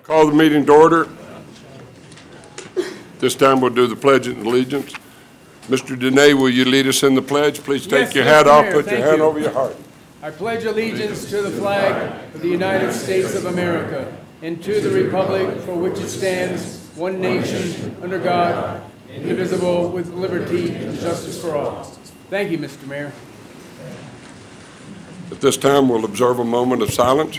Call the meeting to order. This time we'll do the Pledge of Allegiance. Mr. Dene, will you lead us in the pledge? Please take your hat off, put your hand over your heart. I pledge allegiance to the flag of the United States of America and to the republic for which it stands, one nation, under God, indivisible, with liberty and justice for all. Thank you, Mr. Mayor. At this time, we'll observe a moment of silence.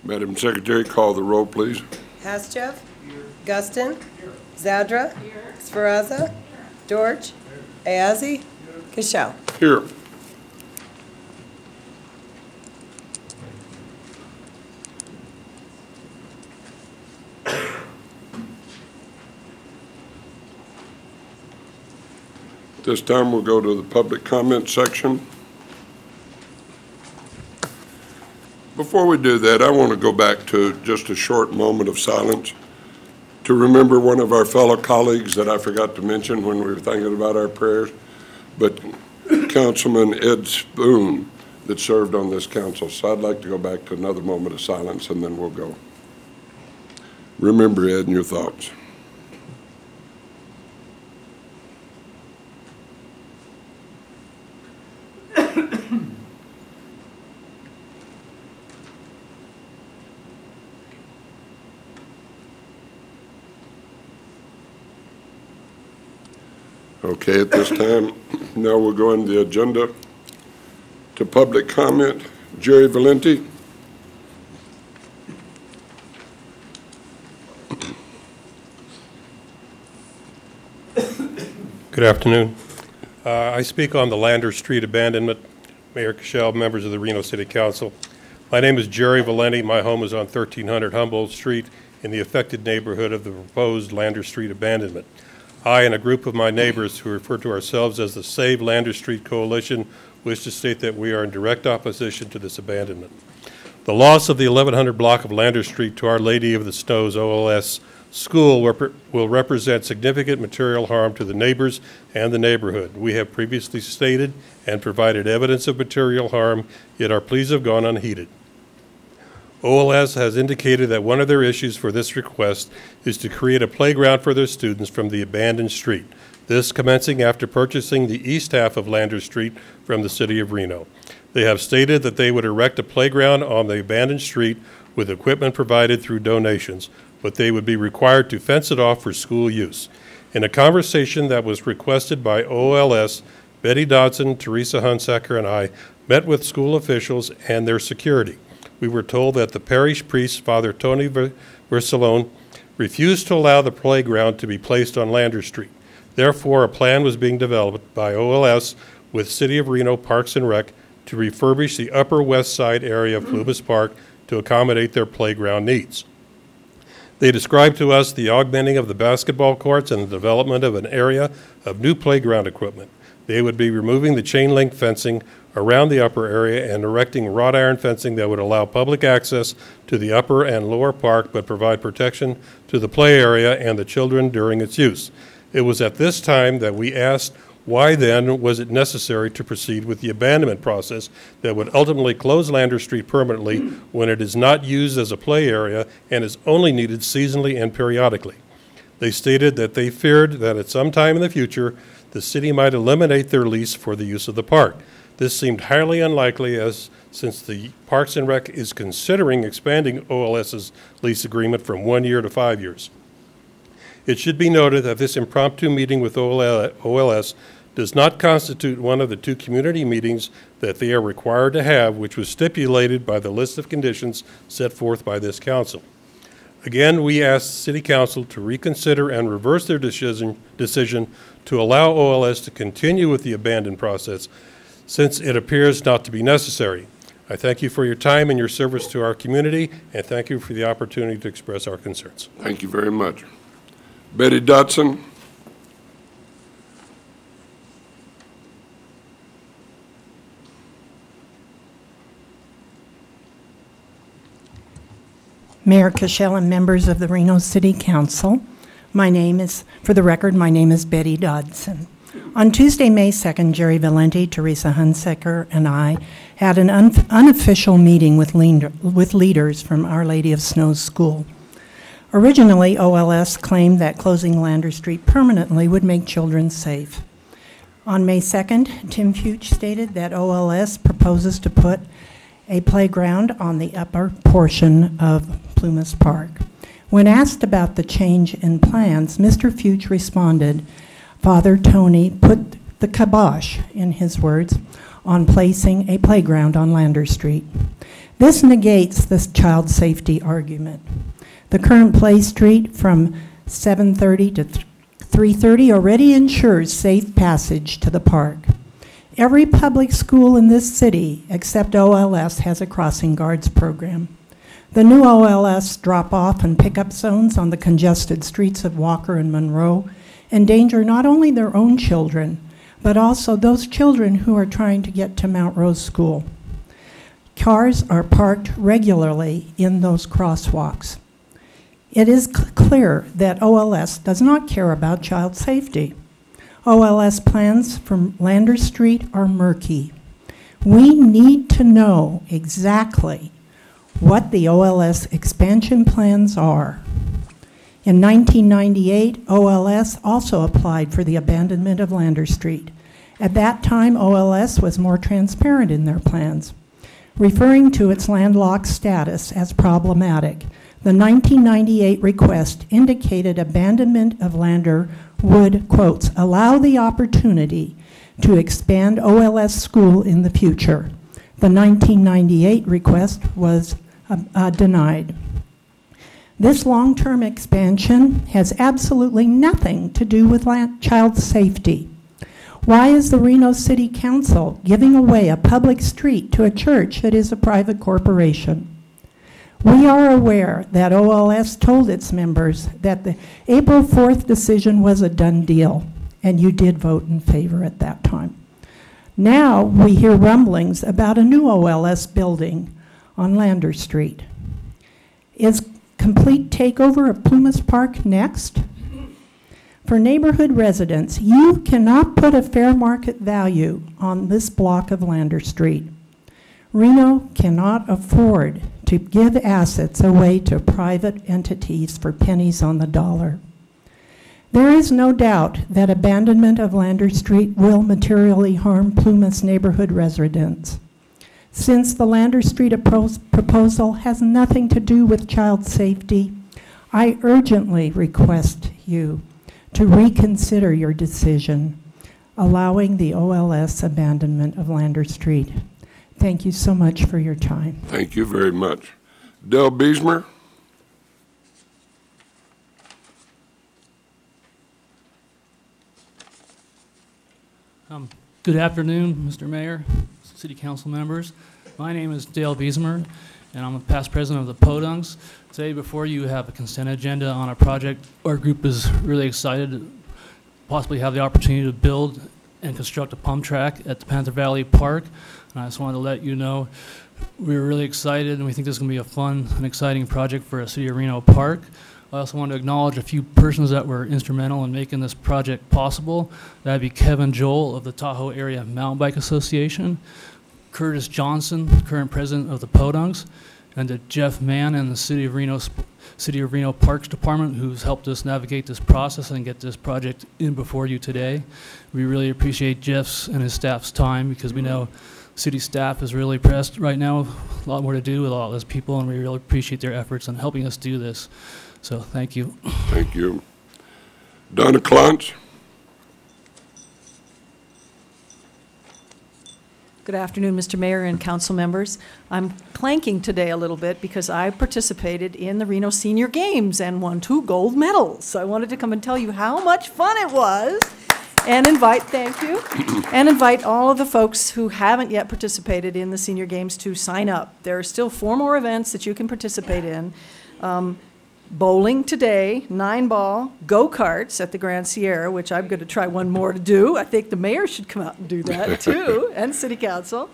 Madam Secretary, call the roll, please. Haschev, Guston, Zadra, Sferrazza, George, Ayazi, Cashel. Here. This time we'll go to the public comment section. Before we do that, I want to go back to just a short moment of silence to remember one of our fellow colleagues that I forgot to mention when we were thinking about our prayers, but Councilman Ed Spoon that served on this council. So I'd like to go back to another moment of silence and then we'll go. Remember Ed and your thoughts. Okay, at this time, now we'll go on the agenda to public comment. Jerry Valenti. Good afternoon. I speak on the Lander Street abandonment. Mayor Cashel, members of the Reno City Council. My name is Jerry Valenti. My home is on 1300 Humboldt Street in the affected neighborhood of the proposed Lander Street abandonment. I and a group of my neighbors who refer to ourselves as the Save Lander Street Coalition wish to state that we are in direct opposition to this abandonment. The loss of the 1100 block of Lander Street to Our Lady of the Snows OLS school will represent significant material harm to the neighbors and the neighborhood. We have previously stated and provided evidence of material harm, yet our pleas have gone unheeded. OLS has indicated that one of their issues for this request is to create a playground for their students from the abandoned street, this commencing after purchasing the east half of Lander Street from the city of Reno. They have stated that they would erect a playground on the abandoned street with equipment provided through donations, but they would be required to fence it off for school use. In a conversation that was requested by OLS, Betty Dodson, Teresa Hunsaker, and I met with school officials and their security. We were told that the parish priest, Father Tony Versalone, refused to allow the playground to be placed on Lander Street. Therefore, a plan was being developed by OLS with City of Reno Parks and Rec to refurbish the upper west side area of Plumas Park to accommodate their playground needs. They described to us the augmenting of the basketball courts and the development of an area of new playground equipment. They would be removing the chain link fencing around the upper area and erecting wrought iron fencing that would allow public access to the upper and lower park but provide protection to the play area and the children during its use. It was at this time that we asked why then was it necessary to proceed with the abandonment process that would ultimately close Lander Street permanently when it is not used as a play area and is only needed seasonally and periodically. They stated that they feared that at some time in the future the city might eliminate their lease for the use of the park. This seemed highly unlikely since the Parks and Rec is considering expanding OLS's lease agreement from 1 year to 5 years. It should be noted that this impromptu meeting with OLS does not constitute one of the 2 community meetings that they are required to have, which was stipulated by the list of conditions set forth by this council. Again, we ask City Council to reconsider and reverse their decision to allow OLS to continue with the abandon process, since it appears not to be necessary. I thank you for your time and your service to our community, and thank you for the opportunity to express our concerns. Thank you very much. Betty Dotson. Mayor Cashel and members of the Reno City Council, my name is Betty Dodson. On Tuesday, May 2nd, Jerry Valenti, Teresa Hunsaker, and I had an unofficial meeting with leaders from Our Lady of Snows School. Originally, OLS claimed that closing Lander Street permanently would make children safe. On May 2nd, Tim Fuchs stated that OLS proposes to put a playground on the upper portion of Plumas Park. When asked about the change in plans, Mr. Fuchs responded, Father Tony put the kibosh, in his words, on placing a playground on Lander Street. This negates this child safety argument. The current play street from 7:30 to 3:30 already ensures safe passage to the park. Every public school in this city, except OLS, has a crossing guards program. The new OLS drop-off and pickup zones on the congested streets of Walker and Monroe endanger not only their own children, but also those children who are trying to get to Mount Rose School. Cars are parked regularly in those crosswalks. It is clear that OLS does not care about child safety. OLS plans for Lander Street are murky. We need to know exactly what the OLS expansion plans are. In 1998, OLS also applied for the abandonment of Lander Street. At that time, OLS was more transparent in their plans, referring to its landlocked status as problematic. The 1998 request indicated abandonment of Lander would, quotes, allow the opportunity to expand OLS school in the future. The 1998 request was denied. This long-term expansion has absolutely nothing to do with child safety. Why is the Reno City Council giving away a public street to a church that is a private corporation? We are aware that OLS told its members that the April 4th decision was a done deal, and you did vote in favor at that time. Now we hear rumblings about a new OLS building on Lander Street. Is complete takeover of Plumas Park next? For neighborhood residents, you cannot put a fair market value on this block of Lander Street. Reno cannot afford to give assets away to private entities for pennies on the dollar. There is no doubt that abandonment of Lander Street will materially harm Plumas neighborhood residents. Since the Lander Street proposal has nothing to do with child safety, I urgently request you to reconsider your decision allowing the OLS abandonment of Lander Street. Thank you so much for your time. Thank you very much. Del Beesmer. Good afternoon, Mr. Mayor, City Council members. My name is Dale Beesmer, and I'm a past president of the Podunks. Today before you have a consent agenda on a project our group is really excited to possibly have the opportunity to build and construct a pump track at the Panther Valley Park. And I just wanted to let you know we're really excited and we think this is going to be a fun and exciting project for a City of Reno park. I also want to acknowledge a few persons that were instrumental in making this project possible. That'd be Kevin Joel of the Tahoe Area Mountain Bike Association, Curtis Johnson, current president of the Podunks, and to Jeff Mann and the City of Reno Parks Department, who's helped us navigate this process and get this project in before you today. We really appreciate Jeff's and his staff's time because we know city staff is really pressed right now, a lot more to do with a lot less people, and we really appreciate their efforts in helping us do this. So thank you. Thank you. Donna Clontz. Good afternoon, Mr. Mayor and council members. I'm clanking today a little bit because I participated in the Reno Senior Games and won 2 gold medals. So I wanted to come and tell you how much fun it was and thank you, and invite all of the folks who haven't yet participated in the Senior Games to sign up. There are still 4 more events that you can participate in. Bowling today, 9-ball, go-karts at the Grand Sierra, which I'm going to try one more to do. I think the mayor should come out and do that too, and city council.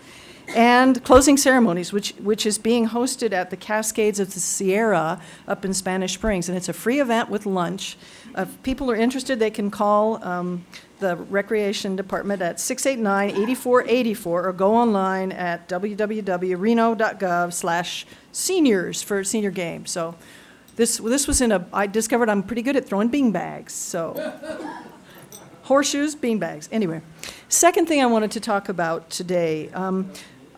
And closing ceremonies, which is being hosted at the Cascades of the Sierra up in Spanish Springs. And it's a free event with lunch. If people are interested, they can call the Recreation Department at 689-8484 or go online at www.reno.gov/seniors for senior games. So this was I discovered I'm pretty good at throwing bean bags, so horseshoes, bean bags. Anyway, second thing I wanted to talk about today, I'm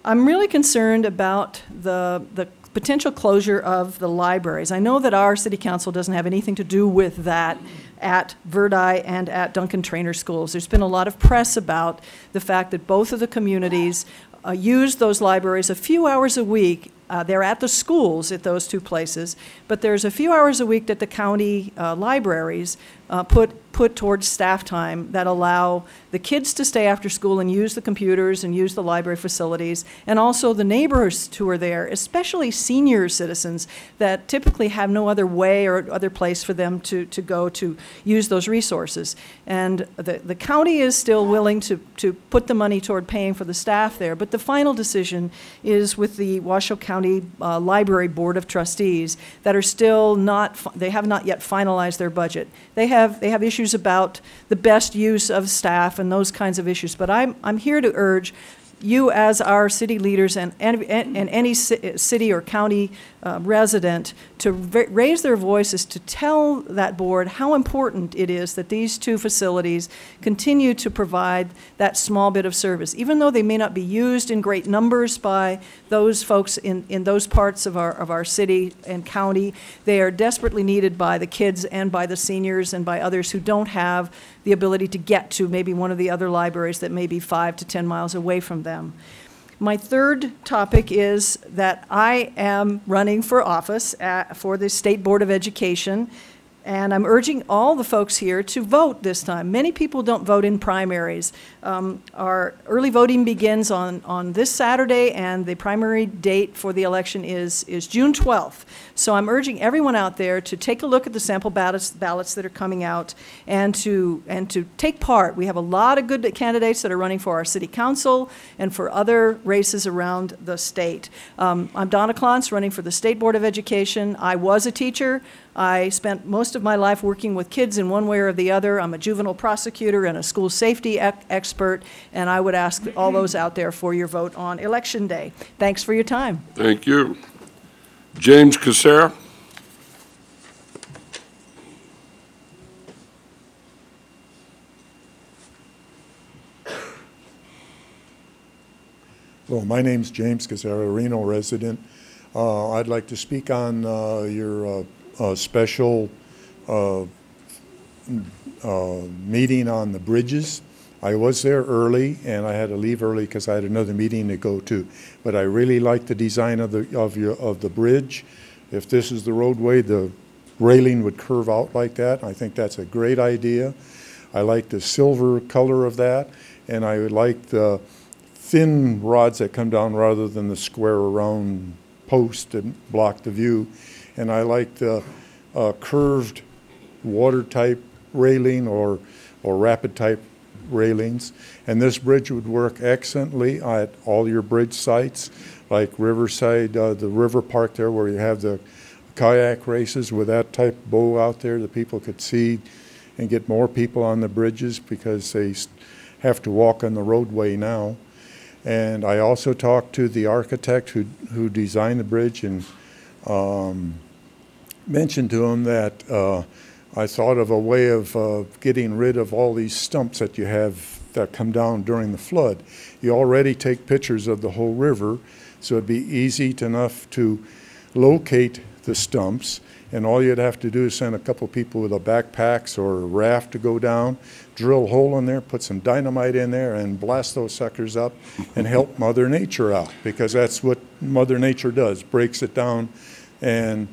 really concerned about the potential closure of the libraries. I know that our city council doesn't have anything to do with that at Verdi and at Duncan Trainer Schools. There's been a lot of press about the fact that both of the communities use those libraries a few hours a week. They're at the schools at those 2 places, but there's a few hours a week that the county libraries put towards staff time that allow the kids to stay after school and use the computers and use the library facilities, and also the neighbors who are there, especially senior citizens that typically have no other way or other place for them to go to use those resources. And the county is still willing to put the money toward paying for the staff there, but the final decision is with the Washoe County Library Board of Trustees that are still they have not yet finalized their budget. They have issues about the best use of staff and those kinds of issues. But I'm here to urge you as our city leaders and any city or county resident to raise their voices to tell that board how important it is that these 2 facilities continue to provide that small bit of service. Even though they may not be used in great numbers by those folks in those parts of our city and county, they are desperately needed by the kids and by the seniors and by others who don't have the ability to get to maybe one of the other libraries that may be 5 to 10 miles away from them. My third topic is that I am running for office for the State Board of Education, and I'm urging all the folks here to vote this time. Many people don't vote in primaries. Our early voting begins on this Saturday, and the primary date for the election is June 12th. So I'm urging everyone out there to take a look at the sample ballots that are coming out and to take part. We have a lot of good candidates that are running for our city council and for other races around the state. I'm Donna Clontz, running for the State Board of Education. I was a teacher. I spent most of my life working with kids in one way or the other. I'm a juvenile prosecutor and a school safety expert, and I would ask all those out there for your vote on Election Day. Thanks for your time. Thank you. James Casera. Hello, my name's James Casera, Reno resident. I'd like to speak on your special meeting on the bridges. I was there early, and I had to leave early because I had another meeting to go to. But I really like the design of the bridge. If this is the roadway, the railing would curve out like that. I think that's a great idea. I like the silver color of that, and I would like the thin rods that come down rather than the square round post that block the view. And I like the curved water type railing or rapid type railings. And this bridge would work excellently at all your bridge sites, like Riverside, the river park there where you have the kayak races with that type bow out there that people could see and get more people on the bridges because they have to walk on the roadway now. And I also talked to the architect who designed the bridge and mentioned to him that I thought of a way of getting rid of all these stumps that you have that come down during the flood. You already take pictures of the whole river, so it'd be easy enough to locate the stumps. And all you'd have to do is send a couple people with a backpacks or a raft to go down, drill a hole in there, put some dynamite in there, and blast those suckers up and help Mother Nature out, because that's what Mother Nature does, breaks it down. And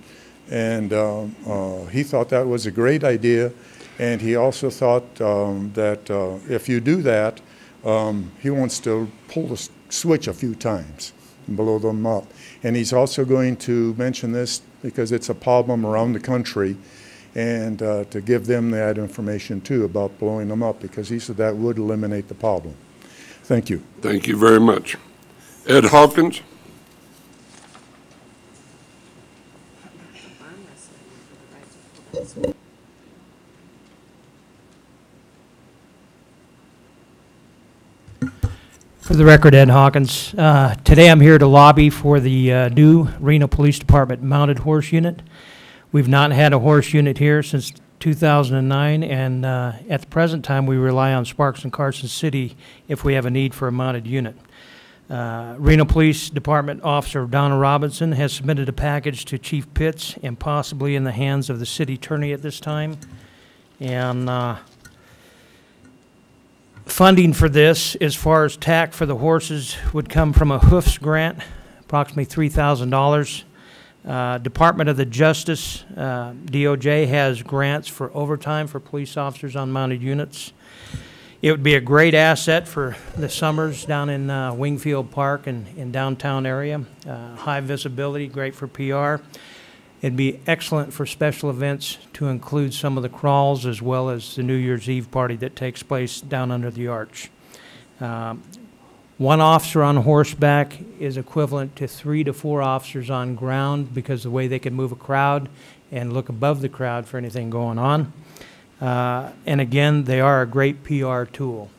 he thought that was a great idea, and he also thought that if you do that, he wants to pull the switch a few times and blow them up. And he's also going to mention this because it's a problem around the country, and to give them that information too about blowing them up, because he said that would eliminate the problem. Thank you. Thank you very much. Ed Hawkins? For the record, Ed Hawkins. Today I'm here to lobby for the new Reno Police Department mounted horse unit. We've not had a horse unit here since 2009, and at the present time we rely on Sparks and Carson City if we have a need for a mounted unit. Reno Police Department Officer Donna Robinson has submitted a package to Chief Pitts and possibly in the hands of the city attorney at this time. And funding for this, as far as tack for the horses, would come from a hoofs grant, approximately $3,000. Department of the Justice, DOJ, has grants for overtime for police officers on mounted units. It would be a great asset for the summers down in Wingfield Park and in downtown area. High visibility, great for PR. It'd be excellent for special events to include some of the crawls as well as the New Year's Eve party that takes place down under the arch. One officer on horseback is equivalent to 3 to 4 officers on ground, because the way they can move a crowd and look above the crowd for anything going on. And again, they are a great PR tool.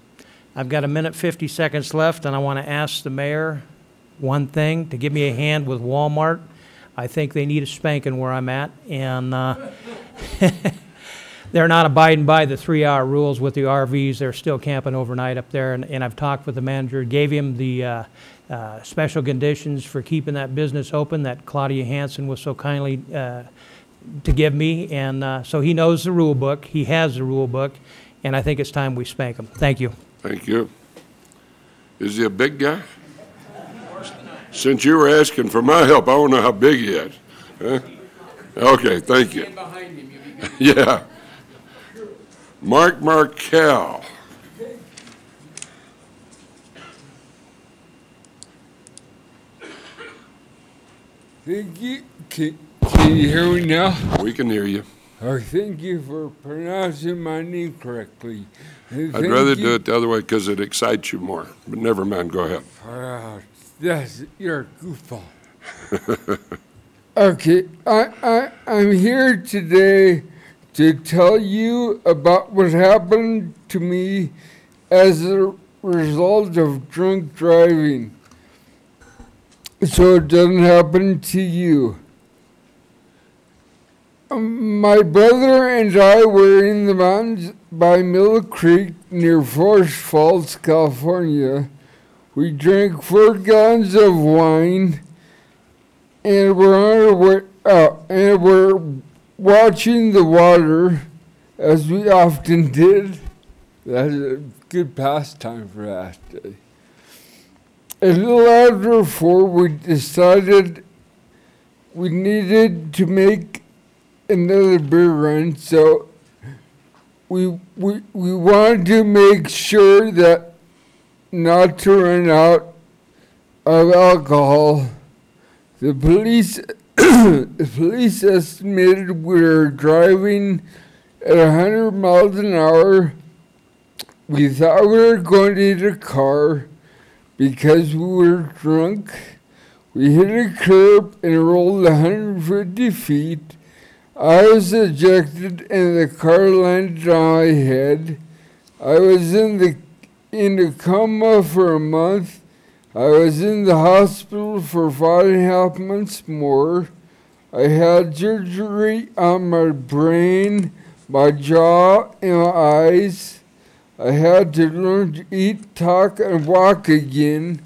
I've got 1:50 seconds left, and I want to ask the mayor one thing, to give me a hand with Walmart. I think they need a spanking where I'm at, and they're not abiding by the 3-hour rules with the RVs. They're still camping overnight up there, and I've talked with the manager, gave him the special conditions for keeping that business open that Claudia Hansen was so kindly to give me, and so he knows the rule book. He has the rule book, and I think it's time we spank him. Thank you. Thank you. Is he a big guy? Since you were asking for my help, I want to know how big he is. Huh? Okay, thank you. Stand behind him, you'll be good. Yeah. Mark Markell. Thank you. Can you hear me now? We can hear you. Oh, thank you for pronouncing my name correctly. I'd rather do it the other way because it excites you more. But never mind, go ahead. Yes, you're a goofball. Okay, I'm here today to tell you about what happened to me as a result of drunk driving, so it doesn't happen to you. My brother and I were in the mountains by Mill Creek near Forest Falls, California. We drank 4 gallons of wine, and we're on our way out, and we're watching the water, as we often did. That's a good pastime for that day. A little after 4, we decided we needed to make another beer run, so we wanted to make sure that not to run out of alcohol. The police estimated we were driving at 100 miles an hour. We thought we were going to hit a car because we were drunk. We hit a curb and rolled 150 feet. I was ejected and the car landed on my head. I was in a coma for a month. I was in the hospital for 5.5 months more. I had surgery on my brain, my jaw, and my eyes. I had to learn to eat, talk, and walk again.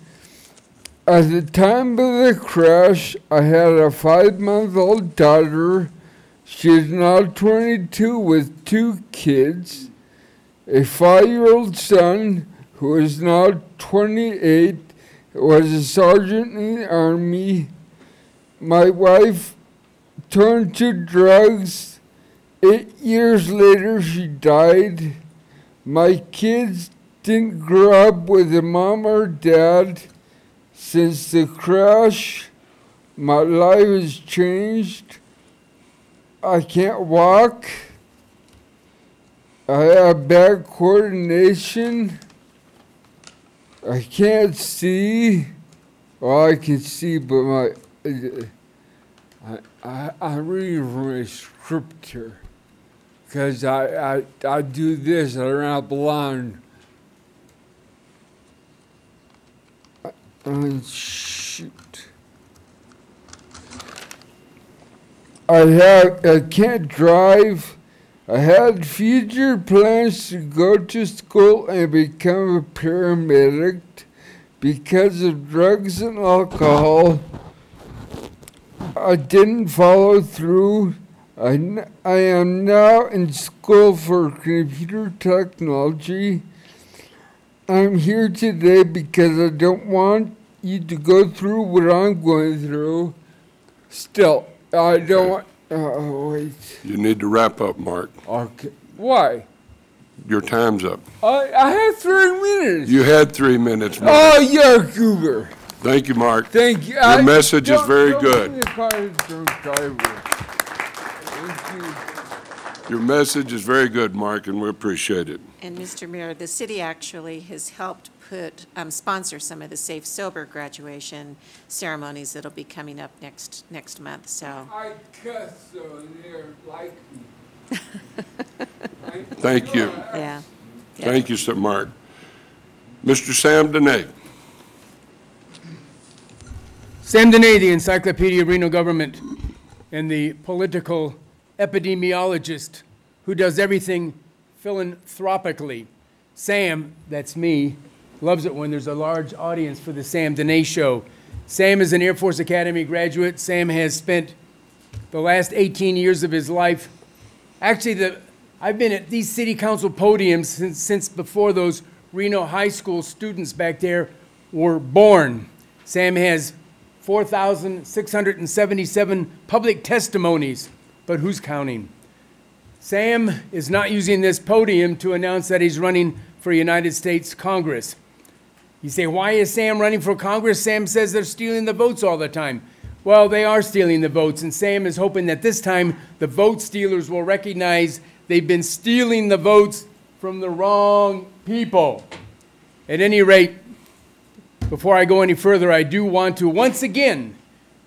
At the time of the crash, I had a 5-month-old daughter. She is now 22 with 2 kids, a 5-year-old son who is now 28, was a sergeant in the Army. My wife turned to drugs. 8 years later, she died. My kids didn't grow up with a mom or dad. Since the crash, my life has changed. I can't walk. I have bad coordination. I can't see. Well, I can see, but I'm reading from a script here. Because I do this, I don't have blonde. Shoot. I can't drive. I had future plans to go to school and become a paramedic. Because of drugs and alcohol, I didn't follow through. I am now in school for computer technology. I'm here today because I don't want you to go through what I'm going through. Still, I don't want... wait. You need to wrap up, Mark. Okay. Why? Your time's up. I have 3 minutes. You had 3 minutes, Mark. Oh, you're a cougar. Thank you, Mark. Thank you. Your message is very Don't good. be a car drunk driver. Thank you. Your message is very good, Mark, and we appreciate it. And Mr. Mayor, the city actually has helped sponsor some of the Safe Sober graduation ceremonies that'll be coming up next month. So I cuss so they're like me. Thank you. yeah. Thank you, Sir Mark. Mr. Sam Dene. Sam Dene, the Encyclopedia of Reno Government, and the political epidemiologist who does everything philanthropically. Sam, that's me, loves it when there's a large audience for the Sam Dene Show. Sam is an Air Force Academy graduate. Sam has spent the last 18 years of his life. Actually, I've been at these city council podiums since before those Reno high school students back there were born. Sam has 4,677 public testimonies, but who's counting? Sam is not using this podium to announce that he's running for United States Congress. You say, why is Sam running for Congress? Sam says they're stealing the votes all the time. Well, they are stealing the votes, and Sam is hoping that this time the vote stealers will recognize they've been stealing the votes from the wrong people. At any rate, before I go any further, I do want to once again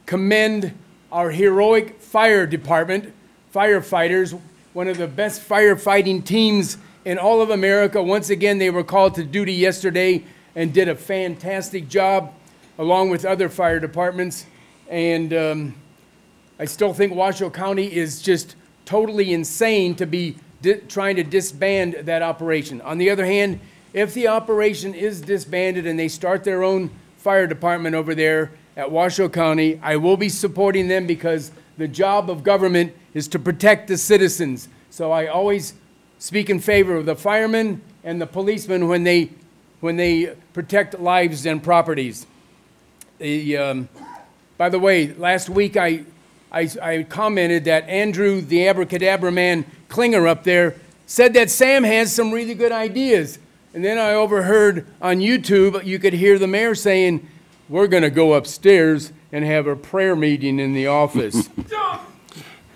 commend our heroic fire department, firefighters, one of the best firefighting teams in all of America. Once again, they were called to duty yesterday and did a fantastic job, along with other fire departments. And I still think Washoe County is just totally insane to be trying to disband that operation. On the other hand, if the operation is disbanded and they start their own fire department over there at Washoe County, I will be supporting them because the job of government is to protect the citizens. So I always speak in favor of the firemen and the policemen when they protect lives and properties. By the way, last week I commented that Andrew, the abracadabra man, Klinger up there, said that Sam has some really good ideas. And then I overheard on YouTube, you could hear the mayor saying, we're going to go upstairs and have a prayer meeting in the office.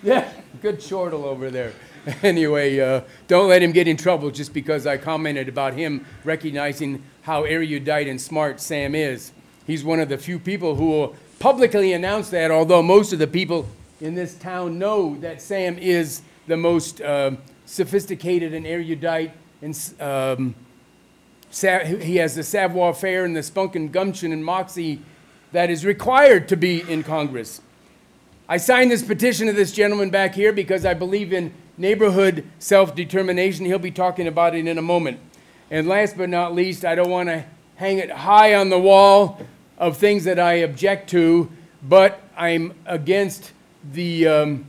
Yeah, good chortle over there. Anyway, don't let him get in trouble just because I commented about him recognizing how erudite and smart Sam is. He's one of the few people who will publicly announce that, although most of the people in this town know that Sam is the most sophisticated and erudite, and he has the savoir-faire and the spunk and gumption and moxie that is required to be in Congress. I signed this petition to this gentleman back here because I believe in neighborhood self-determination. He'll be talking about it in a moment. And last but not least, I don't want to hang it high on the wall, of things that I object to, but I'm against the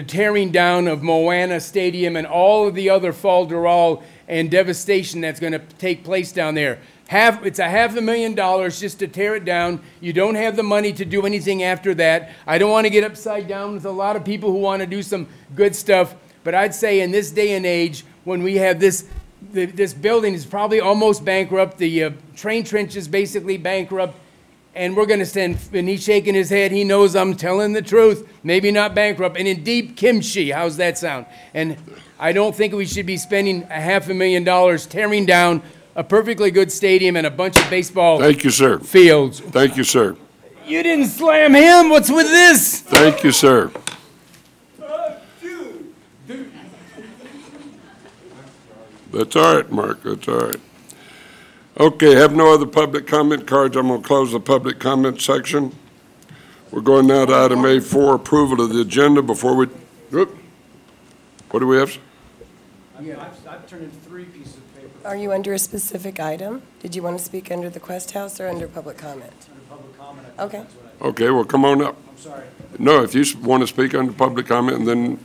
tearing down of Moana Stadium and all of the other falderal and devastation that's going to take place down there. It's $500,000 just to tear it down. You don't have the money to do anything after that. I don't want to get upside down with a lot of people who want to do some good stuff, but I'd say in this day and age, when we have this building is probably almost bankrupt, the train trench is basically bankrupt, and we're going to send, and he's shaking his head, he knows I'm telling the truth, maybe not bankrupt, and in deep kimchi, how's that sound? And I don't think we should be spending $500,000 tearing down a perfectly good stadium and a bunch of baseball Thank you, sir. fields. Thank you, sir. You didn't slam him, what's with this? Thank you, sir. That's all right, Mark, that's all right. Okay, have no other public comment cards. I'm going to close the public comment section. We're going now to item A4, approval of the agenda. Before we, what do we have? I've turned in 3 pieces of paper. Are you under a specific item? Did you want to speak under the Quest House or under public comment? Under public comment. Okay. Okay, well, come on up. I'm sorry. No, if you want to speak under public comment, and then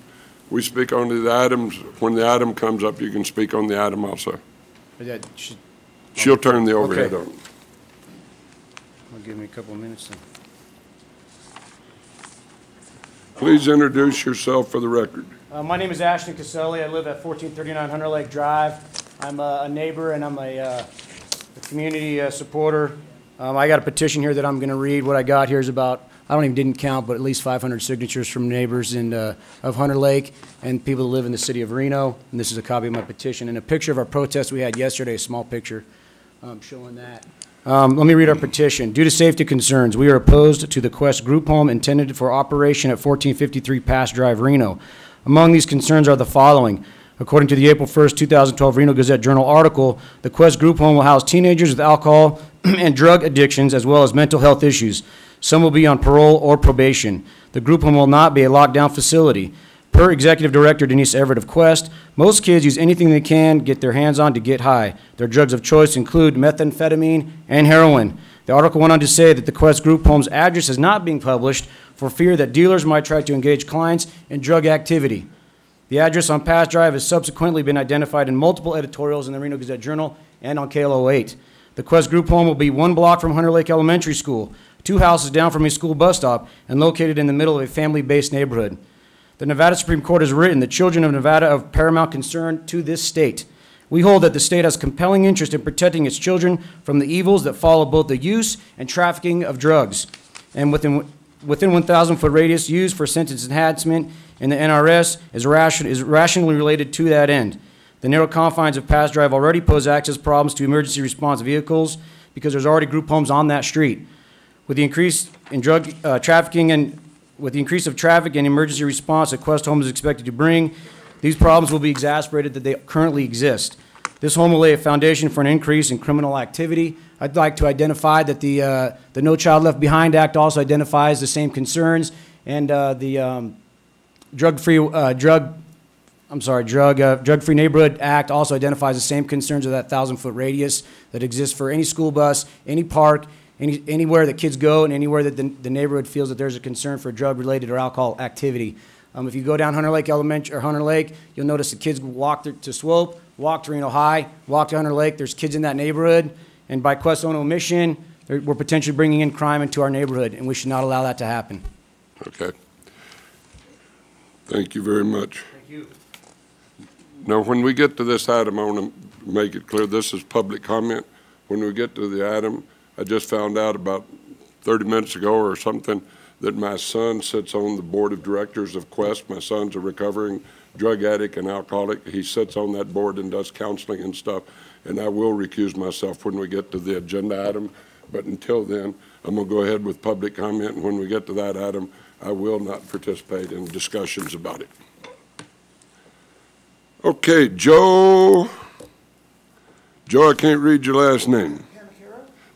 we speak on the items. When the item comes up, you can speak on the item also. She'll turn the overhead on. Give me a couple of minutes then. Please introduce yourself for the record. My name is Ashton Caselli. I live at 1439 Hunter Lake Drive. I'm a neighbor and I'm a community supporter. I got a petition here that I'm going to read. What I got here is about, didn't count, but at least 500 signatures from neighbors of Hunter Lake and people who live in the city of Reno. And this is a copy of my petition. And a picture of our protest we had yesterday, a small picture showing that. Let me read our petition. Due to safety concerns, we are opposed to the Quest group home intended for operation at 1453 Pass Drive, Reno. Among these concerns are the following. According to the April 1st, 2012 Reno Gazette-Journal article, the Quest group home will house teenagers with alcohol and drug addictions as well as mental health issues. Some will be on parole or probation. The group home will not be a lockdown facility. Per Executive Director Denise Everett of Quest, most kids use anything they can get their hands on to get high. Their drugs of choice include methamphetamine and heroin. The article went on to say that the Quest group home's address is not being published for fear that dealers might try to engage clients in drug activity. The address on Pass Drive has subsequently been identified in multiple editorials in the Reno Gazette-Journal and on KLO8. The Quest group home will be 1 block from Hunter Lake Elementary School, 2 houses down from a school bus stop, and located in the middle of a family-based neighborhood. The Nevada Supreme Court has written the children of Nevada are of paramount concern to this state. We hold that the state has compelling interest in protecting its children from the evils that follow both the use and trafficking of drugs. And within 1,000-foot radius used for sentence enhancement in the NRS is rationally related to that end. The narrow confines of Pass Drive already pose access problems to emergency response vehicles because there's already group homes on that street. With the increase in drug trafficking and with the increase of traffic and emergency response that Quest Home is expected to bring, these problems will be exacerbated that they currently exist. This home will lay a foundation for an increase in criminal activity. I'd like to identify that the No Child Left Behind Act also identifies the same concerns, and the Drug-Free Neighborhood Act also identifies the same concerns of that 1,000-foot radius that exists for any school bus, any park, anywhere that kids go, and anywhere that the neighborhood feels that there's a concern for drug-related or alcohol activity. If you go down Hunter Lake Elementary or Hunter Lake, you'll notice the kids walk to Swope, walk to Reno High, walk to Hunter Lake. There's kids in that neighborhood, and by Quest's own omission, we're potentially bringing in crime into our neighborhood, and we should not allow that to happen. Okay. Thank you very much. Thank you. Now, when we get to this item, I want to make it clear this is public comment. When we get to the item, I just found out about 30 minutes ago or something that my son sits on the board of directors of Quest. My son's a recovering drug addict and alcoholic. He sits on that board and does counseling and stuff, and I will recuse myself when we get to the agenda item. But until then, I'm going to go ahead with public comment, and when we get to that item, I will not participate in discussions about it. Okay, Joe, I can't read your last name.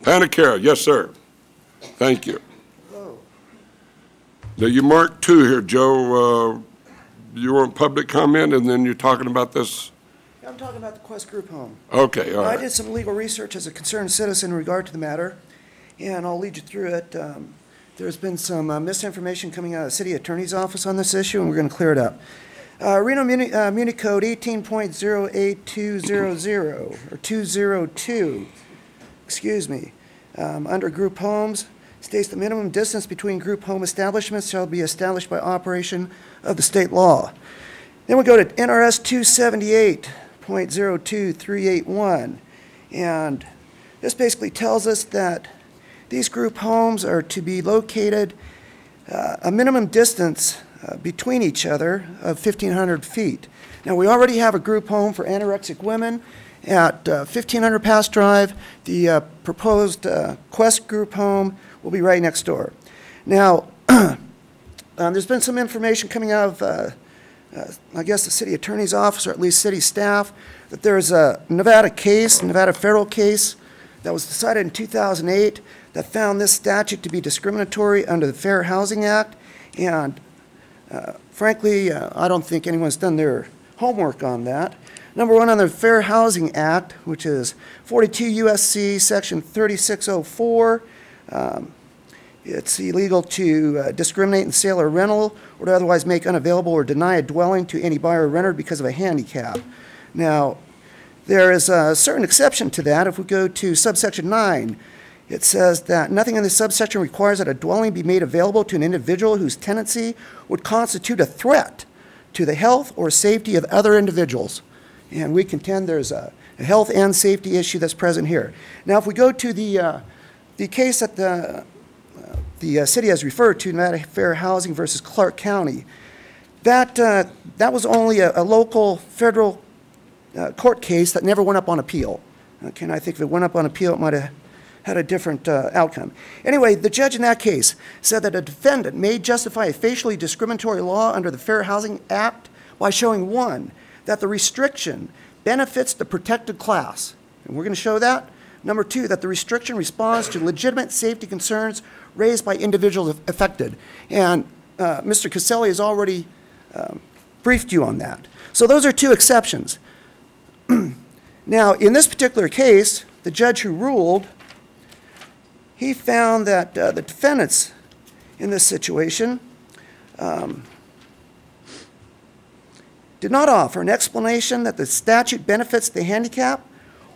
Panicara, yes, sir. Thank you. Hello. Now, you marked 2 here, Joe. You want public comment, and then you're talking about this? I'm talking about the Quest Group Home. Okay, all right. I did some legal research as a concerned citizen in regard to the matter, and I'll lead you through it. There's been some misinformation coming out of the city attorney's office on this issue, and we're going to clear it up. Reno Muni Code 18.08200, or 202, excuse me, under group homes, states the minimum distance between group home establishments shall be established by operation of the state law. Then we go to NRS 278.02381, and this basically tells us that these group homes are to be located a minimum distance between each other of 1,500 feet. Now, we already have a group home for anorexic women at 1,500 Pass Drive. The proposed Quest group home will be right next door. Now, there's been some information coming out of, I guess, the city attorney's office, or at least city staff, that there's a Nevada federal case that was decided in 2008 that found this statute to be discriminatory under the Fair Housing Act. And frankly, I don't think anyone's done their homework on that. Number one, on the Fair Housing Act, which is 42 U.S.C. Section 3604, it's illegal to discriminate in sale or rental, or to otherwise make unavailable or deny a dwelling to any buyer or renter because of a handicap. Now, there is a certain exception to that. If we go to subsection 9, it says that nothing in this subsection requires that a dwelling be made available to an individual whose tenancy would constitute a threat to the health or safety of other individuals. And we contend there's a health and safety issue that's present here. Now, if we go to the case that the city has referred to, Nevada Fair Housing versus Clark County, that was only a local federal court case that never went up on appeal. Okay, and I think if it went up on appeal, it might have had a different outcome. Anyway, the judge in that case said that a defendant may justify a facially discriminatory law under the Fair Housing Act by showing, one, that the restriction benefits the protected class, and we're going to show that. Number two, that the restriction responds to legitimate safety concerns raised by individuals affected. And Mr. Caselli has already briefed you on that. So those are two exceptions. Now, in this particular case, the judge who ruled, he found that the defendants in this situation did not offer an explanation that the statute benefits the handicap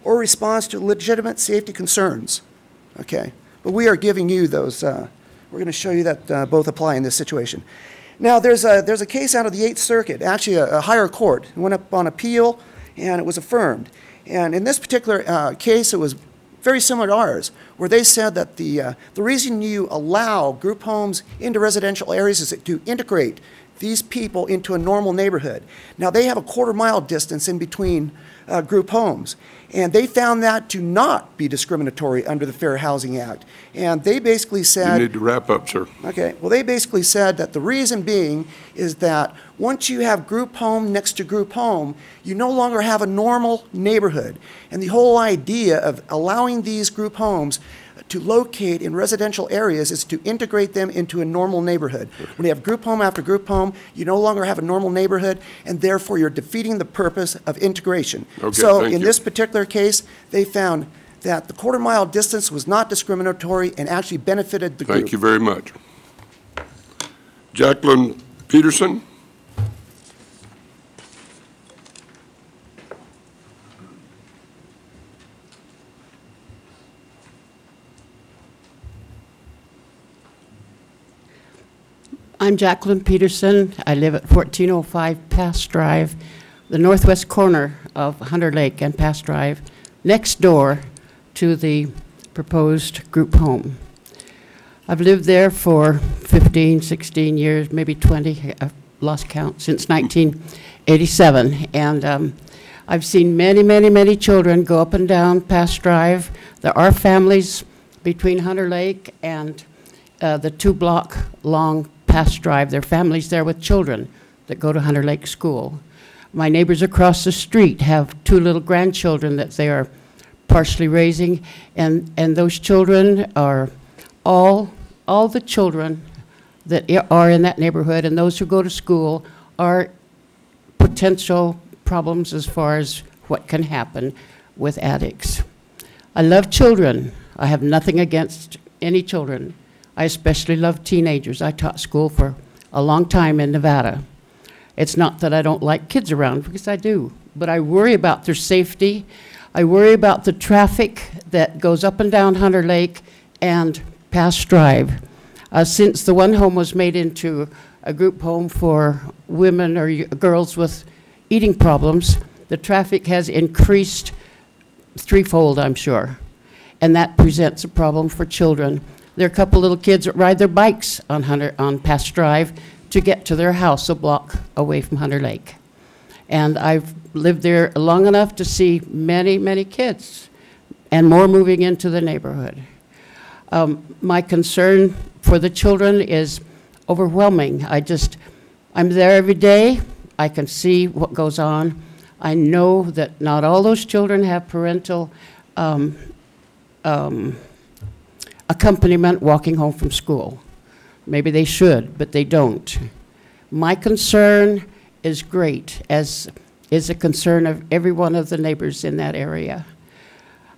or responds to legitimate safety concerns. Okay, but we are giving you those. We're going to show you that both apply in this situation. Now, there's a case out of the 8th Circuit, actually a higher court. It went up on appeal, and it was affirmed. And in this particular case, it was very similar to ours, where they said that the reason you allow group homes into residential areas is to integrate these people into a normal neighborhood. Now, they have a quarter-mile distance in between group homes, and they found that to not be discriminatory under the Fair Housing Act. And they basically said— You need to wrap up, sir. Okay. Well, they basically said that the reason being is that once you have group home next to group home, you no longer have a normal neighborhood. And the whole idea of allowing these group homes to locate in residential areas is to integrate them into a normal neighborhood. When you have group home after group home, you no longer have a normal neighborhood, and therefore you're defeating the purpose of integration. Okay, so thank in you. this particular case, they found that the quarter-mile distance was not discriminatory and actually benefited the group. Thank you very much. Jacqueline Peterson? I'm Jacqueline Peterson. I live at 1405 Pass Drive, the northwest corner of Hunter Lake and Pass Drive, next door to the proposed group home. I've lived there for 15, 16 years, maybe 20, I've lost count, since 1987. And I've seen many, many, many children go up and down Pass Drive. There are families between Hunter Lake and the 2-block-long Pass Drive. There are families there with children that go to Hunter Lake School. My neighbors across the street have 2 little grandchildren that they are partially raising, and those children are all the children that are in that neighborhood, and those who go to school are potential problems as far as what can happen with addicts. I love children. I have nothing against any children. I especially love teenagers. I taught school for a long time in Nevada. It's not that I don't like kids around, because I do, but I worry about their safety. I worry about the traffic that goes up and down Hunter Lake and Pass Drive. Since the one home was made into a group home for women or girls with eating problems, the traffic has increased threefold, I'm sure. And that presents a problem for children. There are a couple little kids that ride their bikes on Pass Drive to get to their house a block away from Hunter Lake. And I've lived there long enough to see many, many kids, and more moving into the neighborhood. My concern for the children is overwhelming. I'm there every day. I can see what goes on. I know that not all those children have parental accompaniment walking home from school. Maybe they should, but they don't. My concern is great, as is a concern of every one of the neighbors in that area.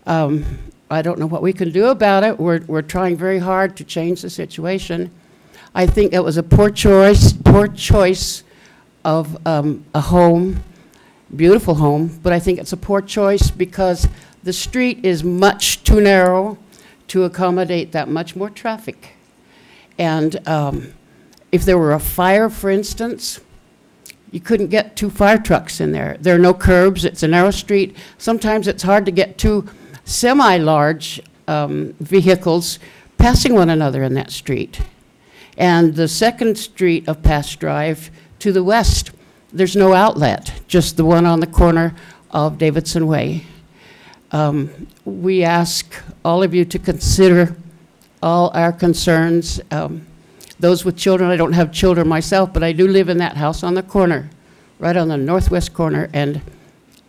I don't know what we can do about it. We're trying very hard to change the situation. I think it was a poor choice of a home, beautiful home, but I think it's a poor choice because the street is much too narrow to accommodate that much more traffic. And if there were a fire, for instance, you couldn't get 2 fire trucks in there. There are no curbs. It's a narrow street. Sometimes it's hard to get 2 semi-large vehicles passing one another in that street. And the second street of Pass Drive to the west, there's no outlet, just the one on the corner of Davidson Way. We ask all of you to consider all our concerns. Those with children, I don't have children myself, but I do live in that house on the corner, right on the northwest corner, and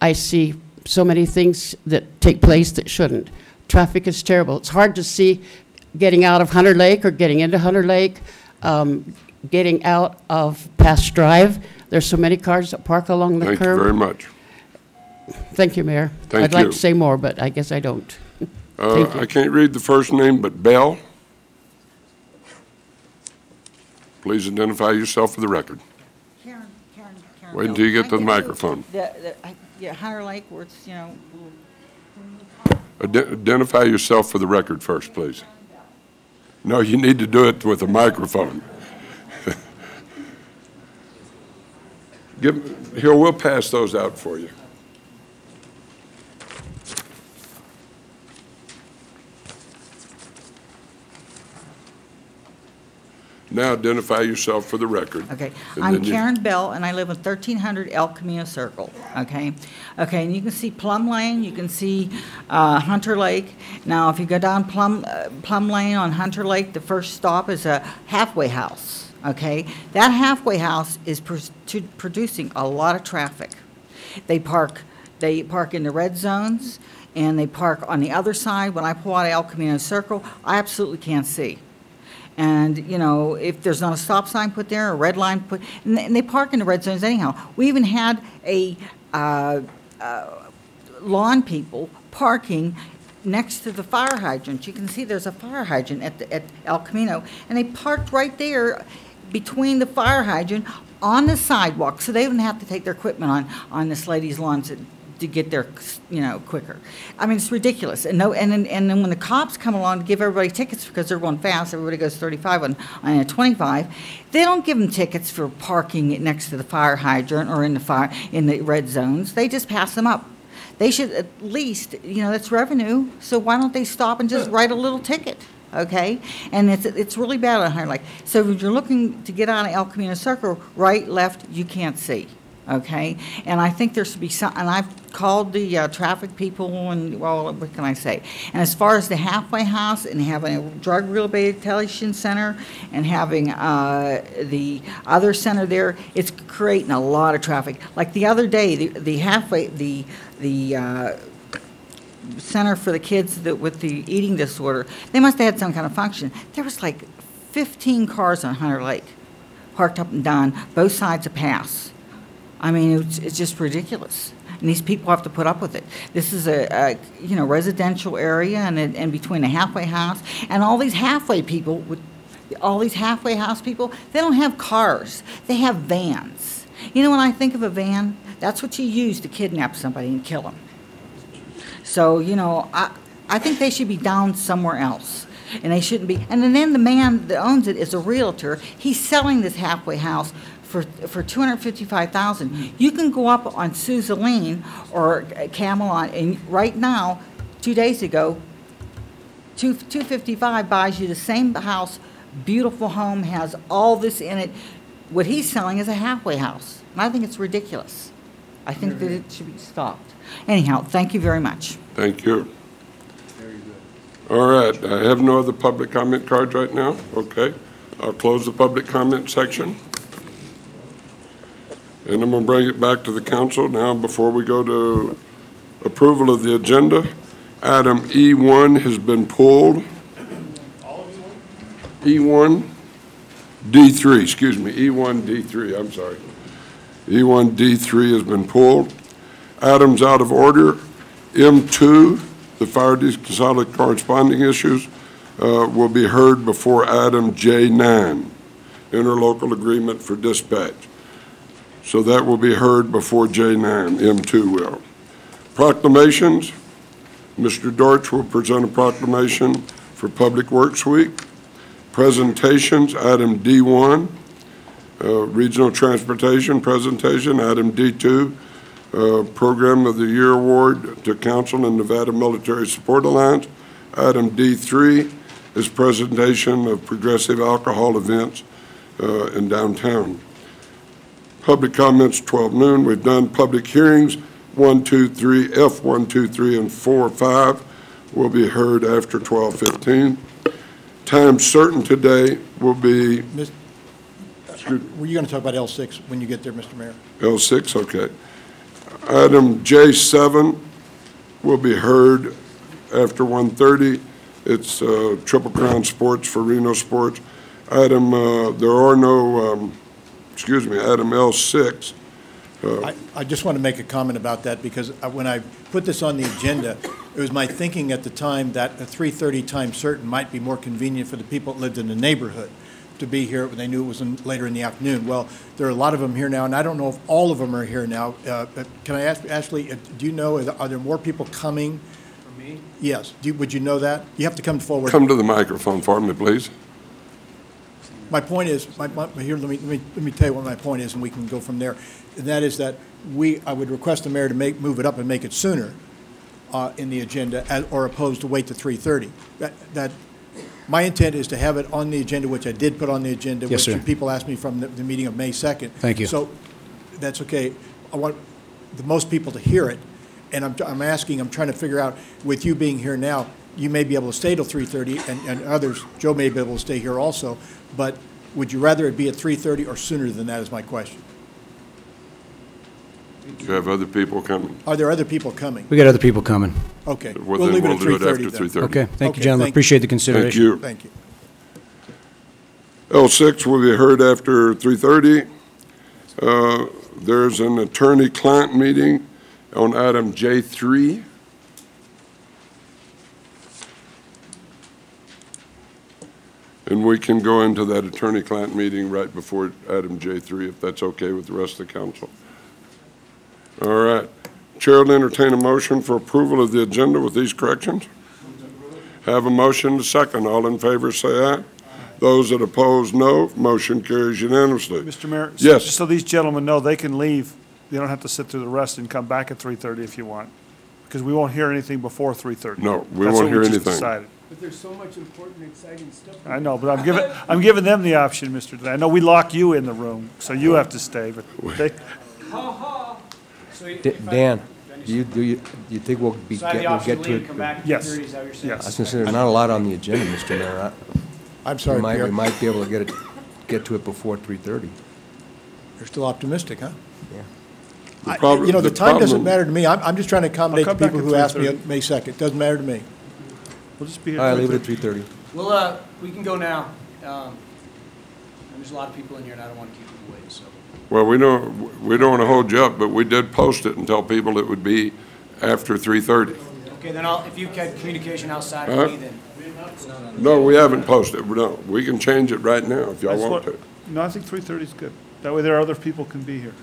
I see so many things that take place that shouldn't. Traffic is terrible. It's hard to see getting out of Hunter Lake or getting into Hunter Lake, getting out of Pass Drive. There's so many cars that park along the curb. Thank you very much. Thank you, Mayor. Thank I'd like you. to say more, but I guess I don't. Thank you. I can't read the first name, but Bell. Please identify yourself for the record. Karen Wait until you get to the microphone. Yeah, Hunter Lake, where it's, you know. Identify yourself for the record first, please. No, you need to do it with a microphone. Here, we'll pass those out for you. Now identify yourself for the record. Okay, And I'm then Karen Bell, and I live in 1300 El Camino Circle, okay? Okay, and you can see Plum Lane, you can see Hunter Lake. Now, if you go down Plum Lane on Hunter Lake, the first stop is a halfway house, okay? That halfway house is producing a lot of traffic. They park in the red zones, and they park on the other side. When I pull out of El Camino Circle, I absolutely can't see. And, you know, if there's not a stop sign put there, a red line put, and they park in the red zones anyhow. We even had a lawn people parking next to the fire hydrant. You can see there's a fire hydrant at El Camino, and they parked right there between the fire hydrant on the sidewalk, so they didn't have to take their equipment on this lady's lawn to get there, you know, quicker. I mean, it's ridiculous. And then when the cops come along to give everybody tickets because they're going fast, everybody goes 35 on a 25. They don't give them tickets for parking next to the fire hydrant or in the red zones. They just pass them up. They should at least, you know, that's revenue. So why don't they stop and just write a little ticket? Okay, and it's really bad on Hunter Lake. So if you're looking to get on El Camino Circle, right, left, you can't see. Okay, and I think there should be some, and I've called the traffic people, and, well, what can I say? And as far as the halfway house and having a drug rehabilitation center and having the other center there, it's creating a lot of traffic. Like the other day, the center for the kids with the eating disorder, they must have had some kind of function. There was like 15 cars on Hunter Lake parked up and down both sides of Pass. I mean, it's just ridiculous. and these people have to put up with it. This is a you know, residential area, and between a halfway house, and all these halfway people, all these halfway house people, they don't have cars, they have vans. You know, when I think of a van, that's what you use to kidnap somebody and kill them. So, you know, I think they should be down somewhere else. And they shouldn't be. And then the man that owns it is a realtor. He's selling this halfway house for $255,000. You can go up on Suzanne or Camelot, and right now, 2 days ago, $255 buys you the same house, beautiful home, has all this in it. What he's selling is a halfway house. And I think it's ridiculous. I think that it should be stopped. Anyhow, thank you very much. Thank you. All right, I have no other public comment cards right now. Okay, I'll close the public comment section. And I'm going to bring it back to the council now before we go to approval of the agenda. Item E1 has been pulled. E1, D3, excuse me, E1, D3, I'm sorry. E1, D3 has been pulled. Items out of order, M2, the fire consolidated corresponding issues will be heard before item J9, interlocal agreement for dispatch. So that will be heard before J9, M2 will. Proclamations, Mr. Dortch will present a proclamation for Public Works Week. Presentations, item D1, Regional Transportation presentation, item D2, Program of the Year Award to Council and Nevada Military Support Alliance. Item D3 is presentation of progressive alcohol events in downtown. Public comments, 12 noon. We've done public hearings, 1, 2, 3, F1, 2, 3, and 4, 5 will be heard after 12:15. Time certain today will be. Were you going to talk about L6 when you get there, Mr. Mayor? L6, okay. Item J7 will be heard after 1:30. It's Triple Crown Sports for Reno Sports. Item, there are no, excuse me, item L6. I just want to make a comment about that because when I put this on the agenda, it was my thinking at the time that a 3:30 time certain might be more convenient for the people that lived in the neighborhood to be here when they knew it was later in the afternoon. Well, there are a lot of them here now, and I don't know if all of them are here now. Can I ask, Ashley, do you know, are there more people coming? For me? Yes. Would you know that? You have to come forward. Come to the microphone for me, please. My point is, here, let me tell you what my point is, and we can go from there. And that is that I would request the mayor to move it up and make it sooner in the agenda, or opposed to wait to 3:30. My intent is to have it on the agenda, which I did put on the agenda, yes, which sir. People asked me from the meeting of May 2nd. Thank you. So that's okay. I want the most people to hear it, and I'm trying to figure out, with you being here now, you may be able to stay till 3:30, and others, Joe may be able to stay here also, but would you rather it be at 3:30 or sooner than that is my question. Do you have other people coming? Are there other people coming? We got other people coming. Okay. Well, We'll then leave it we'll at do it 3:30 after then. 3:30. Okay, thank Okay, you, gentlemen. thank you. Appreciate the consideration. Thank you. Thank you. L6 will be heard after 3:30. There's an attorney-client meeting on item J3. And we can go into that attorney-client meeting right before item J3, if that's okay with the rest of the council. All right. Chair will entertain a motion for approval of the agenda with these corrections. Have a motion to second. All in favor say aye. Those that oppose, no. Motion carries unanimously. Mr. Mayor? Yes. So these gentlemen know they can leave. They don't have to sit through the rest and come back at 3:30 if you want, because we won't hear anything before 3:30. No, we won't hear anything. But there's so much important, exciting stuff. I know, but I'm giving them the option, Mr. Delay. I know we lock you in the room, so you have to stay, but they. Dan, do you think we'll get to it? Yes. I was going to say, there's not a lot on the agenda, Mr. Mayor. I'm sorry, Pierre. We might be able to get to it before 3:30. You're still optimistic, huh? Yeah. The time doesn't matter to me. I'm just trying to accommodate the come back people at who asked me 3:30. on May 2nd. It doesn't matter to me. We'll just be here. All right, leave it at 3:30. Well, we can go now. There's a lot of people in here, and I don't want to keep them away, so. Well, we don't want to hold you up, but we did post it and tell people it would be after 3:30. Okay, then if you've had communication outside Huh? of me, then. No, we haven't posted. No, we can change it right now if y'all That's want what- to. No, I think 3:30 is good. That way there are other people can be here.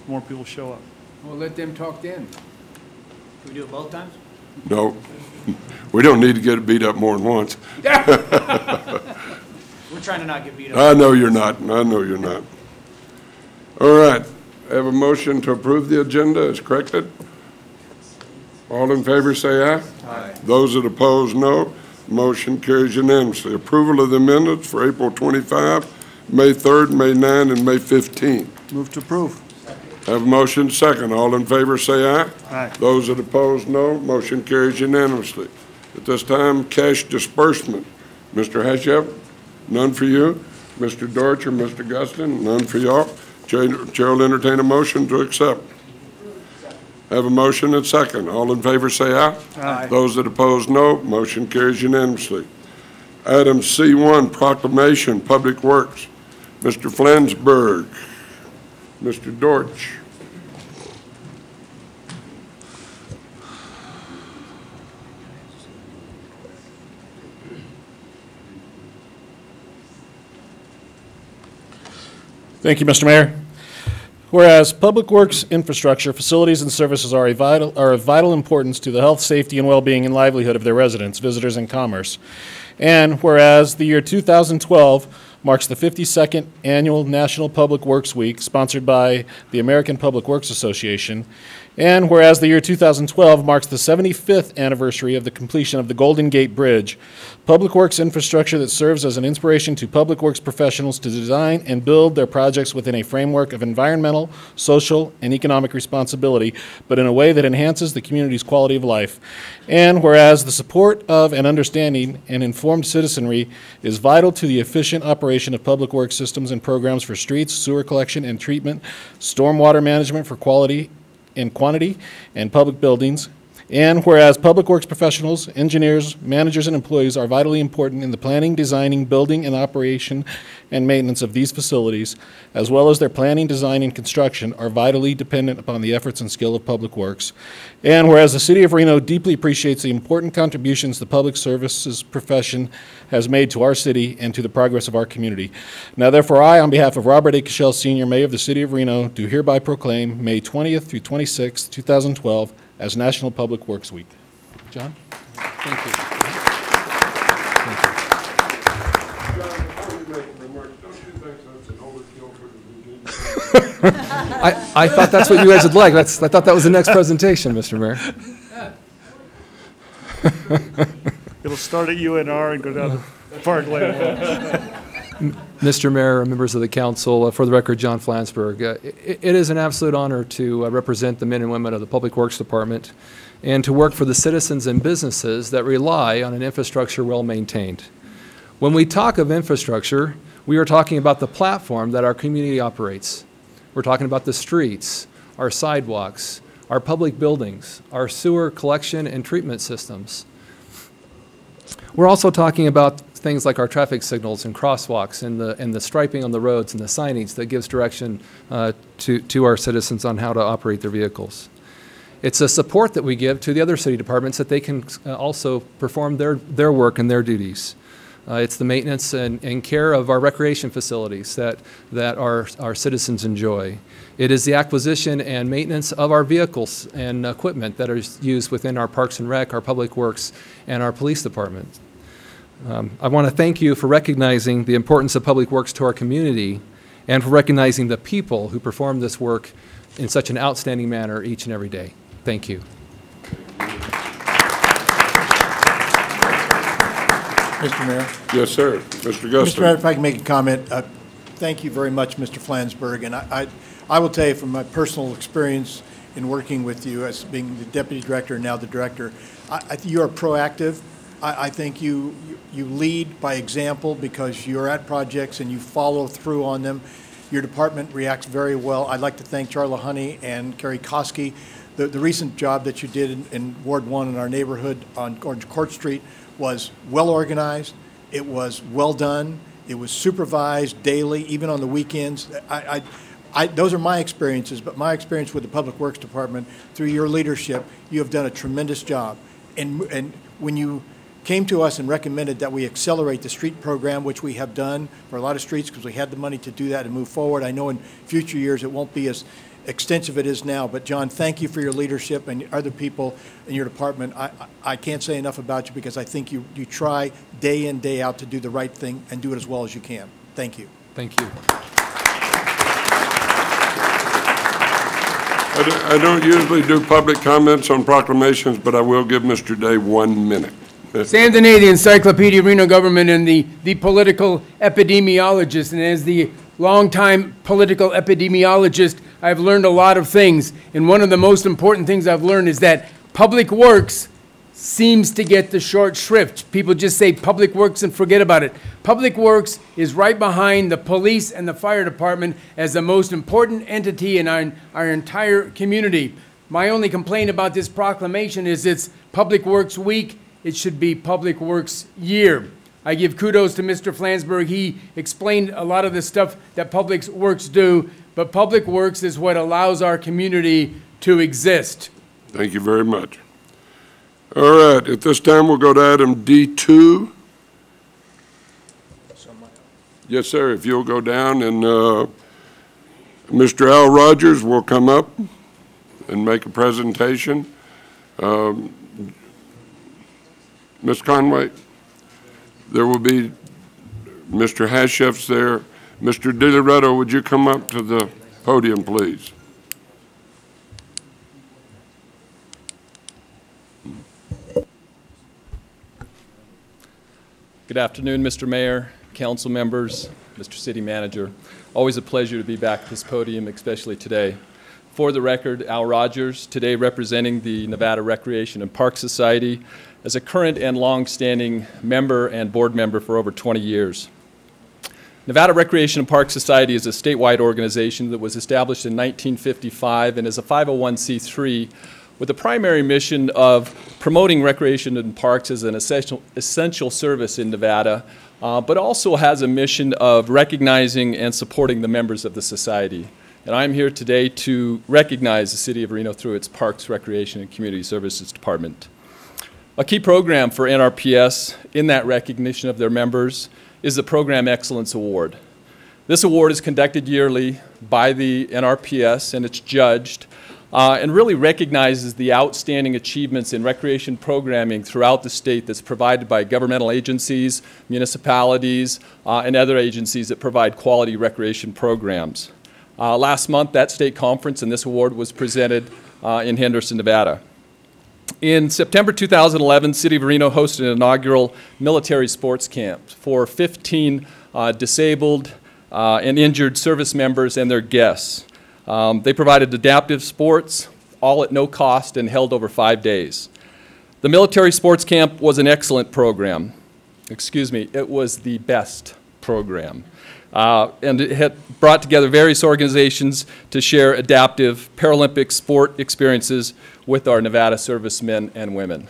More people show up. We'll let them talk then. Can we do it both times? No, we don't need to get beat up more than once. We're trying to not get beat up. I know you're not. I know you're not. All right. I have a motion to approve the agenda as corrected. All in favor, say aye. Aye. Those that oppose, no. Motion carries unanimously. Approval of the minutes for April 25, May 3rd, May 9, and May 15. Move to approve. Have a motion second. All in favor, say aye. Aye. Those that oppose, no. Motion carries unanimously. At this time, cash disbursement. Mr. Hashev, none for you. Mr. Dorch or Mr. Guston, none for y'all. Chair will entertain a motion to accept. Have a motion and second. All in favor, say aye. Aye. Those that oppose, no. Motion carries unanimously. Item C1, proclamation, Public Works. Mr. Flansburgh. Mr. Dorch. Thank you, Mr. Mayor. Whereas public works infrastructure, facilities, and services are of vital importance to the health, safety, and well-being and livelihood of their residents, visitors, and commerce. And whereas the year 2012 marks the 52nd Annual National Public Works Week, sponsored by the American Public Works Association, and whereas the year 2012 marks the 75th anniversary of the completion of the Golden Gate Bridge, public works infrastructure that serves as an inspiration to public works professionals to design and build their projects within a framework of environmental, social, and economic responsibility, but in a way that enhances the community's quality of life. And whereas the support of and understanding and informed citizenry is vital to the efficient operation of public works systems and programs for streets, sewer collection and treatment, stormwater management for quality and quantity, and public buildings. And whereas public works professionals, engineers, managers, and employees are vitally important in the planning, designing, building, and operation and maintenance of these facilities, as well as their planning, design, and construction are vitally dependent upon the efforts and skill of public works. And whereas the City of Reno deeply appreciates the important contributions the public services profession has made to our city and to the progress of our community. Now therefore I, on behalf of Robert A. Cashel, Sr., Mayor of the City of Reno, do hereby proclaim May 20th through 26th, 2012, as National Public Works Week. John? Thank you. I thought that's what you guys would like. I thought that was the next presentation, Mr. Mayor. It'll start at UNR and go down to Parkland. Mr. Mayor, members of the council, for the record, John Flansburgh. It is an absolute honor to represent the men and women of the Public Works Department and to work for the citizens and businesses that rely on an infrastructure well maintained. When we talk of infrastructure, we are talking about the platform that our community operates. We're talking about the streets, our sidewalks, our public buildings, our sewer collection and treatment systems. We're also talking about things like our traffic signals and crosswalks and the striping on the roads and the signage that gives direction to our citizens on how to operate their vehicles. It's a support that we give to the other city departments that they can also perform their work and their duties. It's the maintenance and care of our recreation facilities that our citizens enjoy. It is the acquisition and maintenance of our vehicles and equipment that are used within our Parks and Rec, our Public Works, and our Police Department. I want to thank you for recognizing the importance of public works to our community and for recognizing the people who perform this work in such an outstanding manner each and every day. Thank you. Mr. Mayor? Yes, sir. Mr. Guston. Mr. Mayor, if I can make a comment, thank you very much, Mr. Flansburgh. And I will tell you from my personal experience in working with you as being the deputy director and now the director, you are proactive. I think you lead by example because you're at projects and you follow through on them. Your department reacts very well. I'd like to thank Charla Honey and Kerry Koski. The recent job that you did in Ward 1 in our neighborhood on Orange Court Street was well organized, it was well done, It was supervised daily, even on the weekends. Those are my experiences, but my experience with the Public Works Department, through your leadership, you have done a tremendous job. And when you came to us and recommended that we accelerate the street program, which we have done for a lot of streets because we had the money to do that and move forward. I know in future years it won't be as extensive as it is now, but John, thank you for your leadership and other people in your department. I can't say enough about you because I think you try day in, day out to do the right thing and do it as well as you can. Thank you. Thank you. I don't usually do public comments on proclamations, but I will give Mr. Day 1 minute. Sam Denay, the Encyclopedia of Reno Government and the political epidemiologist. And as the longtime political epidemiologist, I've learned a lot of things. And one of the most important things I've learned is that public works seems to get the short shrift. People just say public works and forget about it. Public works is right behind the police and the fire department as the most important entity in our entire community. My only complaint about this proclamation is it's Public Works Week. It should be Public Works Year. I give kudos to Mr. Flansburgh. He explained a lot of the stuff that Public Works do, but Public Works is what allows our community to exist. Thank you very much. All right, at this time we'll go to item D2. Yes, sir, if you'll go down and Mr. Al Rogers will come up and make a presentation. Ms. Conway, there will be Mr. Hasheff's there. Mr. DiLoretto, would you come up to the podium, please? Good afternoon, Mr. Mayor, council members, Mr. City Manager. Always a pleasure to be back at this podium, especially today. For the record, Al Rogers, today representing the Nevada Recreation and Park Society as a current and long-standing member and board member for over 20 years. Nevada Recreation and Park Society is a statewide organization that was established in 1955 and is a 501c3 with the primary mission of promoting recreation and parks as an essential service in Nevada, but also has a mission of recognizing and supporting the members of the society. And I'm here today to recognize the City of Reno through its Parks, Recreation, and Community Services Department. A key program for NRPS in that recognition of their members is the Program Excellence Award. This award is conducted yearly by the NRPS, and it's judged and really recognizes the outstanding achievements in recreation programming throughout the state that's provided by governmental agencies, municipalities, and other agencies that provide quality recreation programs. Last month, that state conference and this award was presented in Henderson, Nevada. In September 2011, City of Reno hosted an inaugural military sports camp for 15 disabled and injured service members and their guests. They provided adaptive sports, all at no cost, and held over 5 days. The military sports camp was an excellent program. Excuse me, it was the best program. And it had brought together various organizations to share adaptive Paralympic sport experiences with our Nevada servicemen and women.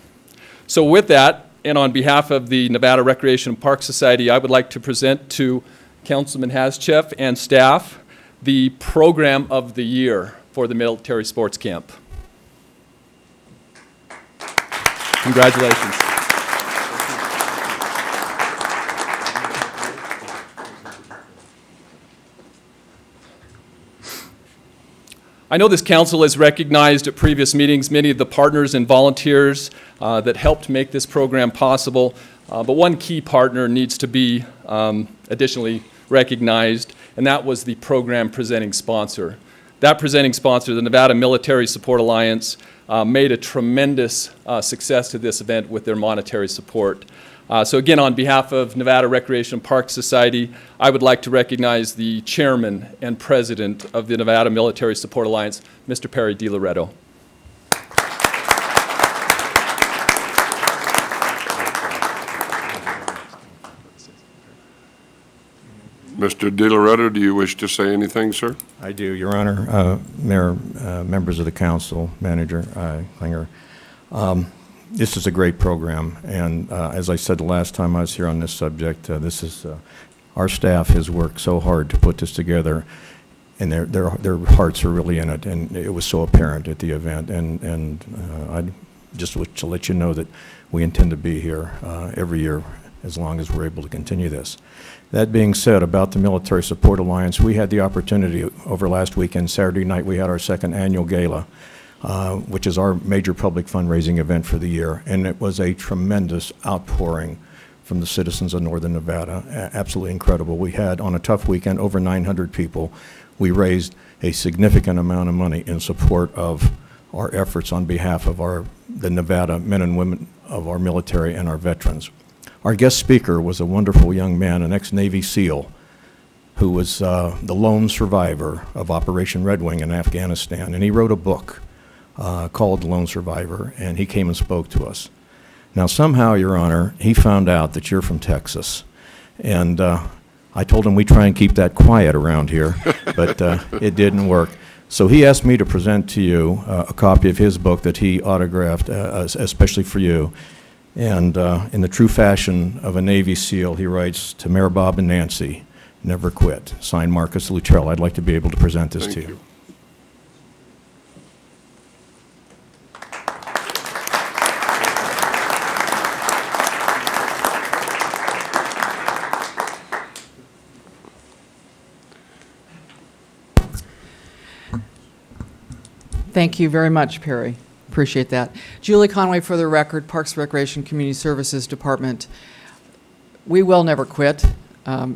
So with that, and on behalf of the Nevada Recreation and Park Society, I would like to present to Councilman Hascheff and staff the Program of the Year for the military sports camp. Congratulations. I know this council has recognized at previous meetings many of the partners and volunteers that helped make this program possible, but one key partner needs to be additionally recognized, and that was the program presenting sponsor. That presenting sponsor, the Nevada Military Support Alliance, made a tremendous success to this event with their monetary support. So again, on behalf of Nevada Recreation and Park Society, I would like to recognize the chairman and president of the Nevada Military Support Alliance, Mr. Perry DiLoretto. Mr. DiLoretto, do you wish to say anything, sir? I do, Your Honor. Mayor, members of the council, Manager Klinger. This is a great program, and as I said the last time I was here on this subject, this is Our staff has worked so hard to put this together, and their hearts are really in it, and it was so apparent at the event. And I just wish to let you know that we intend to be here every year as long as we're able to continue this. That being said, about the Military Support Alliance, we had the opportunity over last weekend, Saturday night, we had our second annual gala, which is our major public fundraising event for the year, and it was a tremendous outpouring from the citizens of Northern Nevada. Absolutely incredible. We had, on a tough weekend, over 900 people. We raised a significant amount of money in support of our efforts on behalf of the Nevada men and women of our military and our veterans. Our guest speaker was a wonderful young man, an ex-Navy SEAL, who was the lone survivor of Operation Red Wing in Afghanistan, and he wrote a book called Lone Survivor, and he came and spoke to us. Now, somehow, Your Honor, he found out that you're from Texas, and I told him we try and keep that quiet around here, but it didn't work. So he asked me to present to you a copy of his book that he autographed, especially for you. And in the true fashion of a Navy SEAL, he writes, "To Mayor Bob and Nancy, never quit." Signed, Marcus Luttrell. I'd like to be able to present this to you. Thank you very much, Perry. Appreciate that. Julie Conway, for the record, Parks, Recreation, Community Services Department. We will never quit.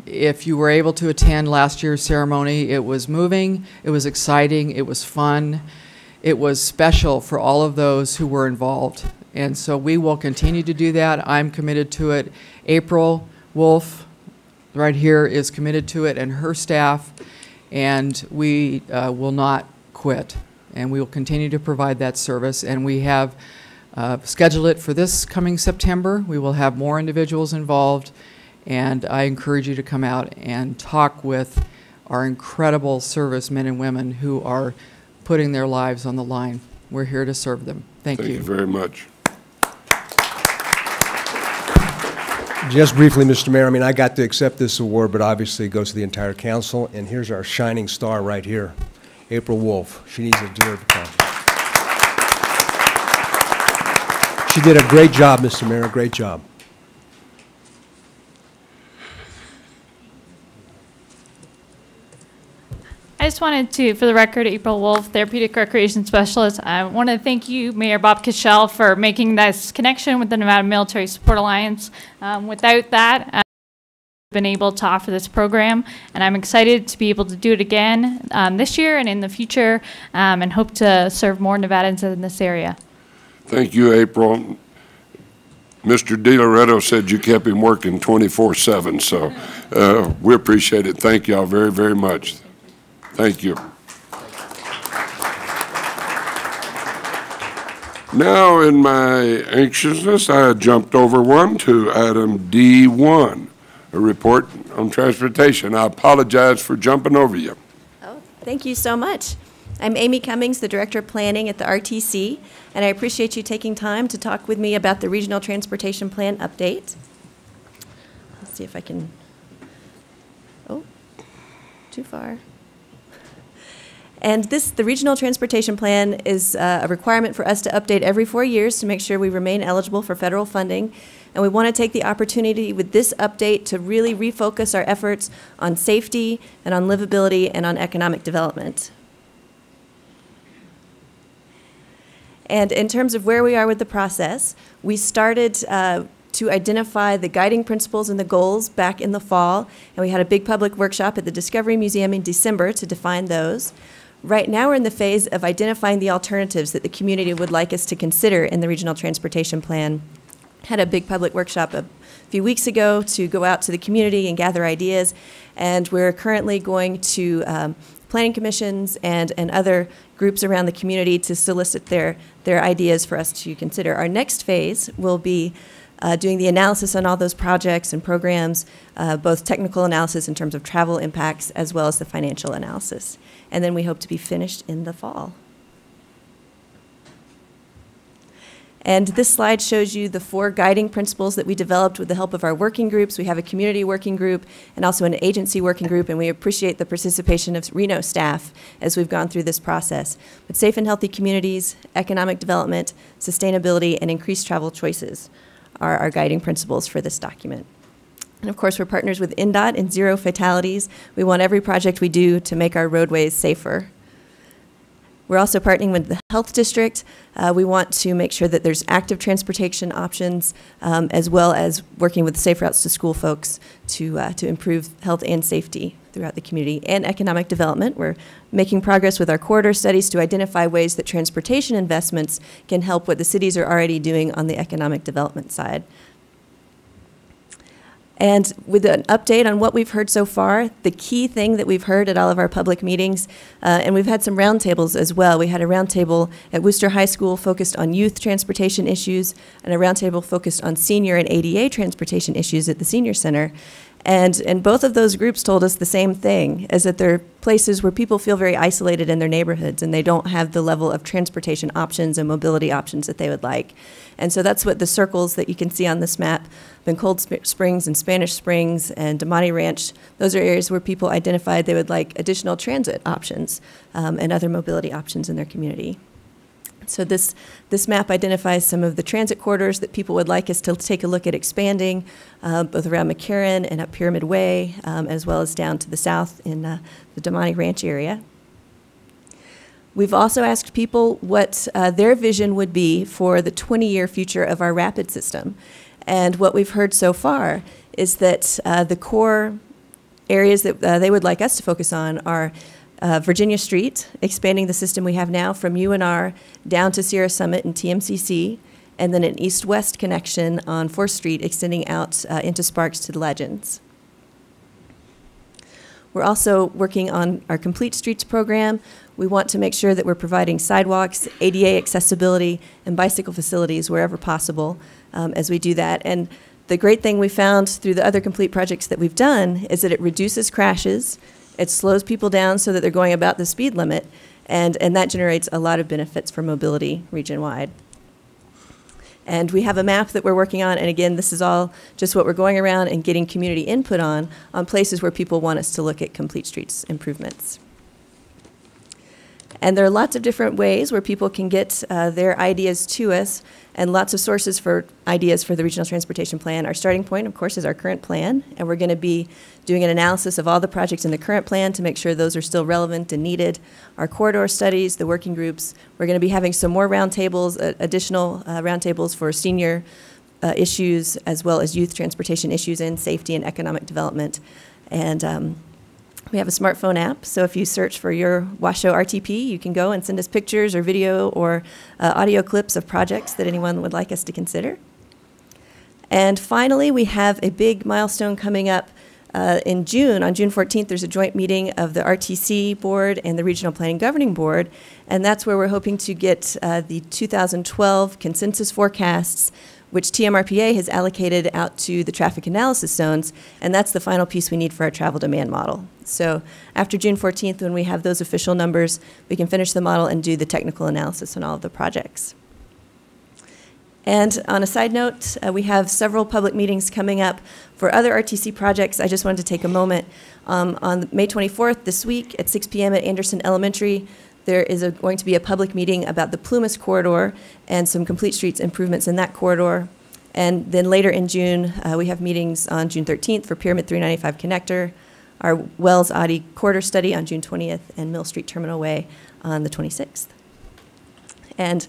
If you were able to attend last year's ceremony, it was moving, it was exciting, it was fun, it was special for all of those who were involved. And so we will continue to do that. I'm committed to it. April Wolf, right here, is committed to it, and her staff, and we will not quit. And we will continue to provide that service. And we have scheduled it for this coming September. We will have more individuals involved. And I encourage you to come out and talk with our incredible servicemen and women who are putting their lives on the line. We're here to serve them. Thank you. Thank you very much. Just briefly, Mr. Mayor, I mean, I got to accept this award, but obviously it goes to the entire council. And here's our shining star right here. April Wolf. She needs a deserved compliment. She did a great job, Mr. Mayor, great job. I just wanted to, for the record, April Wolf, Therapeutic Recreation Specialist. I want to thank you, Mayor Bob Cashell, for making this connection with the Nevada Military Support Alliance. Without that, been able to offer this program, and I'm excited to be able to do it again this year and in the future, and hope to serve more Nevadans in this area. Thank you, April. Mr. DiLoretto said you kept him working 24/7, so we appreciate it. Thank you all very, very much. Thank you. Now, in my anxiousness, I jumped over one to item D1. A report on transportation. I apologize for jumping over you. Oh, thank you so much. I'm Amy Cummings, the Director of Planning at the RTC, and I appreciate you taking time to talk with me about the Regional Transportation Plan update. Let's see if I can, oh, too far. And the Regional Transportation Plan is a requirement for us to update every 4 years to make sure we remain eligible for federal funding. And we want to take the opportunity with this update to really refocus our efforts on safety and on livability and on economic development. And in terms of where we are with the process, we started to identify the guiding principles and the goals back in the fall, and we had a big public workshop at the Discovery Museum in December to define those. Right now we're in the phase of identifying the alternatives that the community would like us to consider in the Regional Transportation Plan. Had a big public workshop a few weeks ago to go out to the community and gather ideas, and we're currently going to planning commissions and other groups around the community to solicit their ideas for us to consider. Our next phase will be doing the analysis on all those projects and programs, both technical analysis in terms of travel impacts as well as the financial analysis. And then we hope to be finished in the fall. And this slide shows you the 4 guiding principles that we developed with the help of our working groups. We have a community working group and also an agency working group, and we appreciate the participation of Reno staff as we've gone through this process. But safe and healthy communities, economic development, sustainability, and increased travel choices are our guiding principles for this document. And of course, we're partners with INDOT and Zero Fatalities. We want every project we do to make our roadways safer. We're also partnering with the Health District. We want to make sure that there's active transportation options, as well as working with Safe Routes to School folks to improve health and safety throughout the community. And economic development. We're making progress with our corridor studies to identify ways that transportation investments can help what the cities are already doing on the economic development side. And with an update on what we've heard so far, the key thing that we've heard at all of our public meetings, and we've had some roundtables as well. We had a roundtable at Worcester High School focused on youth transportation issues, and a roundtable focused on senior and ADA transportation issues at the Senior Center. And both of those groups told us the same thing, is that they're places where people feel very isolated in their neighborhoods and they don't have the level of transportation options and mobility options that they would like. And so that's what the circles that you can see on this map, in Cold Springs and Spanish Springs and Damani Ranch, those are areas where people identified they would like additional transit options and other mobility options in their community. So this map identifies some of the transit corridors that people would like us to take a look at expanding, both around McCarran and up Pyramid Way, as well as down to the south in the Damani Ranch area. We've also asked people what their vision would be for the 20-year future of our rapid system. And what we've heard so far is that the core areas that they would like us to focus on are Virginia Street, expanding the system we have now from UNR down to Sierra Summit and TMCC, and then an east-west connection on 4th Street extending out into Sparks to the Legends. We're also working on our Complete Streets program. We want to make sure that we're providing sidewalks, ADA accessibility, and bicycle facilities wherever possible as we do that. And the great thing we found through the other Complete projects that we've done is that it reduces crashes, it slows people down so that they're going about the speed limit, and that generates a lot of benefits for mobility region-wide. And we have a map that we're working on, and again, this is all just what we're going around and getting community input on places where people want us to look at Complete Streets improvements. And there are lots of different ways where people can get their ideas to us, and lots of sources for ideas for the Regional Transportation Plan. Our starting point, of course, is our current plan, and we're going to be doing an analysis of all the projects in the current plan to make sure those are still relevant and needed. Our corridor studies, the working groups. We're going to be having some more roundtables, additional roundtables for senior issues, as well as youth transportation issues and safety and economic development. And we have a smartphone app, so if you search for your Washoe RTP, you can go and send us pictures or video or audio clips of projects that anyone would like us to consider. And finally, we have a big milestone coming up in June. On June 14th, there's a joint meeting of the RTC Board and the Regional Planning Governing Board, and that's where we're hoping to get the 2012 consensus forecasts, which TMRPA has allocated out to the traffic analysis zones, and that's the final piece we need for our travel demand model. So after June 14th, when we have those official numbers, we can finish the model and do the technical analysis on all of the projects. And on a side note, we have several public meetings coming up for other RTC projects. I just wanted to take a moment. On May 24th, this week, at 6 p.m. at Anderson Elementary, there is going to be a public meeting about the Plumas corridor and some Complete Streets improvements in that corridor. And then later in June, we have meetings on June 13th for Pyramid 395 Connector, our Wells-Oddie corridor study on June 20th, and Mill Street Terminal Way on the 26th. And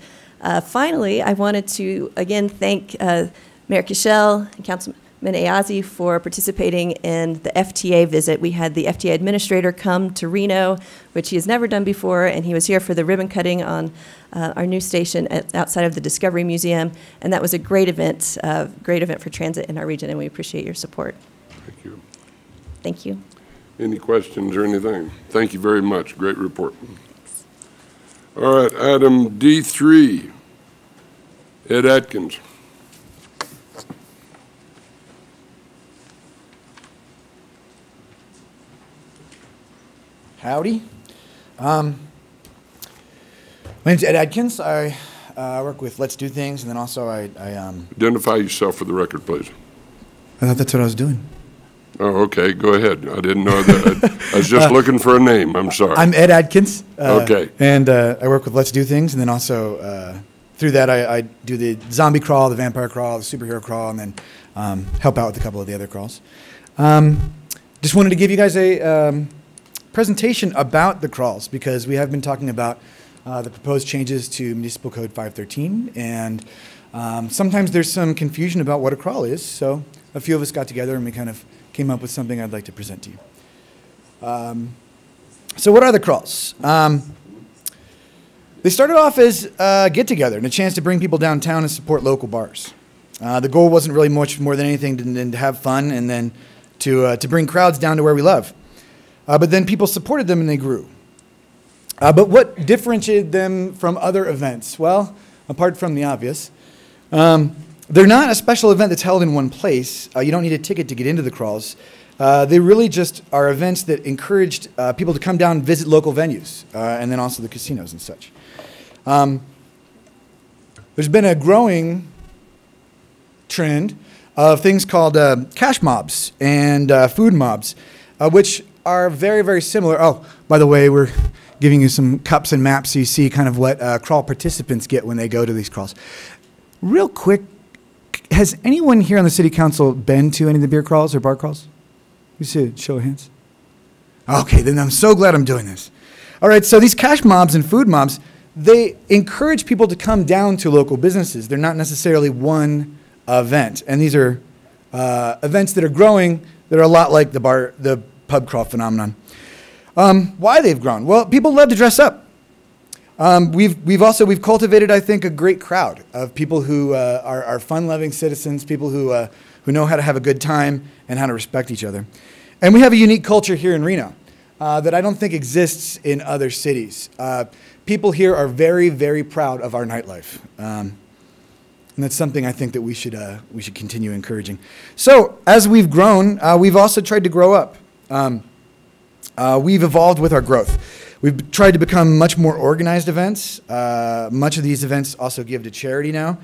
finally, I wanted to again thank Mayor Cashel and Councilman Ayazi for participating in the FTA visit. We had the FTA administrator come to Reno, which he has never done before, and he was here for the ribbon cutting on our new station outside of the Discovery Museum, and that was a great event for transit in our region, and we appreciate your support. Thank you. Thank you. Any questions or anything? Thank you very much. Great report. All right, item D3, Ed Atkins. Howdy. My name's Ed Adkins. I I work with Let's Do Things, and then also I Identify yourself for the record, please. I thought that's what I was doing. Oh, okay, go ahead. I didn't know that. I was just looking for a name. I'm sorry. I'm Ed Adkins. Okay. And I work with Let's Do Things, and then also through that I do the zombie crawl, the vampire crawl, the superhero crawl, and then help out with a couple of the other crawls. Just wanted to give you guys a presentation about the crawls, because we have been talking about the proposed changes to Municipal Code 513, and sometimes there's some confusion about what a crawl is, so a few of us got together and we kind of came up with something I'd like to present to you. So what are the crawls? They started off as a get-together and a chance to bring people downtown and support local bars. The goal wasn't really much more than anything than to have fun and then to bring crowds down to where we love. But then people supported them and they grew. But what differentiated them from other events? Well, apart from the obvious, they're not a special event that's held in one place. You don't need a ticket to get into the crawls. They really just are events that encouraged people to come down and visit local venues, and then also the casinos and such. There's been a growing trend of things called cash mobs and food mobs, which are very, very similar. Oh, by the way, we're giving you some cups and maps so you see kind of what crawl participants get when they go to these crawls. Real quick, has anyone here on the city council been to any of the beer crawls or bar crawls? You see it, show of hands. Okay, then I'm so glad I'm doing this. All right, so these cash mobs and food mobs, they encourage people to come down to local businesses. They're not necessarily one event, and these are events that are growing that are a lot like the pub crawl phenomenon. Why they've grown? Well, people love to dress up. We've cultivated, I think, a great crowd of people who are fun-loving citizens, people who know how to have a good time and how to respect each other. And we have a unique culture here in Reno that I don't think exists in other cities. People here are very, very proud of our nightlife. And that's something I think that we should continue encouraging. So as we've grown, we've also tried to grow up. We've evolved with our growth. We've tried to become much more organized events. Much of these events also give to charity now.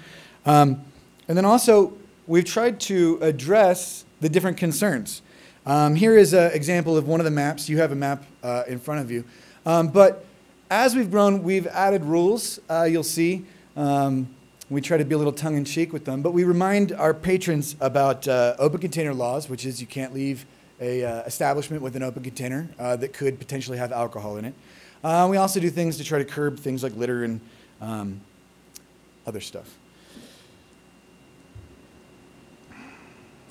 And then also, we've tried to address the different concerns. Here is an example of one of the maps. You have a map in front of you. But as we've grown, we've added rules, you'll see. We try to be a little tongue-in-cheek with them. But we remind our patrons about open container laws, which is you can't leave a establishment with an open container that could potentially have alcohol in it. We also do things to try to curb things like litter and other stuff.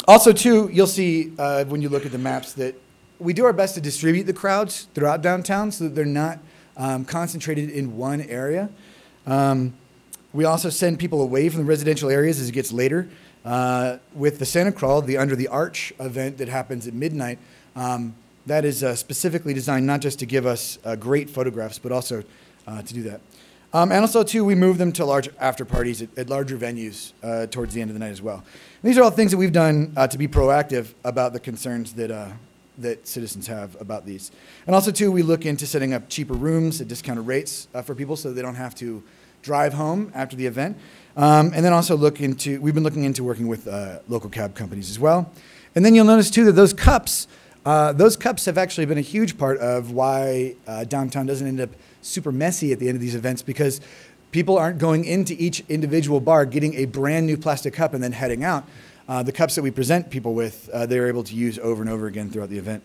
Also, too, you'll see when you look at the maps that we do our best to distribute the crowds throughout downtown so that they're not concentrated in one area. We also send people away from the residential areas as it gets later. With the Santa Crawl, the Under the Arch event that happens at midnight, that is specifically designed not just to give us great photographs, but also to do that. And also, too, we move them to large after parties at larger venues towards the end of the night as well. And these are all things that we've done to be proactive about the concerns that citizens have about these. And also, too, we look into setting up cheaper rooms at discounted rates for people so they don't have to drive home after the event. And then also we've been looking into working with local cab companies as well. And then you'll notice too that those cups have actually been a huge part of why downtown doesn't end up super messy at the end of these events, because people aren't going into each individual bar getting a brand new plastic cup and then heading out. The cups that we present people with, they're able to use over and over again throughout the event.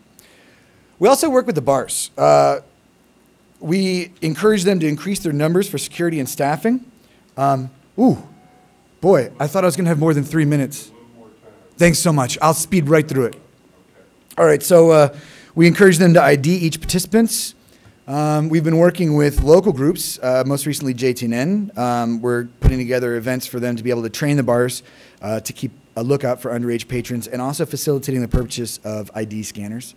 We also work with the bars. We encourage them to increase their numbers for security and staffing. Ooh, boy, I thought I was going to have more than 3 minutes. Thanks so much. I'll speed right through it. All right, so we encourage them to ID each participant. We've been working with local groups, most recently JTNN. We're putting together events for them to be able to train the bars to keep a lookout for underage patrons, and also facilitating the purchase of ID scanners.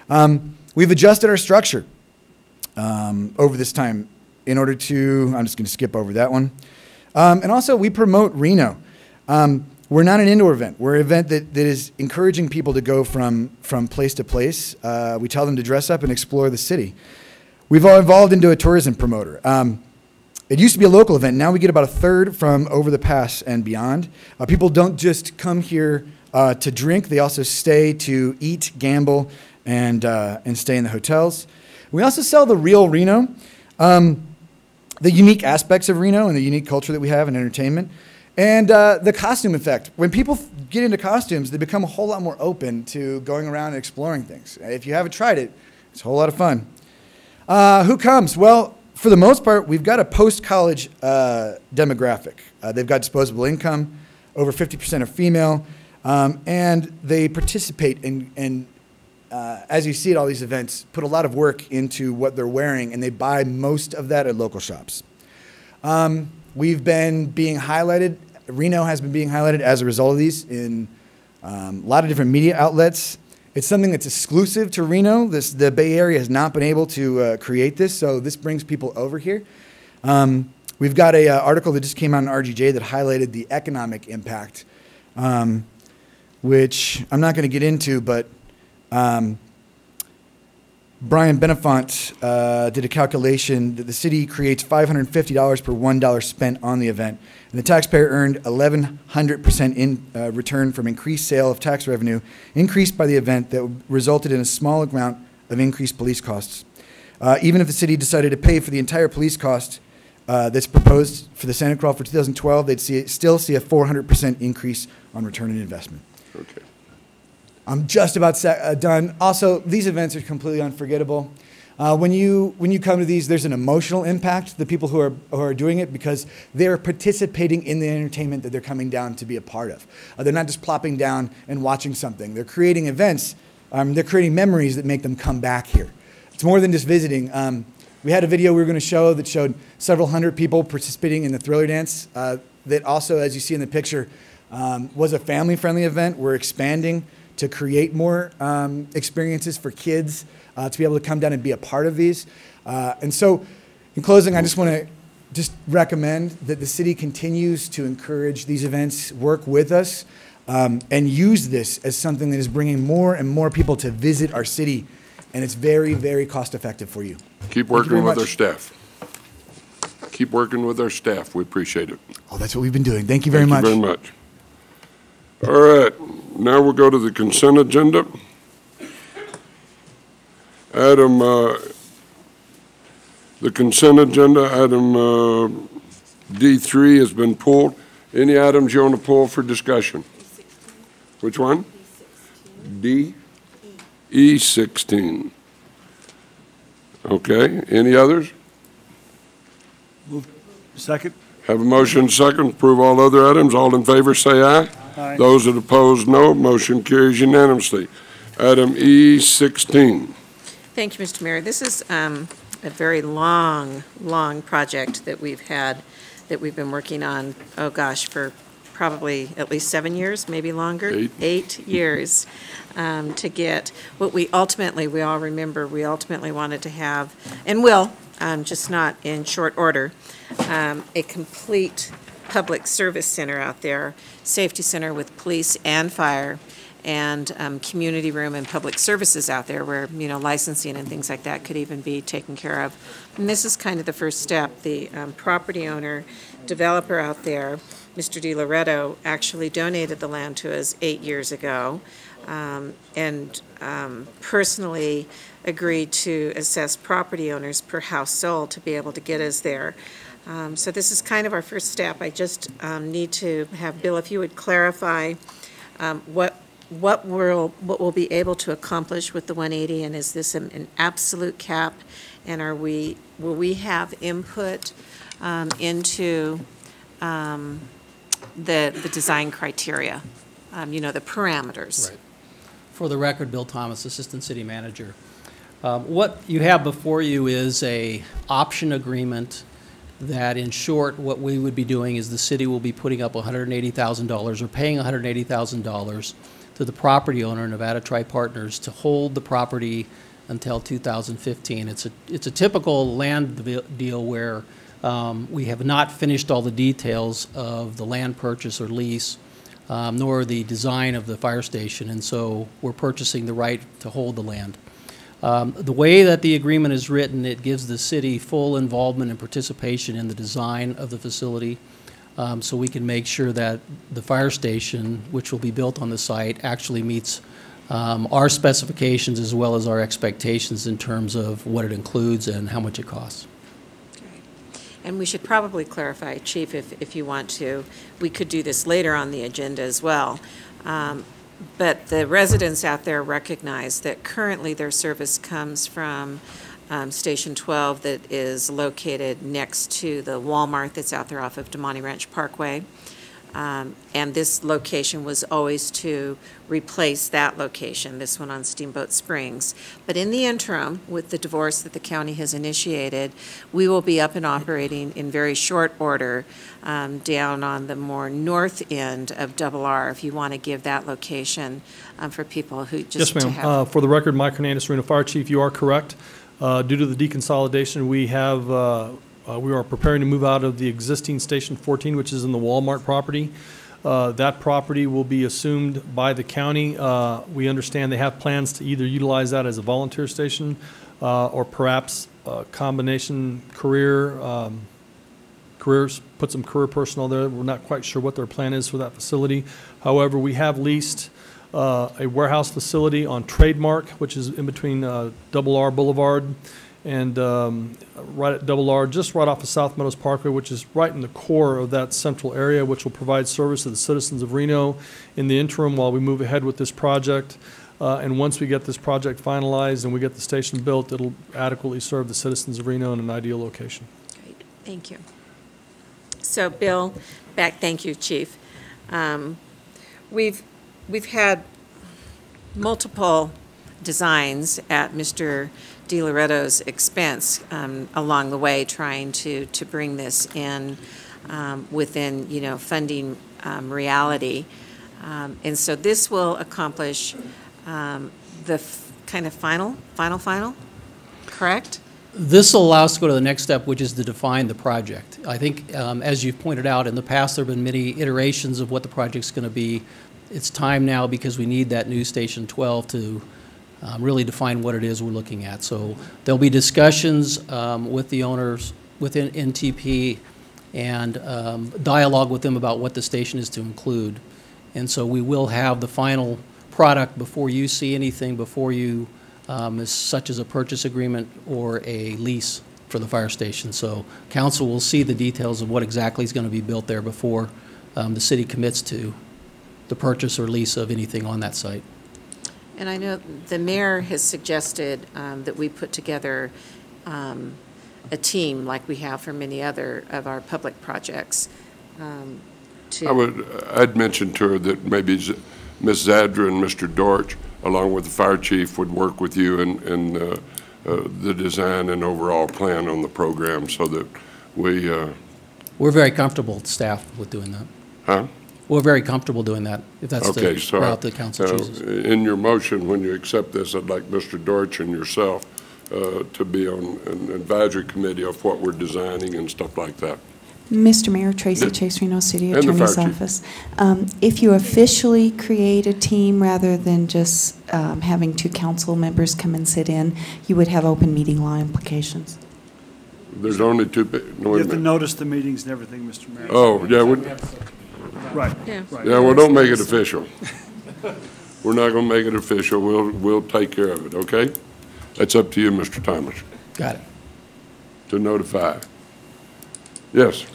We've adjusted our structure over this time in order to, I'm just going to skip over that one. And also, we promote Reno. We're not an indoor event. We're an event that is encouraging people to go from place to place. We tell them to dress up and explore the city. We've all evolved into a tourism promoter. It used to be a local event. Now we get about a third from over the pass and beyond. People don't just come here to drink. They also stay to eat, gamble, and stay in the hotels. We also sell the real Reno, the unique aspects of Reno and the unique culture that we have in entertainment, and the costume effect. When people get into costumes, they become a whole lot more open to going around and exploring things. If you haven't tried it, it's a whole lot of fun. Who comes? Well, for the most part, we've got a post-college demographic. They've got disposable income, over 50% are female, and they participate in as you see at all these events, put a lot of work into what they're wearing, and they buy most of that at local shops. We've been being highlighted, Reno has been being highlighted as a result of these in a lot of different media outlets. It's something that's exclusive to Reno. The Bay Area has not been able to create this, so this brings people over here. We've got an article that just came out in RGJ that highlighted the economic impact, which I'm not going to get into, but Brian Benefont did a calculation that the city creates $550 per $1 spent on the event, and the taxpayer earned 1,100% in return from increased sale of tax revenue increased by the event that resulted in a small amount of increased police costs. Even if the city decided to pay for the entire police cost that's proposed for the Santa Claus for 2012, they'd still see a 400% increase on return on investment. Okay. I'm just about done. Also, these events are completely unforgettable. When you come to these, there's an emotional impact to the people who are doing it because they're participating in the entertainment that they're coming down to be a part of. They're not just plopping down and watching something. They're creating events. They're creating memories that make them come back here. It's more than just visiting. We had a video we were going to show that showed several hundred people participating in the Thriller Dance. That also, as you see in the picture, was a family-friendly event. We're expanding to create more experiences for kids to be able to come down and be a part of these. And so, in closing, I just want to recommend that the city continues to encourage these events, work with us, and use this as something that is bringing more and more people to visit our city, and it's very, very cost-effective for you. Keep working with our staff. Keep working with our staff. We appreciate it. Oh, that's what we've been doing. Thank you very much. Thank you very much. All right, now we'll go to the consent agenda. Item, the consent agenda, item D3 has been pulled. Any items you want to pull for discussion? Which one? D? E16. Okay, any others? Move. Second. Have a motion second, approve all other items. All in favor say aye. Aye. Those that oppose, no. Motion carries unanimously. Item E16. Thank you, Mr. Mayor. This is a very long project that we've been working on, oh gosh, for probably at least 7 years, maybe longer. 8 years to get what we all remember, we ultimately wanted to have, and will, just not in short order, a complete public service center out there, safety center with police and fire, and community room and public services out there where, licensing and things like that could even be taken care of. And this is kind of the first step. The property owner, developer out there, Mr. DiLoretto, actually donated the land to us 8 years ago, and personally agreed to assess property owners per house sold to be able to get us there. So this is kind of our first step. I just need to have Bill, if you would clarify what we'll be able to accomplish with the 180, and is this an absolute cap, and will we have input into the design criteria, the parameters? Right. For the record, Bill Thomas, Assistant City Manager. What you have before you is a option agreement that, in short, what we would be doing is the city will be putting up $180,000 or paying $180,000 to the property owner, Nevada Tri-Partners, to hold the property until 2015. It's a typical land deal where we have not finished all the details of the land purchase or lease, nor the design of the fire station, and so we're purchasing the right to hold the land. The way that the agreement is written, it gives the city full involvement and participation in the design of the facility, so we can make sure that the fire station, which will be built on the site, actually meets our specifications as well as our expectations in terms of what it includes and how much it costs. And we should probably clarify, Chief, if you want to, we could do this later on the agenda as well. But the residents out there recognize that currently their service comes from Station 12 that is located next to the Walmart that's out there off of Damani Ranch Parkway. And this location was always to replace that location, this one on Steamboat Springs. But in the interim, with the divorce that the county has initiated, we will be up and operating in very short order down on the more north end of Double R, if you want to give that location for people who just Yes, ma'am. For the record, Mike Hernandez, Reno Fire Chief, you are correct. Due to the deconsolidation, we are preparing to move out of the existing Station 14, which is in the Walmart property. That property will be assumed by the county. We understand they have plans to either utilize that as a volunteer station or perhaps a combination careers, put some career personnel there. We're not quite sure what their plan is for that facility. However, we have leased a warehouse facility on Trademark, which is in between Double R Boulevard and right at Double R, just right off of South Meadows Parkway, which is right in the core of that central area, which will provide service to the citizens of Reno in the interim while we move ahead with this project. And once we get this project finalized and we get the station built, it'll adequately serve the citizens of Reno in an ideal location. Great, thank you. So, Bill, thank you, Chief. We've had multiple designs at Mr. DiLoretto's expense along the way, trying to bring this in within, funding reality. And so this will accomplish the kind of final, correct? This will allow us to go to the next step, which is to define the project. I think, as you've pointed out, in the past there have been many iterations of what the project's going to be. It's time now, because we need that new Station 12 to really define what it is we're looking at. So there'll be discussions with the owners within NTP and dialogue with them about what the station is to include. And so we will have the final product before you see anything, before you, such as a purchase agreement or a lease for the fire station. So council will see the details of what exactly is going to be built there before the city commits to the purchase or lease of anything on that site. And I know the mayor has suggested that we put together a team like we have for many other of our public projects. I'd mentioned to her that maybe Ms. Zadra and Mr. Dortch, along with the fire chief, would work with you in the design and overall plan on the program, so that we're very comfortable, staff, with doing that. Huh? We're very comfortable doing that, if that's okay, the route the council chooses. In your motion, when you accept this, I'd like Mr. Dortch and yourself to be on an advisory committee of what we're designing and stuff like that. Mr. Mayor, Tracy Chase, Reno City And the Attorney's fire chief. Office. If you officially create a team rather than just having two council members come and sit in, you would have open meeting law implications. There's only two. No, You have to notice the meetings and everything, Mr. Mayor. Oh, yeah. Right. Yeah. Right. Yeah, well, don't make it official. We're not going to make it official. We'll take care of it, okay? That's up to you, Mr. Thomas. Got it. To notify. Yes.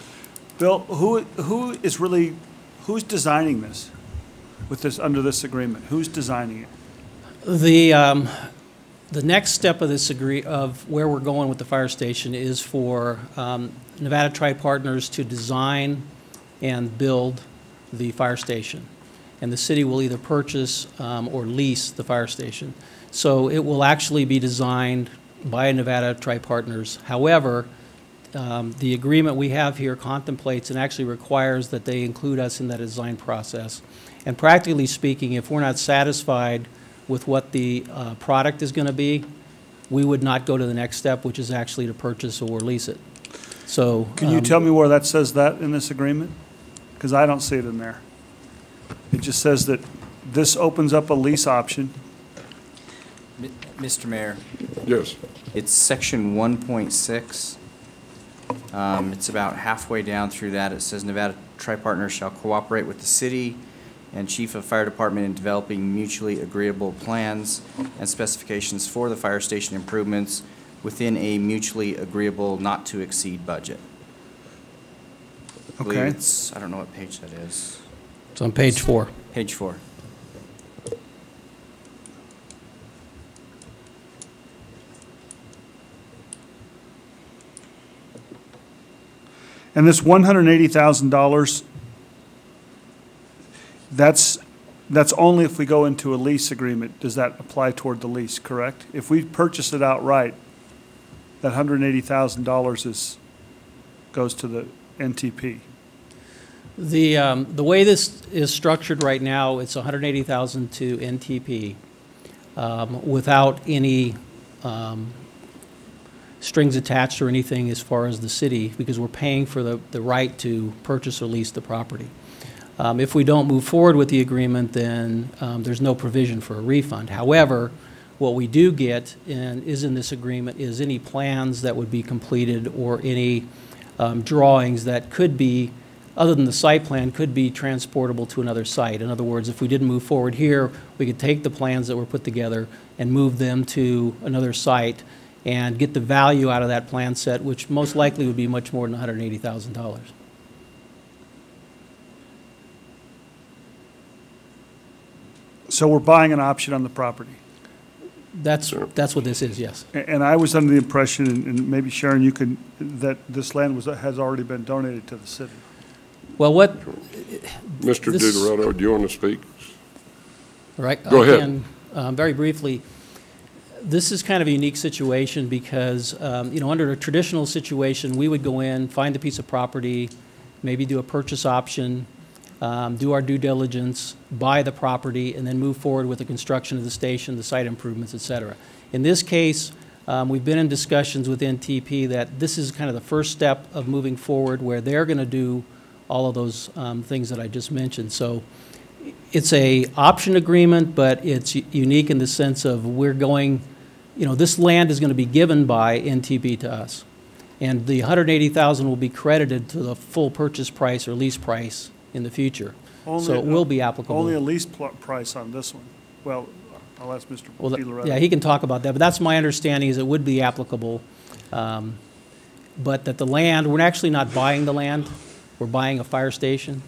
Bill, who's designing this with this, under this agreement? Who's designing it? The next step of this of where we're going with the fire station is for Nevada Tri-Partners to design and build the fire station. And the city will either purchase or lease the fire station. So it will actually be designed by Nevada Tri-Partners. However, the agreement we have here contemplates and actually requires that they include us in that design process. And practically speaking, if we're not satisfied with what the product is going to be, we would not go to the next step, which is actually to purchase or lease it. So, can you tell me where that says that in this agreement? Because I don't see it in there. It just says that this opens up a lease option. Mr. Mayor. Yes. It's section 1.6. It's about halfway down through that. It says Nevada Tri-Partners shall cooperate with the city and chief of fire department in developing mutually agreeable plans and specifications for the fire station improvements within a mutually agreeable not to exceed budget. I believe Okay. it's, I don't know what page that is. It's on page 4. Page 4. And this $180,000, that's only if we go into a lease agreement. Does that apply toward the lease, correct? If we purchase it outright, that $180,000 goes to the NTP. The way this is structured right now, it's $180,000 to NTP without any strings attached or anything as far as the city, because we're paying for the right to purchase or lease the property. If we don't move forward with the agreement, then there's no provision for a refund. However, what we do get is in this agreement is any plans that would be completed or any drawings that could be, other than the site plan, could be transportable to another site. In other words, if we didn't move forward here, we could take the plans that were put together and move them to another site and get the value out of that plan set, which most likely would be much more than $180,000. So we're buying an option on the property. That's what this is, yes. And I was under the impression, and maybe Sharon, you could, that this land has already been donated to the city. Well, what... Mr. DiDonato, do you want to speak? All right. Go ahead. Very briefly, this is kind of a unique situation because, under a traditional situation, we would go in, find a piece of property, maybe do a purchase option, do our due diligence, buy the property, and then move forward with the construction of the station, the site improvements, et cetera. In this case, we've been in discussions with NTP that this is kind of the first step of moving forward where they're going to do all of those things that I just mentioned. So it's a option agreement, but it's unique in the sense of we're going, this land is going to be given by NTP to us. And the $180,000 will be credited to the full purchase price or lease price in the future. So it will be applicable. Only a lease price on this one. Well, I'll ask Mr. DiLoretto. Yeah, he can talk about that, but that's my understanding is it would be applicable. But that the land, we're actually not buying the land. We're buying a fire station.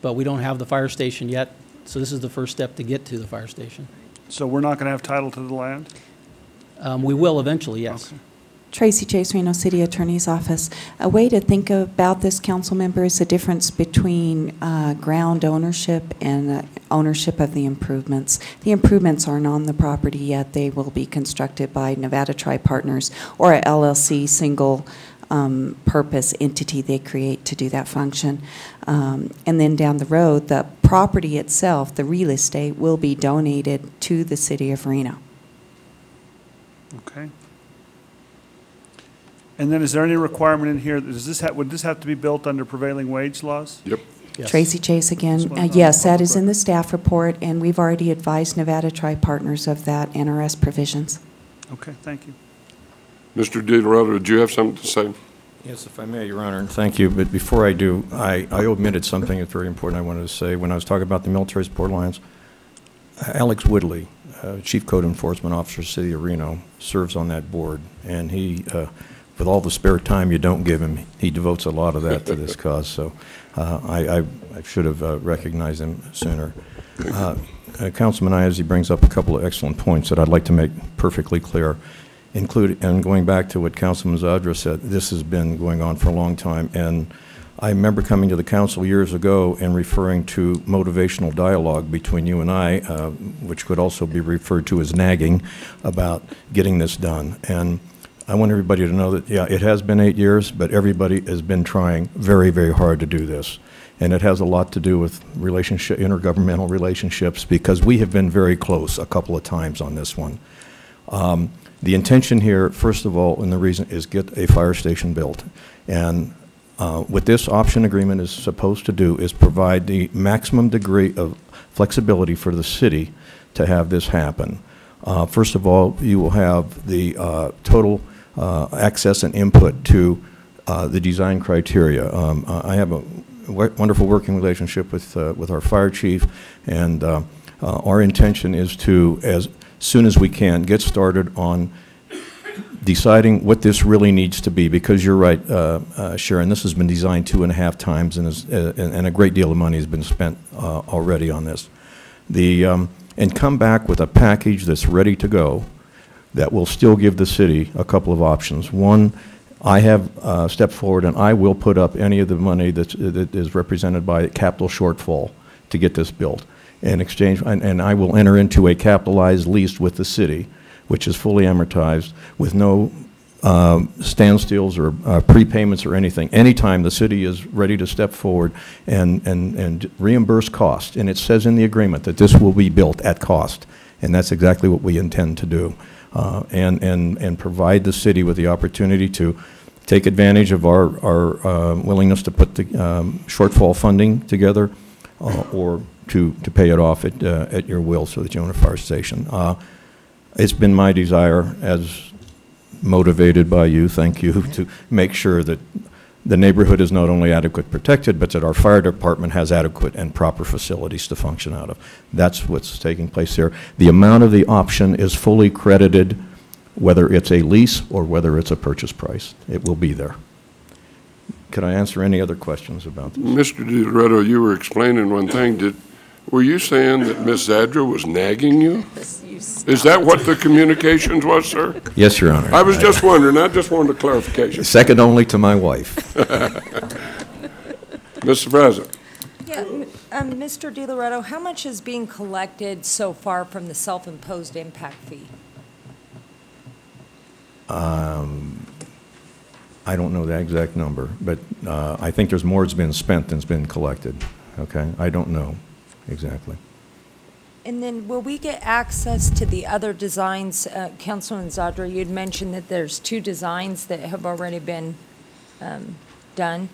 But we don't have the fire station yet, so this is the first step to get to the fire station. So we're not going to have title to the land? We will eventually, yes. Okay. Tracy Chase, Reno City Attorney's Office. A way to think about this, council member, is the difference between ground ownership and ownership of the improvements. The improvements aren't on the property yet. They will be constructed by Nevada Tri-Partners or a LLC, single purpose entity they create to do that function. And then down the road, the property itself, the real estate, will be donated to the city of Reno. Okay. And then is there any requirement in here, would this have to be built under prevailing wage laws? Yep. Yes. Tracy Chase again. Yes, that is in the staff report, and we've already advised Nevada Tri-Partners of that NRS provisions. Okay, thank you. Mr. DiLoretto, did you have something to say? Yes, if I may, Your Honor, and thank you. But before I do, I omitted something that's very important I wanted to say. When I was talking about the military support alliance, Alex Woodley, Chief Code Enforcement Officer, City of Reno, serves on that board, and he, with all the spare time you don't give him, he devotes a lot of that to this cause. So I should have recognized him sooner. Councilman Iazzi brings up a couple of excellent points that I'd like to make perfectly clear. And going back to what Councilman Zadra said, this has been going on for a long time. And I remember coming to the council years ago and referring to motivational dialogue between you and I, which could also be referred to as nagging, about getting this done. And I want everybody to know that, yeah, it has been 8 years, but everybody has been trying very, very hard to do this. And it has a lot to do with intergovernmental relationships, because we have been very close a couple of times on this one. The intention here, first of all, and the reason is get a fire station built. And what this option agreement is supposed to do is provide the maximum degree of flexibility for the city to have this happen. First of all, you will have the total access and input to the design criteria. I have a wonderful working relationship with our fire chief, and our intention is to, as soon as we can, get started on deciding what this really needs to be, because you're right, Sharon, this has been designed 2.5 times, and a great deal of money has been spent already on this. And come back with a package that's ready to go that will still give the city a couple of options. One, I have stepped forward and I will put up any of the money that is represented by capital shortfall to get this built. In exchange, and I will enter into a capitalized lease with the city, which is fully amortized with no standstills or prepayments or anything. Anytime the city is ready to step forward and reimburse cost, and it says in the agreement that this will be built at cost, and that's exactly what we intend to do, and provide the city with the opportunity to take advantage of our willingness to put the shortfall funding together, or to pay it off at your will so that you own a fire station. It's been my desire, as motivated by you, thank you, to make sure that the neighborhood is not only adequate protected, but that our fire department has adequate and proper facilities to function out of. That's what's taking place there. The amount of the option is fully credited, whether it's a lease or whether it's a purchase price. It will be there. Could I answer any other questions about this? Mr. DiLoretto, you were explaining one thing. Were you saying that Ms. Zadra was nagging you? Is that what the communications was, sir? Yes, Your Honor. I was just wondering. I just wanted a clarification. Second only to my wife. Mr. President. Yeah, Mr. DiLoretto, how much is being collected so far from the self-imposed impact fee? I don't know the exact number, but I think there's more that's been spent than's been collected. Okay, I don't know exactly. And then will we get access to the other designs? Councilman Zadra, you'd mentioned that there's 2 designs that have already been done.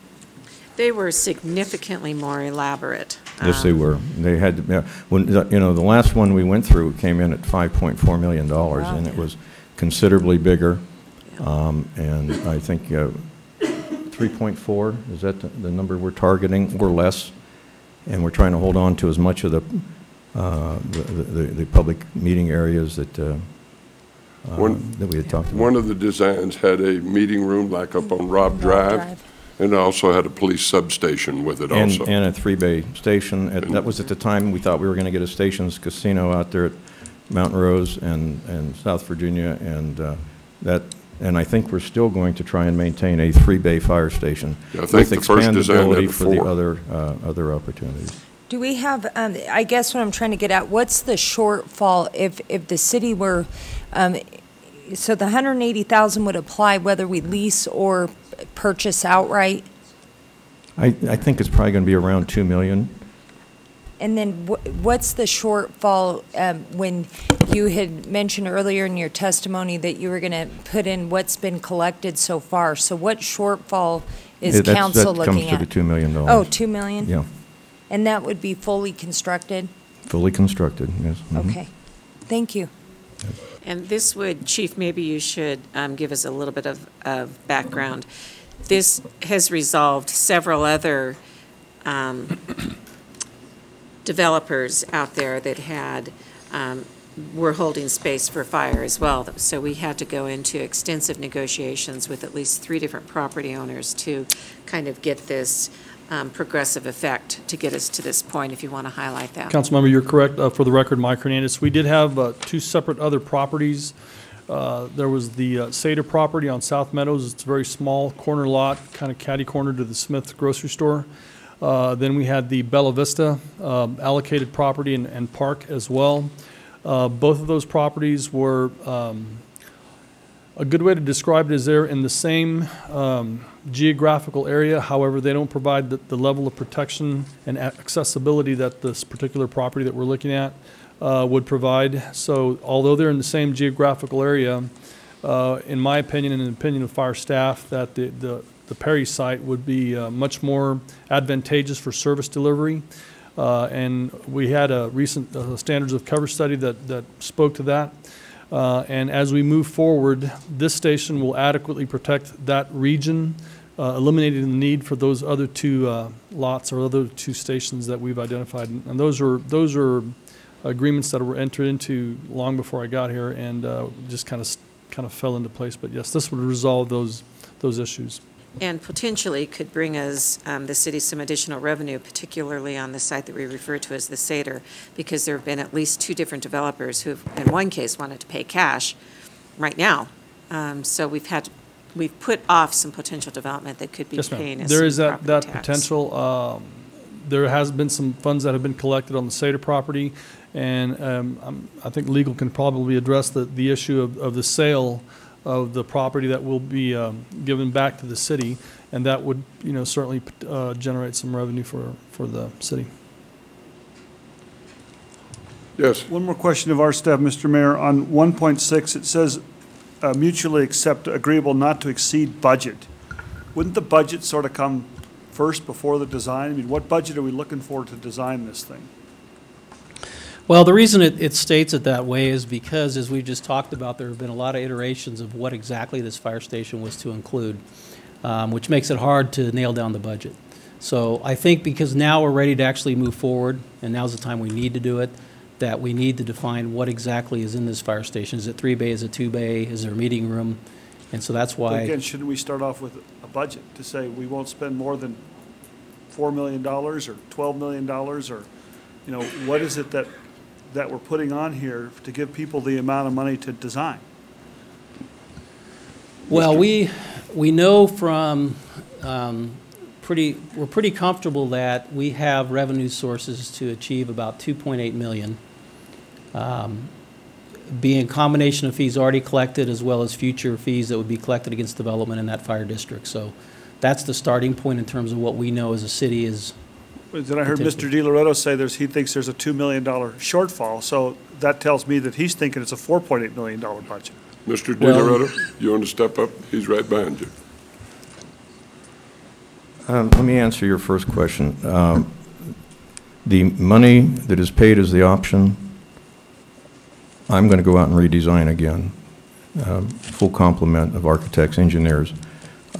They were significantly more elaborate. Yes, they were. They had, when, you know, the last one we went through came in at $5.4 million, wow, and it was considerably bigger. And I think 3.4, is that the number we're targeting, or less? And we're trying to hold on to as much of the public meeting areas that that we had talked about. One of the designs had a meeting room like up on Robb Drive, and it also had a police substation with it also. And a 3-bay station. That was at the time we thought we were going to get a stations casino out there at Mountain Rose and South Virginia, and I think we're still going to try and maintain a 3-bay fire station, yeah, I think with the first design had expandability for the 4. other opportunities. Do we have, I guess what I'm trying to get at, what's the shortfall if the city were, so the $180,000 would apply whether we lease or purchase outright? I think it's probably going to be around $2 million. And then what's the shortfall when you had mentioned earlier in your testimony that you were going to put in what's been collected so far? So what shortfall is council looking at? That comes to the $2 million. Oh, $2 million? Yeah. And that would be fully constructed? Fully constructed, yes. Mm-hmm. Okay. Thank you. And this would, Chief, maybe you should give us a little bit of background. This has resolved several other developers out there that had, were holding space for fire as well. So we had to go into extensive negotiations with at least 3 different property owners to kind of get this progressive effect to get us to this point, if you want to highlight that. Councilmember, you're correct. For the record, Mike Hernandez, we did have 2 separate other properties. There was the Seder property on South Meadows. It's a very small corner lot, kind of catty corner to the Smith grocery store. Then we had the Bella Vista allocated property and park as well. Both of those properties were, a good way to describe it is they're in the same geographical area. However, they don't provide the level of protection and accessibility that this particular property that we're looking at would provide. So although they're in the same geographical area, in my opinion and in the opinion of fire staff, that the Perry site would be much more advantageous for service delivery. And we had a recent standards of cover study that spoke to that. And as we move forward, this station will adequately protect that region, eliminating the need for those other two lots or other two stations that we've identified. And those are agreements that were entered into long before I got here, and just kind of fell into place. But yes, this would resolve those issues. And potentially could bring us, the city, some additional revenue, particularly on the site that we refer to as the Seder, because there have been at least 2 different developers who have, in one case, wanted to pay cash right now. So we've put off some potential development that could be paying us there is some that property tax. potential. There has been some funds that have been collected on the Seder property, and I think legal can probably address the issue of the sale of the property that will be given back to the city, and that would, certainly generate some revenue for the city. Yes. One more question of our staff, Mr. Mayor. On 1.6, it says mutually accept agreeable not to exceed budget. Wouldn't the budget sort of come first before the design? I mean, what budget are we looking for to design this thing? Well, the reason it states it that way is because, as we've just talked about, there have been a lot of iterations of what exactly this fire station was to include, which makes it hard to nail down the budget. So I think because now we're ready to actually move forward, and now's the time we need to do it, that we need to define what exactly is in this fire station. Is it 3-bay? Is it 2-bay? Is there a meeting room? And so that's why. But again, shouldn't we start off with a budget to say we won't spend more than $4 million or $12 million, or, what is it that we're putting on here to give people the amount of money to design? Well, we know from we're pretty comfortable that we have revenue sources to achieve about $2.8 million, being a combination of fees already collected as well as future fees that would be collected against development in that fire district. So that's the starting point in terms of what we know as a city is. Then I heard Mr. DiLoretto say he thinks there's a $2 million shortfall, so that tells me that he's thinking it's a $4.8 million budget. Mr. DiLoretto, you want to step up? He's right behind you. Let me answer your first question. The money that is paid as the option, I'm going to go out and redesign again. Full complement of architects, engineers,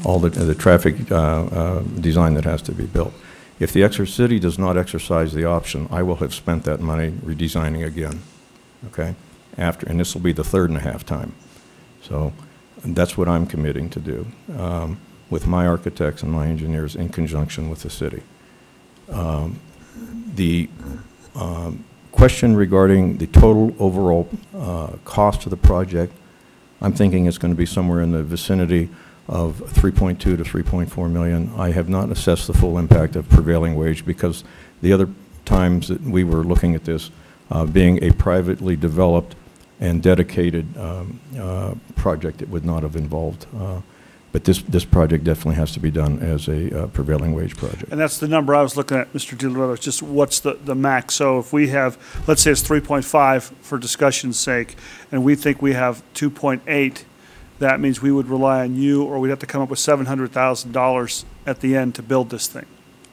all the traffic design that has to be built. If the city does not exercise the option, I will have spent that money redesigning again, okay? And this will be the 3rd and a half time. So that's what I'm committing to do with my architects and my engineers in conjunction with the city. The question regarding the total overall cost of the project, I'm thinking it's going to be somewhere in the vicinity of 3.2 to 3.4 million. I have not assessed the full impact of prevailing wage because the other times that we were looking at this being a privately developed and dedicated project, it would not have involved. But this project definitely has to be done as a prevailing wage project. And that's the number I was looking at, Mr. DiLoretto, just what's the max. So if we have, let's say it's 3.5 for discussion's sake, and we think we have 2.8, that means we would rely on you, or we'd have to come up with $700,000 at the end to build this thing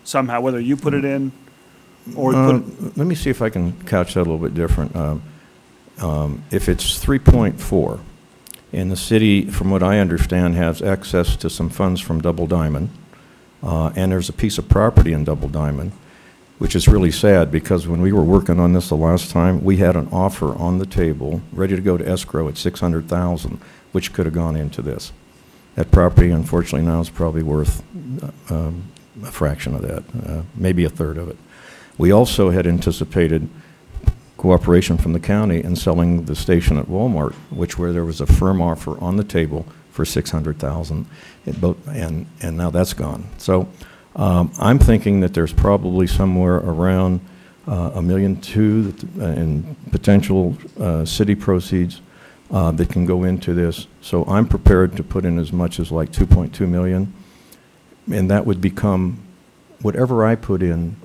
somehow, whether you put it in or let me see if I can couch that a little bit different. If it's 3.4, and the city, from what I understand, has access to some funds from Double Diamond, and there's a piece of property in Double Diamond, which is really sad because when we were working on this the last time, we had an offer on the table ready to go to escrow at $600,000, which could have gone into this. That property, unfortunately, now is probably worth a fraction of that, maybe a third of it. We also had anticipated cooperation from the county in selling the station at Walmart, where there was a firm offer on the table for $600,000, and now that's gone. So I'm thinking that there's probably somewhere around $1.2 million in potential city proceeds that can go into this. So I'm prepared to put in as much as like 2.2 million, and that would become whatever I put in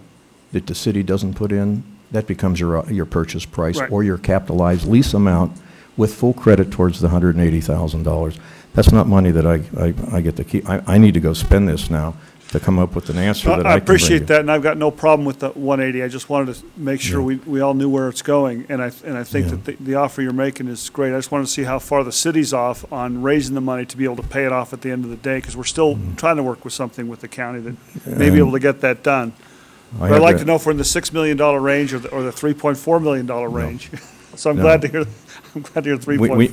that the city doesn't put in, that becomes your purchase price, right, or your capitalized lease amount with full credit towards the $180,000. That's not money that I get to keep. I need to go spend this now to come up with an answer that I I can bring you. appreciate that, and I've got no problem with the 180. I just wanted to make sure we all knew where it's going, and I think that the offer you're making is great. I just wanted to see how far the city's off on raising the money to be able to pay it off at the end of the day, because we're still trying to work with something with the county that may be able to get that done. But I'd like to know if we're in the $6 million range or the $3.4 million range. So I'm glad to hear. I'm glad to hear 3.4.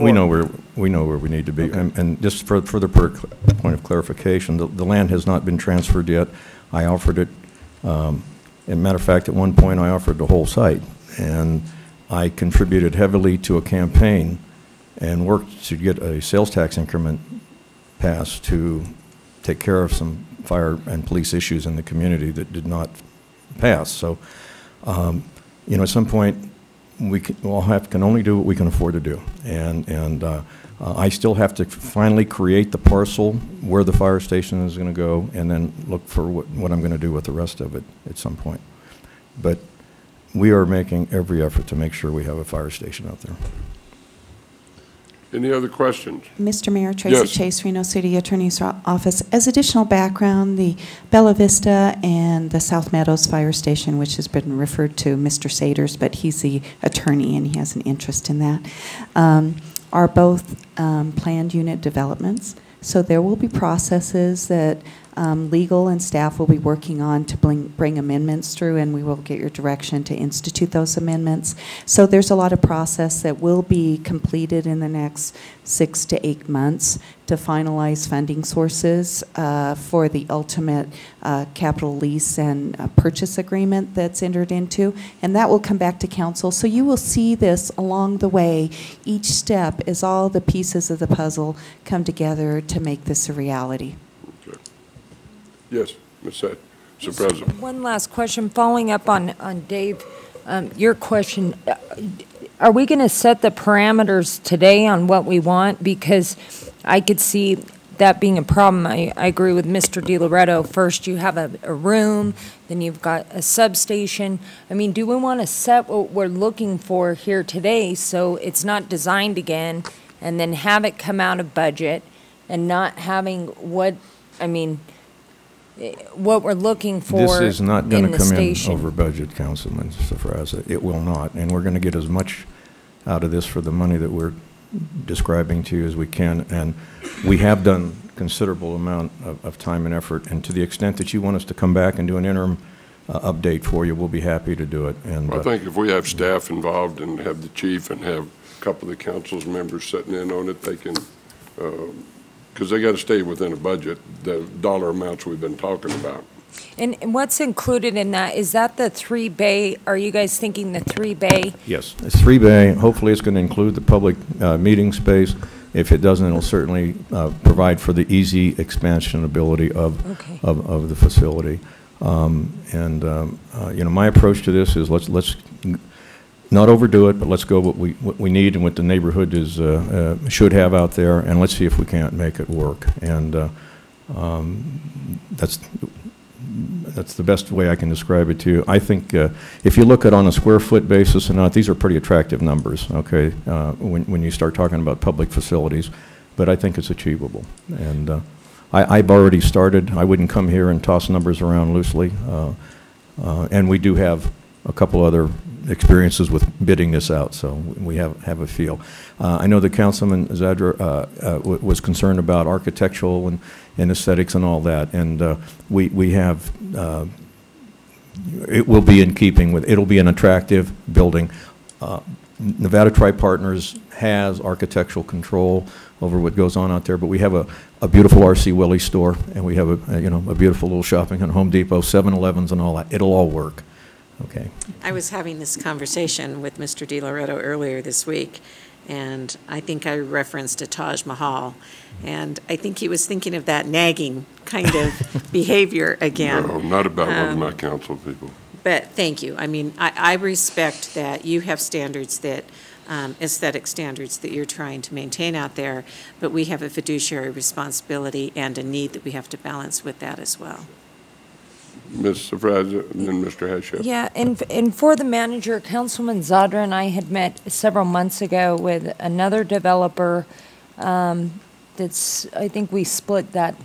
We know where we need to be, and just for the point of clarification, the land has not been transferred yet. I offered it. As a matter of fact, at one point I offered the whole site, and I contributed heavily to a campaign and worked to get a sales tax increment passed to take care of some fire and police issues in the community that did not pass. So, you know, at some point, we can only do what we can afford to do, and I still have to finally create the parcel where the fire station is going to go, and then look for what I'm going to do with the rest of it at some point. But we are making every effort to make sure we have a fire station out there. Any other questions? Mr. Mayor, Tracy Yes. Chase, Reno City Attorney's Office. As additional background, the Bella Vista and the South Meadows Fire Station, which has been referred to Mr. Saders, but he's the attorney and he has an interest in that, are both planned unit developments. So there will be processes that legal and staff will be working on to bring amendments through, and we will get your direction to institute those amendments. So there's a lot of process that will be completed in the next 6 to 8 months to finalize funding sources for the ultimate capital lease and purchase agreement that's entered into, and that will come back to council. So you will see this along the way, each step, as all the pieces of the puzzle come together to make this a reality. Yes, Ms. Said, Mr. President. One last question, following up on Dave, your question. Are we going to set the parameters today on what we want? Because I could see that being a problem. I agree with Mr. DiLoretto. First, you have a room, then you've got a substation. I mean, do we want to set what we're looking for here today so it's not designed again, and then have it come out of budget and not having what, I mean, what we're looking for in the station? This is not going to come in over budget, Councilman Safraza. It will not, and we're going to get as much out of this for the money that we're describing to you as we can, and we have done considerable amount of time and effort, and to the extent that you want us to come back and do an interim update for you, we'll be happy to do it. And I think if we have staff involved and have the chief and have a couple of the council's members sitting in on it, they can, because they got to stay within a budget, the dollar amounts we've been talking about. And what's included in that? Is that the 3-bay? Are you guys thinking the 3-bay? yes, it's 3-bay. Hopefully, it's going to include the public meeting space. If it doesn't, it'll certainly provide for the easy expansion ability of the facility. You know, my approach to this is let's not overdo it, but let's go what we need and what the neighborhood is should have out there, and let's see if we can't make it work. And that's the best way I can describe it to you. I think if you look at on a square foot basis and these are pretty attractive numbers, okay, when you start talking about public facilities, but I think it's achievable. And I've already started. I wouldn't come here and toss numbers around loosely. And we do have a couple other experiences with bidding this out, so we have a feel. I know the Councilman Zadra was concerned about architectural and aesthetics and all that, and we have, it will be in keeping with, it'll be an attractive building. Nevada Tri-Partners has architectural control over what goes on out there, but we have a beautiful R.C. Willey store, and we have a beautiful little shopping and Home Depot, 7-Elevens and all that. It'll all work. Okay. I was having this conversation with Mr. DiLoretto earlier this week, and I think I referenced a Taj Mahal, and I think he was thinking of that nagging kind of behavior again. No, not about one of my council people. But thank you. I mean, I respect that you have standards that, aesthetic standards that you're trying to maintain out there, but we have a fiduciary responsibility and a need that we have to balance with that as well. Ms. Safraza and then Mr. Heshef. Yeah, and for the manager, Councilman Zadra and I had met several months ago with another developer. I think we split that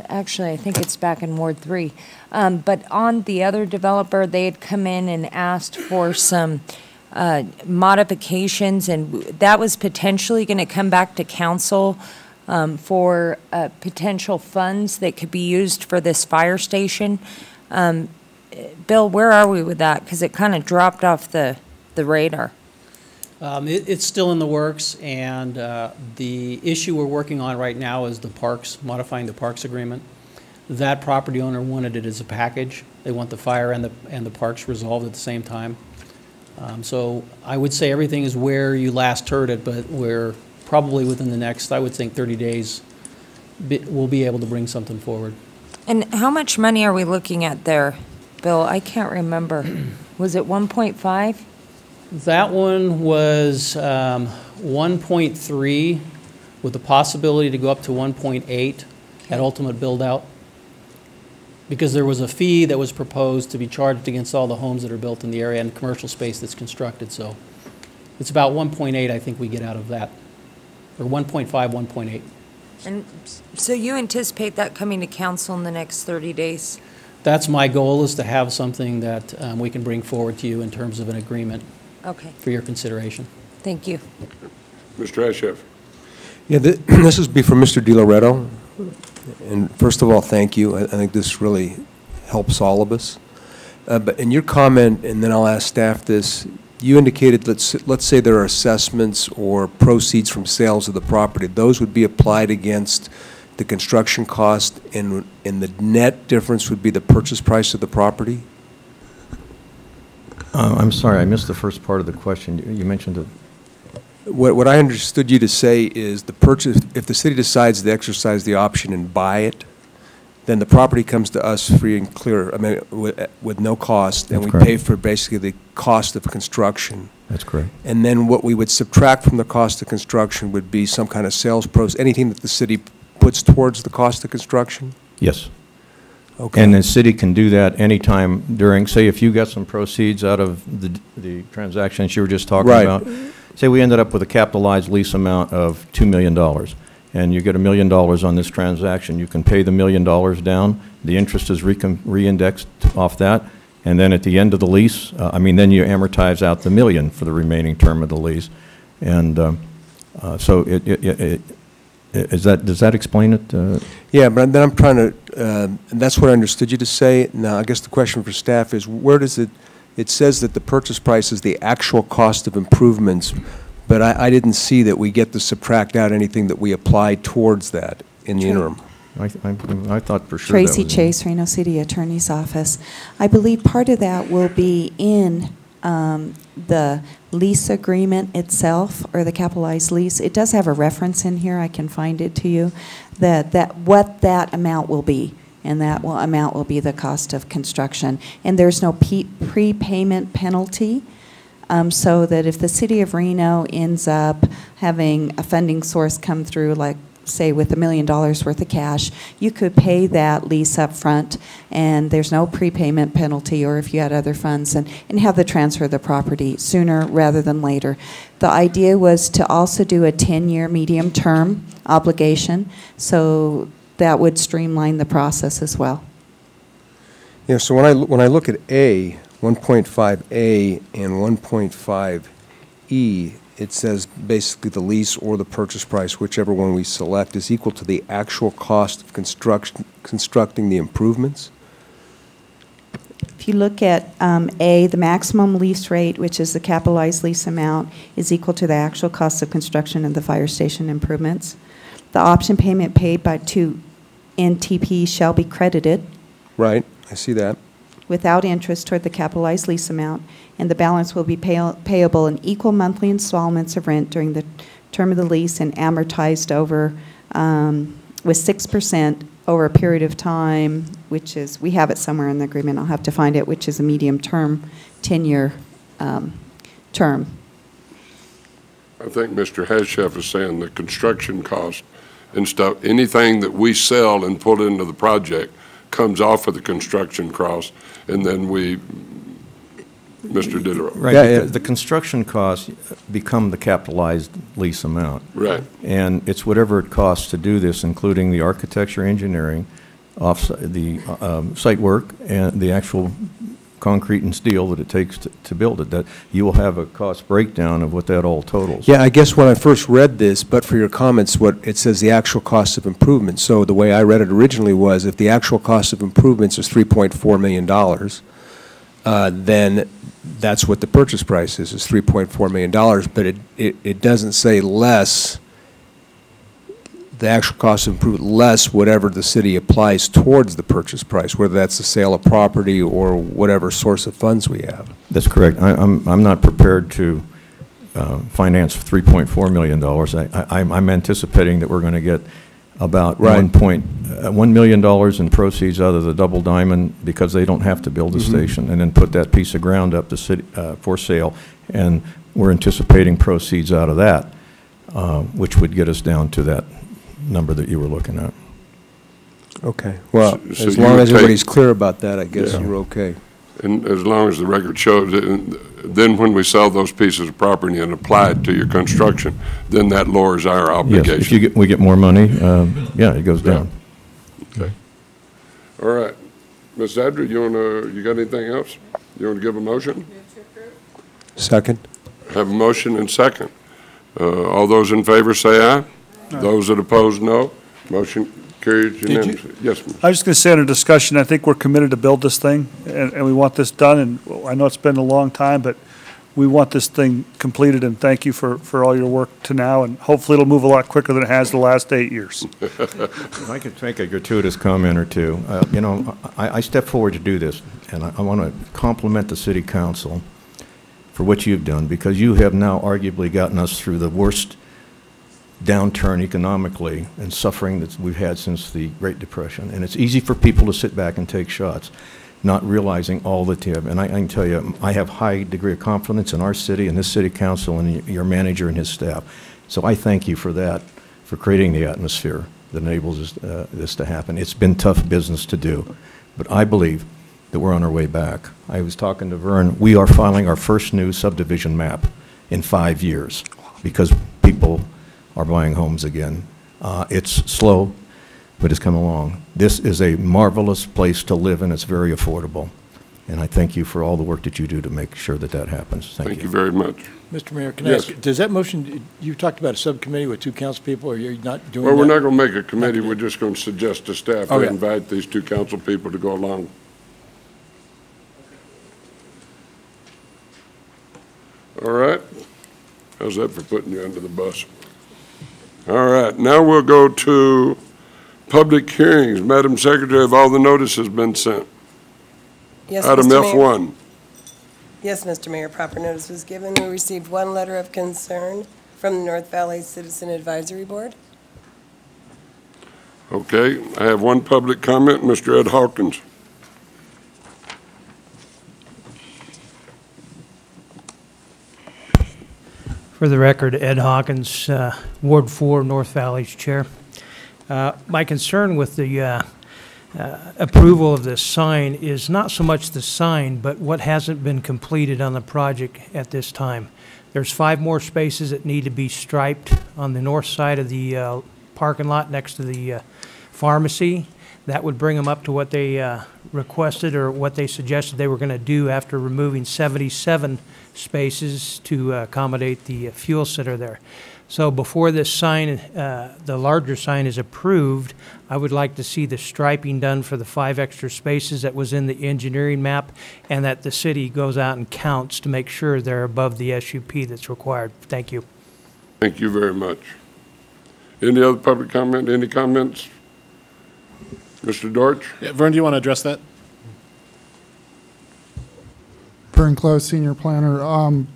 Actually, I think it's back in Ward 3. But on the other developer, they had come in and asked for some modifications, and that was potentially going to come back to council for potential funds that could be used for this fire station. Bill, where are we with that? Because it kind of dropped off the radar. It's still in the works, and the issue we're working on right now is the parks, modifying the parks agreement. That property owner wanted it as a package. They want the fire and the parks resolved at the same time. So I would say everything is where you last heard it, but we're probably within the next, I would think, 30 days, we'll be able to bring something forward. And how much money are we looking at there, Bill? I can't remember. Was it 1.5? That one was 1.3 with the possibility to go up to 1.8 at ultimate build-out, because there was a fee that was proposed to be charged against all the homes that are built in the area and commercial space that's constructed. So it's about 1.8 I think we get out of that, or 1.5, 1.8. And so you anticipate that coming to council in the next 30 days? That's my goal, is to have something that we can bring forward to you in terms of an agreement. Okay. For your consideration. Thank you. Mr. Ashef. Yeah, this is be for Mr. Di Loretto. And first of all, thank you. I think this really helps all of us. But in your comment, and then I'll ask staff this, you indicated, let's say there are assessments or proceeds from sales of the property. Those would be applied against the construction cost, and the net difference would be the purchase price of the property? I'm sorry, I missed the first part of the question. You mentioned it. What I understood you to say is the purchase, if the city decides to exercise the option and buy it, then the property comes to us free and clear, I mean, with no cost, and That's we correct. pay for basically the cost of construction. That's correct. And then what we would subtract from the cost of construction would be some kind of sales pros, anything that the city puts towards the cost of construction? Yes. Okay. And the city can do that anytime during, say, if you got some proceeds out of the transactions you were just talking Right. about. Say we ended up with a capitalized lease amount of $2 million, and you get $1 million on this transaction. You can pay the $1 million down. The interest is re-indexed off that. And then at the end of the lease, then you amortize out the $1 million for the remaining term of the lease. And so does that explain it? Yeah, but then I'm trying to, and that's what I understood you to say. Now, I guess the question for staff is, where does it says that the purchase price is the actual cost of improvements, but I didn't see that we get to subtract out anything that we apply towards that in the interim. I thought for sure Tracy that was Chase, Reno City Attorney's Office. I believe part of that will be in the lease agreement itself, or the capitalized lease. It does have a reference in here, I can find it to you, what that amount will be. And that amount will be the cost of construction. And there's no prepayment penalty, so that if the city of Reno ends up having a funding source come through, like say with $1 million worth of cash, you could pay that lease up front, and there's no prepayment penalty, or if you had other funds, and have the transfer of the property sooner rather than later. The idea was to also do a 10-year medium-term obligation, so that would streamline the process as well. Yeah, so when I look at A, 1.5A and 1.5E, it says basically the lease or the purchase price, whichever one we select, is equal to the actual cost of constructing the improvements. If you look at A, the maximum lease rate, which is the capitalized lease amount, is equal to the actual cost of construction of the fire station improvements. The option payment paid to NTP shall be credited. Right, I see that. Without interest toward the capitalized lease amount, and the balance will be payable in equal monthly installments of rent during the term of the lease and amortized over with 6% over a period of time, which is, we have it somewhere in the agreement, I'll have to find it, which is a medium term, 10-year term. I think Mr. Hashef is saying the construction cost and stuff, anything that we sell and put into the project comes off of the construction cost, and then we, Mr. Diderot. Right, yeah, the construction costs become the capitalized lease amount. Right. And it's whatever it costs to do this, including the architecture, engineering, site work and the actual concrete and steel that it takes to build it, that you will have a cost breakdown of what that all totals. Yeah, I guess when I first read this, but for your comments, what it says the actual cost of improvement. So the way I read it originally was if the actual cost of improvements is $3.4 million, then that's what the purchase price is $3.4 million. But it doesn't say less, the actual cost of improvement, less whatever the city applies towards the purchase price, whether that's the sale of property or whatever source of funds we have. That's correct. I'm not prepared to finance $3.4 million. I'm anticipating that we're going to get about $1 million in proceeds out of the Double Diamond because they don't have to build a station, and then put that piece of ground up the city, for sale, and we're anticipating proceeds out of that, which would get us down to that number that you were looking at. Okay. Well, So as you long would as take- everybody's clear about that, I guess Yeah. you're okay. And as long as the record shows it, and then when we sell those pieces of property and apply it to your construction, then that lowers our obligation. Yes, if we get more money, yeah, it goes down. Okay. All right. Ms. Zadra, you got anything else? You want to give a motion? Second? Have a motion and second. All those in favor say aye. Those that oppose, no. Motion carried unanimously. Yes, Mr. I was just going to say under discussion, I think we're committed to build this thing, and we want this done, and I know it's been a long time, but we want this thing completed, and thank you for all your work to now, and hopefully it'll move a lot quicker than it has the last 8 years. If I could make a gratuitous comment or two. You know, I stepped forward to do this, and I want to compliment the city council for what you've done, because you have now arguably gotten us through the worst downturn economically and suffering that we've had since the Great Depression. And it's easy for people to sit back and take shots, not realizing all that you have. And I can tell you, I have high degree of confidence in our city and this city council and your manager and his staff. So I thank you for that, for creating the atmosphere that enables this to happen. It's been tough business to do, but I believe that we're on our way back. I was talking to Vern. We are filing our first new subdivision map in 5 years because people are buying homes again. It's slow, but it's come along. This is a marvelous place to live, and it's very affordable. And I thank you for all the work that you do to make sure that that happens. Thank you. you very much. Mr. Mayor, can I Yes. ask, does that motion, you talked about a subcommittee with 2 council people, or you're not doing that? Well, we're not going to make a committee. We're just going to suggest to staff to Okay. invite these 2 council people to go along. All right. How's that for putting you under the bus? All right, now we'll go to public hearings. Madam Secretary, have all the notices been sent? Yes, Item Mr. Mayor. F1. Yes, Mr. Mayor, proper notice was given. We received 1 letter of concern from the North Valley Citizen Advisory Board. Okay, I have 1 public comment, Mr. Ed Hawkins. For the record, Ed Hawkins, Ward 4, North Valley's chair. My concern with the approval of this sign is not so much the sign, but what hasn't been completed on the project at this time. There's 5 more spaces that need to be striped on the north side of the parking lot next to the pharmacy. That would bring them up to what they requested or what they suggested they were going to do after removing 77 spaces to accommodate the fuels that are there. So before this sign, the larger sign is approved, I would like to see the striping done for the 5 extra spaces that was in the engineering map, and that the city goes out and counts to make sure they're above the SUP that's required. Thank you. Thank you very much. Any other public comment? Any comments? Mr. Dortch? Yeah, Vern, do you want to address that? Vern Close, Senior Planner.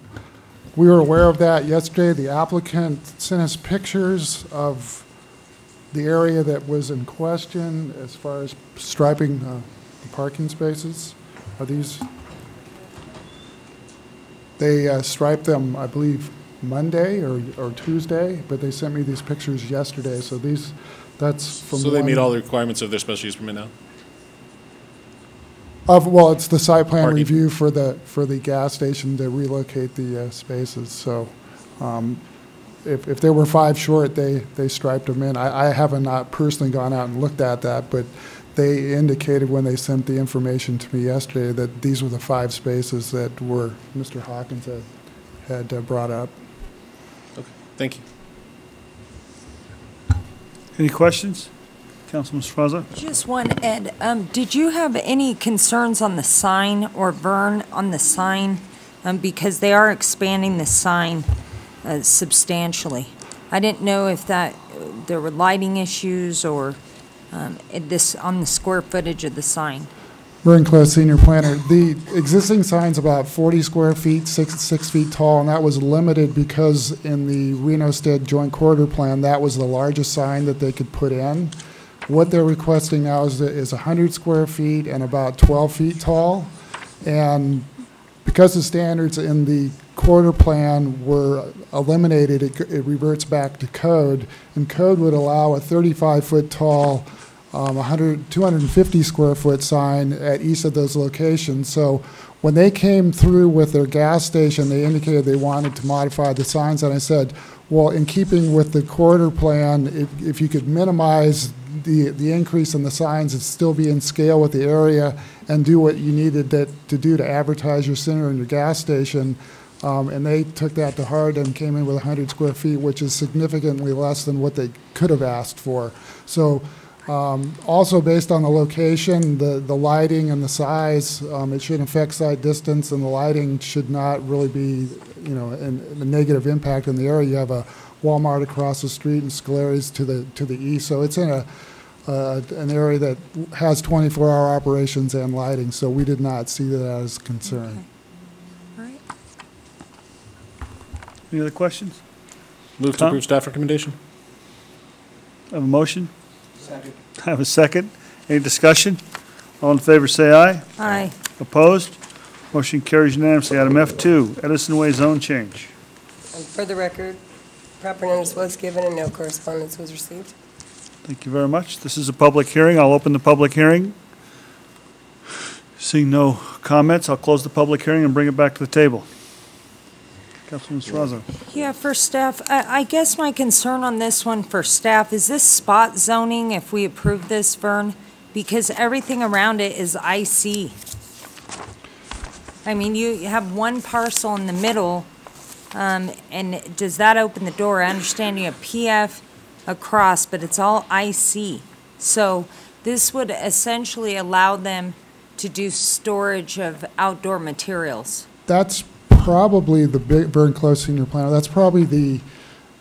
We were aware of that yesterday. The applicant sent us pictures of the area that was in question as far as striping the parking spaces. Are these? They striped them, I believe, Monday or Tuesday, but they sent me these pictures yesterday. So that's from. So they meet all the requirements of their special use permit now? Well, it's the site plan Parking. review for the gas station to relocate the spaces. So, if there were 5 short, they striped them in. I haven't not personally gone out and looked at that, but they indicated when they sent the information to me yesterday that these were the 5 spaces that were Mr. Hawkins had brought up. Okay, thank you. Any questions? Councilman Straza? Just one, Ed. Did you have any concerns on the sign, or Vern, on the sign? Because they are expanding the sign substantially. I didn't know if there were lighting issues or on the square footage of the sign. Vern Close, Senior Planner. The existing sign's about 40 square feet, 6 feet tall, and that was limited because in the Reno-Stead Joint Corridor Plan, that was the largest sign that they could put in. What they're requesting now is 100 square feet and about 12 feet tall. And because the standards in the corridor plan were eliminated, it reverts back to code. And code would allow a 35-foot tall, 250 square foot sign at each of those locations. So when they came through with their gas station, they indicated they wanted to modify the signs. And I said, well, in keeping with the corridor plan, if you could minimize the increase in the signs and still be in scale with the area and do what you needed to do to advertise your center and your gas station. And they took that to heart and came in with 100 square feet, which is significantly less than what they could have asked for. So also based on the location, the lighting and the size, it shouldn't affect sight distance, and the lighting should not really be, a negative impact in the area. You have a Walmart across the street and Scolari's to the east, so it's in an area that has 24-hour operations and lighting. So we did not see that as a concern. Okay. All right. Any other questions? Move to approve staff recommendation. I have a motion? Second. I have a second. Any discussion? All in favor say aye. Aye. Opposed? Motion carries unanimously. Item F2, Edison Way zone change. And for the record, proper notice was given and no correspondence was received. Thank you very much. This is a public hearing. I'll open the public hearing. Seeing no comments, I'll close the public hearing and bring it back to the table. Councilman Straza. Yeah, for staff, I guess my concern on this one for staff, is this spot zoning if we approve this, Vern? Because everything around it is IC. I mean, you have one parcel in the middle, and does that open the door? I understand you have PF across, but it's all IC. So this would essentially allow them to do storage of outdoor materials. That's probably the big, Vern Close Senior Planner, that's probably the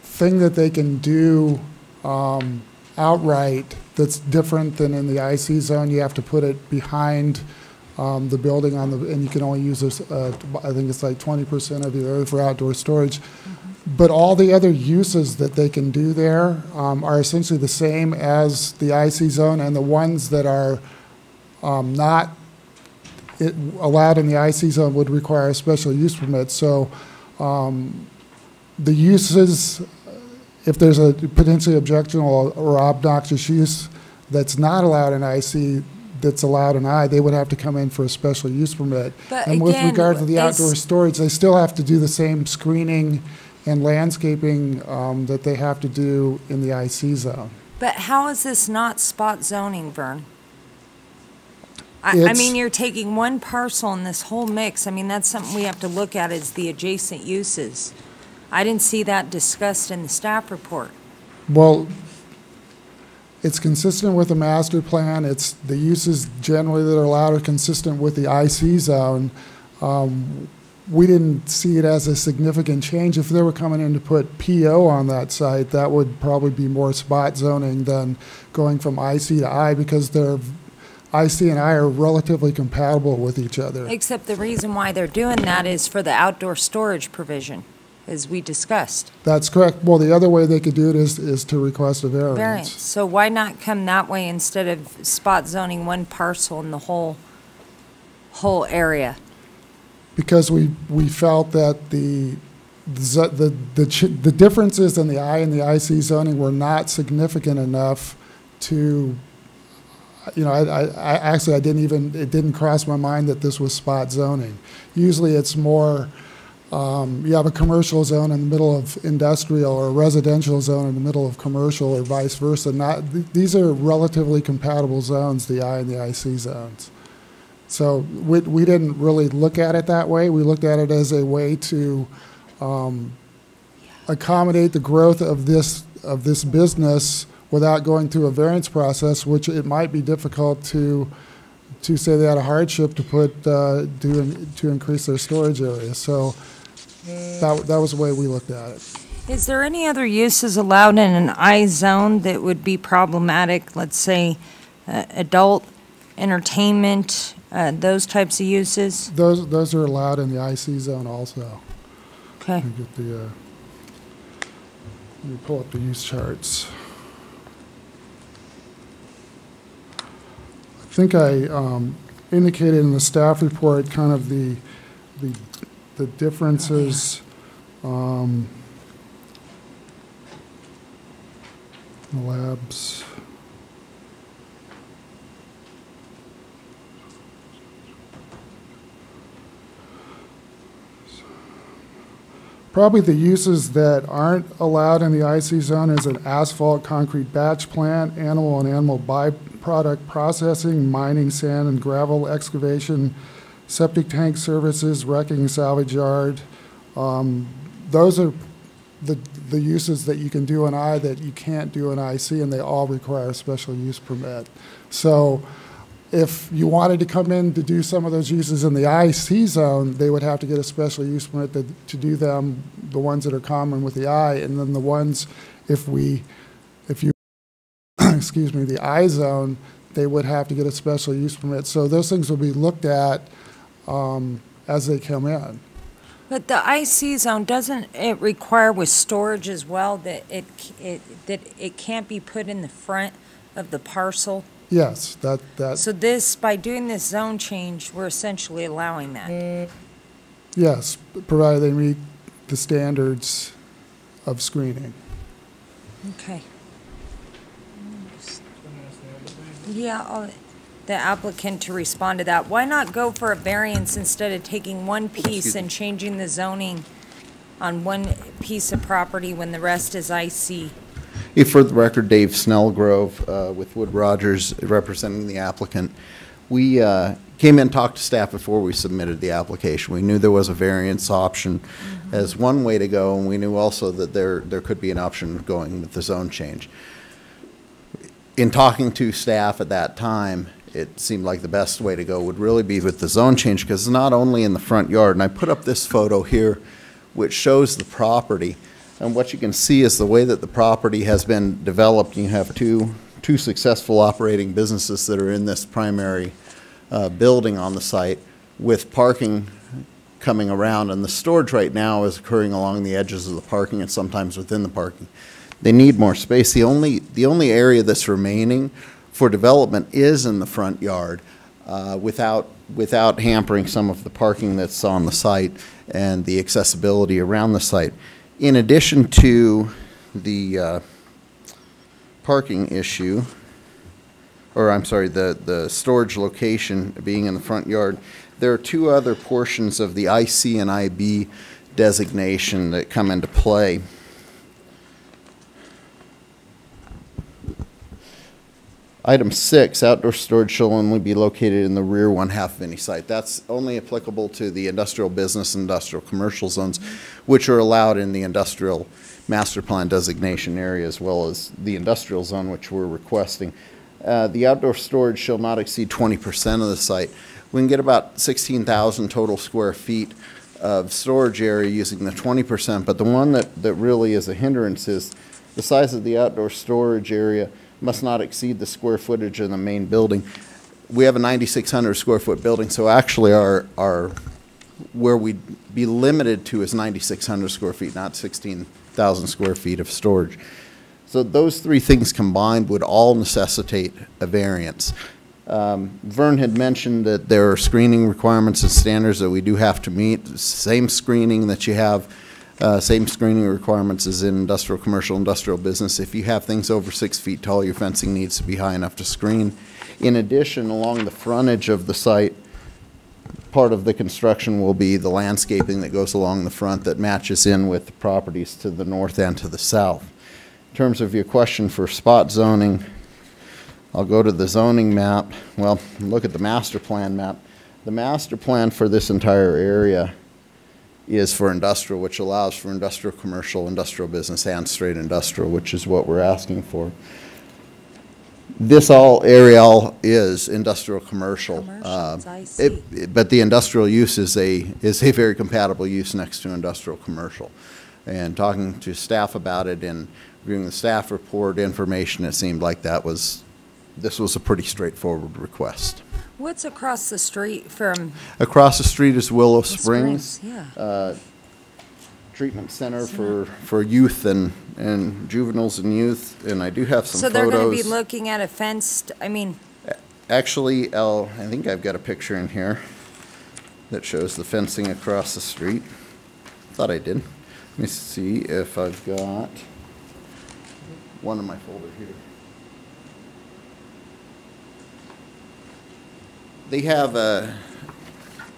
thing that they can do outright that's different than in the IC zone. You have to put it behind the building and you can only use this, I think it's like 20% of the area for outdoor storage. But all the other uses that they can do there are essentially the same as the IC zone, and the ones that are not allowed in the IC zone would require a special use permit. So the uses, if there's a potentially objectionable or obnoxious use that's not allowed in IC, that's allowed in I, they would have to come in for a special use permit. But and with again, regard to the outdoor storage, they still have to do the same screening and landscaping that they have to do in the IC zone. But how is this not spot zoning, Vern? I mean, you're taking one parcel in this whole mix. I mean, that's something we have to look at, is the adjacent uses. I didn't see that discussed in the staff report. Well, it's consistent with the master plan. It's the uses generally that are allowed are consistent with the IC zone. We didn't see it as a significant change. If they were coming in to put PO on that site, that would probably be more spot zoning than going from IC to I, because they're IC and I are relatively compatible with each other. Except the reason why they're doing that is for the outdoor storage provision, as we discussed. That's correct. Well, the other way they could do it is to request a variance. So why not come that way instead of spot zoning one parcel in the whole area? Because we felt that the differences in the I and the IC zoning were not significant enough to, it didn't cross my mind that this was spot zoning. Usually it's more you have a commercial zone in the middle of industrial or a residential zone in the middle of commercial or vice versa. These are relatively compatible zones, the I and the IC zones. So we didn't really look at it that way. We looked at it as a way to accommodate the growth of this business without going through a variance process, which it might be difficult to say they had a hardship to put to increase their storage area. So that was the way we looked at it. Is there any other uses allowed in an I zone that would be problematic? Let's say adult entertainment, those types of uses? Those are allowed in the IC zone also. Okay. Let me get the, let me pull up the use charts. I think I indicated in the staff report kind of the differences in the labs. Probably the uses that aren't allowed in the IC zone is an asphalt concrete batch plant, animal and animal byproduct processing, mining, sand and gravel excavation, septic tank services, wrecking, salvage yard. Those are the uses that you can do in I that you can't do in IC, and they all require a special use permit. So if you wanted to come in to do some of those uses in the IC zone, they would have to get a special use permit to do them, the ones that are common with the I, and then the ones, if you, excuse me, the I zone, they would have to get a special use permit. So those things will be looked at as they come in. But the IC zone, doesn't it require with storage as well that it can't be put in the front of the parcel? Yes, that. So this, by doing this zone change, we're essentially allowing that? Yes, provided they meet the standards of screening. Okay. Yeah, the applicant to respond to that. Why not go for a variance instead of taking one piece and changing the zoning on one piece of property when the rest is IC? For the record, Dave Snellgrove with Wood Rogers representing the applicant. We came in and talked to staff before we submitted the application. We knew there was a variance option as one way to go, and we knew also that there could be an option of going with the zone change. In talking to staff at that time, it seemed like the best way to go would really be with the zone change, because it's not only in the front yard. And I put up this photo here which shows the property. And what you can see is the way that the property has been developed. You have two successful operating businesses that are in this primary building on the site, with parking coming around. And the storage right now is occurring along the edges of the parking and sometimes within the parking. They need more space. The only area that's remaining for development is in the front yard, without hampering some of the parking that's on the site and the accessibility around the site. In addition to the parking issue, or I'm sorry, the storage location being in the front yard, there are two other portions of the IC and IB designation that come into play. Item 6, outdoor storage shall only be located in the rear one-half of any site. That's only applicable to the industrial business and industrial commercial zones, which are allowed in the industrial master plan designation area, as well as the industrial zone, which we're requesting. The outdoor storage shall not exceed 20% of the site. We can get about 16,000 total square feet of storage area using the 20%, but the one that really is a hindrance is the size of the outdoor storage area must not exceed the square footage of the main building. We have a 9,600 square foot building, so actually our where we'd be limited to is 9,600 square feet, not 16,000 square feet of storage. So those three things combined would all necessitate a variance. Vern had mentioned that there are screening requirements and standards that we do have to meet. Same screening that you have, same screening requirements as in industrial, commercial, industrial business. If you have things over 6 feet tall, your fencing needs to be high enough to screen. In addition, along the frontage of the site, part of the construction will be the landscaping that goes along the front that matches in with the properties to the north and to the south. In terms of your question for spot zoning, I'll go to the zoning map. Well, look at the master plan map. The master plan for this entire area is for industrial, which allows for industrial, commercial, industrial business, and straight industrial, which is what we're asking for. This all area is industrial commercial. But the industrial use is a very compatible use next to industrial commercial. And talking to staff about it and reviewing the staff report information, it seemed like this was a pretty straightforward request. What's across the street from? Across the street is Willow Springs. Yeah. Treatment center for youth and juveniles and youth, and I do have some So photos. they're going to be looking at a fenced, Actually, I think I've got a picture in here that shows the fencing across the street. Thought I did. Let me see if I've got one in my folder here. They have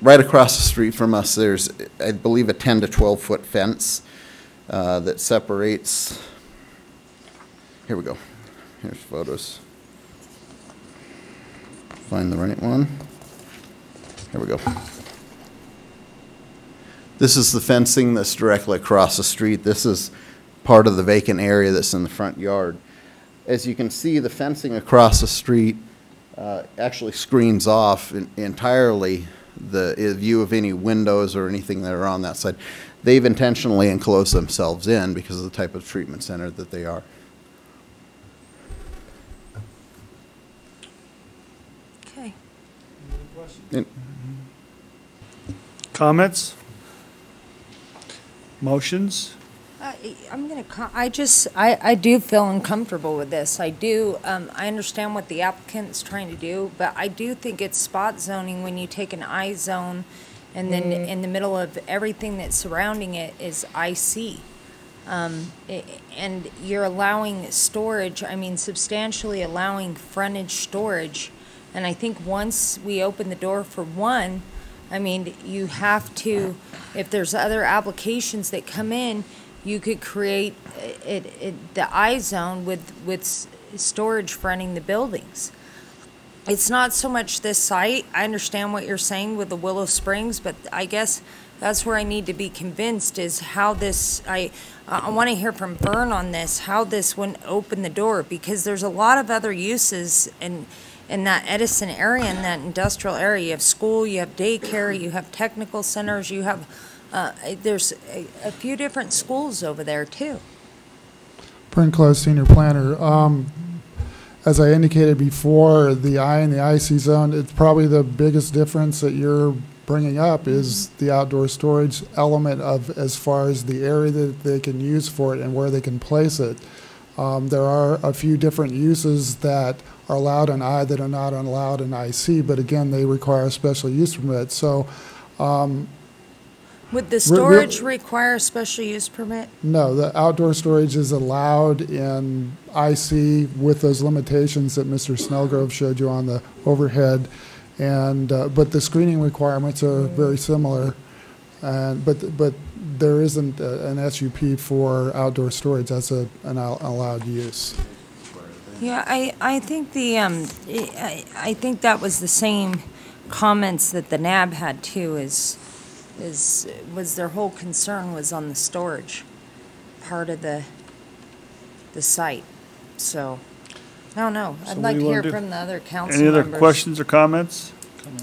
right across the street from us, there's, I believe, a 10 to 12-foot fence that separates. Here we go. Here's photos. Find the right one. Here we go. This is the fencing that's directly across the street. This is part of the vacant area that's in the front yard. As you can see, the fencing across the street actually screens off entirely the view of any windows or anything that are on that side. They've intentionally enclosed themselves in because of the type of treatment center that they are. Okay. Comments? Motions? I do feel uncomfortable with this. I do, I understand what the applicant's trying to do, but I do think it's spot zoning when you take an I zone and then in the middle of everything that's surrounding it is IC. And you're allowing storage, substantially allowing frontage storage. And I think once we open the door for one, you have to, if there's other applications that come in, you could create the I zone with storage fronting the buildings. It's not so much this site. I understand what you're saying with the Willow Springs, but I guess that's where I need to be convinced is how this, I want to hear from Vern on this, how this wouldn't open the door, because there's a lot of other uses in that Edison area, in that industrial area. You have school, you have daycare, you have technical centers, you have there's a few different schools over there, too. Brent Close, Senior Planner. As I indicated before, the I and the IC zone, it's probably the biggest difference that you're bringing up is the outdoor storage element of as far as the area that they can use for it and where they can place it. There are a few different uses that are allowed in I that are not allowed in IC, but again, they require a special use permit. So, would the storage require a special use permit? no, the outdoor storage is allowed in IC with those limitations that Mr. Snellgrove showed you on the overhead, and but the screening requirements are very similar, but there isn't an SUP for outdoor storage. That's an allowed use. Yeah, I think I think that was the same comments that the NAB had too. Was their whole concern was on the storage part of the site. So, I don't know. I'd like to hear from the other council members. Any other questions or comments? Does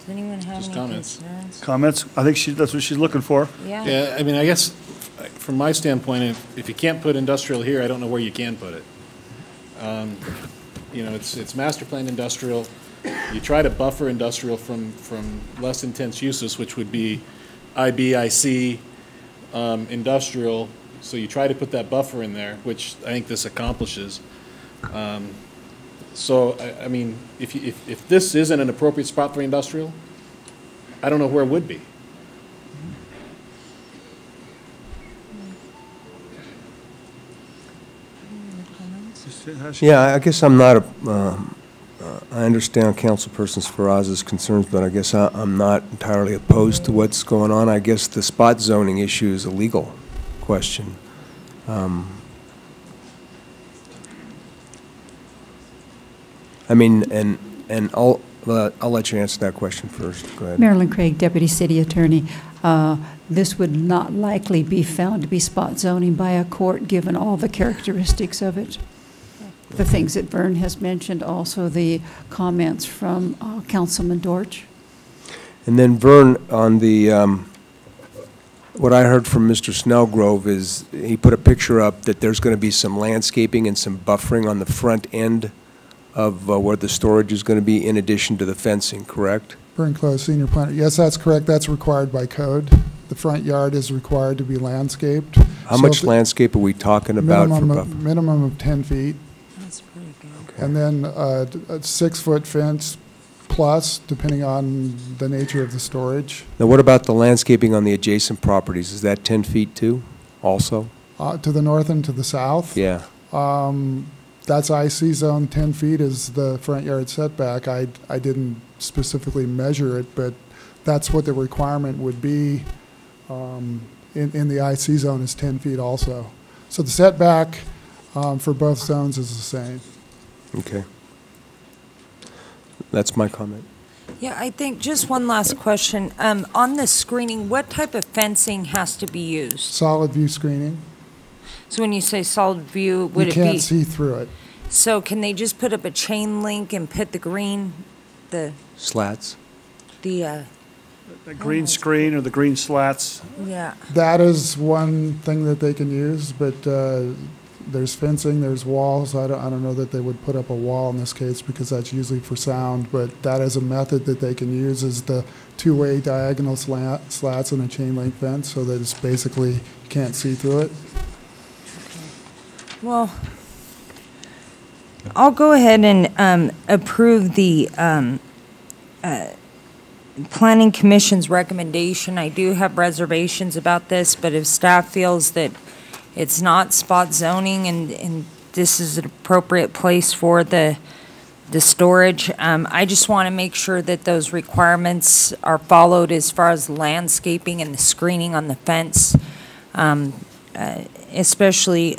anyone have any concerns? Comments? I think that's what she's looking for. Yeah. Yeah, I guess, from my standpoint, if you can't put industrial here, I don't know where you can put it. It's master plan industrial. You try to buffer industrial from less intense uses, which would be IB, IC, industrial. So you try to put that buffer in there, which I think this accomplishes. If this isn't an appropriate spot for industrial, I don't know where it would be. Yeah, I guess I'm not I understand Councilperson Faraz's concerns, but I guess I'm not entirely opposed to what's going on. I guess the spot zoning issue is a legal question. I mean, and I'll let you answer that question first. Go ahead. Marilyn Craig, Deputy City Attorney. This would not likely be found to be spot zoning by a court, given all the characteristics of it. The things that Vern has mentioned, also the comments from Councilman Dortch. And then Vern, on the, what I heard from Mr. Snellgrove is he put a picture up that there's going to be some landscaping and some buffering on the front end of where the storage is going to be in addition to the fencing, correct? Vern Close, Senior Planner. Yes, that's correct. That's required by code. The front yard is required to be landscaped. How much landscape are we talking about for buffer? Minimum of 10 feet. That's pretty good. Okay. And then a 6-foot fence plus, depending on the nature of the storage. Now, what about the landscaping on the adjacent properties? Is that 10 feet too, also? To the north and to the south? Yeah. That's IC zone. 10 feet is the front yard setback. I didn't specifically measure it, but that's what the requirement would be in the IC zone is 10 feet also. So the setback for both zones is the same. Okay. That's my comment. Yeah, I think, just one last question. On the screening, what type of fencing has to be used? Solid view screening. So when you say solid view, would You it be? can't see through it. So can they just put up a chain link and put the green, the, Slats? the, The green screen or the green slats? yeah. That is one thing that they can use, but there's fencing, there's walls. I don't know that they would put up a wall in this case because that's usually for sound, but that is a method that they can use, is the two-way diagonal slats and a chain link fence, so that it's basically, you can't see through it. Well, I'll go ahead and approve the Planning Commission's recommendation. I do have reservations about this, but if staff feels that it's not spot zoning and this is an appropriate place for the storage, I just want to make sure that those requirements are followed as far as landscaping and the screening on the fence, especially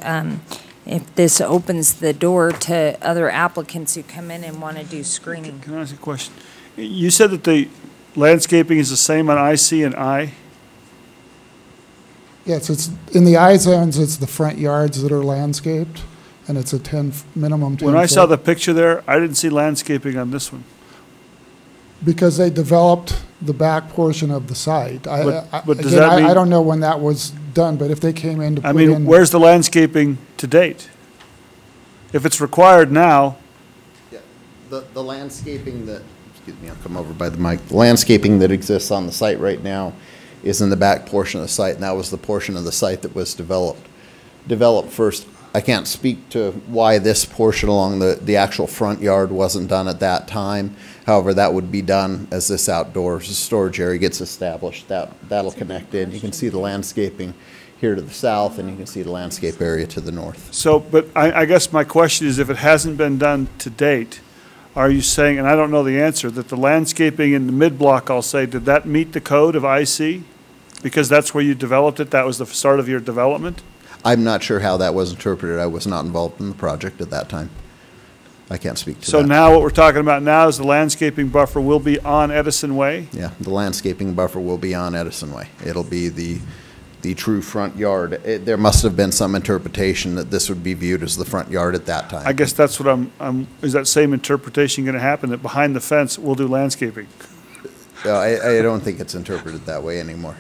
if this opens the door to other applicants who come in and want to do screening. Can I ask a question? You said that the landscaping is the same on IC and I? Yes, it's, in the I zones, it's the front yards that are landscaped, and it's a minimum 10 When I foot. saw the picture there, I didn't see landscaping on this one. Because they developed the back portion of the site. But does Again, that mean- I don't know when that was done, but if they came in to put I in. mean, where's the landscaping to date? If it's required now, The landscaping that, excuse me, I'll come over by the mic. The landscaping that exists on the site right now is in the back portion of the site, and that was the portion of the site that was developed first. I can't speak to why this portion along the actual front yard wasn't done at that time. However, that would be done as this outdoor storage area gets established. That'll connect in. You can see the landscaping here to the south, and you can see the landscape area to the north. so, but I guess my question is, if it hasn't been done to date, are you saying, and I don't know the answer, that the landscaping in the mid-block, I'll say, did that meet the code of IC? Because that's where you developed it, that was the start of your development? I'm not sure how that was interpreted. I was not involved in the project at that time. I can't speak to So that. now what we're talking about now is the landscaping buffer will be on Edison Way? Yeah, the landscaping buffer will be on Edison Way. It'll be the true front yard. There must have been some interpretation that this would be viewed as the front yard at that time. I guess that's what is that same interpretation going to happen, that behind the fence, we'll do landscaping? I don't think it's interpreted that way anymore.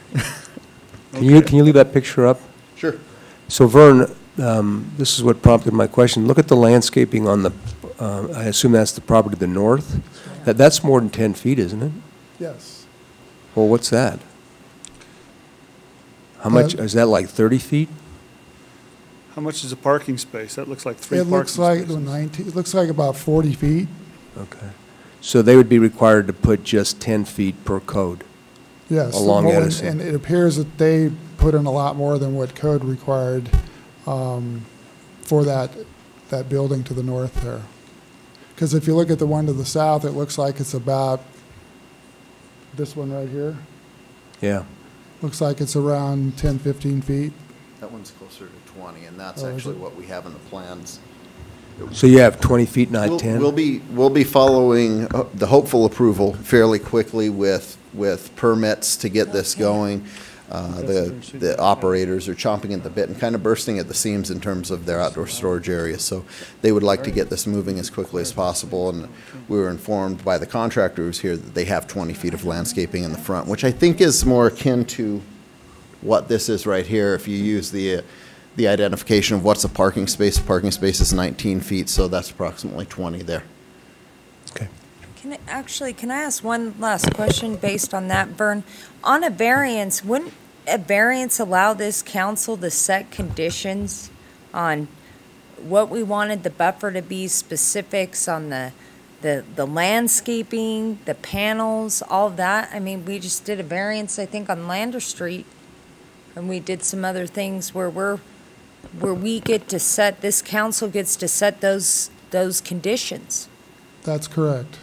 Can you leave that picture up? Sure. So Vern, this is what prompted my question. Look at the landscaping on the, I assume that's the property to the north? That's more than 10 feet, isn't it? Yes. Well, what's that? How much, is that like 30 feet? How much is a parking space? That looks like three It parking looks like spaces. 19, it looks like about 40 feet. Okay. So they would be required to put just 10 feet per code? Yes. Along more, Edison. and it appears that they put in a lot more than what code required for that building to the north there. Because if you look at the one to the south, it looks like it's about this one right here. Yeah. Looks like it's around 10, 15 feet. That one's closer to 20, and that's Oh, is actually it? what we have in the plans. So you have 20 feet, not We'll- 10? We'll be following the hopeful approval fairly quickly with permits to get this going. The operators are chomping at the bit and kind of bursting at the seams in terms of their outdoor storage area. So they would like to get this moving as quickly as possible. And we were informed by the contractor who's here that they have 20 feet of landscaping in the front, which I think is more akin to what this is right here. If you use the identification of what's a parking space is 19 feet, so that's approximately 20 there. Can I ask one last question based on that, Vern? On a variance, wouldn't a variance allow this council to set conditions on what we wanted the buffer to be, specifics on the landscaping, the panels, all of that? I mean, we just did a variance, I think, on Lander Street, and we did some other things where we get to set, this council gets to set those conditions. That's correct.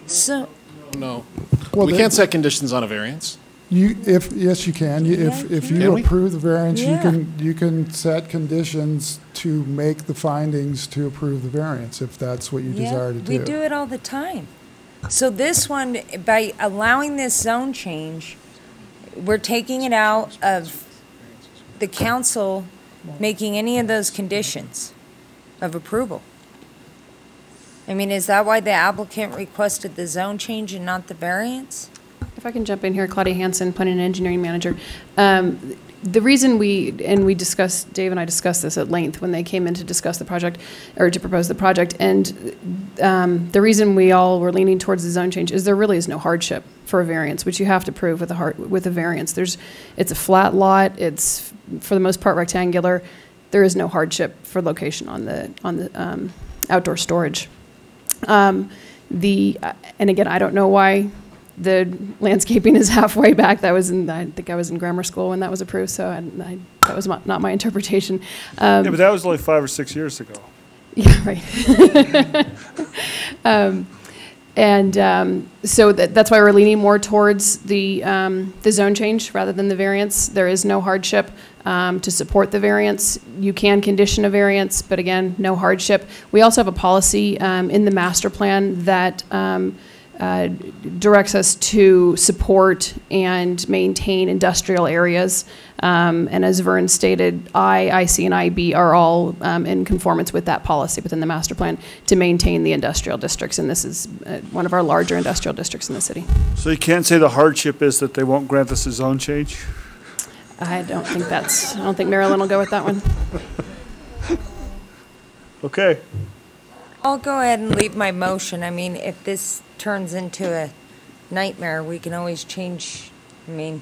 So, No. Well, We can't set conditions on a variance. Yes, you can. If Can you we? approve the variance, Yeah. you can set conditions to make the findings to approve the variance, if that's what you desire to do. we do it all the time. So this one, by allowing this zone change, we're taking it out of the council making any of those conditions of approval. I mean, is that why the applicant requested the zone change and not the variance? If I can jump in here, Claudia Hansen, Planning and Engineering Manager. The reason we discussed, Dave and I discussed this at length when they came in to discuss the project, or to propose the project, and the reason we all were leaning towards the zone change is there really is no hardship for a variance, which you have to prove with a variance. It's a flat lot, it's for the most part rectangular. There is no hardship for location on the outdoor storage. And again, I don't know why the landscaping is halfway back. I think I was in grammar school when that was approved, so that was not my interpretation. Yeah, but that was only 5 or 6 years ago. Yeah, right. So that's why we're leaning more towards the zone change rather than the variance. There is no hardship to support the variance. You can condition a variance, but again, no hardship. We also have a policy in the master plan that directs us to support and maintain industrial areas. And as Vern stated, IC, and IB are all in conformance with that policy within the master plan to maintain the industrial districts. And this is one of our larger industrial districts in the city. So you can't say the hardship is that they won't grant us a zone change? I don't think Marilyn will go with that one. Okay. I'll go ahead and leave my motion. I mean, if this turns into a nightmare, we can always change, not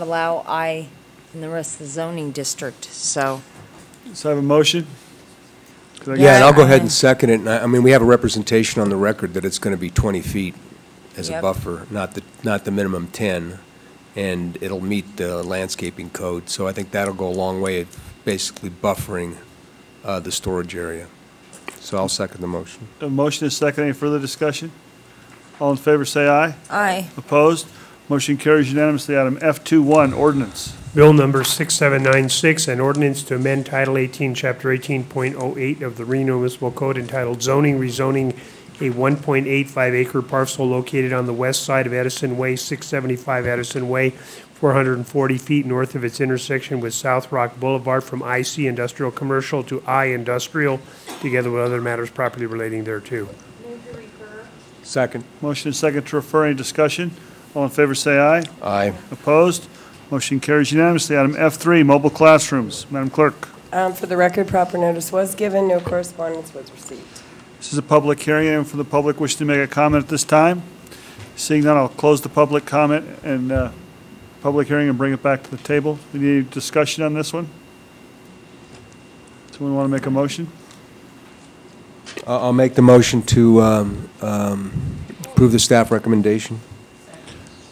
allow I in the rest of the zoning district, so. So I have a motion? Yeah, and I'll go ahead and second it. And I mean, we have a representation on the record that it's going to be 20 feet as a Yep. buffer, not the minimum 10, and it'll meet the landscaping code. So I think that'll go a long way of basically buffering the storage area. So I'll second the motion. A motion is second. Any further discussion? All in favor, say aye. Aye. Opposed? Motion carries unanimously. Item F21, ordinance. Bill number 6796, an ordinance to amend Title 18, Chapter 18.08 of the Reno Municipal Code entitled Zoning, Rezoning a 1.85 acre parcel located on the west side of Edison Way, 675 Edison Way, 440 feet north of its intersection with South Rock Boulevard from IC Industrial Commercial to I Industrial, together with other matters properly relating thereto. Second. Motion is second to refer. Any discussion? All in favor, say aye. Aye. Opposed? Motion carries unanimously. Item F3, mobile classrooms. Madam Clerk. For the record, proper notice was given, no correspondence was received. This is a public hearing. Anyone from the public wishing to make a comment at this time? Seeing none, I'll close the public comment and public hearing and bring it back to the table. We need discussion on this one? Someone want to make a motion? I'll make the motion to approve the staff recommendation.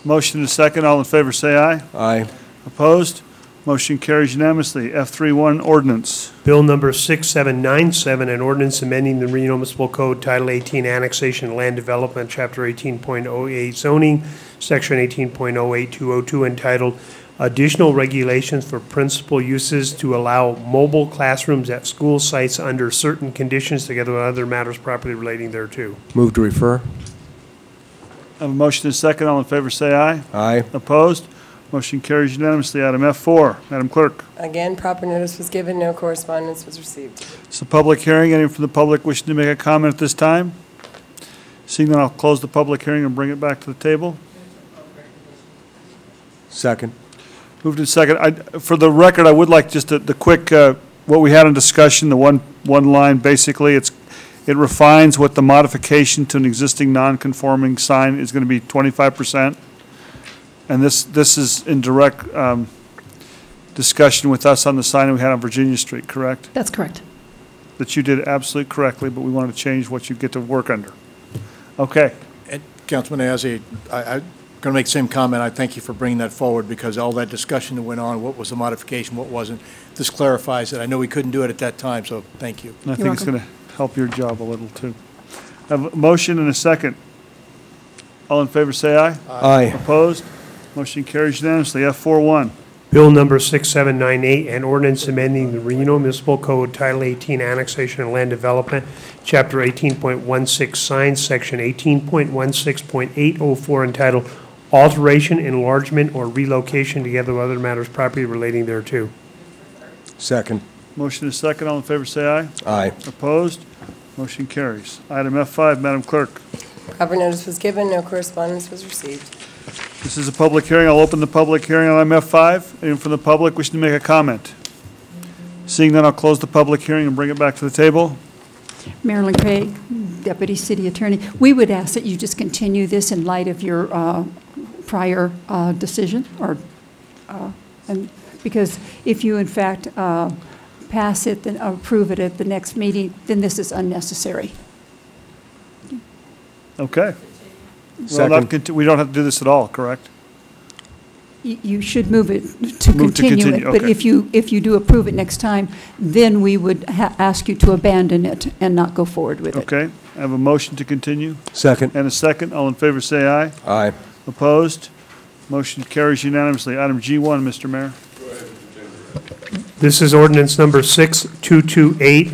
Motion is second. All in favor, say aye. Aye. Opposed? Motion carries unanimously. F31, ordinance. Bill number 6797, an ordinance amending the Reno Municipal Code, Title 18, Annexation Land Development, Chapter 18.08 Zoning, Section 18.08202, entitled Additional Regulations for Principal Uses to Allow Mobile Classrooms at School Sites Under Certain Conditions, together with other matters properly relating thereto. Move to refer. I have a motion and a second. All in favor, say aye. Aye. Opposed? Motion carries unanimously. Item F4, Madam Clerk. Again, proper notice was given, no correspondence was received. It's a public hearing. Anyone from the public wishing to make a comment at this time? Seeing none, I'll close the public hearing and bring it back to the table. Second. Moved in second. For the record, I would like just the quick, what we had in discussion, the one line, basically, it refines what the modification to an existing non-conforming sign is going to be 25%. And this is in direct discussion with us on the sign we had on Virginia Street, correct? That's correct. That you did absolutely correctly, but we wanted to change what you get to work under. Okay. And Councilman Azzi, I'm going to make the same comment. I thank you for bringing that forward because all that discussion that went on, what was the modification, what wasn't, this clarifies it. I know we couldn't do it at that time, so thank you. And I think it's going to help your job a little, too. I have a motion and a second. All in favor, say aye. Aye. Opposed? Motion carries unanimously. F41. Bill number 6798, an ordinance amending the Reno Municipal Code, Title 18, Annexation and Land Development, Chapter 18.16 Signs, Section 18.16.804, entitled Alteration, Enlargement, or Relocation, together with other matters properly relating thereto. Second. Motion is second. All in favor, say aye. Aye. Opposed? Motion carries. Item F5, Madam Clerk. Proper notice was given, no correspondence was received. This is a public hearing. I'll open the public hearing on item F5. Anyone from the public wishing to make a comment? Seeing none, I'll close the public hearing and bring it back to the table. Marilyn Craig, Deputy City Attorney. We would ask that you just continue this in light of your prior decision, and because if you in fact pass it, then approve it at the next meeting, then this is unnecessary. Okay. Well, we don't have to do this at all, correct? You should move it to continue it, but okay. if you do approve it next time, then we would ask you to abandon it and not go forward with it. Okay. I have a motion to continue. Second. And a second. All in favor, say aye. Aye. Opposed? Motion carries unanimously. Item G1, Mr. Mayor. This is ordinance number 6228,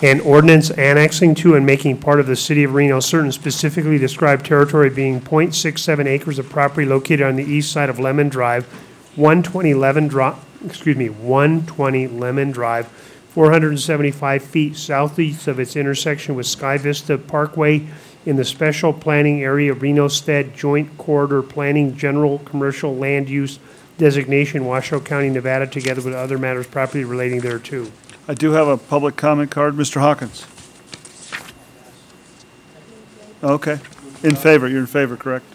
an ordinance annexing to and making part of the city of Reno certain specifically described territory being .67 acres of property located on the east side of Lemon Drive, 120 Lemon Drive, 475 feet southeast of its intersection with Sky Vista Parkway in the special planning area of Reno-Stead Joint Corridor Planning General Commercial Land Use Designation, Washoe County, Nevada, together with other matters properly relating thereto. I do have a public comment card. Mr. Hawkins. Okay. In favor. You're in favor, correct?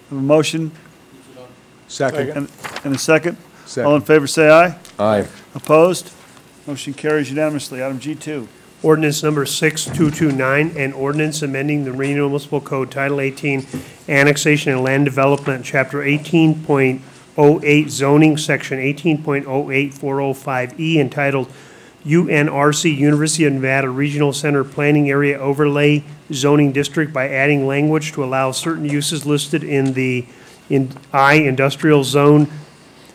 Have a motion? Second. And a second? Second. All in favor, say aye. Aye. Opposed? Motion carries unanimously. Item G2. Ordinance number 6229, an ordinance amending the Reno Municipal Code, Title 18, Annexation and Land Development, Chapter 18.08 Zoning, Section 18.08405E, entitled UNRC, University of Nevada Regional Center Planning Area Overlay Zoning District, by adding language to allow certain uses listed in I Industrial Zone,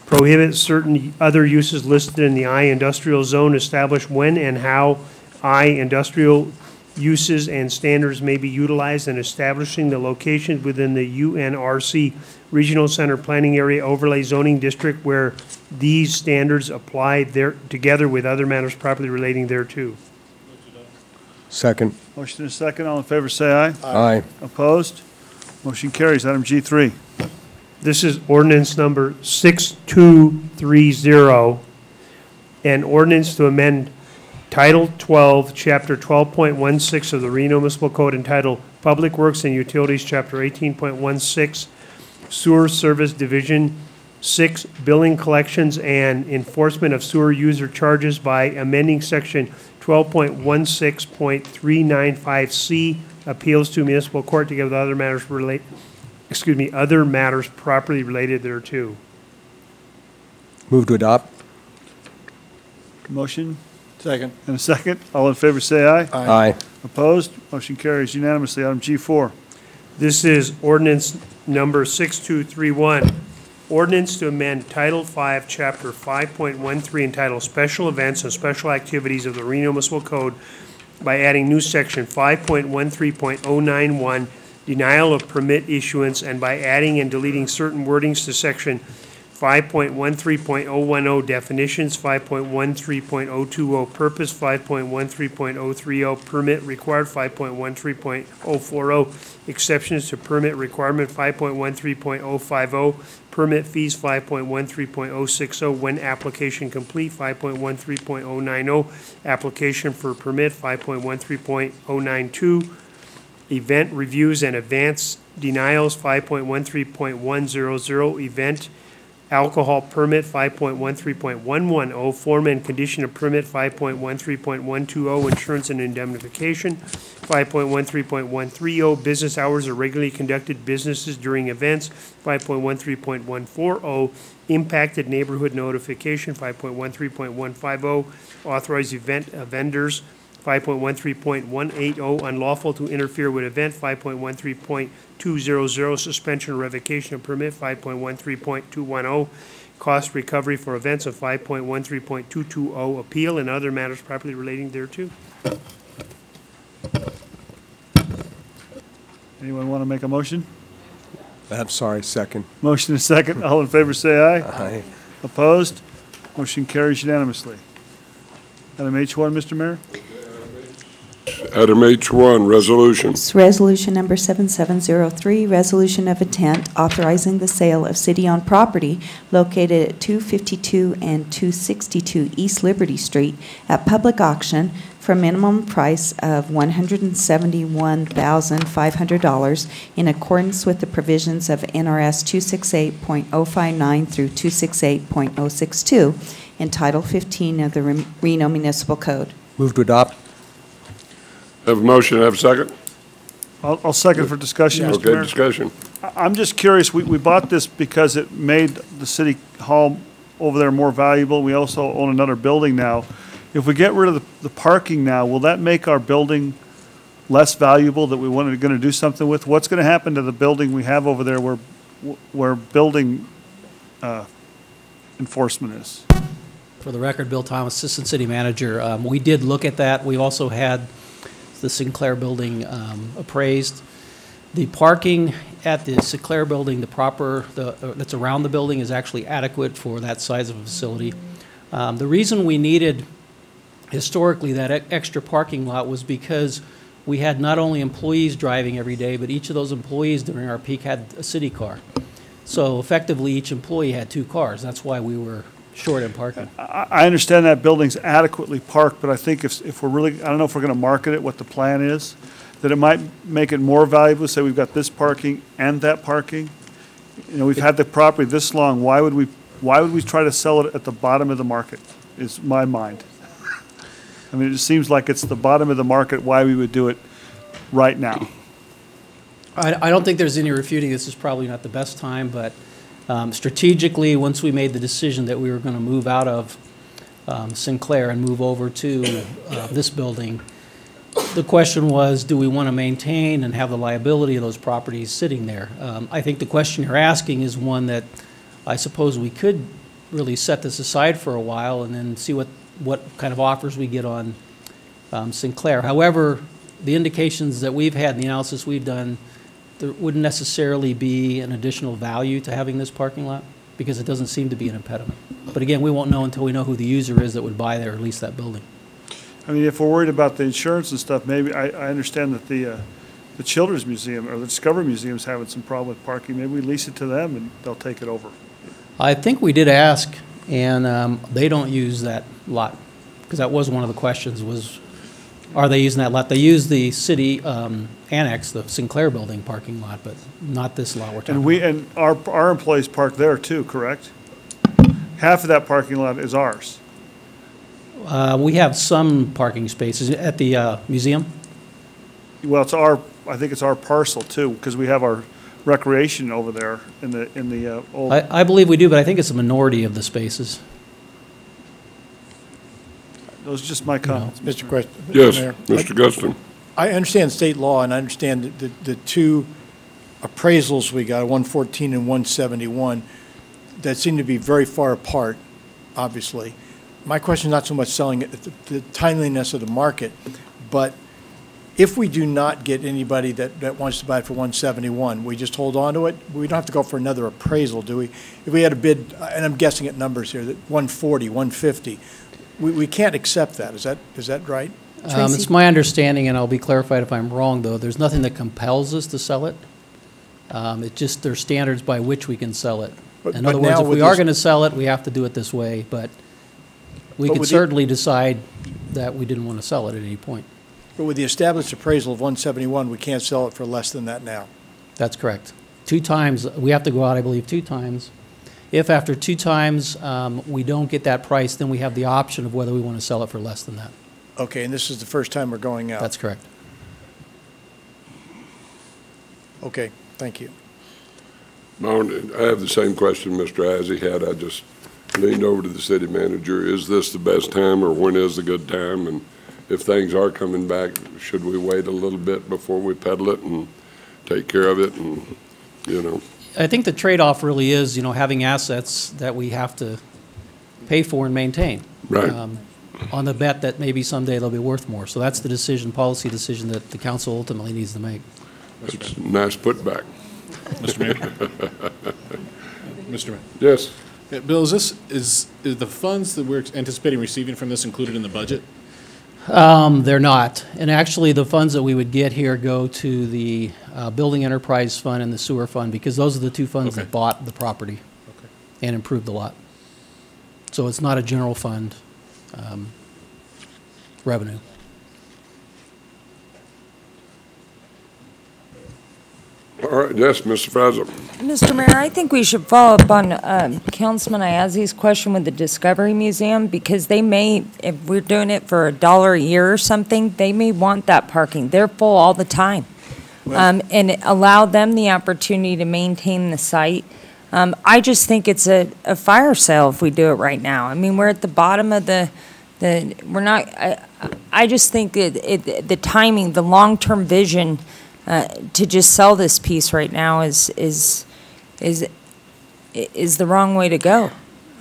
prohibit certain other uses listed in the I Industrial Zone, establish when and how I Industrial uses and standards may be utilized, and establishing the locations within the UNRC Regional Center Planning Area Overlay Zoning District where these standards apply there, together with other matters properly relating thereto. Second. Motion is second. All in favor, say aye. Aye. Opposed? Motion carries. Item G3. This is ordinance number 6230, an ordinance to amend Title 12, Chapter 12.16 of the Reno Municipal Code, entitled Public Works and Utilities, Chapter 18.16, Sewer Service Division 6, Billing Collections and Enforcement of Sewer User Charges, by amending Section 12.16.395C, Appeals to Municipal Court, together with other matters other matters properly related thereto. Move to adopt. Motion Second. and a second. All in favor, say aye. Aye. Opposed? Motion carries unanimously. Item G4. This is ordinance number 6231. Ordinance to amend Title 5, Chapter 5.13 entitled Special Events and Special Activities of the Reno Municipal Code by adding new section 5.13.091, denial of permit issuance, and by adding and deleting certain wordings to section 5.13.010 definitions, 5.13.020 purpose, 5.13.030 permit required, 5.13.040 exceptions to permit requirement, 5.13.050 permit fees, 5.13.060 when application complete, 5.13.090 application for permit, 5.13.092 event reviews and advance denials, 5.13.100 event alcohol permit, 5.13.110 form and condition of permit, 5.13.120 insurance and indemnification, 5.13.130 business hours of regularly conducted businesses during events, 5.13.140 impacted neighborhood notification, 5.13.150 authorized event vendors, 5.13.180 unlawful to interfere with event, 5.13.200 suspension or revocation of permit, 5.13.210 cost recovery for events, of 5.13.220 appeal and other matters properly relating thereto. Anyone want to make a motion? I'm sorry, second. Motion and second. All in favor, say aye. Aye. Opposed? Motion carries unanimously. Item H1, Mr. Mayor? Item H1, resolution. It's resolution number 7703, resolution of intent authorizing the sale of city-owned property located at 252 and 262 East Liberty Street at public auction for a minimum price of $171,500 in accordance with the provisions of NRS 268.059 through 268.062 and Title 15 of the Reno Municipal Code. Move to adopt. Have a motion, have a second? I'll second for discussion, Mr. Okay, Mayor. discussion. I'm just curious, we bought this because it made the city hall over there more valuable. We also own another building now. If we get rid of the parking now, will that make our building less valuable that we wanted to do something with? What's going to happen to the building we have over there where building enforcement is? For the record, Bill Thomas, Assistant City Manager. We did look at that. We also had the Sinclair building appraised. The parking at the Sinclair building, that's around the building, is actually adequate for that size of a facility. The reason we needed historically that extra parking lot was because we had not only employees driving every day, but each of those employees during our peak had a city car. So effectively, each employee had 2 cars. That's why we were short in parking. I understand that building's adequately parked, but I think if we're really, I don't know if we're going to market it, what the plan is, that it might make it more valuable, say we've got this parking and that parking. You know, we've had the property this long, why would we try to sell it at the bottom of the market, is my mind. I mean, it just seems like it's the bottom of the market, why we would do it right now. I don't think there's any refuting this is probably not the best time, but strategically, once we made the decision that we were going to move out of Sinclair and move over to this building, the question was, do we want to maintain and have the liability of those properties sitting there? I think the question you're asking is one that I suppose we could really set this aside for a while and then see what kind of offers we get on Sinclair. However, the indications that we've had and the analysis we've done, there wouldn't necessarily be an additional value to having this parking lot because it doesn't seem to be an impediment. But again, we won't know until we know who the user is that would buy there or lease that building. I mean, if we're worried about the insurance and stuff, maybe, I understand that the Children's Museum or the Discovery Museum is having some problem with parking. Maybe we lease it to them and they'll take it over. I think we did ask, and they don't use that lot because that was one of the questions was, are they using that lot? They use the city annex, the Sinclair building parking lot, but not this lot we're talking about. And our employees park there too, correct? Half of that parking lot is ours. We have some parking spaces at the museum. Well, I think it's our parcel too, because we have our recreation over there in the old. I believe we do, but I think it's a minority of the spaces. Those are just my comments. Mr. Question. Yes, Mayor. Mr. Guston. I understand state law, and I understand the two appraisals we got, 114 and 171, that seem to be very far apart, obviously. My question is not so much selling it, the timeliness of the market, but if we do not get anybody that wants to buy it for 171, we just hold on to it? We don't have to go for another appraisal, do we? If we had a bid, and I'm guessing at numbers here, that 140, 150, we can't accept that. Is that right? It's my understanding, and I'll be clarified if I'm wrong, though, there's nothing that compels us to sell it. It's just there's standards by which we can sell it. In other words, if we are going to sell it, we have to do it this way, but we could certainly decide that we didn't want to sell it at any point. But with the established appraisal of 171, we can't sell it for less than that now. That's correct. 2 times, we have to go out, I believe, 2 times. If after 2 times we don't get that price, then we have the option of whether we want to sell it for less than that. Okay, and this is the first time we're going out? That's correct. Okay, thank you. I have the same question Mr. Azzi had. I just leaned over to the city manager. Is this the best time, or when is the good time? And if things are coming back, should we wait a little bit before we peddle it and take care of it and, you know? I think the trade-off really is, you know, having assets that we have to pay for and maintain. Right. On the bet that maybe someday they'll be worth more. So that's the decision, policy decision that the council ultimately needs to make. It's a nice putback. Mr. Mayor? Mr. Mayor? Yes. Yeah, Bill, is the funds that we're anticipating receiving from this included in the budget? They're not. And actually, the funds that we would get here go to the Building Enterprise Fund and the Sewer Fund, because those are the 2 funds that bought the property and improved the lot. So it's not a general fund revenue. All right, yes, Mr. Frazel. Mr. Mayor, I think we should follow up on Councilman Ayazi's question with the Discovery Museum, because they may, if we're doing it for $1 a year or something, they may want that parking. They're full all the time. And allow them the opportunity to maintain the site. I just think it's a fire sale if we do it right now. I mean, we're at the bottom of we're not, I just think the timing, the long-term vision to just sell this piece right now is the wrong way to go.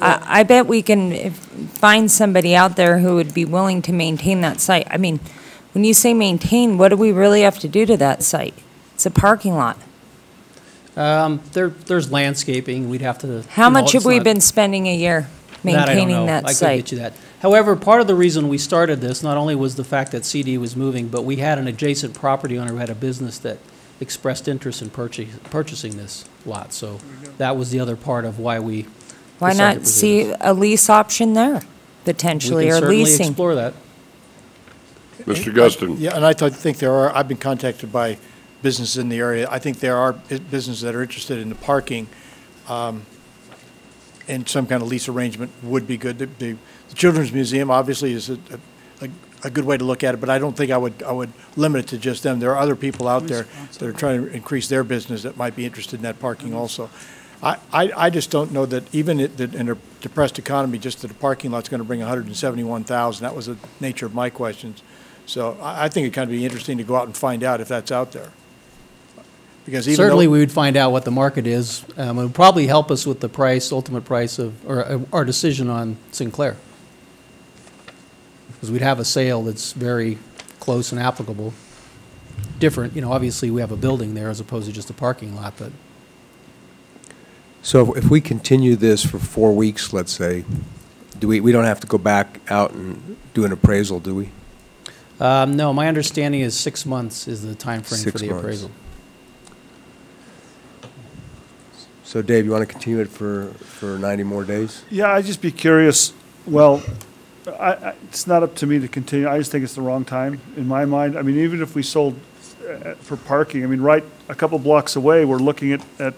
I bet we can find somebody out there who would be willing to maintain that site. I mean, when you say maintain, what do we really have to do to that site? It's a parking lot. There's landscaping. We'd have to. How much have we been spending a year maintaining that site? I could get you that. However, part of the reason we started this not only was the fact that CD was moving, but we had an adjacent property owner who had a business that expressed interest in purchasing this lot. So that was the other part of why we. Why not see a lease option there, potentially, or leasing? We can certainly explore that. Mr. Guston. Yeah, and I think I've been contacted by businesses in the area. I think there are businesses that are interested in the parking, and some kind of lease arrangement would be good. The Children's Museum obviously is a good way to look at it, but I don't think I would limit it to just them. There are other people out there that are trying to increase their business that might be interested in that parking also. I just don't know that even in a depressed economy, just that the parking lot's going to bring $171,000. That was the nature of my questions. So I think it'd kind of be interesting to go out and find out if that's out there. Because even certainly we would find out what the market is. It would probably help us with the price, ultimate price of, or our decision on Sinclair. Because we'd have a sale that's very close and applicable. Different, you know, obviously we have a building there as opposed to just a parking lot, but. So if we continue this for 4 weeks, let's say, we don't have to go back out and do an appraisal, do we? No, my understanding is 6 months is the time frame for the appraisal. So Dave, you want to continue it for 90 more days? Yeah, I'd just be curious. Well, it's not up to me to continue. I just think it's the wrong time in my mind. I mean, even if we sold for parking, I mean, right a couple blocks away, we're looking at the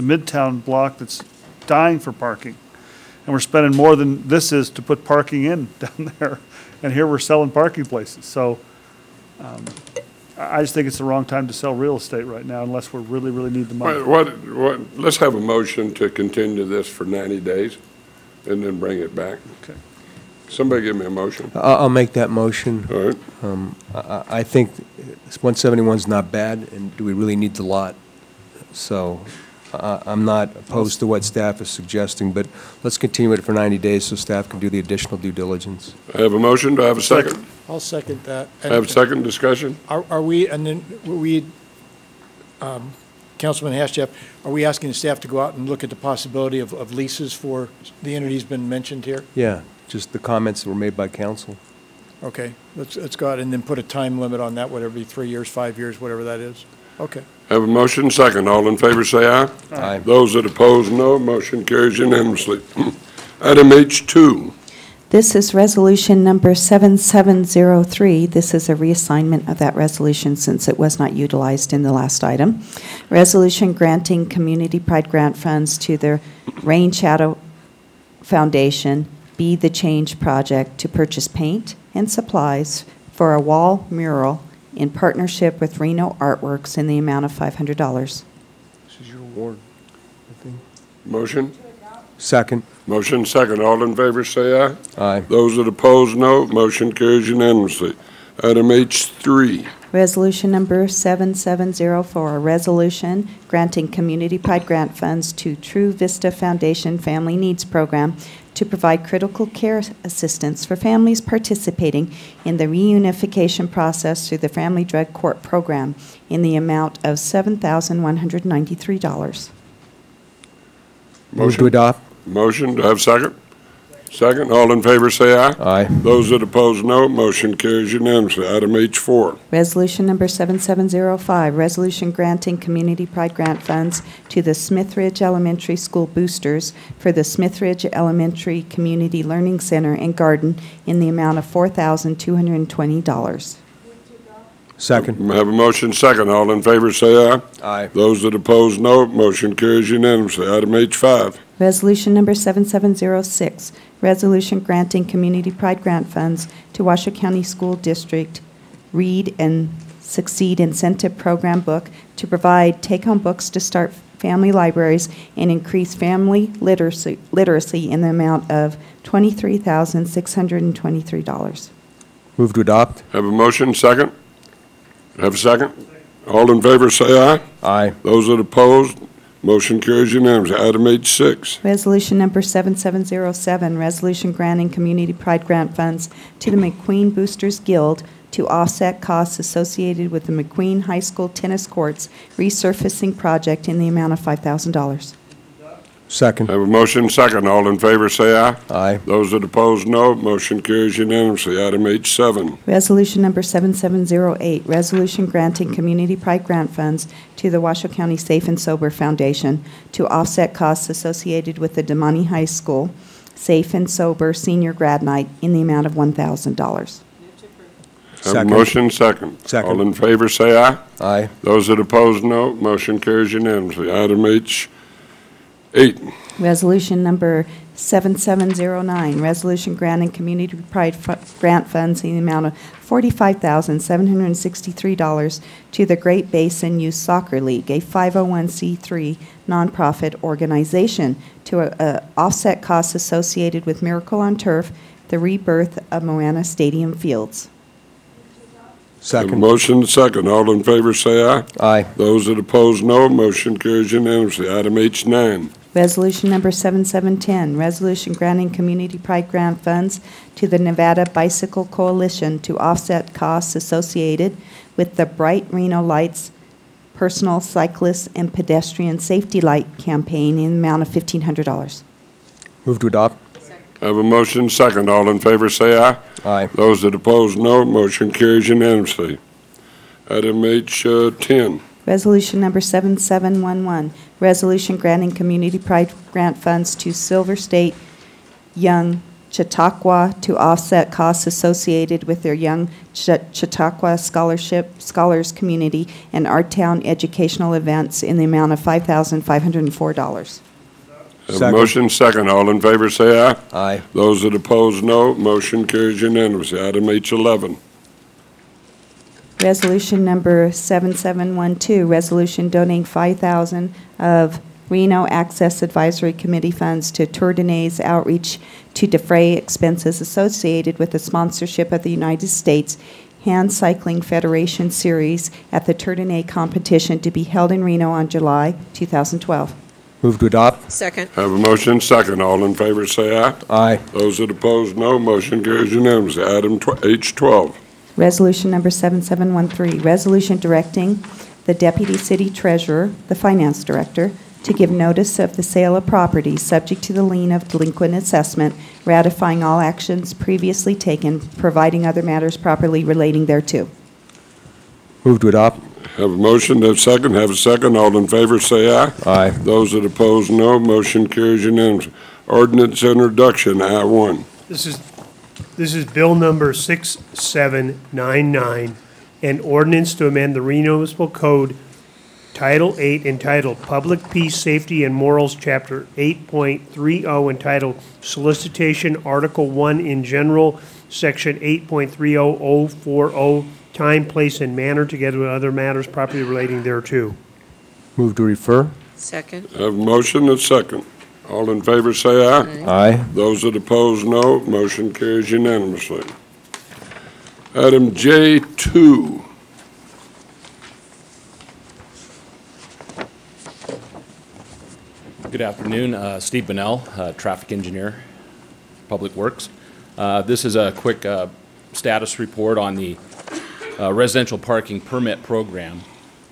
Midtown block that's dying for parking. And we're spending more than this is to put parking in down there. And here we're selling parking places. So I just think it's the wrong time to sell real estate right now unless we really, really need the money. Let's have a motion to continue this for 90 days and then bring it back. Okay. Somebody give me a motion. I'll make that motion. All right. I think 171's not bad, and do we really need the lot? So I'm not opposed to what staff is suggesting, but let's continue it for 90 days so staff can do the additional due diligence. I have a motion. Do I have a second? I'll second that. I have a second discussion. Are we, and then Councilman Hashjeff, are we asking the staff to go out and look at the possibility of leases for the entities been mentioned here? Yeah, just the comments that were made by council. Okay, let's go out and then put a time limit on that, whatever, 3 years, 5 years, whatever that is. Okay. I have a motion. Second. All in favor, say aye. Aye. Those that oppose, no. Motion carries unanimously. Item H2. This is resolution number 7703. This is a reassignment of that resolution since it was not utilized in the last item. Resolution granting community pride grant funds to the Rain Shadow Foundation, Be the Change project to purchase paint and supplies for a wall mural in partnership with Reno Artworks in the amount of $500. This is your award, I think. Motion. Second. Motion second. All in favor, say aye. Aye. Those that oppose, no. Motion carries unanimously. Item H3. Resolution number 7704, a resolution granting community pride grant funds to True Vista Foundation Family Needs Program to provide critical care assistance for families participating in the reunification process through the Family Drug Court Program in the amount of $7,193. Move to adopt. Motion. Do I have a second? Second. All in favor, say aye. Aye. Those that oppose, no. Motion carries unanimously. Item H4. Resolution number 7705, resolution granting community pride grant funds to the Smithridge Elementary School boosters for the Smithridge Elementary Community Learning Center and Garden in the amount of $4,220. Second. I have a motion second. All in favor, say aye. Aye. Those that oppose, no. Motion carries unanimously. Item H5. Resolution number 7706, resolution granting community pride grant funds to Washoe County School District Read and Succeed Incentive Program book to provide take-home books to start family libraries and increase family literacy in the amount of $23,623. Move to adopt. Have a motion second. Have a second. All in favor, say aye. Aye. Those that oppose, motion carries unanimously. Item H6. Resolution number 7707, resolution granting community pride grant funds to the McQueen Boosters Guild to offset costs associated with the McQueen High School tennis courts resurfacing project in the amount of $5,000. Second. I have a motion second. All in favor, say aye. Aye. Those that oppose, no. Motion carries unanimously. Item H7. Resolution number 7708, resolution granting community pride grant funds to the Washoe County Safe and Sober Foundation to offset costs associated with the Damani High School Safe and Sober Senior Grad Night in the amount of $1,000. Have a motion second. Second. All in favor, say aye. Aye. Those that oppose, no. Motion carries unanimously. Item H8. Resolution number 7709, resolution granting community pride grant funds in the amount of $45,763 to the Great Basin Youth Soccer League, a 501c3 nonprofit organization, to offset costs associated with Miracle on Turf, the rebirth of Moana Stadium Fields. Second. Motion second. All in favor, say aye. Aye. Those that oppose, no. Motion carries unanimously. Item H9. Resolution number 7710, resolution granting community pride grant funds to the Nevada Bicycle Coalition to offset costs associated with the Bright Reno Lights Personal Cyclist and Pedestrian Safety Light campaign in the amount of $1,500. Move to adopt. I have a motion second. All in favor, say aye. Aye. Those that oppose, no. Motion carries unanimously. Item H10. Resolution number 7711, resolution granting community pride grant funds to Silver State Young Chautauqua to offset costs associated with their Young Chautauqua Scholars Community and Art Town educational events in the amount of $5,504. Have a motion second. All in favor, say aye. Aye. Those that oppose, no. Motion carries unanimously. Item H11. Resolution number 7712, resolution donating $5,000 of Reno Access Advisory Committee funds to Tour de Nez outreach to defray expenses associated with the sponsorship of the United States Hand Cycling Federation Series at the Tour de Nez competition to be held in Reno on July 2012. Move to adopt. Second. Have a motion second. All in favor say aye. Aye. Those that oppose, no. Motion carries unanimously. Item H12. Resolution number 7713, resolution directing the Deputy City Treasurer, the Finance Director, to give notice of the sale of property subject to the lien of delinquent assessment, ratifying all actions previously taken, providing other matters properly relating thereto. Move to adopt. Have a motion, have a second. All in favor say aye. Aye. Those that oppose, no. Motion carries unanimously. Ordinance introduction, I-1. This is Bill number 6799, an ordinance to amend the Reno Municipal Code, Title 8, entitled Public Peace, Safety, and Morals, Chapter 8.30, entitled Solicitation, Article 1 in General, Section 8.30040, Time, Place, and Manner, together with other matters properly relating thereto. Move to refer. Second. Have a motion and second. All in favor say aye. Aye. Those that oppose, no. Motion carries unanimously. Item J2. Good afternoon. Steve Bonnell, traffic engineer, Public Works. This is a quick status report on the residential parking permit program.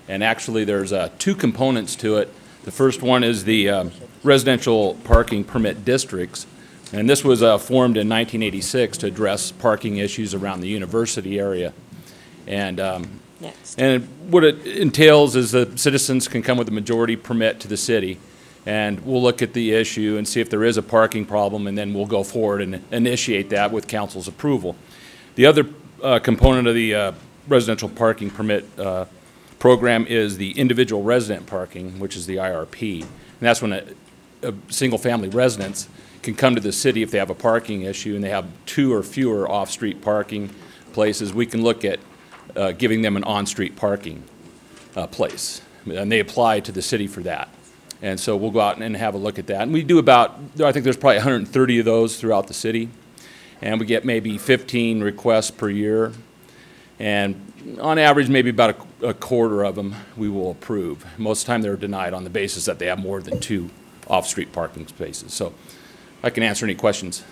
And actually, there's two components to it. The first one is the residential parking permit districts. And this was formed in 1986 to address parking issues around the university area. And what it entails is that citizens can come with a majority permit to the city, and we'll look at the issue and see if there is a parking problem, and then we'll go forward and initiate that with council's approval. The other component of the residential parking permit program is the individual resident parking, which is the IRP. And that's when a single-family residence can come to the city if they have a parking issue and they have 2 or fewer off-street parking places. We can look at giving them an on-street parking place, and they apply to the city for that. And so we'll go out and have a look at that. And we do about, I think there's probably 130 of those throughout the city. And we get maybe 15 requests per year. And on average, maybe about a quarter of them we will approve. Most of the time they're denied on the basis that they have more than 2 off-street parking spaces. So I can answer any questions.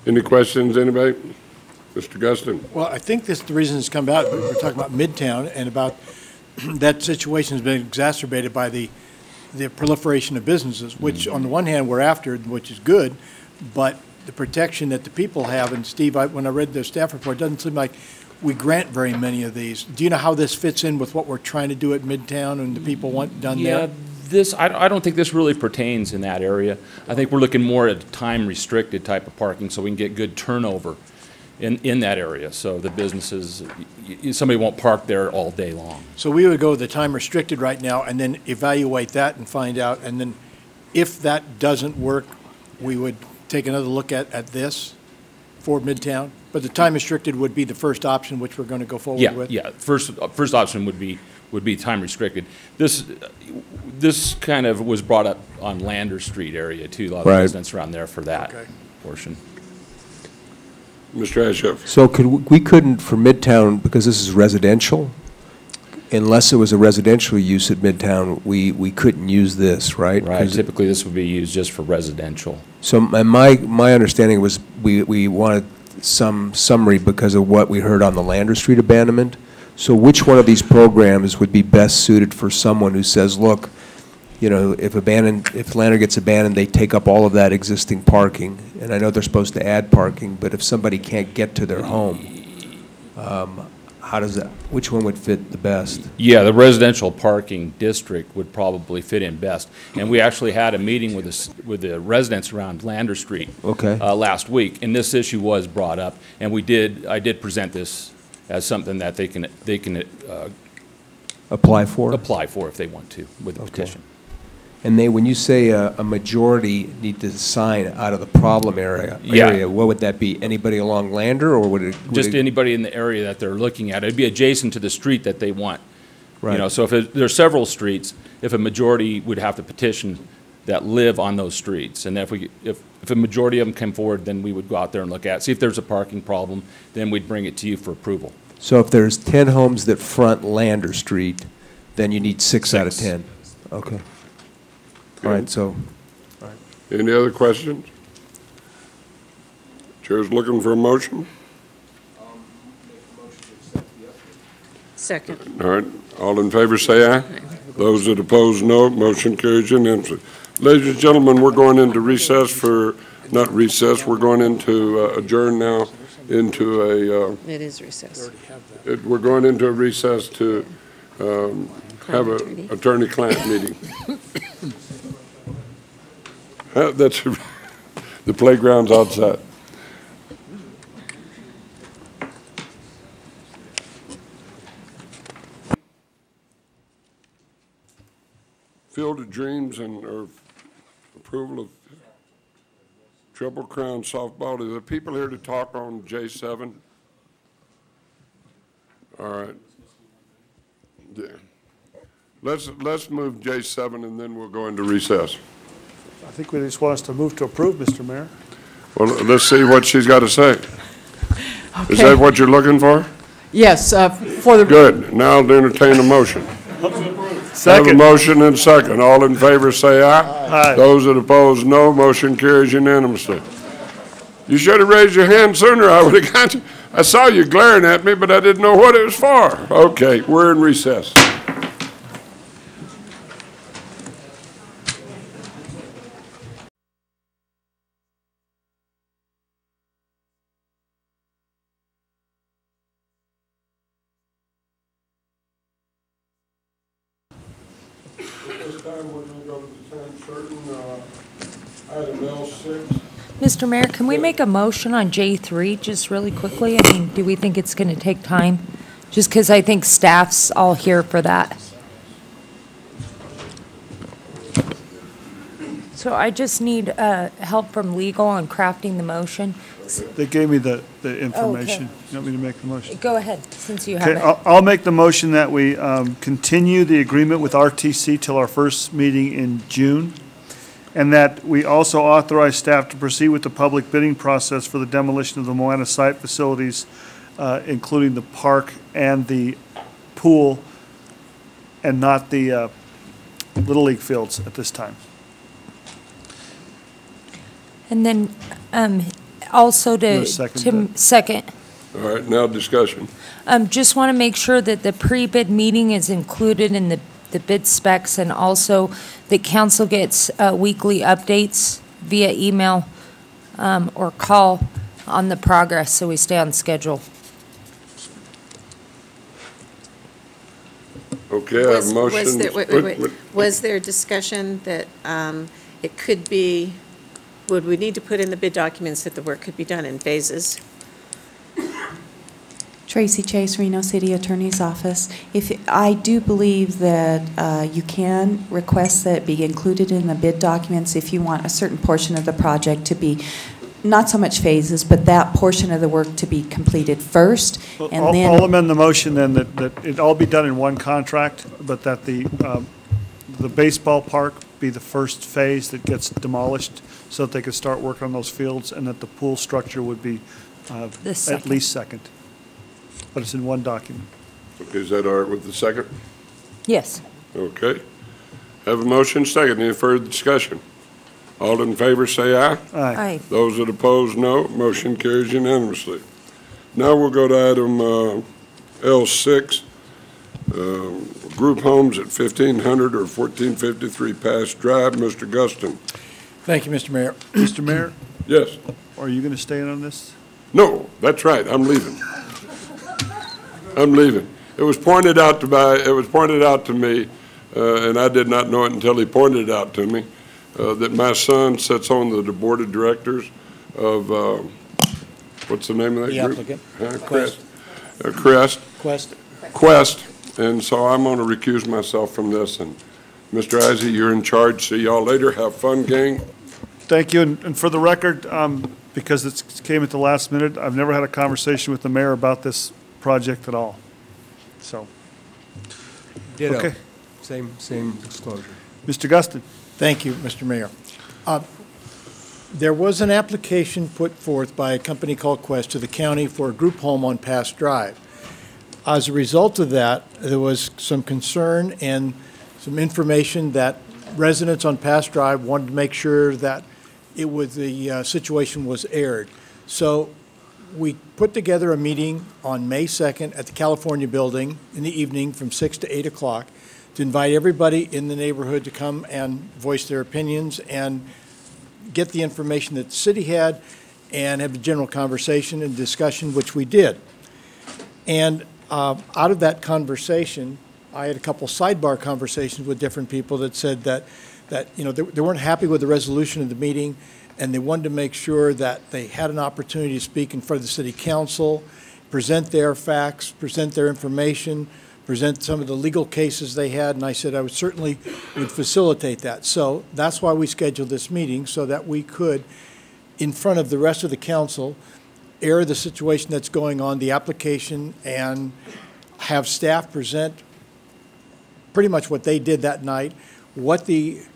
Any questions, anybody? Mr. Guston? Well, I think the reason it's come about, we're talking about Midtown and about that situation has been exacerbated by the proliferation of businesses, which on the one hand we're after, which is good, but the protection that the people have, and Steve, when I read the staff report, it doesn't seem like we grant very many of these. Do you know how this fits in with what we're trying to do at Midtown and the people want done there? I don't think this really pertains in that area. I think we're looking more at time-restricted type of parking so we can get good turnover in that area. So the businesses, somebody won't park there all day long. So we would go with the time restricted right now and then evaluate that and find out. And then if that doesn't work, we would take another look at this for Midtown. But the time restricted would be the first option, which we're going to go forward with? Yeah, first option would be time restricted. This kind of was brought up on Lander Street area too. A lot of residents around there for that portion. Mr. Ashef. So we couldn't, for Midtown, because this is residential, unless it was a residential use at Midtown, we couldn't use this, right? Right, typically this would be used just for residential. So my understanding was we wanted some summary because of what we heard on the Lander Street abandonment. So which one of these programs would be best suited for someone who says, look, you know, if Lander gets abandoned, they take up all of that existing parking. And I know they're supposed to add parking, but if somebody can't get to their home, how does that, which one would fit the best? Yeah, the residential parking district would probably fit in best. And we actually had a meeting with the residents around Lander Street last week, and this issue was brought up. And I did present this as something that they can apply for? Apply for if they want to with the petition. And when you say a majority need to sign out of the problem area, what would that be? Anybody along Lander, or would it? Just anybody in the area that they're looking at. It'd be adjacent to the street that they want You know, so if there's several streets, if a majority would have to petition that live on those streets, and if a majority of them come forward, then we would go out there and look at, see if there's a parking problem, then we'd bring it to you for approval. So if there's 10 homes that front Lander Street, then you need 6 out of 10? Okay. All right, so. Any other questions? Chair's looking for a motion. Second. All right, all in favor say aye. Those that oppose, no. Motion carries unanimously. Ladies and gentlemen, we're going into recess for, not recess, we're going into adjourn now into a. It is recess. We're going into a recess to have an attorney-client meeting. That's the playground's outside. Field of Dreams and or approval of Triple Crown softball. Are there people here to talk on J7? All right. Yeah. Let's move J7 and then we'll go into recess. I think we just want us to move to approve, Mr. Mayor. Well, let's see what she's got to say. Okay. Is that what you're looking for? Yes, for the. Good. Now I'll entertain a motion. Second. Have a motion and second. All in favor say aye. Aye. Those that oppose, no. Motion carries unanimously. You should have raised your hand sooner. I would have got you. I saw you glaring at me, but I didn't know what it was for. Okay, we're in recess. This time we're going to go to the time certain, item L6. Mr. Mayor, can we make a motion on J3 just really quickly? I mean, do we think it's going to take time? Just because I think staff's all here for that. So I just need help from legal on crafting the motion. They gave me the information. You want me to make the motion? Go ahead, since you have Okay, it. I'll make the motion that we continue the agreement with RTC till our first meeting in June, and that we also authorize staff to proceed with the public bidding process for the demolition of the Moana site facilities, including the park and the pool, and not the Little League fields at this time. And then also to, second. All right, now discussion. Just want to make sure that the pre-bid meeting is included in the bid specs, and also that council gets weekly updates via email or call on the progress, so we stay on schedule. Okay, I have a motion. Was there discussion that it could be, would we need to put in the bid documents that the work could be done in phases? Tracy Chase, Reno City Attorney's Office. I do believe that you can request that it be included in the bid documents if you want a certain portion of the project to be, not so much phases, but that portion of the work to be completed first, and then. I'll amend the motion then that it all be done in one contract, but that the baseball park be the first phase that gets demolished so that they could start working on those fields, and that the pool structure would be at least second. But it's in one document. Okay, is that all right with the second? Yes. Okay. Have a motion, second. Any further discussion? All in favor say aye. Aye. Aye. Those that oppose, no. Motion carries unanimously. Now we'll go to item L6, group homes at 1500 or 1453 Pass Drive. Mr. Guston. Thank you, Mr. Mayor. Mr. Mayor? Yes. Are you going to stay in on this? No, that's right. I'm leaving. I'm leaving. It was pointed out to me, and I did not know it until he pointed it out to me, that my son sits on the board of directors of, what's the name of that The group? applicant. Quest. And so I'm going to recuse myself from this. And Mr. Izey, you're in charge. See y'all later. Have fun, gang. Thank you. And for the record, because it came at the last minute, I've never had a conversation with the mayor about this project at all. So Ditto. Okay. Same disclosure. Mr. Guston. Thank you, Mr. Mayor. There was an application put forth by a company called Quest to the county for a group home on Pass Drive. As a result of that, there was some concern and some information that residents on Pass Drive wanted to make sure that the situation was aired. So we put together a meeting on May 2nd at the California Building in the evening from 6 to 8 o'clock to invite everybody in the neighborhood to come and voice their opinions and get the information that the city had and have a general conversation and discussion, which we did. And out of that conversation, I had a couple sidebar conversations with different people that said that they weren't happy with the resolution of the meeting, and they wanted to make sure that they had an opportunity to speak in front of the city council, present their facts, present their information, present some of the legal cases they had, and I said I would certainly facilitate that. So that's why we scheduled this meeting, so that we could, in front of the rest of the council, air the situation that's going on, the application, and have staff present pretty much what they did that night, what is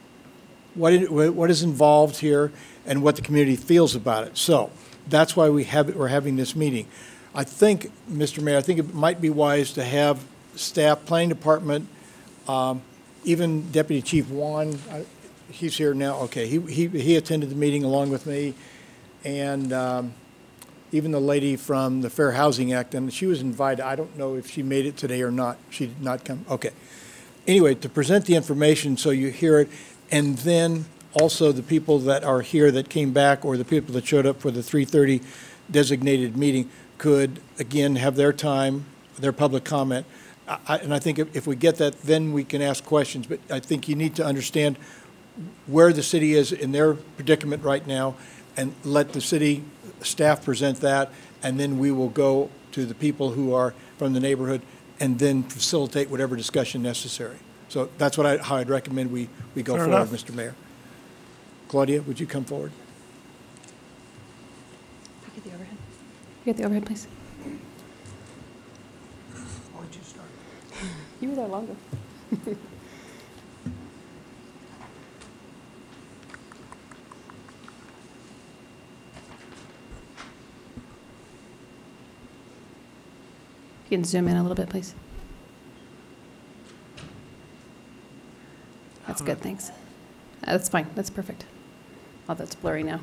involved here, and what the community feels about it. So that's why we're having this meeting. I think, Mr. Mayor, I think it might be wise to have staff, planning department, even Deputy Chief Juan, he's here now. Okay, he attended the meeting along with me, and even the lady from the Fair Housing Act, and she was invited. I don't know if she made it today or not. She did not come. Okay. Anyway, to present the information so you hear it, and then also the people that are here that came back, or the people that showed up for the 3:30 designated meeting, could again have their time, their public comment. And I think if we get that, then we can ask questions. But I think you need to understand where the city is in their predicament right now, and let the city staff present that, and then we will go to the people who are from the neighborhood and then facilitate whatever discussion necessary. So that's how I'd recommend we go Fair forward, enough. Mr. Mayor. Claudia, would you come forward? Get the overhead. Get the overhead, please. You were there longer. You can zoom in a little bit, please. That's good, thanks. That's fine, that's perfect. Oh, that's blurry now,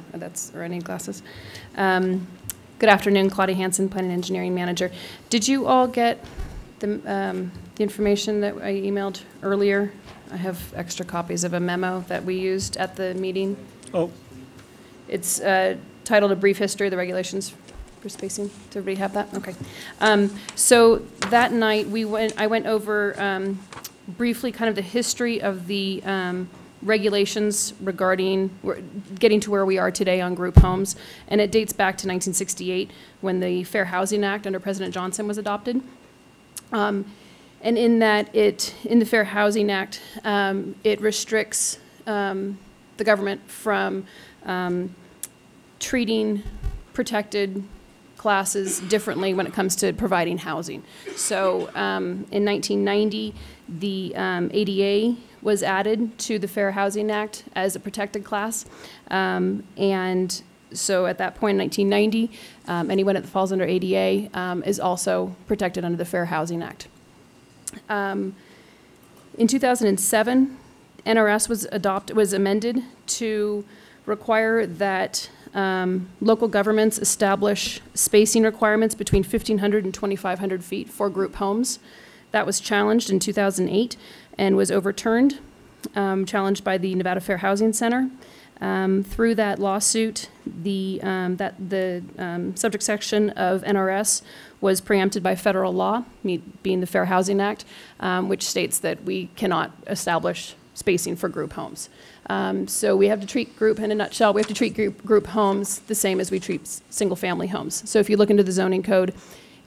or I need glasses. Good afternoon, Claudia Hansen, Planning and Engineering Manager. Did you all get the information that I emailed earlier? I have extra copies of a memo that we used at the meeting. Oh. It's titled A Brief History of the Regulations for Spacing. Does everybody have that? Okay. So that night, I went over briefly kind of the history of the regulations regarding getting to where we are today on group homes. And it dates back to 1968 when the Fair Housing Act under President Johnson was adopted. And in the Fair Housing Act, it restricts the government from treating protected classes differently when it comes to providing housing. So in 1990, the ADA was added to the Fair Housing Act as a protected class. And so at that point in 1990, anyone that falls under ADA is also protected under the Fair Housing Act. In 2007, NRS was amended to require that local governments establish spacing requirements between 1,500 and 2,500 feet for group homes. That was challenged in 2008 and was overturned, challenged by the Nevada Fair Housing Center. Through that lawsuit, the subject section of NRS was preempted by federal law, being the Fair Housing Act, which states that we cannot establish spacing for group homes. So we have to treat in a nutshell, we have to treat group homes the same as we treat single-family homes. So if you look into the zoning code,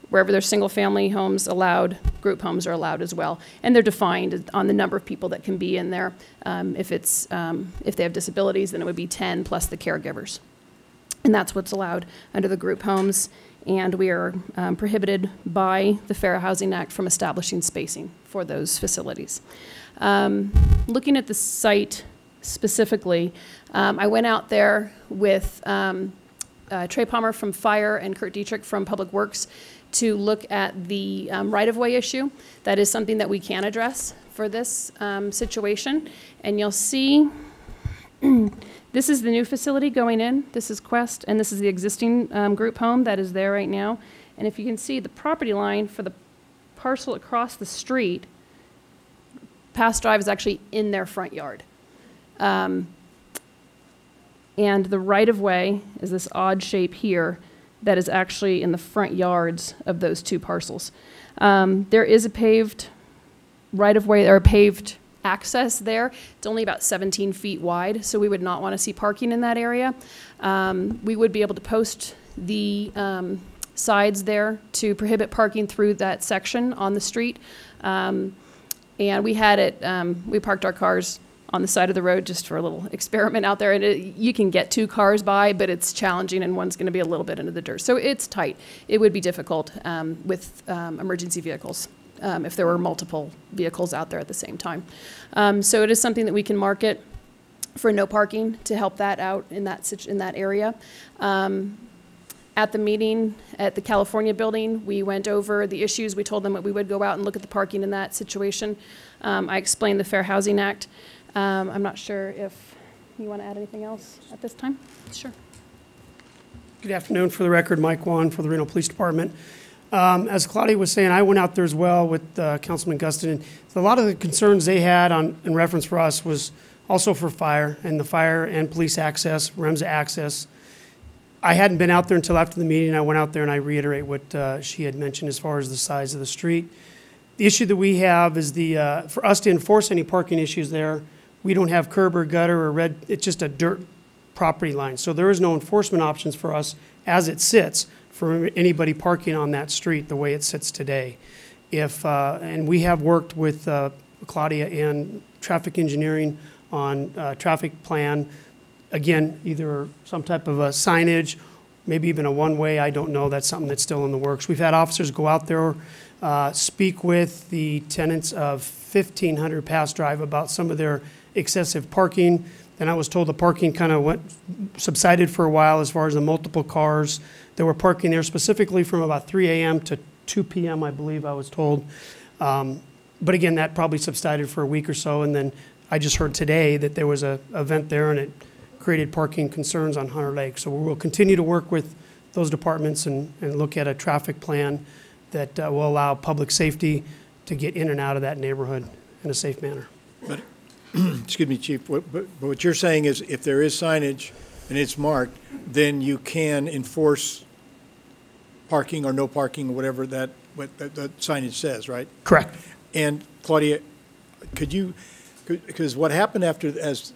wherever there's single-family homes allowed, group homes are allowed as well. And they're defined on the number of people that can be in there. If they have disabilities, then it would be 10 plus the caregivers. And that's what's allowed under the group homes. and we are prohibited by the Fair Housing Act from establishing spacing for those facilities. Looking at the site specifically, I went out there with Trey Palmer from Fire and Kurt Dietrich from Public Works to look at the right-of-way issue. That is something that we can address for this situation. And you'll see, this is the new facility going in. This is Quest, and this is the existing group home that is there right now. And if you can see, the property line for the parcel across the street, Pass Drive is actually in their front yard. And the right-of-way is this odd shape here that is actually in the front yards of those two parcels. There is a paved right-of-way, or paved access there. It's only about 17 feet wide, so we would not want to see parking in that area. We would be able to post the sides there to prohibit parking through that section on the street. And we had it, we parked our cars on the side of the road just for a little experiment out there. And you can get 2 cars by, but it's challenging, and one's going to be a little bit into the dirt. So it's tight. It would be difficult with emergency vehicles if there were multiple vehicles out there at the same time. So it is something that we can market for no parking to help that out in that area. At the meeting at the California building, we went over the issues. We told them that we would go out and look at the parking in that situation. I explained the Fair Housing Act. I'm not sure if you want to add anything else at this time. Sure. Good afternoon. For the record, Mike Wan for the Reno Police Department. As Claudia was saying, I went out there as well with Councilman Guston. And a lot of the concerns they had in reference for us was also for fire and the fire and police access, REMSA access. I hadn't been out there until after the meeting. I went out there and I reiterate what she had mentioned as far as the size of the street. The issue that we have is for us to enforce any parking issues there, we don't have curb or gutter or red, it's just a dirt property line. So there is no enforcement options for us as it sits for anybody parking on that street the way it sits today. And we have worked with Claudia and traffic engineering on traffic plan. Again, either some type of a signage, maybe even a one-way, I don't know. That's something that's still in the works. We've had officers go out there, speak with the tenants of 1500 Pass Drive about some of their excessive parking. And I was told the parking kind of subsided for a while as far as the multiple cars that were parking there, specifically from about 3 a.m. to 2 p.m., I believe I was told. But again, that probably subsided for a week or so. And then I just heard today that there was an event there and it created parking concerns on Hunter Lake. So we'll continue to work with those departments and look at a traffic plan that will allow public safety to get in and out of that neighborhood in a safe manner. But, excuse me, Chief, but what you're saying is if there is signage and it's marked, then you can enforce parking or no parking or whatever that signage says, right? Correct. And Claudia, because what happened after, as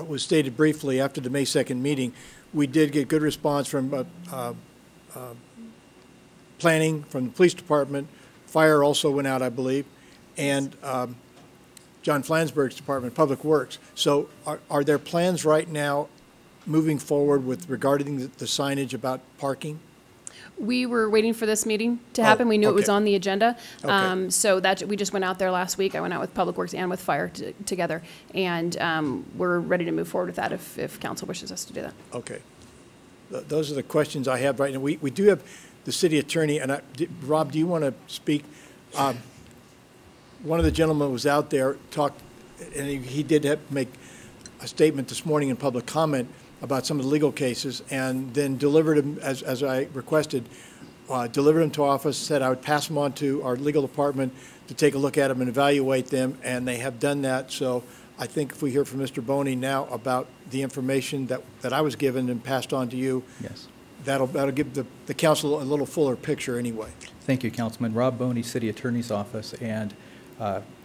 was stated briefly, after the May 2nd meeting, we did get good response from planning, from the police department. Fire also went out, I believe, and John Flansburgh's department, Public Works. So are there plans right now moving forward with regarding the signage about parking? We were waiting for this meeting to happen. We knew it was on the agenda. Okay. So we just went out there last week. I went out with Public Works and with Fire together. And we're ready to move forward with that if council wishes us to do that. Okay. Those are the questions I have right now. We do have the city attorney, and Rob, do you want to speak? One of the gentlemen was out there, talked, and he did make a statement this morning in public comment about some of the legal cases, and then delivered them, as I requested, delivered them to office, said I would pass them on to our legal department to take a look at them and evaluate them, and they have done that. So I think if we hear from Mr. Boney now about the information that I was given and passed on to you, yes, that'll give the council a little fuller picture anyway. Thank you, Councilman. Rob Boney, City Attorney's Office. And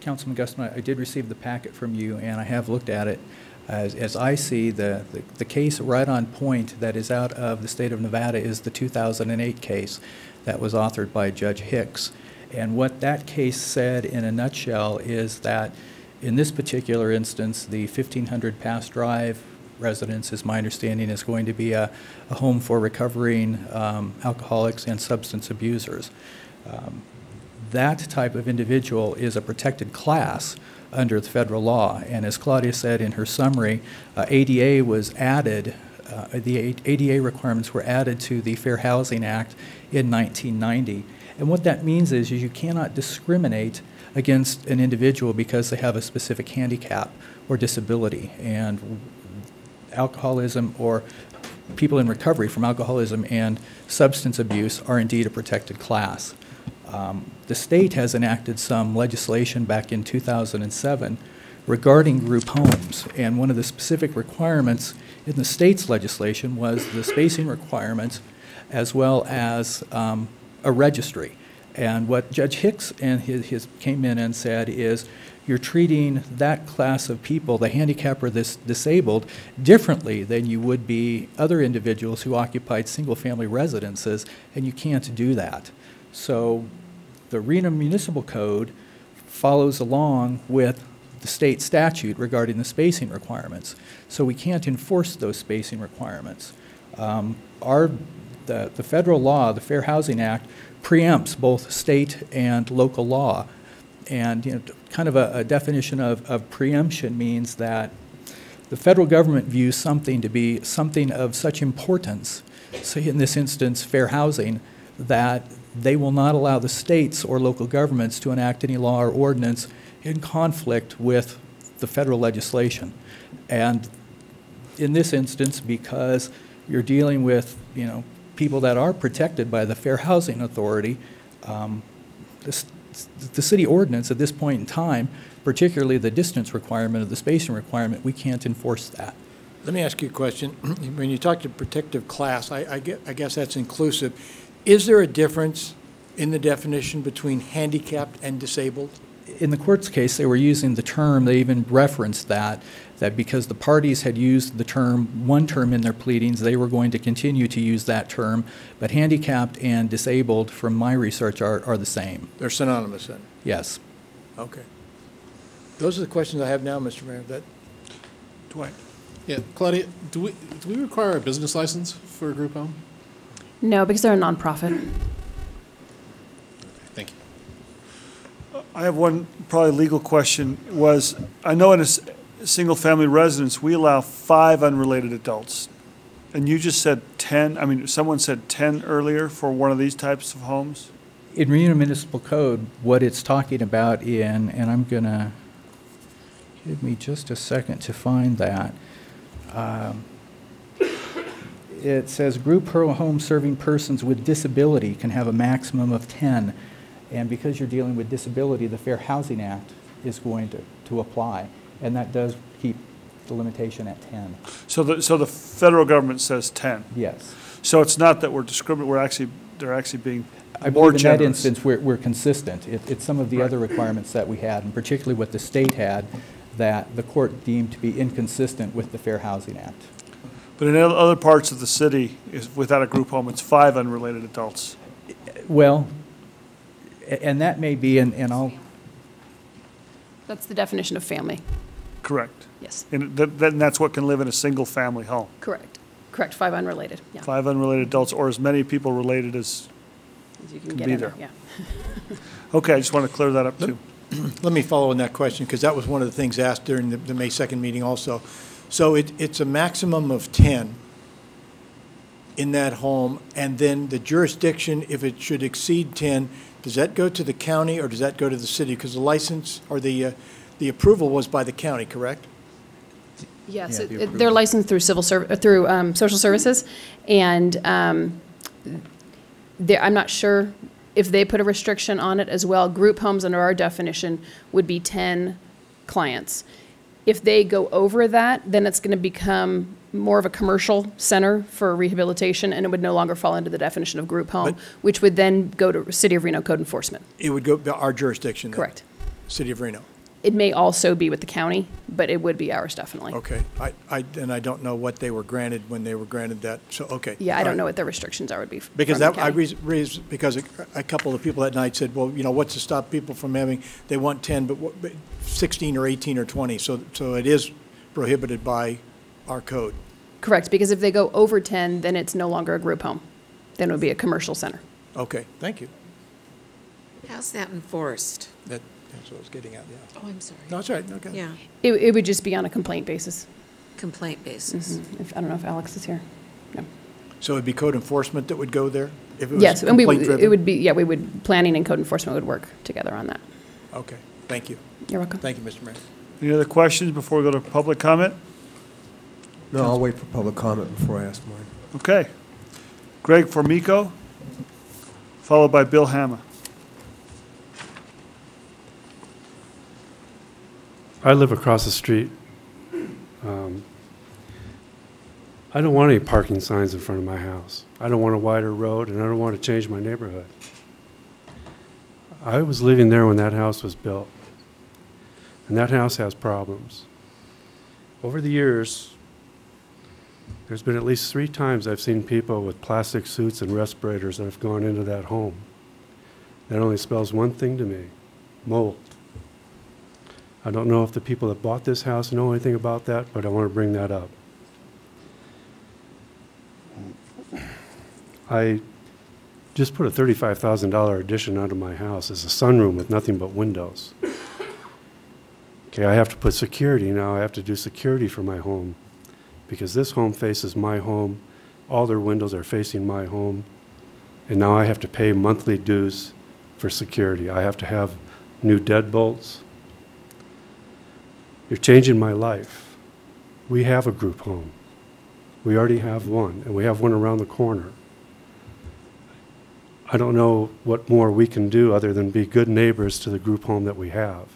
Councilman Guston, I did receive the packet from you, and I have looked at it. As I see, the case right on point that is out of the state of Nevada is the 2008 case that was authored by Judge Hicks. And what that case said in a nutshell is that in this particular instance, the 1500 Pass Drive residence, is my understanding, is going to be a home for recovering alcoholics and substance abusers. That type of individual is a protected class under the federal law. And as Claudia said in her summary, ADA was added, the ADA requirements were added to the Fair Housing Act in 1990. And what that means is you cannot discriminate against an individual because they have a specific handicap or disability. And alcoholism or people in recovery from alcoholism and substance abuse are indeed a protected class. The state has enacted some legislation back in 2007 regarding group homes, and one of the specific requirements in the state's legislation was the spacing requirements as well as a registry. And what Judge Hicks and his came in and said is, you're treating that class of people, the handicapped or this disabled, differently than you would be other individuals who occupied single-family residences, and you can't do that. So the Reno Municipal Code follows along with the state statute regarding the spacing requirements. So we can't enforce those spacing requirements. The federal law, the Fair Housing Act, preempts both state and local law. And kind of a definition of preemption means that the federal government views something to be something of such importance, say in this instance fair housing, that they will not allow the states or local governments to enact any law or ordinance in conflict with the federal legislation. And in this instance, because you're dealing with people that are protected by the Fair Housing Authority, the city ordinance at this point in time, particularly the distance requirement of the spacing requirement, we can't enforce that. Let me ask you a question. When you talk to protective class, I guess that's inclusive. Is there a difference in the definition between handicapped and disabled? In the court's case, they were using the term, they even referenced that because the parties had used the term, one term in their pleadings, they were going to continue to use that term, but handicapped and disabled, from my research, are the same. They're synonymous then? Yes. Okay. Those are the questions I have now, Mr. Mayor. Dwight. Yeah, Claudia, do we require a business license for a group home? No, because they're a nonprofit. Thank you. I have one probably legal question. I know in a single-family residence, we allow 5 unrelated adults. And you just said 10, I mean, someone said 10 earlier for one of these types of homes? In Reno Municipal Code, what it's talking about and I'm going to, give me just a second to find that. It says group home serving persons with disability can have a maximum of 10. And because you're dealing with disability, the Fair Housing Act is going to apply. And that does keep the limitation at 10. So the federal government says 10? Yes. So it's not that we're discriminating, they're actually being I more believe in generous. that instance, we're consistent. It's some of the other requirements that we had, and particularly what the state had, that the court deemed to be inconsistent with the Fair Housing Act. But in other parts of the city, without a group home, it's 5 unrelated adults. Well, and that may be, and I'll... That's the definition of family. Correct. Yes. And that's what can live in a single-family home. Correct. Correct. 5 unrelated. Yeah. 5 unrelated adults, or as many people related as You can can get be in there. Yeah. Okay, I just want to clear that up too. Let me follow on that question, because that was one of the things asked during the May 2nd meeting also. So it's a maximum of 10 in that home, and then the jurisdiction, if it should exceed 10, does that go to the county or does that go to the city? Because the license or the approval was by the county, correct? Yes, Yeah, they're licensed through social services, and I'm not sure if they put a restriction on it as well. Group homes under our definition would be 10 clients. If they go over that, then it's going to become more of a commercial center for rehabilitation, and it would no longer fall into the definition of group home, which would then go to City of Reno code enforcement. It would go to our jurisdiction then? Correct. City of Reno. It may also be with the county, but it would be ours definitely. Okay. And I don't know what they were granted when they were granted that, so, okay. Yeah, I All don't right. know what their restrictions are would be. Because from the that, I county. raised, because a couple of people that night said, well, what's to stop people from having, they want 10, but 16 or 18 or 20, so it is prohibited by our code. Correct, because if they go over 10, then it's no longer a group home. Then it would be a commercial center. Okay, thank you. How's that enforced? That's what I was getting at, yeah. Oh, I'm sorry. No, that's all right, okay. Yeah, It would just be on a complaint basis. complaint basis. I don't know if Alex is here. No. So it'd be code enforcement that would go there? If it was Yes, and complaint-driven? it would be, yeah, planning and code enforcement would work together on that. Okay, thank you. You're welcome. Thank you, Mr. Mayor. Any other questions before we go to public comment? No, I'll wait for public comment before I ask mine. Okay. Greg Formico, followed by Bill Hamma. I live across the street. I don't want any parking signs in front of my house. I don't want a wider road, and I don't want to change my neighborhood. I was living there when that house was built, and that house has problems. Over the years, there's been at least 3 times I've seen people with plastic suits and respirators that have gone into that home. That only spells one thing to me: mold. I don't know if the people that bought this house know anything about that, but I want to bring that up. I just put a $35,000 addition onto my house as a sunroom with nothing but windows. Okay, I have to put security now. I have to do security for my home because this home faces my home. All their windows are facing my home. And now I have to pay monthly dues for security. I have to have new deadbolts. You're changing my life. We have a group home. We already have one, and we have one around the corner. I don't know what more we can do other than be good neighbors to the group home that we have.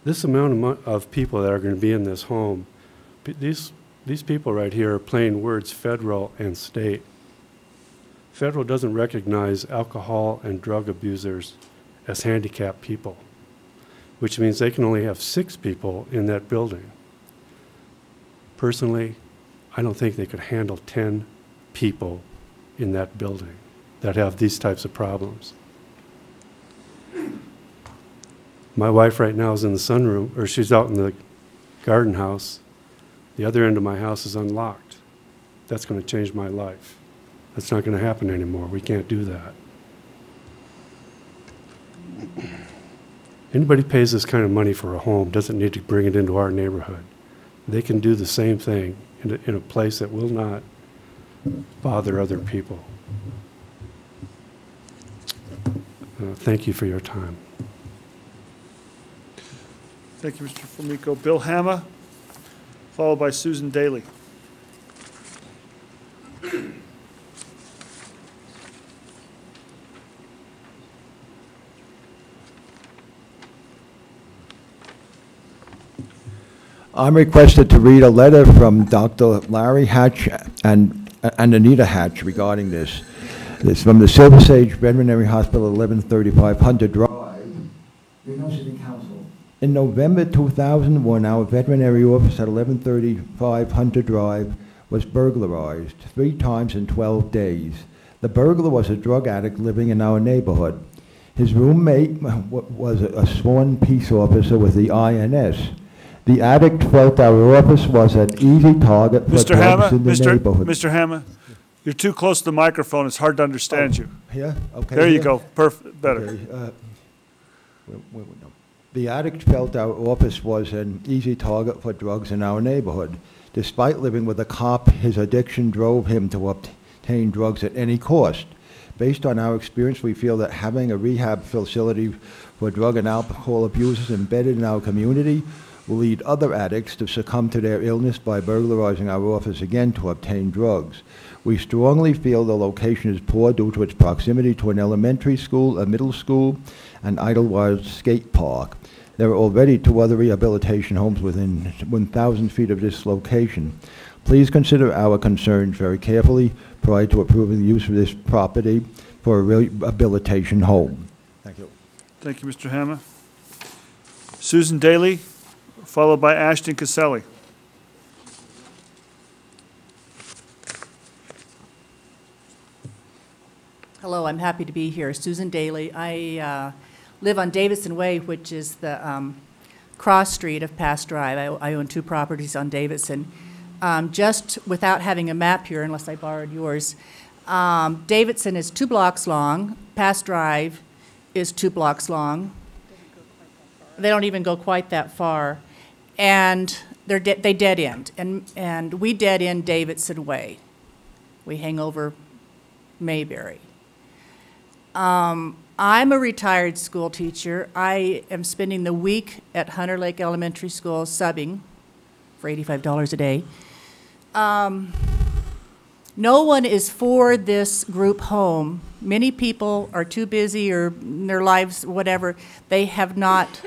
This amount of people that are going to be in this home, these people right here are playing words federal and state. Federal doesn't recognize alcohol and drug abusers as handicapped people, which means they can only have 6 people in that building. Personally, I don't think they could handle 10 people in that building that have these types of problems. My wife right now is in the sunroom, or she's out in the garden house. The other end of my house is unlocked. That's going to change my life. That's not going to happen anymore. We can't do that. Anybody pays this kind of money for a home doesn't need to bring it into our neighborhood. They can do the same thing in a place that will not bother other people. Thank you for your time. Thank you, Mr. Formico. Bill Hamma, followed by Susan Daly. I'm requested to read a letter from Dr. Larry Hatch and Anita Hatch regarding this. It's from the Silver Sage Veterinary Hospital, 1135 Hunter Drive, Reno City Council. In November 2001, our veterinary office at 1135 Hunter Drive was burglarized 3 times in 12 days. The burglar was a drug addict living in our neighborhood. His roommate was a sworn peace officer with the INS. The addict felt our office was an easy target for drugs in the neighborhood. Mr. Hamma, you're too close to the microphone. It's hard to understand you. Yeah? Okay. There you go. Perfect. Better. Okay, The addict felt our office was an easy target for drugs in our neighborhood. Despite living with a cop, his addiction drove him to obtain drugs at any cost. Based on our experience, we feel that having a rehab facility for drug and alcohol abusers embedded in our community will lead other addicts to succumb to their illness by burglarizing our office again to obtain drugs. We strongly feel the location is poor due to its proximity to an elementary school, a middle school, and Idlewild Skate Park. There are already 2 other rehabilitation homes within 1,000 feet of this location. Please consider our concerns very carefully prior to approving the use of this property for a rehabilitation home. Thank you. Thank you, Mr. Hamma. Susan Daly, followed by Ashton Caselli. Hello, I'm happy to be here. Susan Daly. I live on Davison Way, which is the cross street of Pass Drive. I own 2 properties on Davidson. Just without having a map here, unless I borrowed yours, Davidson is 2 blocks long. Pass Drive is 2 blocks long. They don't even go quite that far. And they dead end. And we dead end Davidson Way. We hang over Mayberry. I'm a retired school teacher. I am spending the week at Hunter Lake Elementary School subbing for $85 a day. No one is for this group home. Many people are too busy or their lives, whatever. They have not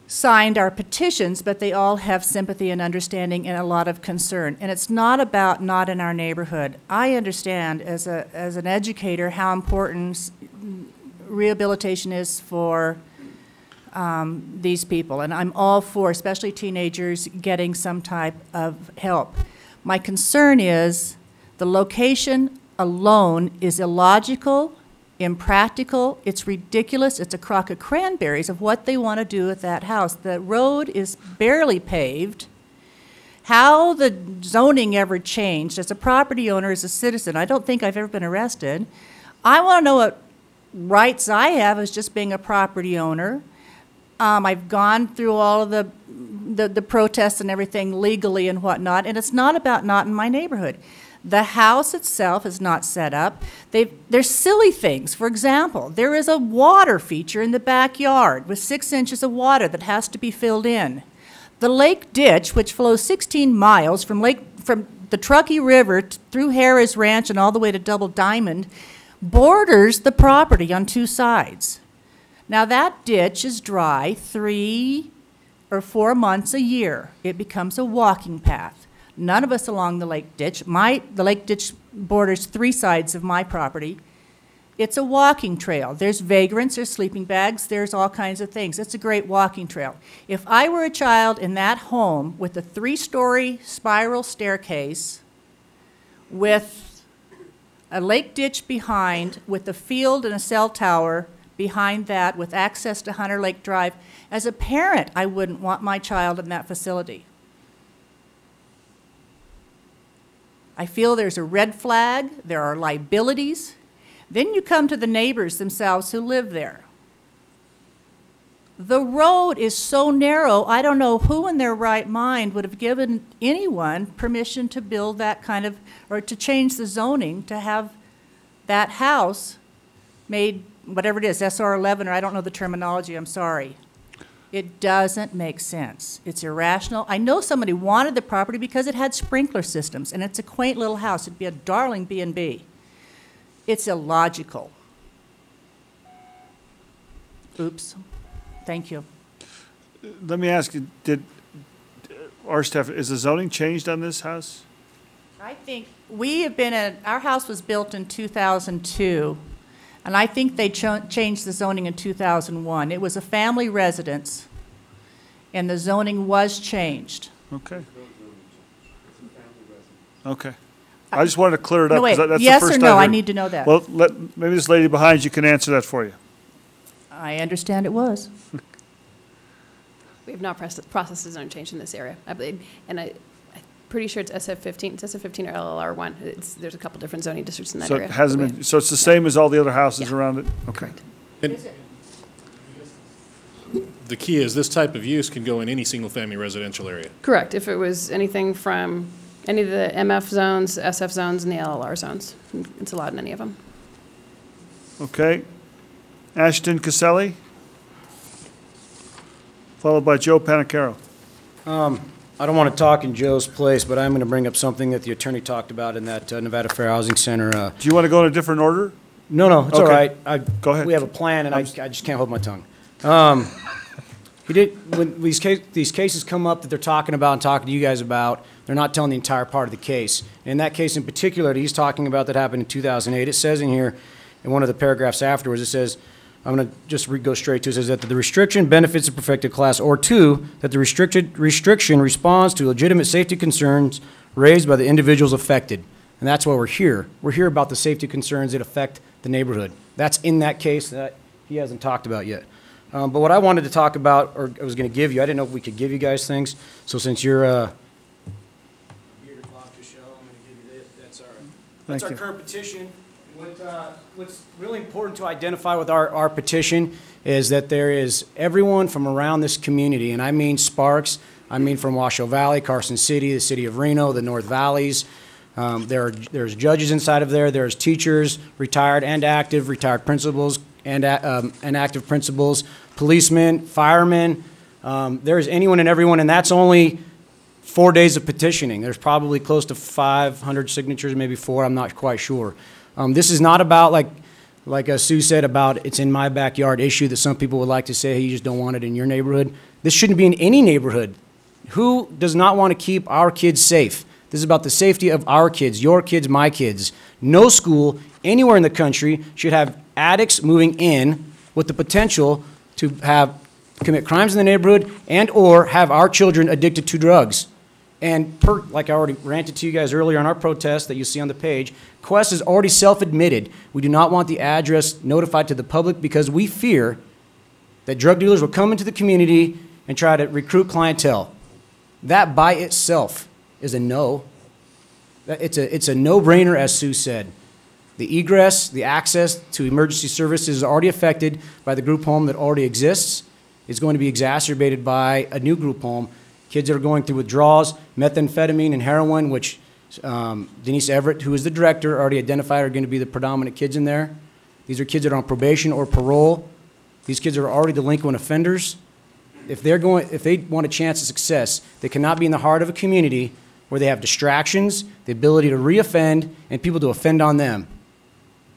signed our petitions, but they all have sympathy and understanding and a lot of concern. And it's not about not in our neighborhood. I understand as an educator how important rehabilitation is for these people. And I'm all for, especially teenagers, getting some type of help. My concern is the location alone is illogical, impractical, it's ridiculous, it's a crock of cranberries of what they want to do with that house. The road is barely paved. How the zoning ever changed, as a property owner, as a citizen, I don't think I've ever been arrested. I want to know what rights I have as just being a property owner. I've gone through all of the protests and everything legally and whatnot, and it's not about not in my neighborhood. The house itself is not set up. There's silly things. For example, there is a water feature in the backyard with 6 inches of water that has to be filled in. The lake ditch, which flows 16 miles from the Truckee River through Harris Ranch and all the way to Double Diamond, borders the property on 2 sides. Now that ditch is dry 3 or 4 months a year. It becomes a walking path. None of us along the lake ditch. The lake ditch borders 3 sides of my property. It's a walking trail. There's vagrants, there's sleeping bags, there's all kinds of things. It's a great walking trail. If I were a child in that home with a 3-story spiral staircase, with a lake ditch behind, with a field and a cell tower behind that, with access to Hunter Lake Drive, as a parent, I wouldn't want my child in that facility. I feel there's a red flag, there are liabilities. Then you come to the neighbors themselves who live there. The road is so narrow, I don't know who in their right mind would have given anyone permission to build that kind of, or to change the zoning to have that house made, whatever it is, SR11, or I don't know the terminology, I'm sorry. It doesn't make sense. It's irrational. I know somebody wanted the property because it had sprinkler systems, and it's a quaint little house. It'd be a darling B&B. It's illogical. Oops. Thank you. Let me ask you, did our staff, is the zoning changed on this house? I think we have been our house was built in 2002, and I think they changed the zoning in 2001. It was a family residence, and the zoning was changed. Okay. Okay. I just wanted to clear it up. No, wait, That's yes the first or no? I I heard. need to know that. Well, maybe this lady behind you can answer that for you. I understand it was. We have not processed a zone change in this area, I believe, and I'm pretty sure it's SF15. It's SF15 or LLR1. There's a couple different zoning districts in that So area. it hasn't been, so it's the same as all the other houses Yeah. around it? Okay. And the key is this type of use can go in any single-family residential area. Correct. If it was anything from any of the MF zones, SF zones, and the LLR zones, it's allowed in any of them. Okay. Ashton Caselli, followed by Joe Panicaro. I don't want to talk in Joe's place, but I'm going to bring up something that the attorney talked about in that Nevada Fair Housing Center. Do you want to go in a different order? No, it's all Okay. right. Go ahead. We have a plan, and I just can't hold my tongue. When these cases come up that they're talking about and talking to you guys about, they're not telling the entire part of the case. In that case in particular that he's talking about that happened in 2008, it says in here, in one of the paragraphs afterwards, it says, I'm going to just go straight to it. It says that the restriction benefits the protected class, or 2, that the restriction responds to legitimate safety concerns raised by the individuals affected. And that's why we're here. We're here about the safety concerns that affect the neighborhood. That's in that case that he hasn't talked about yet. But what I wanted to talk about, or I was going to give you, I didn't know if we could give you guys things. So since you're here to talk to Michelle, I'm going to give you this. That's our current petition. What's really important to identify with our petition is that there is everyone from around this community, and I mean Sparks, I mean from Washoe Valley, Carson City, the city of Reno, the North Valleys. There's judges inside of there. There's teachers, retired and active, retired principals and active principals, policemen, firemen. There's anyone and everyone, and that's only 4 days of petitioning. There's probably close to 500 signatures, maybe 4, I'm not quite sure. This is not about, like Sue said, about it's in my backyard issue that some people would like to say, hey, you just don't want it in your neighborhood. This shouldn't be in any neighborhood. Who does not want to keep our kids safe? This is about the safety of our kids, your kids, my kids. No school anywhere in the country should have addicts moving in with the potential to commit crimes in the neighborhood and or have our children addicted to drugs. And like I already ranted to you guys earlier on our protest that you see on the page, Quest has already self-admitted we do not want the address notified to the public because we fear that drug dealers will come into the community and try to recruit clientele. That by itself is a no. It's a no-brainer, as Sue said. The egress, the access to emergency services is already affected by the group home that already exists. It's going to be exacerbated by a new group home. Kids that are going through withdrawals, methamphetamine and heroin, which Denise Everett, who is the director, already identified are going to be the predominant kids in there. These are kids that are on probation or parole. These kids are already delinquent offenders. If they want a chance of success, they cannot be in the heart of a community where they have distractions, the ability to reoffend, and people to offend on them.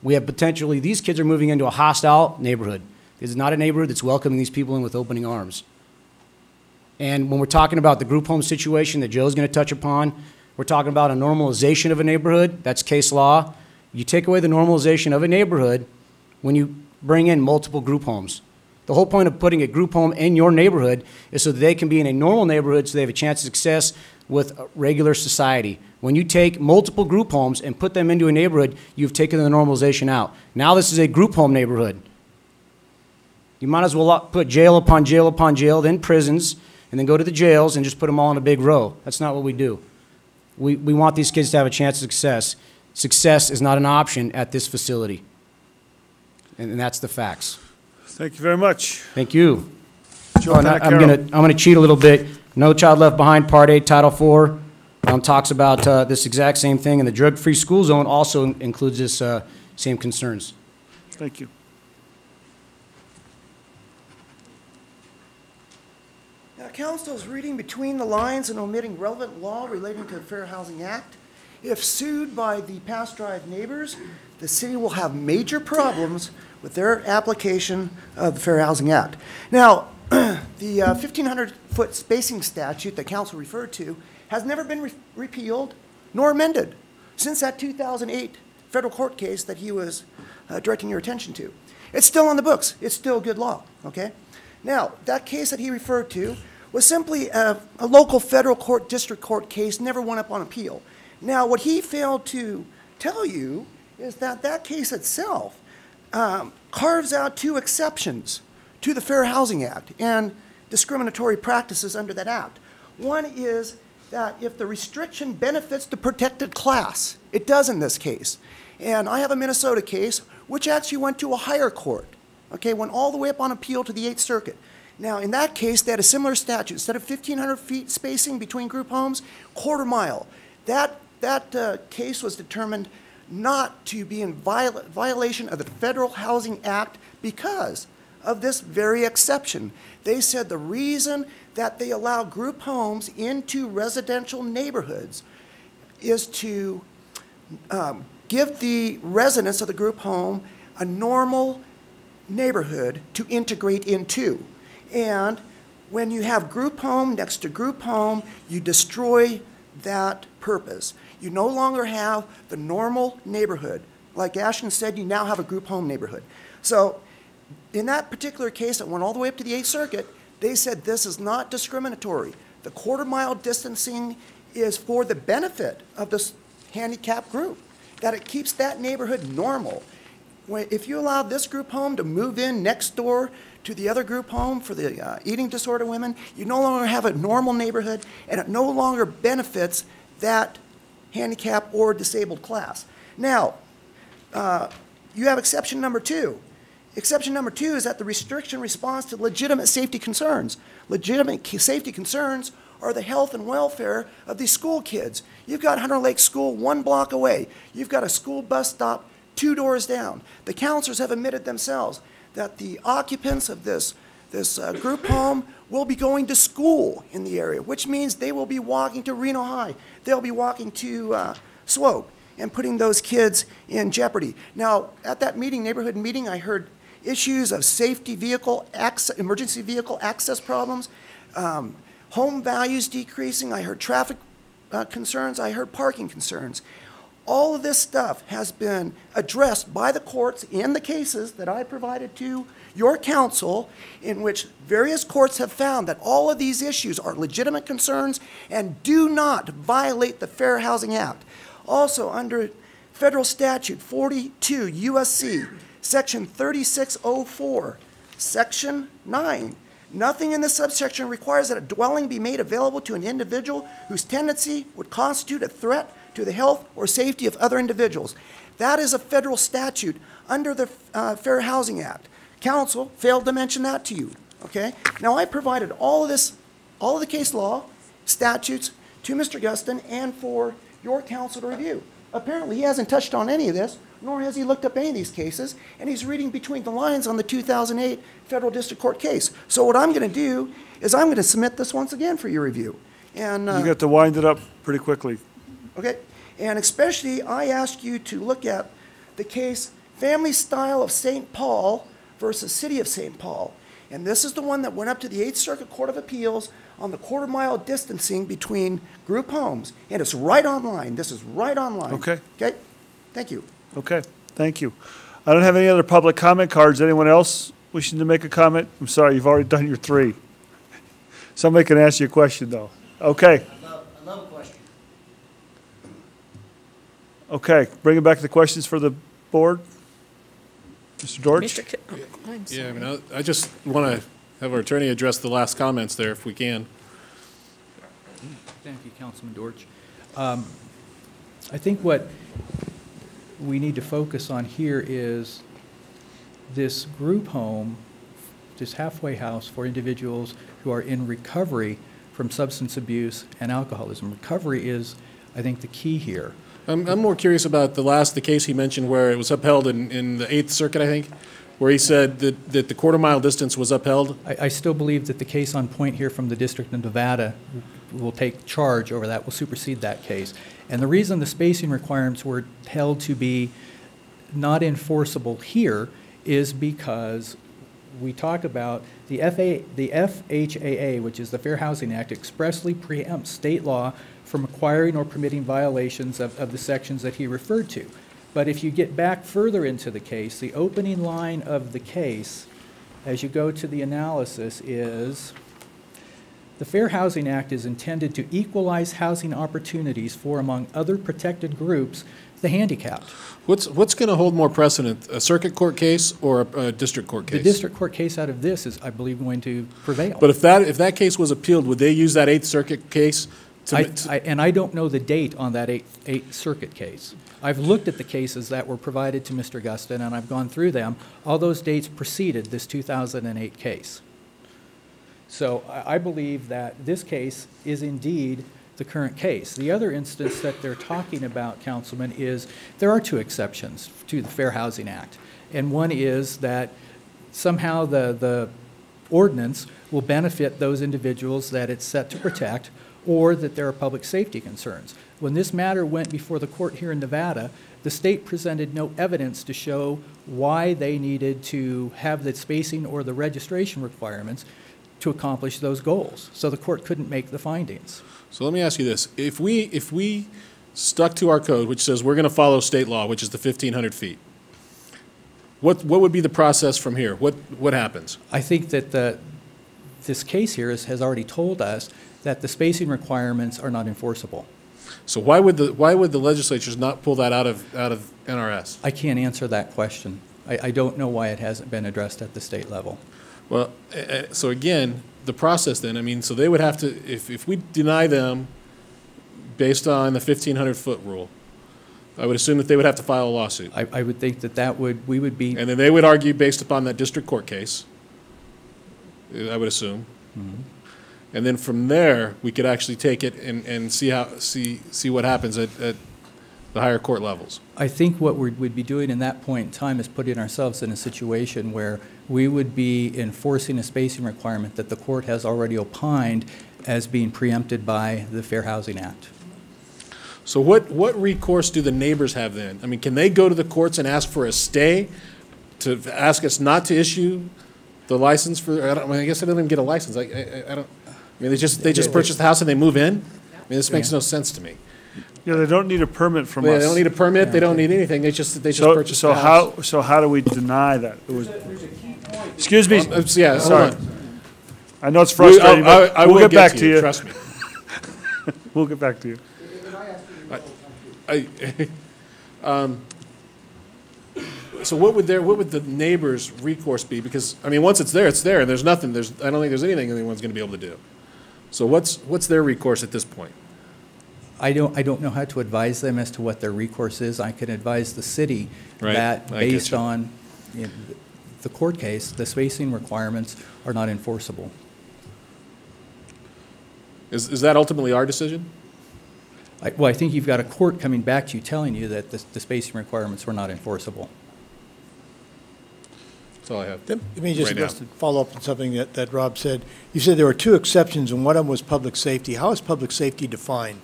We have potentially, these kids are moving into a hostile neighborhood. This is not a neighborhood that's welcoming these people in with opening arms. And when we're talking about the group home situation that Joe's going to touch upon, we're talking about a normalization of a neighborhood. That's case law. You take away the normalization of a neighborhood when you bring in multiple group homes. The whole point of putting a group home in your neighborhood is so that they can be in a normal neighborhood so they have a chance of success with regular society. When you take multiple group homes and put them into a neighborhood, you've taken the normalization out. Now this is a group home neighborhood. You might as well put jail upon jail upon jail, then prisons, and then go to the jails and just put them all in a big row. That's not what we do. We want these kids to have a chance of success. Success is not an option at this facility. And that's the facts. Thank you very much. Thank you. Joe I'm gonna cheat a little bit. No Child Left Behind, Part 8, Title 4, talks about this exact same thing, and the drug-free school zone also includes this same concerns. Thank you. Now, Council is reading between the lines and omitting relevant law relating to the Fair Housing Act. If sued by the Pass Drive neighbors, the city will have major problems with their application of the Fair Housing Act. Now, the 1,500-foot spacing statute that Council referred to has never been repealed nor amended since that 2008 federal court case that he was directing your attention to. It's still on the books. It's still good law, okay? Now, that case that he referred to was simply a local federal court, district court case, never went up on appeal. Now, what he failed to tell you is that that case itself carves out 2 exceptions to the Fair Housing Act and discriminatory practices under that act. One is that if the restriction benefits the protected class, it does in this case. And I have a Minnesota case which actually went to a higher court, okay, went all the way up on appeal to the 8th Circuit. Now, in that case, they had a similar statute. Instead of 1,500 feet spacing between group homes, quarter mile. That case was determined not to be in violation of the Federal Housing Act because of this very exception. They said the reason that they allow group homes into residential neighborhoods is to give the residents of the group home a normal neighborhood to integrate into. And when you have group home next to group home, you destroy that purpose. You no longer have the normal neighborhood. Like Ashton said, you now have a group home neighborhood. So in that particular case that went all the way up to the 8th Circuit, they said this is not discriminatory. The quarter-mile distancing is for the benefit of this handicapped group, that it keeps that neighborhood normal. if you allow this group home to move in next door to the other group home for the eating disorder women, you no longer have a normal neighborhood, and it no longer benefits that handicap or disabled class. Now, you have exception number 2. Exception number 2 is that the restriction responds to legitimate safety concerns. Legitimate safety concerns are the health and welfare of these school kids. You've got Hunter Lake School 1 block away. You've got a school bus stop 2 doors down. The counselors have admitted themselves that the occupants of this group home will be going to school in the area, which means they will be walking to Reno High. They'll be walking to Swope and putting those kids in jeopardy. Now, at that meeting, neighborhood meeting, I heard issues of safety vehicle access, emergency vehicle access problems, home values decreasing. I heard traffic concerns. I heard parking concerns. All of this stuff has been addressed by the courts in the cases that I provided to your council, in which various courts have found that all of these issues are legitimate concerns and do not violate the Fair Housing Act. Also, under federal statute 42 USC, section 3604, section 9, nothing in this subsection requires that a dwelling be made available to an individual whose tenancy would constitute a threat to the health or safety of other individuals. That is a federal statute under the Fair Housing Act. Council failed to mention that to you, okay? Now, I provided all of this, all of the case law, statutes to Mr. Guston and for your council to review. Apparently, he hasn't touched on any of this, nor has he looked up any of these cases, and he's reading between the lines on the 2008 Federal District Court case. So what I'm going to do is I'm going to submit this once again for your review. And you got to wind it up pretty quickly. Okay, and especially I ask you to look at the case Family Style of St. Paul versus City of St. Paul. And this is the one that went up to the 8th Circuit Court of Appeals on the quarter-mile distancing between group homes. And it's right online. This is right online. Okay. Okay? Thank you. Okay, thank you. I don't have any other public comment cards. Anyone else wishing to make a comment? I'm sorry, you've already done your 3. Somebody can ask you a question, though. Okay. I love a question. Okay, bring it back to the questions for the board. Mr. George? Yeah, I mean, I just want to have our attorney address the last comments there, if we can. Thank you, Councilman Dortch. I think what we need to focus on here is this group home, this halfway house for individuals who are in recovery from substance abuse and alcoholism. Recovery is, I think, the key here. I'm more curious about the case he mentioned where it was upheld in the 8th Circuit, I think, where he said that the quarter-mile distance was upheld. I still believe that the case on point here from the District of Nevada will take charge over that, will supersede that case. And the reason the spacing requirements were held to be not enforceable here is because we talk about the FHAA, which is the Fair Housing Act, expressly preempts state law from acquiring or permitting violations of the sections that he referred to. But if you get back further into the case, the opening line of the case, as you go to the analysis, is the Fair Housing Act is intended to equalize housing opportunities for, among other protected groups, the handicapped. What's going to hold more precedent, a circuit court case or a district court case? The district court case out of this is, I believe, going to prevail. But if that case was appealed, would they use that 8th Circuit case? And I don't know the date on that 8th Circuit case. I've looked at the cases that were provided to Mr. Guston, and I've gone through them. All those dates preceded this 2008 case. So I believe that this case is indeed the current case. The other instance that they're talking about, Councilman, is there are 2 exceptions to the Fair Housing Act. And one is that somehow the ordinance will benefit those individuals that it's set to protect, or that there are public safety concerns. When this matter went before the court here in Nevada, the state presented no evidence to show why they needed to have the spacing or the registration requirements to accomplish those goals. So the court couldn't make the findings. So let me ask you this. If we stuck to our code, which says we're going to follow state law, which is the 1,500 feet, what would be the process from here? What happens? I think that this case here has already told us that the spacing requirements are not enforceable. So why would the legislatures not pull that out of NRS? I can't answer that question. I don't know why it hasn't been addressed at the state level. Well, so again, the process then, I mean, so they would have to, if we deny them based on the 1,500-foot rule, I would assume that they would have to file a lawsuit. I would think that we would be. And then they would argue based upon that district court case, I would assume. Mhm. And then from there, we could actually take it and see what happens at the higher court levels. I think what we'd be doing in that point in time is putting ourselves in a situation where we would be enforcing a spacing requirement that the court has already opined as being preempted by the Fair Housing Act. So what recourse do the neighbors have then? I mean, can they go to the courts and ask for a stay, to ask us not to issue the license for, I guess they don't even get a license. I don't, I mean, they just purchase the house and they move in? I mean, this makes no sense to me. Yeah, they don't need a permit from us. They don't need a permit, they don't need anything, they just purchase the house. So how do we deny that? Excuse me. Yeah, sorry. hold on. I know it's frustrating, but I we'll will get back to you. Trust me. We'll get back to you. So what would the neighbors' recourse be? Because, I mean, once it's there, and there's nothing, I don't think there's anything anyone's gonna be able to do. So what's their recourse at this point? I don't know how to advise them as to what their recourse is. I can advise the city that based on the court case, the spacing requirements are not enforceable. Is that ultimately our decision? Well, I think you've got a court coming back to you telling you that the spacing requirements were not enforceable. That's all I have. Let me just follow up on something that Rob said. You said there were two exceptions, and one of them was public safety. How is public safety defined?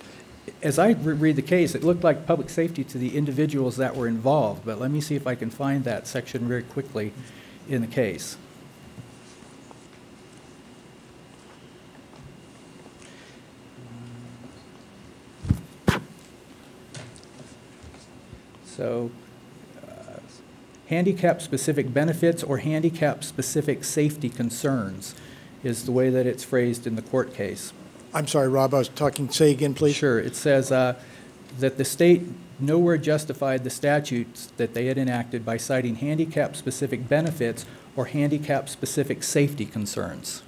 As I read the case, it looked like public safety to the individuals that were involved, but let me see if I can find that section very quickly in the case. So, handicap-specific benefits or handicap-specific safety concerns is the way that it's phrased in the court case. I'm sorry, Rob, I was talking, say again, please. Sure. It says that the state nowhere justified the statutes that they had enacted by citing handicap-specific benefits or handicap-specific safety concerns.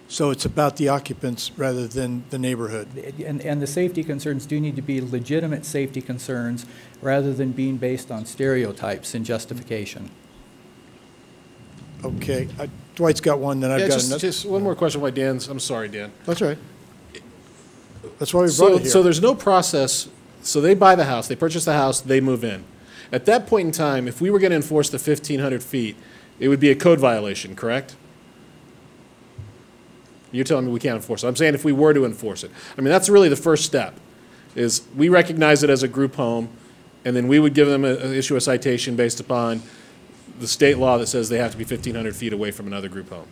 So it's about the occupants rather than the neighborhood. And the safety concerns do need to be legitimate safety concerns rather than being based on stereotypes and justification. Okay. Dwight's got one, then I've got another. Just one more question. Why Dan's? I'm sorry, Dan. That's all right. That's why we brought it here. So there's no process. So they buy the house, they purchase the house, they move in. At that point in time, if we were going to enforce the 1,500 feet, it would be a code violation, correct? You're telling me we can't enforce it. I'm saying if we were to enforce it. I mean, that's really the first step, is we recognize it as a group home, and then we would give them issue a citation based upon the state law that says they have to be 1,500 feet away from another group home.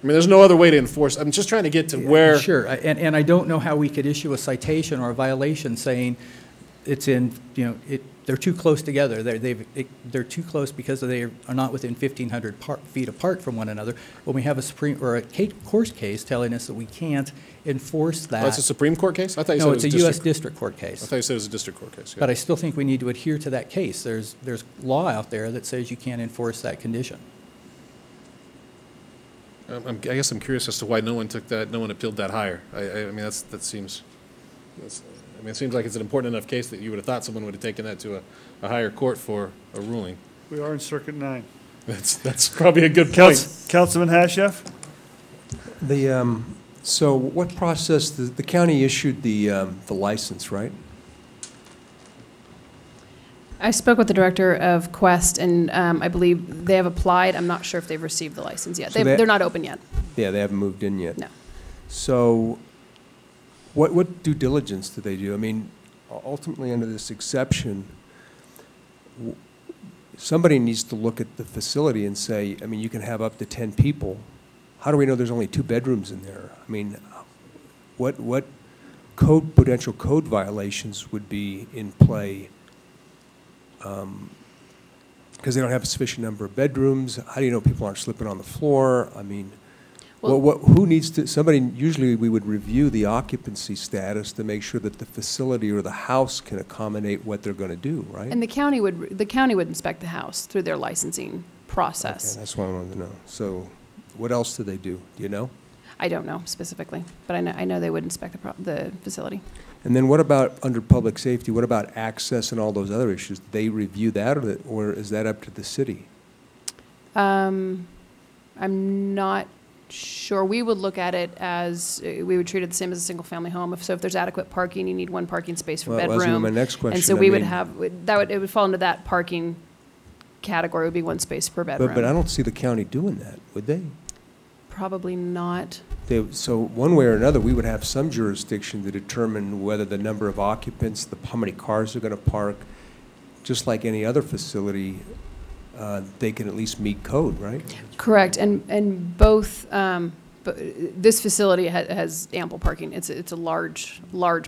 I mean, there's no other way to enforce. I'm just trying to get to where. Sure, and I don't know how we could issue a citation or a violation saying it's in, they're too close together. They're too close because they are not within 1,500 feet apart from one another. When we have a court case telling us that we can't enforce that. Oh, it's a Supreme Court case? I thought you said no, it was it's a U.S. District Court case. I thought you said it was a district court case. Yeah. But I still think we need to adhere to that case. There's law out there that says you can't enforce that condition. I guess I'm curious as to why no one appealed that higher. I mean, that seems. I mean, it seems like it's an important enough case that you would have thought someone would have taken that to a higher court for a ruling. We are in Circuit 9. That's probably a good point. Councilman Hashef? So what process, the county issued the license, right? I spoke with the director of Quest, and I believe they have applied. I'm not sure if they've received the license yet. So They're not open yet. Yeah, they haven't moved in yet. No. So what due diligence do they do? I mean, ultimately under this exception, somebody needs to look at the facility and say, I mean, you can have up to 10 people. How do we know there's only 2 bedrooms in there? I mean, what potential code violations would be in play? Because they don't have a sufficient number of bedrooms. How do you know people aren't slipping on the floor? I mean, Well, who needs to, somebody, usually we would review the occupancy status to make sure that the facility or the house can accommodate what they're going to do, right? And the county would inspect the house through their licensing process. Okay, that's what I wanted to know. So what else do they do? Do you know? I don't know specifically, but I know they would inspect the facility. And then what about under public safety? What about access and all those other issues? Do they review that, or is that up to the city? I'm not sure. We would look at it as, we would treat it the same as a single-family home. If there's adequate parking, you need one parking space per Well, bedroom. that was my next question. And so we would have, it would fall into that parking category, would be one space per bedroom. But I don't see the county doing that, would they? Probably not. So one way or another, we would have some jurisdiction to determine whether the number of occupants, how many cars they're going to park, just like any other facility, they can at least meet code, right? Correct, and both, this facility has ample parking. It's a large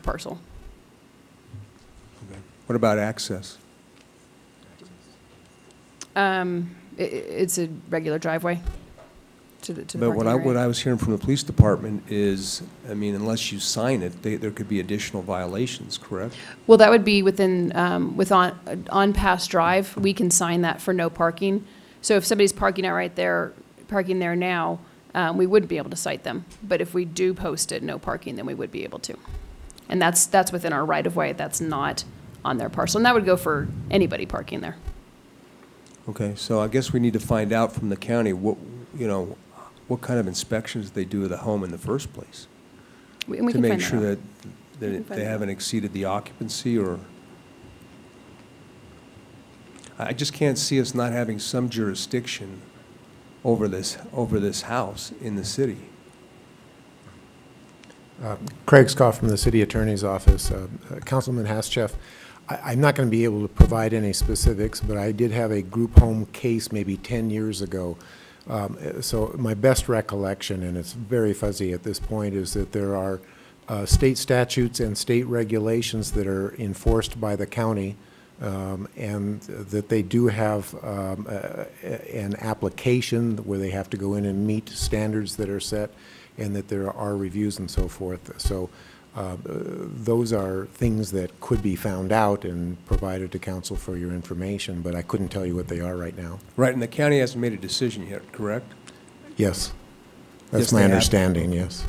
parcel. Okay. What about access? It's a regular driveway to the But parking area. what I was hearing from the police department is, I mean, unless you sign it, there could be additional violations, correct? Well, that would be within, on Pass Drive, we can sign that for no parking. So if somebody's parking there now, we wouldn't be able to cite them. But if we do post it, no parking, then we would be able to. And that's within our right-of-way. That's not on their parcel. And that would go for anybody parking there. Okay, so I guess we need to find out from the county what kind of inspections they do of the home in the first place. We to can make find sure that out. that can find they that haven't exceeded the occupancy, or I just can't see us not having some jurisdiction over this house in the city. Craig Scott from the City Attorney's Office. Councilman Hascheff, I'm not going to be able to provide any specifics, but I did have a group home case maybe 10 years ago. So my best recollection, and it's very fuzzy at this point, is that there are state statutes and state regulations that are enforced by the county, and that they do have an application where they have to go in and meet standards that are set, and that there are reviews and so forth. So those are things that could be found out and provided to council for your information, but I couldn't tell you what they are right now. Right, and the county hasn't made a decision yet, correct? Yes. That's Yes, my they have. understanding, yes.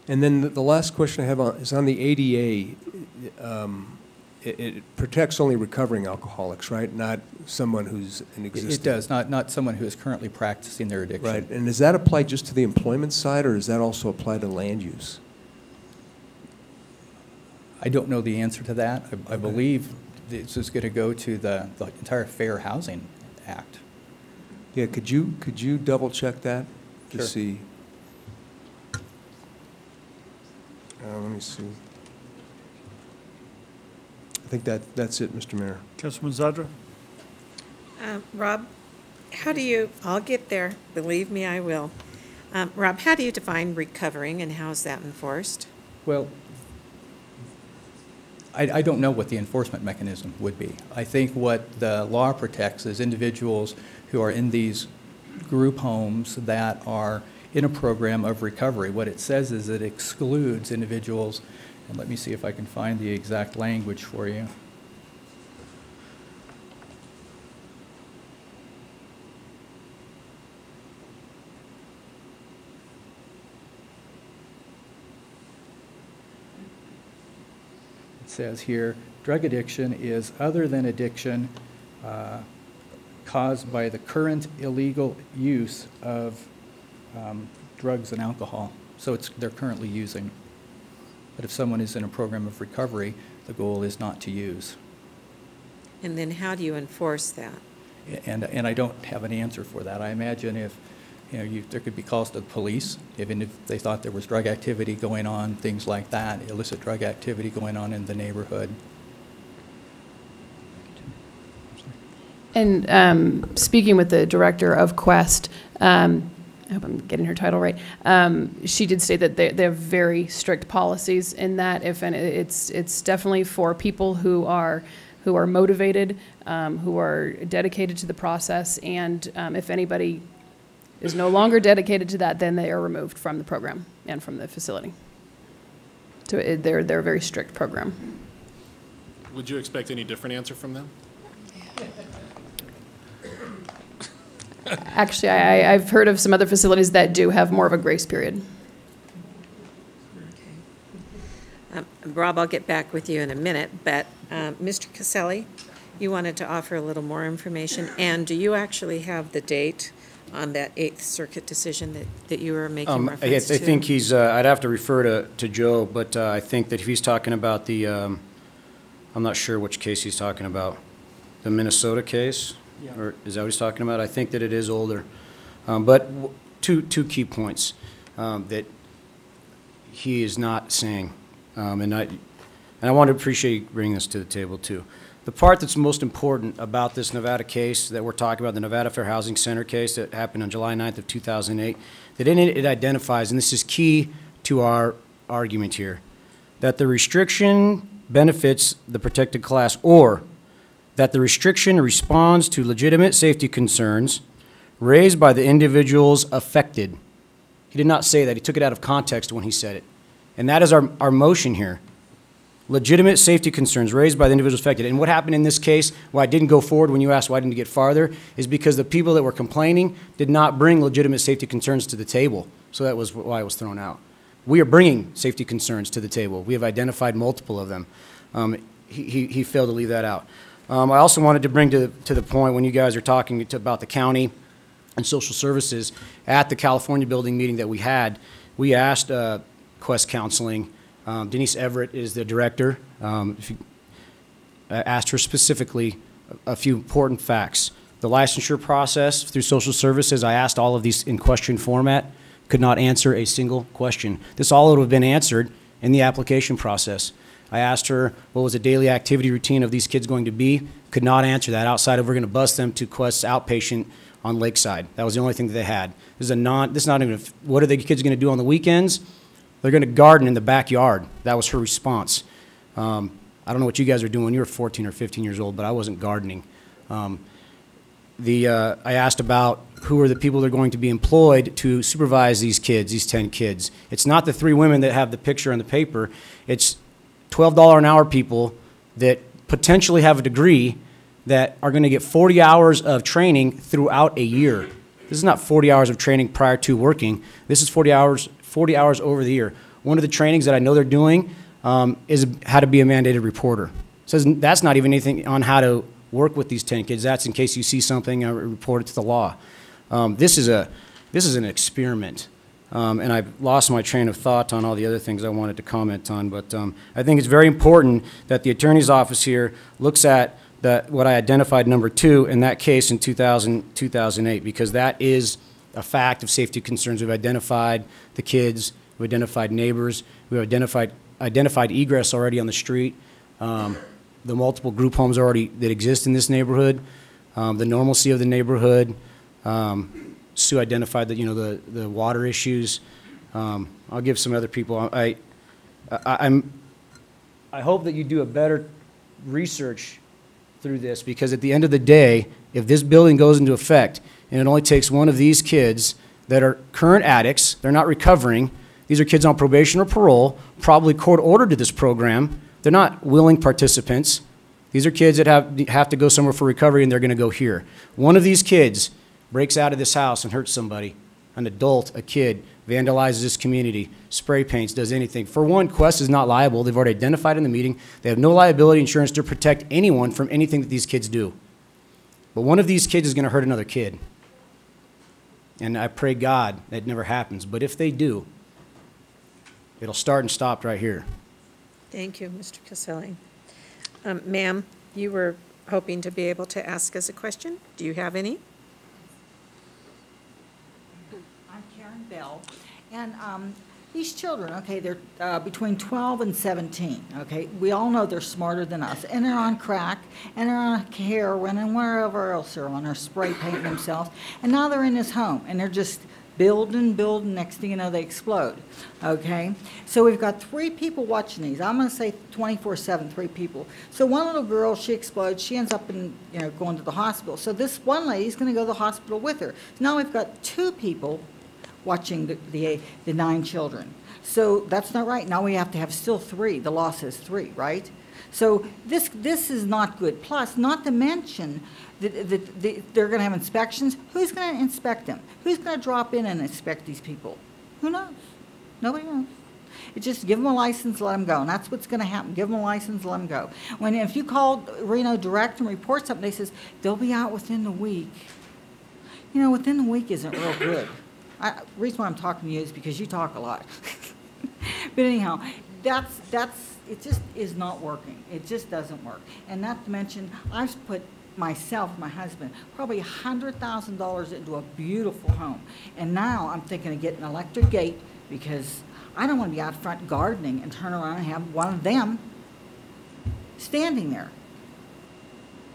And then the last question I have is on the ADA. It protects only recovering alcoholics, right? Not someone who's an existing. It does, not someone who is currently practicing their addiction. Right, and does that apply just to the employment side, or does that also apply to land use? I don't know the answer to that. I believe this is going to go to the entire Fair Housing Act. Yeah, could you double check that to Sure. see? Let me see. I think that's it, Mr. Mayor. Councilman Zadra? Rob, I'll get there, believe me, I will. Rob, how do you define recovering, and how is that enforced? Well, I don't know what the enforcement mechanism would be. I think what the law protects is individuals who are in these group homes that are in a program of recovery. What it says is it excludes individuals, and let me see if I can find the exact language for you. Says here, drug addiction is other than addiction caused by the current illegal use of drugs and alcohol. So they're currently using. But if someone is in a program of recovery, the goal is not to use. And then how do you enforce that? And I don't have an answer for that. I imagine if, there could be calls to the police, even if they thought there was drug activity going on, things like that, illicit drug activity going on in the neighborhood. And speaking with the director of Quest, I hope I'm getting her title right, she did state that they have very strict policies in that, it's definitely for people who are motivated, who are dedicated to the process, and if anybody is no longer dedicated to that, then they are removed from the program and from the facility. So they're a very strict program. Would you expect any different answer from them? Actually, I've heard of some other facilities that do have more of a grace period. Rob, I'll get back with you in a minute, but Mr. Caselli, you wanted to offer a little more information, and do you actually have the date on that Eighth Circuit decision that you were making reference to? I think he's, I'd have to refer to Joe, but I think that if he's talking about the, I'm not sure which case he's talking about. The Minnesota case? Yeah. Or is that what he's talking about? I think that it is older. But two key points that he is not saying, and I want to appreciate you bringing this to the table too. The part that's most important about this Nevada case that we're talking about, the Nevada Fair Housing Center case that happened on July 9th of 2008, that in it identifies, and this is key to our argument here, that the restriction benefits the protected class, or that the restriction responds to legitimate safety concerns raised by the individuals affected. He did not say that. He took it out of context when he said it. And that is our motion here. Legitimate safety concerns raised by the individuals affected. And what happened in this case, why it didn't go forward when you asked why didn't it get farther, is because the people that were complaining did not bring legitimate safety concerns to the table. So that was why it was thrown out. We are bringing safety concerns to the table. We have identified multiple of them. He failed to leave that out. I also wanted to bring to the point when you guys are talking about the county and social services, at the California building meeting that we had, we asked Quest Counseling, Denise Everett is the director, asked her specifically a few important facts. The licensure process through social services, I asked all of these in question format, could not answer a single question. This all would have been answered in the application process. I asked her what was the daily activity routine of these kids going to be, could not answer that outside of we're going to bus them to Quest's outpatient on Lakeside. That was the only thing that they had. This is not even, what are the kids going to do on the weekends? They're going to garden in the backyard. That was her response. I don't know what you guys are doing when you were 14 or 15 years old, but I wasn't gardening. I asked about who are the people that are going to be employed to supervise these kids, these 10 kids. It's not the 3 women that have the picture in the paper. It's $12 an hour people that potentially have a degree that are going to get 40 hours of training throughout a year. This is not 40 hours of training prior to working. This is 40 hours over the year. One of the trainings that I know they're doing is how to be a mandated reporter. So that's not even anything on how to work with these 10 kids. That's in case you see something, report it to the law. This is an experiment. And I've lost my train of thought on all the other things I wanted to comment on, but I think it's very important that the attorney's office here looks at what I identified number 2 in that case in 2008, because that is a fact of safety concerns. We've identified the kids, we've identified neighbors, we've identified egress already on the street, the multiple group homes already that exist in this neighborhood, the normalcy of the neighborhood. Sue identified that, the water issues. I'll give some other people. I hope that you do a better research through this, because at the end of the day, if this building goes into effect and it only takes one of these kids that are current addicts, they're not recovering, these are kids on probation or parole, probably court-ordered to this program, they're not willing participants. These are kids that have to go somewhere for recovery, and they're going to go here. One of these kids breaks out of this house and hurts somebody, an adult, a kid, vandalizes this community, spray paints, does anything. For one, Quest is not liable. They've already identified in the meeting. They have no liability insurance to protect anyone from anything that these kids do. But one of these kids is going to hurt another kid. And I pray God that never happens. But if they do, it'll start and stop right here. Thank you, Mr. Caselli. Ma'am, you were hoping to be able to ask us a question. Do you have any? Bell. And these children, okay, they're between 12 and 17, okay? We all know they're smarter than us, and they're on crack, and they're on heroin, and wherever else they're on, or spray painting themselves, and now they're in this home, and they're just building, next thing you know, they explode, okay? So we've got 3 people watching these. I'm gonna say 24/7, 3 people. So one little girl, she explodes, she ends up in, going to the hospital. So this one lady's gonna go to the hospital with her. Now we've got 2 people watching the 9 children. So that's not right. Now we have to have still 3. The law says 3, right? So this is not good. Plus, not to mention that they're going to have inspections. Who's going to inspect them? Who's going to drop in and inspect these people? Who knows? Nobody knows. It's just give them a license, let them go. And that's what's going to happen. Give them a license, let them go. If you call Reno Direct and report something, they says they'll be out within the week. Within the week isn't real good. The reason why I'm talking to you is because you talk a lot. But anyhow, it just is not working. It just doesn't work. And not to mention, I've put myself, my husband, probably $100,000 into a beautiful home. And now I'm thinking of getting an electric gate because I don't want to be out front gardening and turn around and have one of them standing there.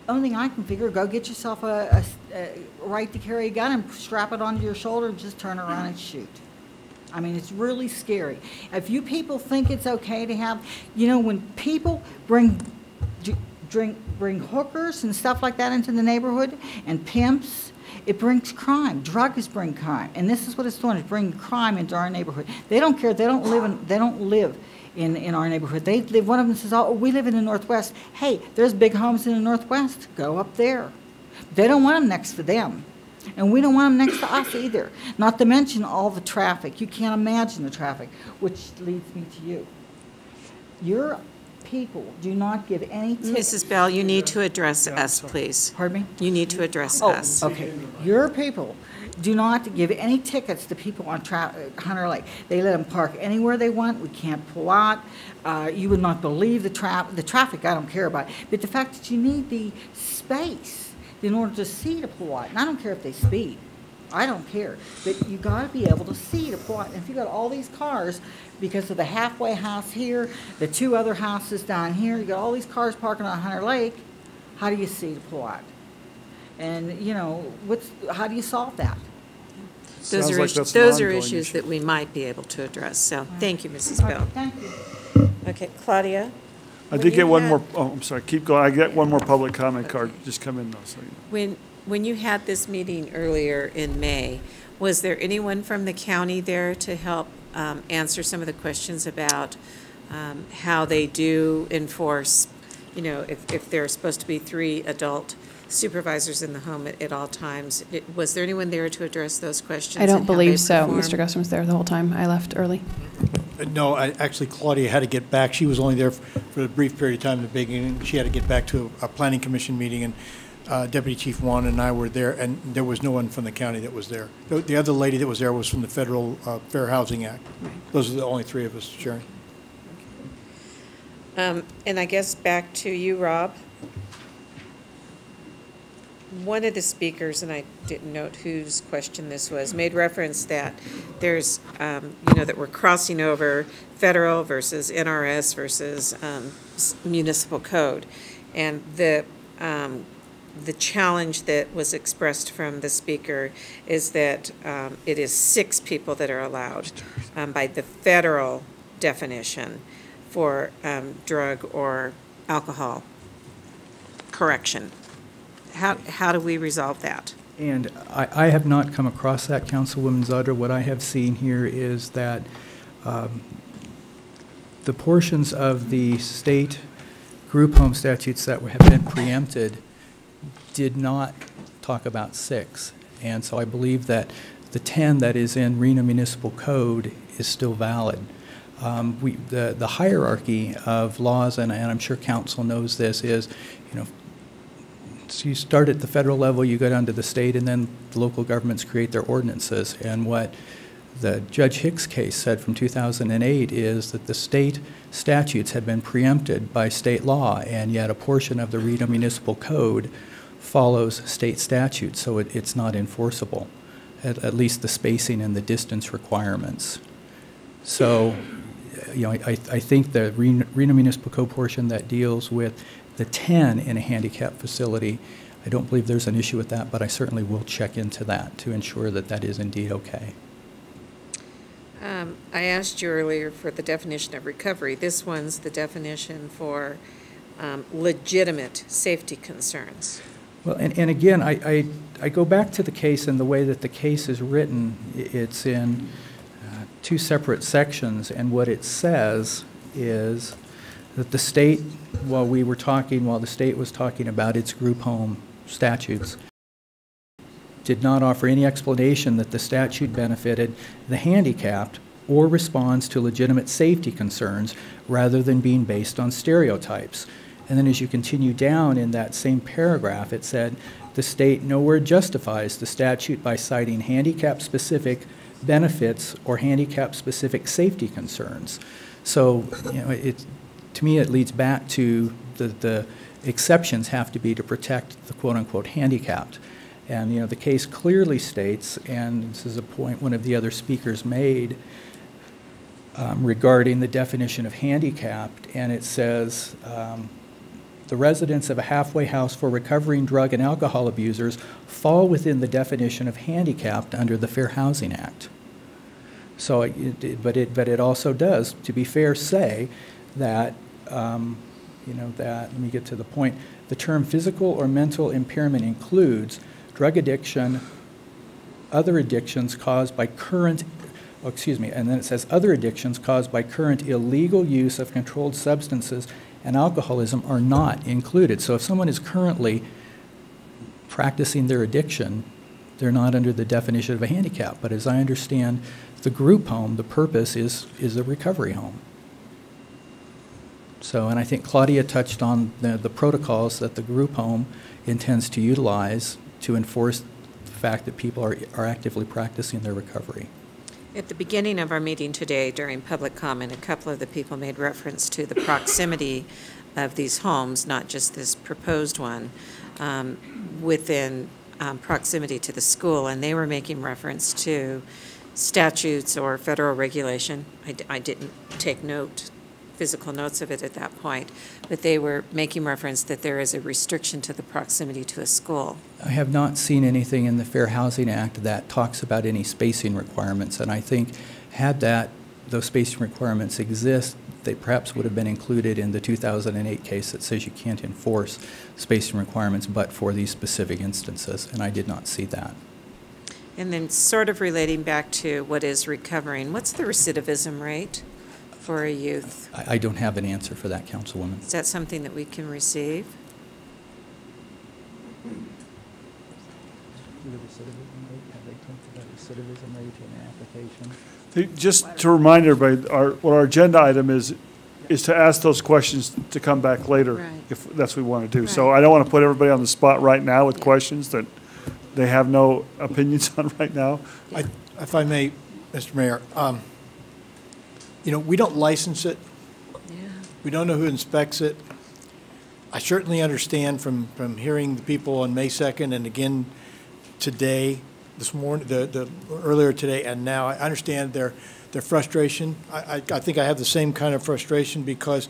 Only thing I can figure, go get yourself a right to carry a gun and strap it onto your shoulder and just turn around and shoot. I mean, it's really scary. If you people think it's okay to have, when people bring hookers and stuff like that into the neighborhood and pimps, it brings crime. Drugs bring crime, and this is what it's doing: it's bringing crime into our neighborhood. They don't care. They don't live in our neighborhood. They live. One of them says, "Oh, we live in the Northwest." Hey, there's big homes in the Northwest. Go up there. They don't want them next to them. And we don't want them next to us either. Not to mention all the traffic. You can't imagine the traffic, which leads me to you. Your people do not give any tickets. Mrs. Bell, you need to address us, please. Pardon me? You need to address us. Okay. Your people do not give any tickets to people on Hunter Lake. They let them park anywhere they want. We can't pull out. You would not believe the traffic. I don't care about. But the fact that you need the space in order to see to pull out. And I don't care if they speed. I don't care. But you got to be able to see to pull out. And if you got all these cars, because of the halfway house here, the 2 other houses down here, you got all these cars parking on Hunter Lake, how do you see to pull out? And, how do you solve that? Those are issues that we might be able to address. So thank you, Mrs. Bell. Thank you. Okay, Claudia? I did get one more, I'm sorry, keep going. I get one more public comment card. Just come in though. So When you had this meeting earlier in May, was there anyone from the county there to help answer some of the questions about how they do enforce, if there are supposed to be 3 adult supervisors in the home at all times? Was there anyone there to address those questions? I don't believe so. Mr. Gusson was there the whole time. I left early. No, actually, Claudia had to get back. She was only there for a brief period of time in the beginning. She had to get back to a planning commission meeting, and Deputy Chief Juan and I were there, and there was no one from the county that was there. The other lady that was there was from the Federal Fair Housing Act. Right. Those are the only 3 of us, Sharon. And I guess back to you, Rob. One of the speakers, and I didn't note whose question this was, made reference that there's, that we're crossing over federal versus NRS versus municipal code. And the challenge that was expressed from the speaker is that it is 6 people that are allowed by the federal definition for drug or alcohol correction. How do we resolve that? And I have not come across that, Councilwoman Zudra. What I have seen here is that the portions of the state group home statutes that have been preempted did not talk about 6. And so I believe that the 10 that is in Reno Municipal Code is still valid. The hierarchy of laws, and I'm sure Council knows this, is, so you start at the federal level, you go down to the state, and then the local governments create their ordinances. And what the Judge Hicks case said from 2008 is that the state statutes had been preempted by state law, and yet a portion of the Reno Municipal Code follows state statutes, so it's not enforceable, at least the spacing and the distance requirements. So, I think the Reno Municipal Code portion that deals with the 10 in a handicap facility, I don't believe there's an issue with that, but I certainly will check into that to ensure that that is indeed okay. I asked you earlier for the definition of recovery. This one's the definition for legitimate safety concerns. Well, and again, I go back to the case and the way that the case is written. It's in two separate sections, and what it says is that the state, while the state was talking about its group home statutes, did not offer any explanation that the statute benefited the handicapped or responds to legitimate safety concerns rather than being based on stereotypes. And then as you continue down in that same paragraph, it said, the state nowhere justifies the statute by citing handicap-specific benefits or handicap-specific safety concerns. So, you know, to me, it leads back to the exceptions have to be to protect the quote-unquote handicapped. And, you know, the case clearly states, and this is a point one of the other speakers made regarding the definition of handicapped, and it says, the residents of a halfway house for recovering drug and alcohol abusers fall within the definition of handicapped under the Fair Housing Act. So, but it also does, to be fair, say that, you know, that, let me get to the point, the term physical or mental impairment includes drug addiction, other addictions caused by current, and then it says other addictions caused by current illegal use of controlled substances and alcoholism are not included. So if someone is currently practicing their addiction, they're not under the definition of a handicap. But as I understand the group home, the purpose is a recovery home. So, and I think Claudia touched on the protocols that the group home intends to utilize to enforce the fact that people are actively practicing their recovery. At the beginning of our meeting today, during public comment, a couple of the people made reference to the proximity of these homes, not just this proposed one, within proximity to the school, and they were making reference to statutes or federal regulation. I didn't take physical notes of it at that point, but they were making reference that there is a restriction to the proximity to a school. I have not seen anything in the Fair Housing Act that talks about any spacing requirements, and I think had those spacing requirements exist, they perhaps would have been included in the 2008 case that says you can't enforce spacing requirements but for these specific instances, and I did not see that. And then sort of relating back to what is recovering, what's the recidivism rate for a youth? I don't have an answer for that, Councilwoman. Is that something that we can receive? Just to remind everybody, what our agenda item is to ask those questions to come back later, Right. if that's what we want to do. So I don't want to put everybody on the spot right now with questions that they have no opinions on right now. If I may, Mr. Mayor, you know, we don't license it. Yeah. We don't know who inspects it. I certainly understand from hearing the people on May 2nd and again today, this morning, the earlier today and now, I understand their frustration. I think I have the same kind of frustration because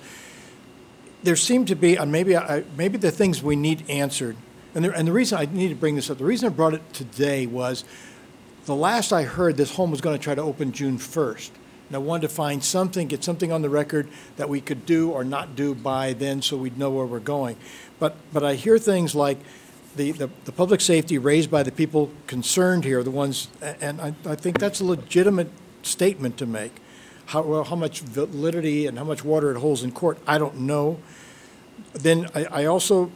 there seem to be, maybe the things we need answered, and the reason I need to bring this up, the reason I brought it today was the last I heard, this home was going to try to open June 1st. And I wanted to find something, get something on the record that we could do or not do by then so we'd know where we're going. But I hear things like the public safety raised by the people concerned here, the ones, and I think that's a legitimate statement to make. How much validity and how much water it holds in court, I don't know. Then I also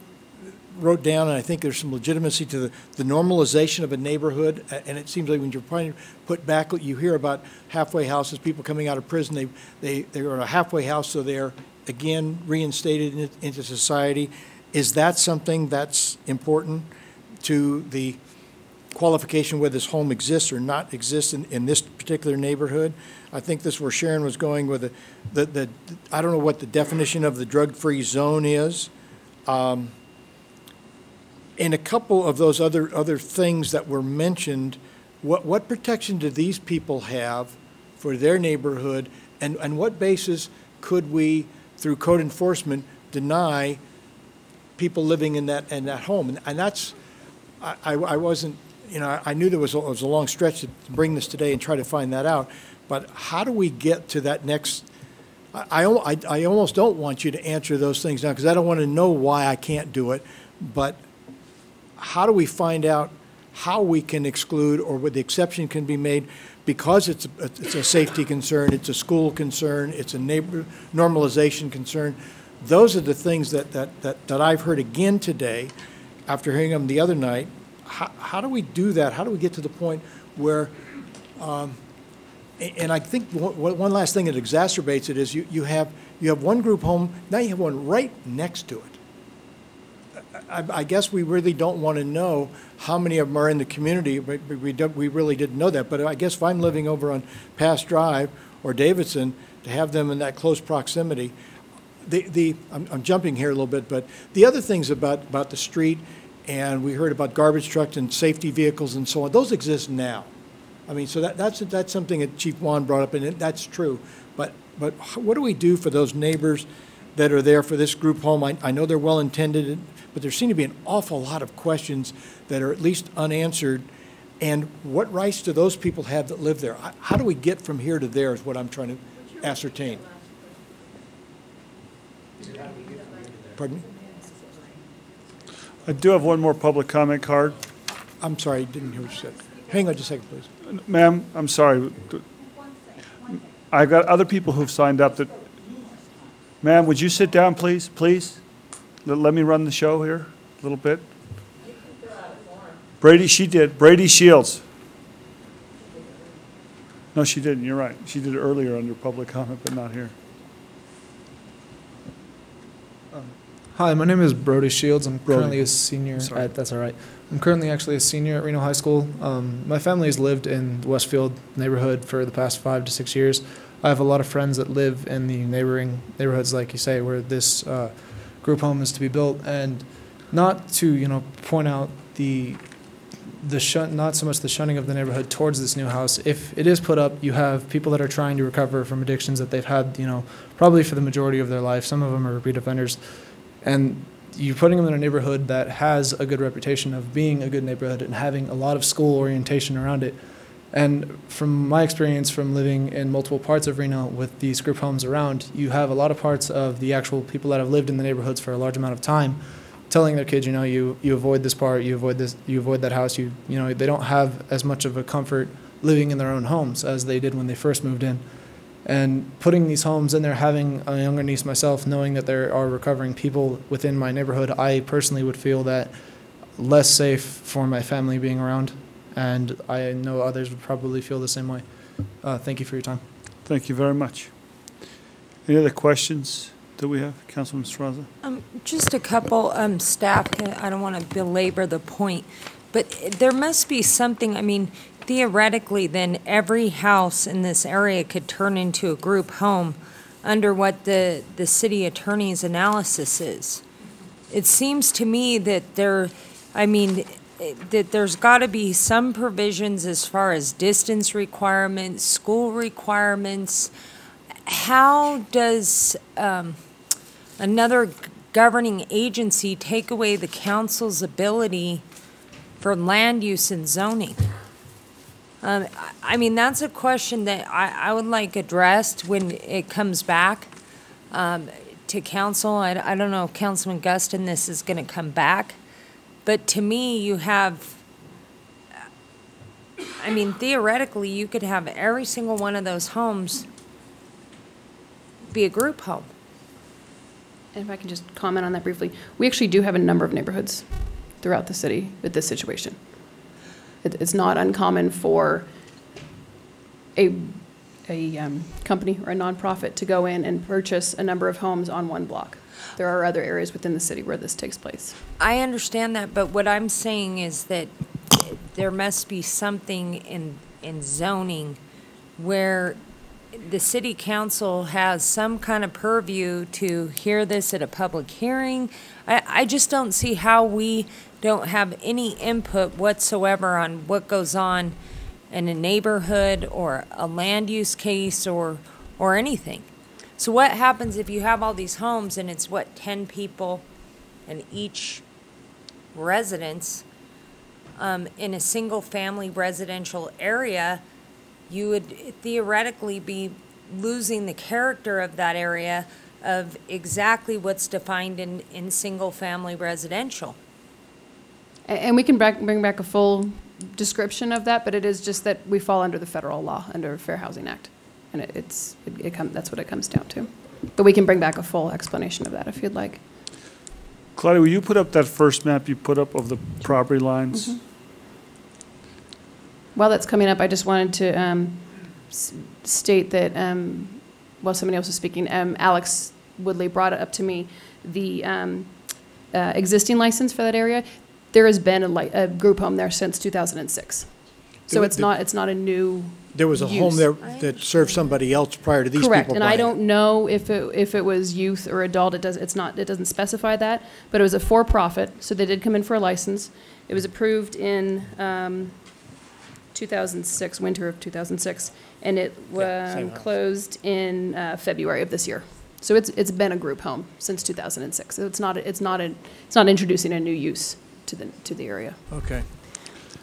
wrote down, and I think there's some legitimacy to the normalization of a neighborhood, and it seems like when you're trying to put back, you hear about halfway houses, people coming out of prison, they're in a halfway house, so they're, again, reinstated into society. Is that something that's important to the qualification whether this home exists or not exists in this particular neighborhood? I think this is where Sharon was going with I don't know what the definition of the drug-free zone is. In a couple of those other things that were mentioned, what protection do these people have for their neighborhood, and what basis could we, through code enforcement, deny people living in that home? And that's, I wasn't, you know, I knew there was a long stretch to bring this today and try to find that out, but how do we get to that next? I almost don't want you to answer those things now because I don't want to know why I can't do it, but how do we find out how we can exclude or what the exception can be made because it's a safety concern, it's a school concern, it's a neighbor normalization concern. Those are the things that I've heard again today after hearing them the other night. How do we do that? How do we get to the point where, and I think one last thing that exacerbates it is you have one group home, now you have one right next to it. I guess we really don't want to know how many of them are in the community, but we really didn't know that. But I guess if I'm living over on Pass Drive or Davidson, to have them in that close proximity, I'm jumping here a little bit, but the other things about the street, and we heard about garbage trucks and safety vehicles and so on, those exist now. I mean, so that's something that Chief Juan brought up, and that's true. But what do we do for those neighbors that are there for this group home? I know they're well-intended, but there seem to be an awful lot of questions that are at least unanswered. And what rights do those people have that live there? How do we get from here to there is what I'm trying to ascertain. Pardon me? I do have one more public comment card. I'm sorry, I didn't hear what you said. Hang on just a second, please. Ma'am, I'm sorry. I've got other people who've signed up that, ma'am, would you sit down, please? Please? Let me run the show here a little bit. Brady, she did. Brady Shields. No, she didn't. You're right. She did it earlier under public comment, but not here. Hi, my name is Brody Shields. I'm currently a senior at, that's all right. I'm currently actually a senior at Reno High School. My family has lived in the Westfield neighborhood for the past 5 to 6 years. I have a lot of friends that live in the neighboring neighborhoods, like you say, where this group home is to be built. And not to, point out not so much the shunning of the neighborhood towards this new house. If it is put up, you have people that are trying to recover from addictions that they've had, probably for the majority of their life. Some of them are repeat offenders. And you're putting them in a neighborhood that has a good reputation of being a good neighborhood and having a lot of school orientation around it. And from my experience from living in multiple parts of Reno with these group homes around, you have a lot of parts of the actual people that have lived in the neighborhoods for a large amount of time telling their kids, you avoid this part, you avoid this, you avoid that house. They don't have as much of a comfort living in their own homes as they did when they first moved in. And putting these homes in there, having a younger niece myself, knowing that there are recovering people within my neighborhood, I personally would feel that less safe for my family being around. And I know others would probably feel the same way. Thank you for your time. Thank you very much. Any other questions that we have? Councilman Straza? Just a couple, staff, I don't want to belabor the point, but there must be something, theoretically, then every house in this area could turn into a group home under what the city attorney's analysis is. It seems to me that that there's got to be some provisions as far as distance requirements, school requirements. How does another governing agency take away the council's ability for land use and zoning? That's a question that I would like addressed when it comes back to council. I don't know if Councilman Guston, this is going to come back. But to me, you have, theoretically, you could have every single one of those homes be a group home. And if I can just comment on that briefly, we actually do have a number of neighborhoods throughout the city with this situation. It's not uncommon for a company or a nonprofit to go in and purchase a number of homes on one block. There are other areas within the city where this takes place. I understand that, but what I'm saying is that there must be something in zoning where the city council has some kind of purview to hear this at a public hearing. I just don't see how we don't have any input whatsoever on what goes on in a neighborhood or a land use case or anything. So what happens if you have all these homes and it's 10 people in each residence in a single family residential area? you would theoretically be losing the character of that area of exactly what's defined in single-family residential. And we can bring back a full description of that, but it is just that we fall under the federal law, under Fair Housing Act. And that's what it comes down to. But we can bring back a full explanation of that if you'd like. Claudia, will you put up that first map you put up of the property lines? Mm-hmm. While that's coming up, I just wanted to state that, while somebody else was speaking, Alex Woodley brought it up to me, the existing license for that area. There has been a group home there since 2006. So it's not a new There was a home there that served somebody else prior to these people buying it. Correct, and I don't know if it was youth or adult. It doesn't specify that, but it was a for-profit, so they did come in for a license. It was approved in 2006, winter of 2006, and it closed in February of this year. So it's been a group home since 2006. So it's not introducing a new use to the area. Okay.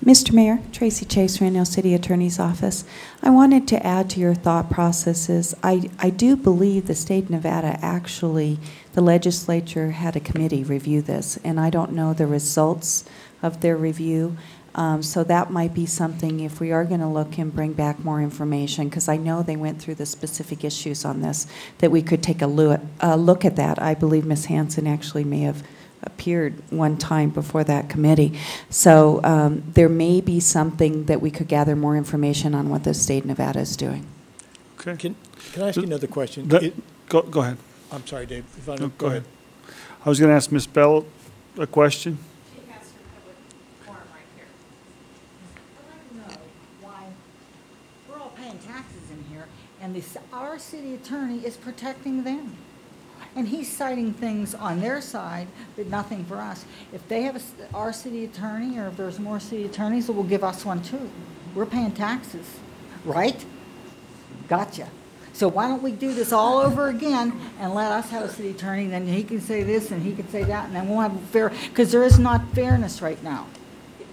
Mr. Mayor, Tracy Chase, Reno City Attorney's Office. I wanted to add to your thought processes. I do believe the state of Nevada actually, the legislature had a committee review this, and I don't know the results of their review. So that might be something, if we are going to look and bring back more information, because I know they went through the specific issues on this, that we could take a look at that. I believe Ms. Hanson actually may have appeared one time before that committee. So there may be something that we could gather more information on what the state of Nevada is doing. Okay. Can I ask you another question? Go ahead. I'm sorry, Dave. Go ahead. I was going to ask Ms. Bell a question. She has her public forum right here. I'd like to know why we're all paying taxes in here, and our city attorney is protecting them. And he's citing things on their side, but nothing for us. If they have our city attorney, or if there's more city attorneys, it will give us one too. We're paying taxes, right? Gotcha. So why don't we do this all over again and let us have a city attorney, then he can say this and he can say that, and then we'll have a fair, because there is not fairness right now,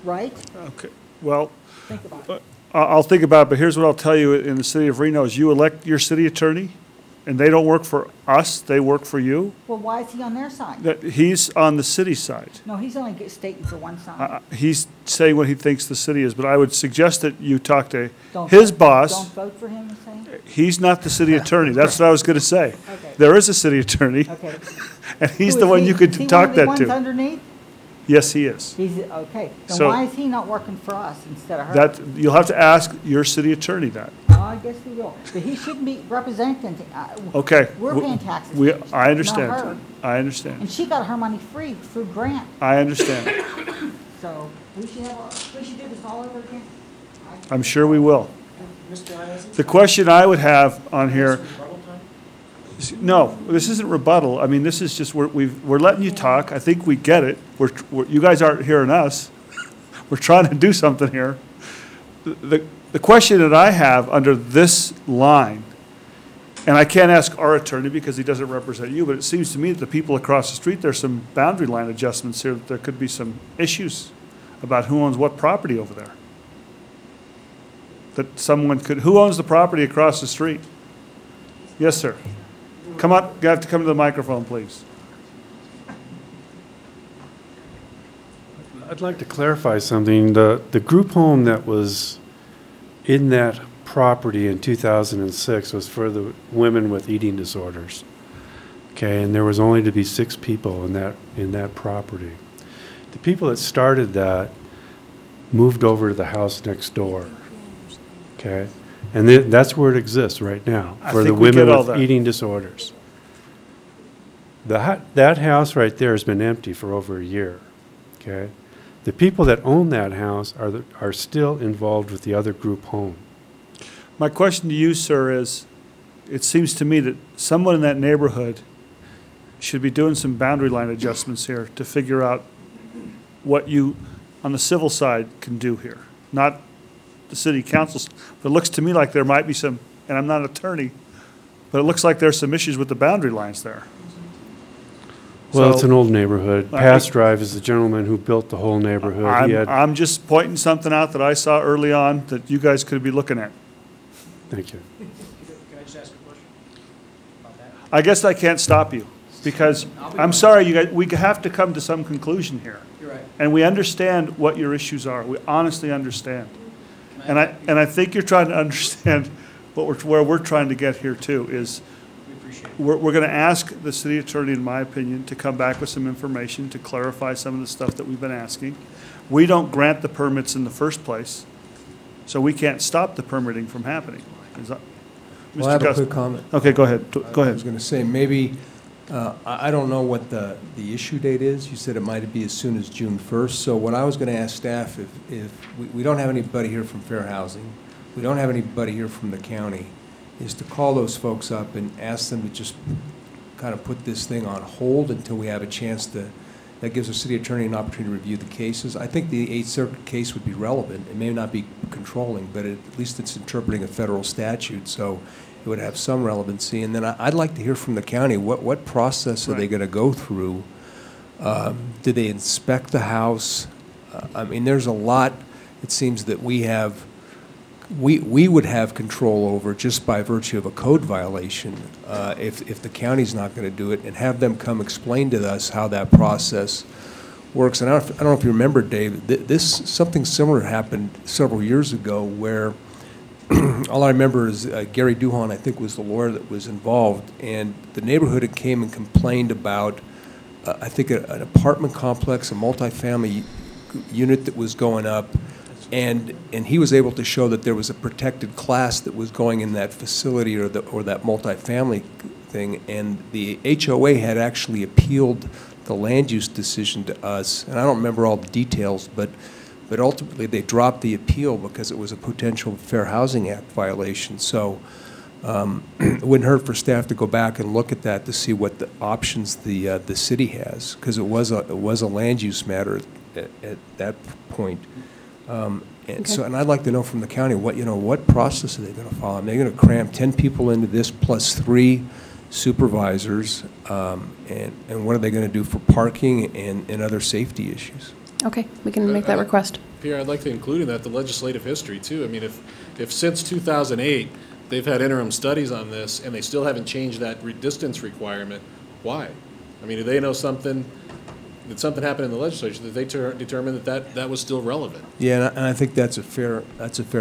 right? Okay. Well, Think about it. I'll think about it, but here's what I'll tell you in the city of Reno is you elect your city attorney, and they don't work for us, they work for you. Well, why is he on their side? That he's on the city side. No, he's only stating for one side. He's saying what he thinks the city is, but I would suggest that you talk to Don't his vote- boss. Don't vote for him, you're saying? He's not the city attorney. That's what I was going to say. Okay. There is a city attorney, Okay. and he's Who the is one he? you could Is he talk one of the that ones to. underneath? Yes, he is. He's, okay. Then So- why is he not working for us instead of her? That, you'll have to ask your city attorney that. Oh, I guess he will. But he shouldn't be representing, Okay. we're paying taxes. I not understand. her. I understand. And she got her money free through grant. I understand. So we should do this all over again. I'm sure we will. The question I would have on here, no, this isn't rebuttal. I mean, this is just, we're letting you talk. I think we get it. You guys aren't hearing us. We're trying to do something here. The question that I have under this line, and I can't ask our attorney because he doesn't represent you, but it seems to me that the people across the street, there's some boundary line adjustments here, that there could be some issues about who owns what property over there. That someone could, who owns the property across the street? Yes, sir. Come on, you have to come to the microphone, please. I'd like to clarify something. The group home that was in that property in 2006 was for the women with eating disorders. Okay, and there was only to be 6 people in that property. The people that started that moved over to the house next door. Okay, and that's where it exists right now for the women with eating disorders. That house right there has been empty for over a year. Okay, the people that own that house are still involved with the other group home. My question to you, sir, is, it seems to me that someone in that neighborhood should be doing some boundary line adjustments here to figure out what you, on the civil side, can do here. Not the city council, but it looks to me like there might be some, and I'm not an attorney, but it looks like there's some issues with the boundary lines there. Well, So- it's an old neighborhood. Pass Drive is the gentleman who built the whole neighborhood. He had I'm just pointing something out that I saw early on that you guys could be looking at. Thank you. Can I just ask a question about that? I guess I can't stop you, because I'm sorry, you guys, we have to come to some conclusion here. You're right. And we understand what your issues are. We honestly understand. And I think you're trying to understand where we're trying to get here too, is we're going to ask the city attorney, in my opinion, to come back with some information to clarify some of the stuff that we've been asking. We don't grant the permits in the first place, so we can't stop the permitting from happening. Is that, Well, I have Mr. a quick comment. Okay, go ahead. Go I ahead. was going to say, maybe, I don't know what the issue date is. You said it might be as soon as June 1st. So what I was going to ask staff, if we don't have anybody here from Fair Housing, we don't have anybody here from the county, is to call those folks up and ask them to just kind of put this thing on hold until we have a chance to, that gives the city attorney an opportunity to review the cases. I think the Eighth Circuit case would be relevant. It may not be controlling, but at least it's interpreting a federal statute, so it would have some relevancy. And then I'd like to hear from the county, what process are they going to go through? Do they inspect the house? I mean, there's a lot, it seems, that we have, we would have control over just by virtue of a code violation if the county's not going to do it, and have them come explain to us how that process works. And I don't know if you remember, Dave, something similar happened several years ago where all I remember is Gary Duhon, I think, was the lawyer that was involved, and the neighborhood had came and complained about, I think, an apartment complex, a multifamily unit that was going up, and he was able to show that there was a protected class that was going in that facility or that multifamily thing, and the HOA had actually appealed the land use decision to us, and I don't remember all the details, but ultimately they dropped the appeal because it was a potential Fair Housing Act violation. So it wouldn't hurt for staff to go back and look at that to see what the options the city has, because it was a land use matter at that point. And I'd like to know from the county what process are they going to follow? Are they going to cram 10 people into this plus 3 supervisors, and what are they going to do for parking and other safety issues? Okay, we can make that request. Pierre, I'd like to include in that the legislative history too. I mean, if since 2008 they've had interim studies on this and they still haven't changed that distance requirement, why? I mean, do they know something? Did something happen in the legislature that they determined that was still relevant? Yeah, and I think that's a fair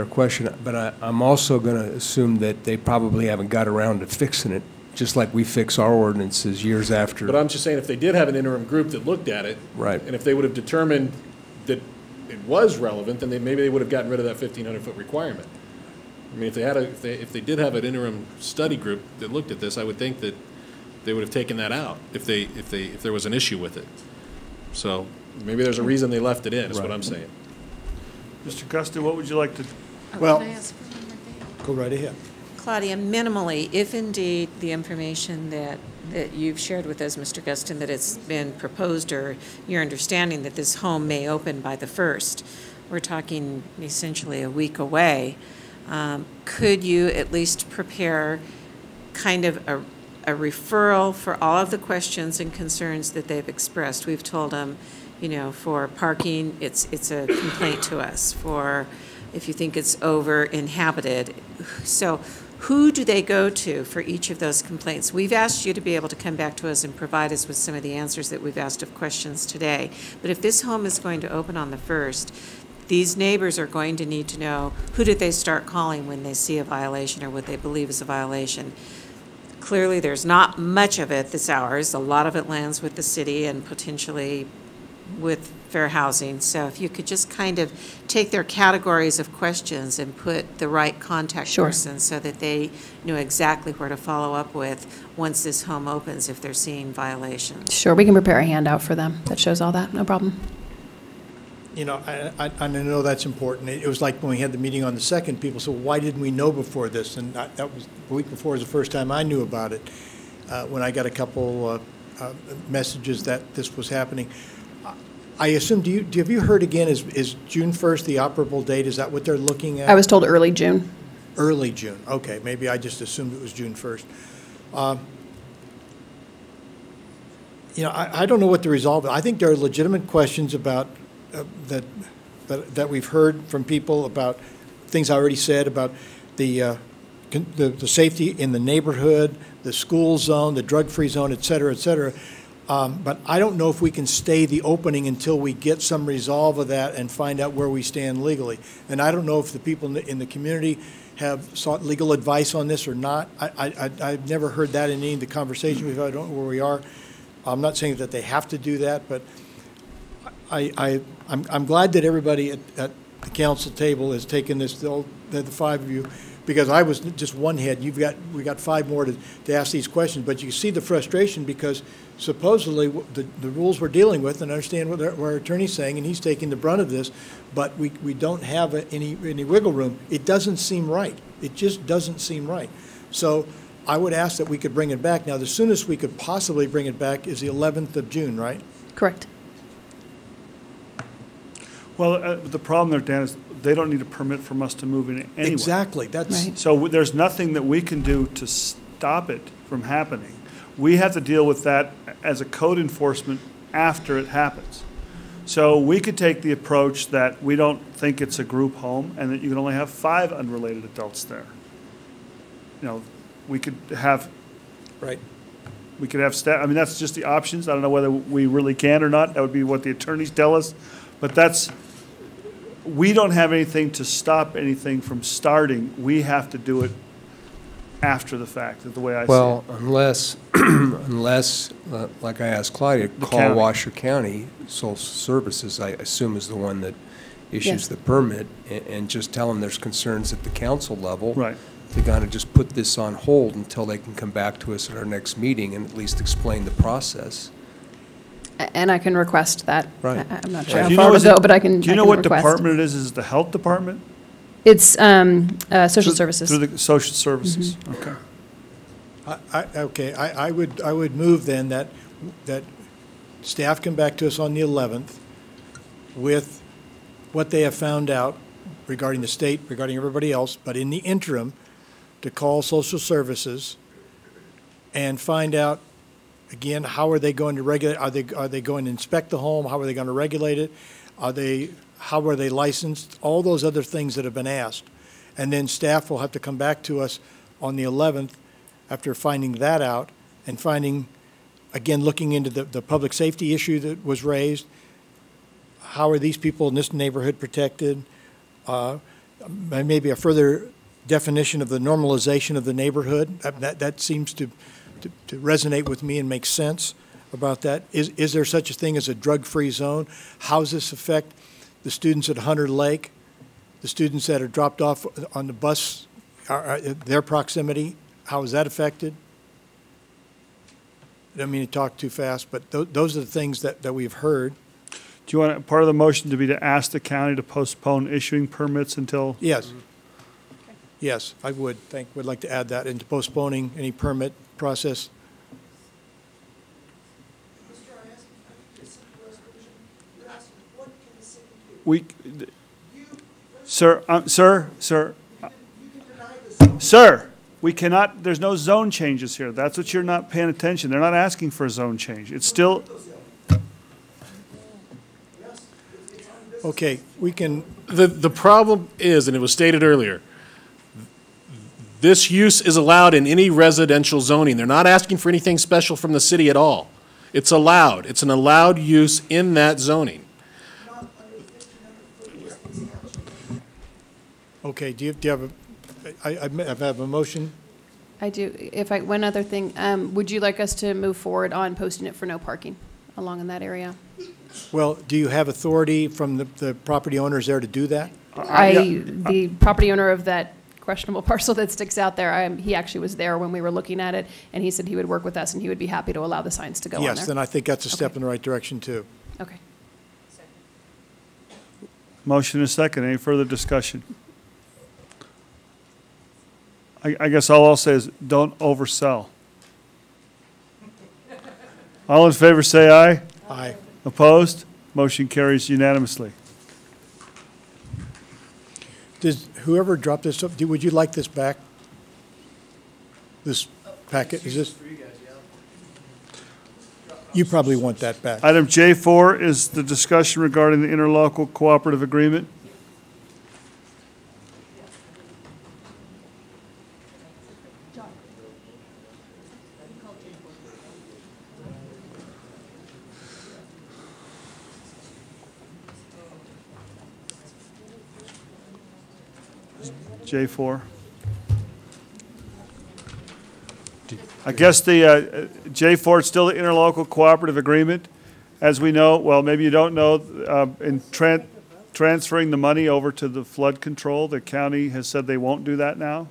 question. But I'm also going to assume that they probably haven't got around to fixing it, just like we fix our ordinances years after. But I'm just saying, if they did have an interim group that looked at it, right, and if they would have determined that it was relevant, then maybe they would have gotten rid of that 1,500-foot requirement. I mean, if they did have an interim study group that looked at this, I would think that they would have taken that out if there was an issue with it. So maybe there's a reason they left it in, is what I'm saying. Mr. Custer, what would you like to? Well, go right ahead. Claudia, minimally, if indeed the information that you've shared with us, Mr. Guston, that it's been proposed, or your understanding that this home may open by the 1st, we're talking essentially a week away, could you at least prepare kind of a referral for all of the questions and concerns that they've expressed? We've told them, for parking, it's a complaint to us. For if you think it's over inhabited. So who do they go to for each of those complaints? We've asked you to be able to come back to us and provide us with some of the answers that we've asked of questions today. But if this home is going to open on the 1st, these neighbors are going to need to know, who did they start calling when they see a violation or what they believe is a violation? Clearly, there's not much of it that's ours. A lot of it lands with the city and potentially with Fair Housing. So if you could just kind of take their categories of questions and put the right contact person so that they know exactly where to follow up with once this home opens if they're seeing violations. Sure, we can prepare a handout for them that shows all that, no problem. I know that's important. It was like when we had the meeting on the 2nd, people said, well, why didn't we know before this? And that was the week before was the first time I knew about it, when I got a couple messages that this was happening. I assume, have you heard again, is June 1st the operable date? Is that what they're looking at? I was told early June. Early June. Okay, maybe I just assumed it was June 1st. I don't know what the resolve is. I think there are legitimate questions about that we've heard from people about things I already said about the the safety in the neighborhood, the school zone, the drug-free zone, et cetera, et cetera. But I don't know if we can stay the opening until we get some resolve of that and find out where we stand legally. And I don't know if the people in the community have sought legal advice on this or not. I've never heard that in any of the conversation we've had. I don't know where we are. I'm not saying that they have to do that, but I'm glad that everybody at the council table has taken this, the five of you, because I was just one head. We got five more to ask these questions, but you see the frustration because supposedly the rules we're dealing with, and I understand what our attorney's saying, and he's taking the brunt of this, but we don't have any wiggle room. It doesn't seem right. It just doesn't seem right. So I would ask that we could bring it back. Now, the soonest we could possibly bring it back is the 11th of June, right? Correct. Well, the problem there, Dan, is they don't need a permit from us to move in anyway. Exactly. That's right. So there's nothing that we can do to stop it from happening. We have to deal with that as a code enforcement after it happens. So we could take the approach that we don't think it's a group home and that you can only have 5 unrelated adults there. You know, we could have. Right. We could have staff. I mean, that's just the options. I don't know whether we really can or not. That would be what the attorneys tell us. But we don't have anything to stop anything from starting. We have to do it after the fact, is the way I see it. Well, unless, like I asked Claudia, call county. Washoe County Social Services, I assume is the one that issues Yes. the permit, and just tell them there's concerns at the council level. Right. To kind of just put this on hold until they can come back to us at our next meeting and at least explain the process. And I can request that. Right. I'm not sure Do how you far know, to is go, it- but I can. Do you I know can what request. department it is? Is it the health department? It's social services. Through the social services, okay. I would move then that staff come back to us on the 11th with what they have found out regarding the state, regarding everybody else, but in the interim, to call social services and find out, again, how are they going to regulate? Are they going to inspect the home? How are they going to regulate it? How are they licensed? All those other things that have been asked. And then staff will have to come back to us on the 11th after finding that out and finding, again, looking into the public safety issue that was raised. How are these people in this neighborhood protected? Maybe a further definition of the normalization of the neighborhood. That seems to resonate with me and make sense about that. Is there such a thing as a drug-free zone? How does this affect the students at Hunter Lake, the students that are dropped off on the bus, their proximity? How is that affected? I don't mean to talk too fast, but those are the things that we've heard. Do you want part of the motion to be to ask the county to postpone issuing permits until? Yes. Yes, I would like to add that into postponing any permit process. Sir, we cannot, there's no zone changes here. That's what you're not paying attention. They're not asking for a zone change. It's still. Okay, we can. The problem is, and it was stated earlier, this use is allowed in any residential zoning. They're not asking for anything special from the city at all. It's allowed. It's an allowed use in that zoning. Okay, do you have I have a motion? I do. One other thing, would you like us to move forward on posting it for no parking along in that area? Well, do you have authority from the property owners there to do that? The property owner of that questionable parcel that sticks out there, he actually was there when we were looking at it, and he said he would work with us and he would be happy to allow the signs to go on there. Yes, then I think that's a step in the right direction, too. Okay. Motion is second. Any further discussion? I guess all I'll say is don't oversell. All in favor say aye. Aye. Opposed? Motion carries unanimously. Does whoever dropped this up, would you like this back? This packet, is this? You probably want that back. Item J4 is the discussion regarding the interlocal cooperative agreement. J4. I guess the J4 is still the interlocal cooperative agreement. As we know, well, maybe you don't know, in transferring the money over to the flood control, the county has said they won't do that now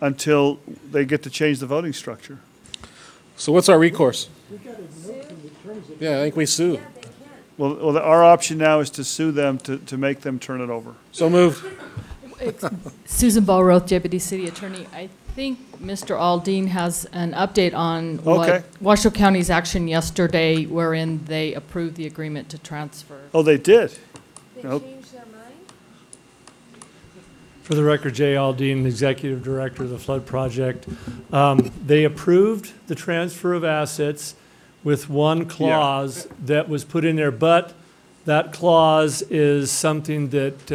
until they get to change the voting structure. So what's our recourse? Yeah, I think we sue. Well, our option now is to sue them to make them turn it over. So moved. Susan Ballroth, Deputy City Attorney. I think Mr. Aldean has an update on what Washoe County's action yesterday, wherein they approved the agreement to transfer. Oh, they did? They changed their mind? For the record, Jay Aldean, Executive Director of the Flood Project. They approved the transfer of assets with one clause that was put in there, but that clause is something that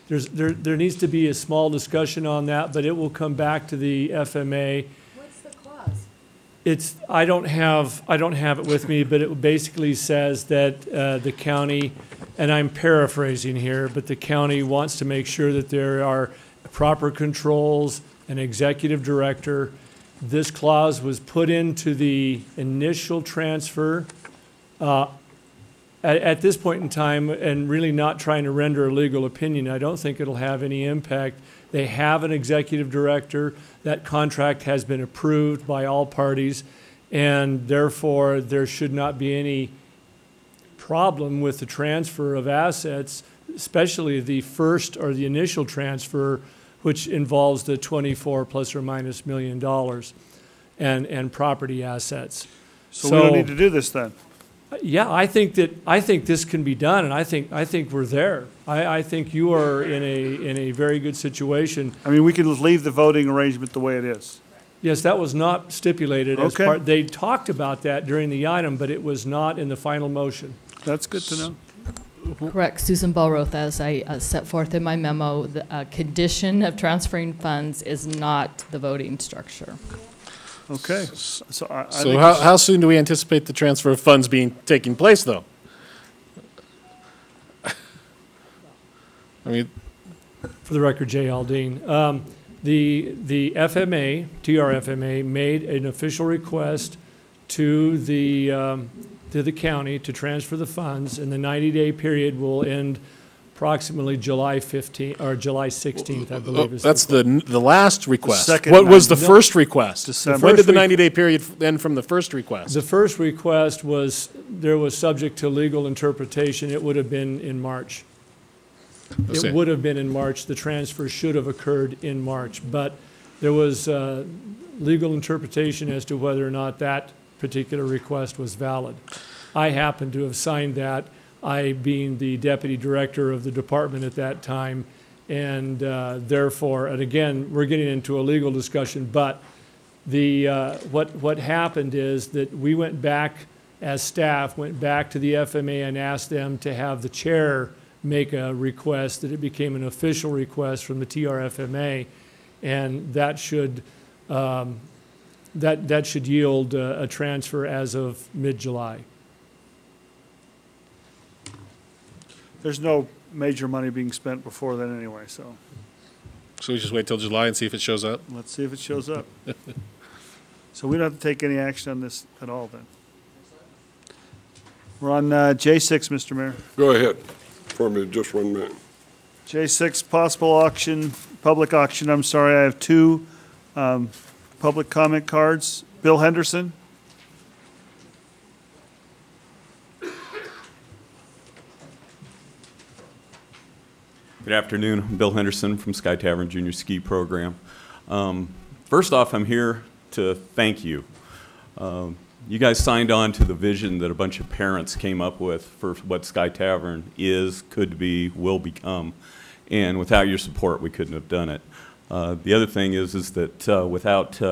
there needs to be a small discussion on that, but it will come back to the FMA. What's the clause? I don't have it with me, but it basically says that the county, and I'm paraphrasing here, but the county wants to make sure that there are proper controls, an executive director. This clause was put into the initial transfer. At this point in time, and really not trying to render a legal opinion, I don't think it'll have any impact. They have an executive director. That contract has been approved by all parties, and therefore there should not be any problem with the transfer of assets, especially the first or the initial transfer, which involves the 24 plus or minus $1 million and property assets. So we don't need to do this then? Yeah, I think this can be done, and I think we're there. I think you are in a very good situation. I mean, we can leave the voting arrangement the way it is. Yes, that was not stipulated as Okay. part. They talked about that during the item, but it was not in the final motion. That's good to know. Correct. Susan Ballroth, as I set forth in my memo, the condition of transferring funds is not the voting structure. Okay. So how soon do we anticipate the transfer of funds taking place, though? I mean, For the record, Jay Aldean, the FMA, TRFMA, made an official request to the county to transfer the funds, and the 90-day period will end approximately July 15th or July 16th, I believe. That's the last request. second What was the 90 first request? December. When did the 90-day period end from the first request? The first request was subject to legal interpretation. It would have been in March. It would have been in March. The transfer should have occurred in March, but there was legal interpretation as to whether or not that particular request was valid. I happen to have signed that, I being the deputy director of the department at that time, and therefore, and again, we're getting into a legal discussion, but what happened is that we went back, as staff, went back to the FMA and asked them to have the chair make a request, that it became an official request from the TRFMA, and that should that should yield a transfer as of mid-July. There's no major money being spent before then anyway, so. So we just wait till July and see if it shows up? Let's see if it shows up. So we don't have to take any action on this at all then. We're on J6, Mr. Mayor. Go ahead for me, just 1 minute. J6, possible auction, public auction, I'm sorry, I have two public comment cards. Bill Henderson. Good afternoon. I'm Bill Henderson from Sky Tavern Junior Ski Program. First off, I'm here to thank you. You guys signed on to the vision that a bunch of parents came up with for what Sky Tavern is, could be, will become. And without your support, we couldn't have done it. The other thing is that without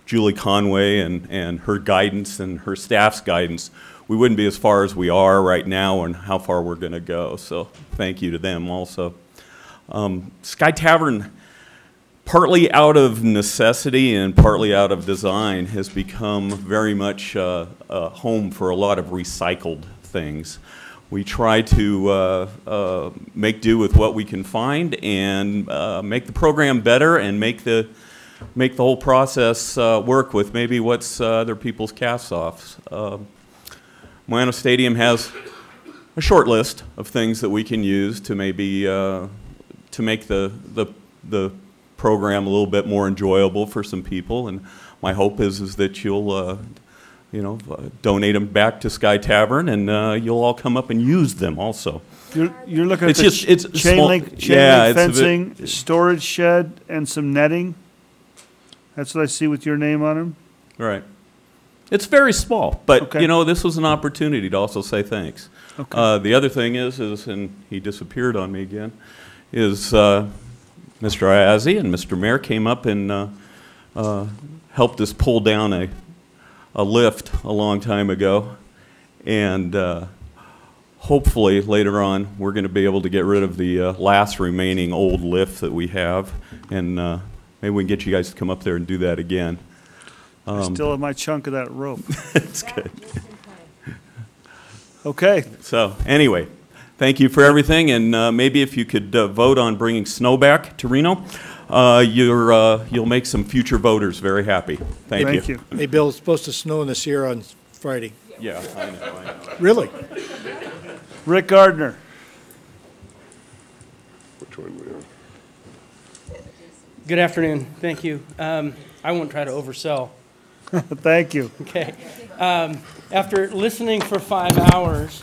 Julie Conway and her guidance and her staff's guidance, we wouldn't be as far as we are right now and how far we're going to go. So thank you to them also. Sky Tavern partly out of necessity and partly out of design, has become very much a home for a lot of recycled things. We try to make do with what we can find and make the program better and make the whole process work with maybe what's other people's cast-offs. Moana Stadium has a short list of things that we can use to maybe to make the program a little bit more enjoyable for some people, and my hope is that you'll you know, donate them back to Sky Tavern, and you'll all come up and use them also. You're looking at it's chain link fencing, storage shed, and some netting. That's what I see with your name on them. Right. It's very small, but Okay. you know, this was an opportunity to also say thanks. Okay. The other thing is, and he disappeared on me again, is Mr. Iazzi and Mr. Mayor came up and helped us pull down a lift a long time ago, and hopefully later on we're going to be able to get rid of the last remaining old lift that we have, and maybe we can get you guys to come up there and do that again. I still have my chunk of that rope. It's good. Okay. So anyway, thank you for everything, and maybe if you could vote on bringing snow back to Reno, you'll make some future voters very happy. Thank you. Hey, Bill, it's supposed to snow in the Sierra on Friday. Yeah, I know. Really? Rick Gardner. Which one we on? Good afternoon. Thank you. I won't try to oversell. Thank you. Okay. After listening for 5 hours,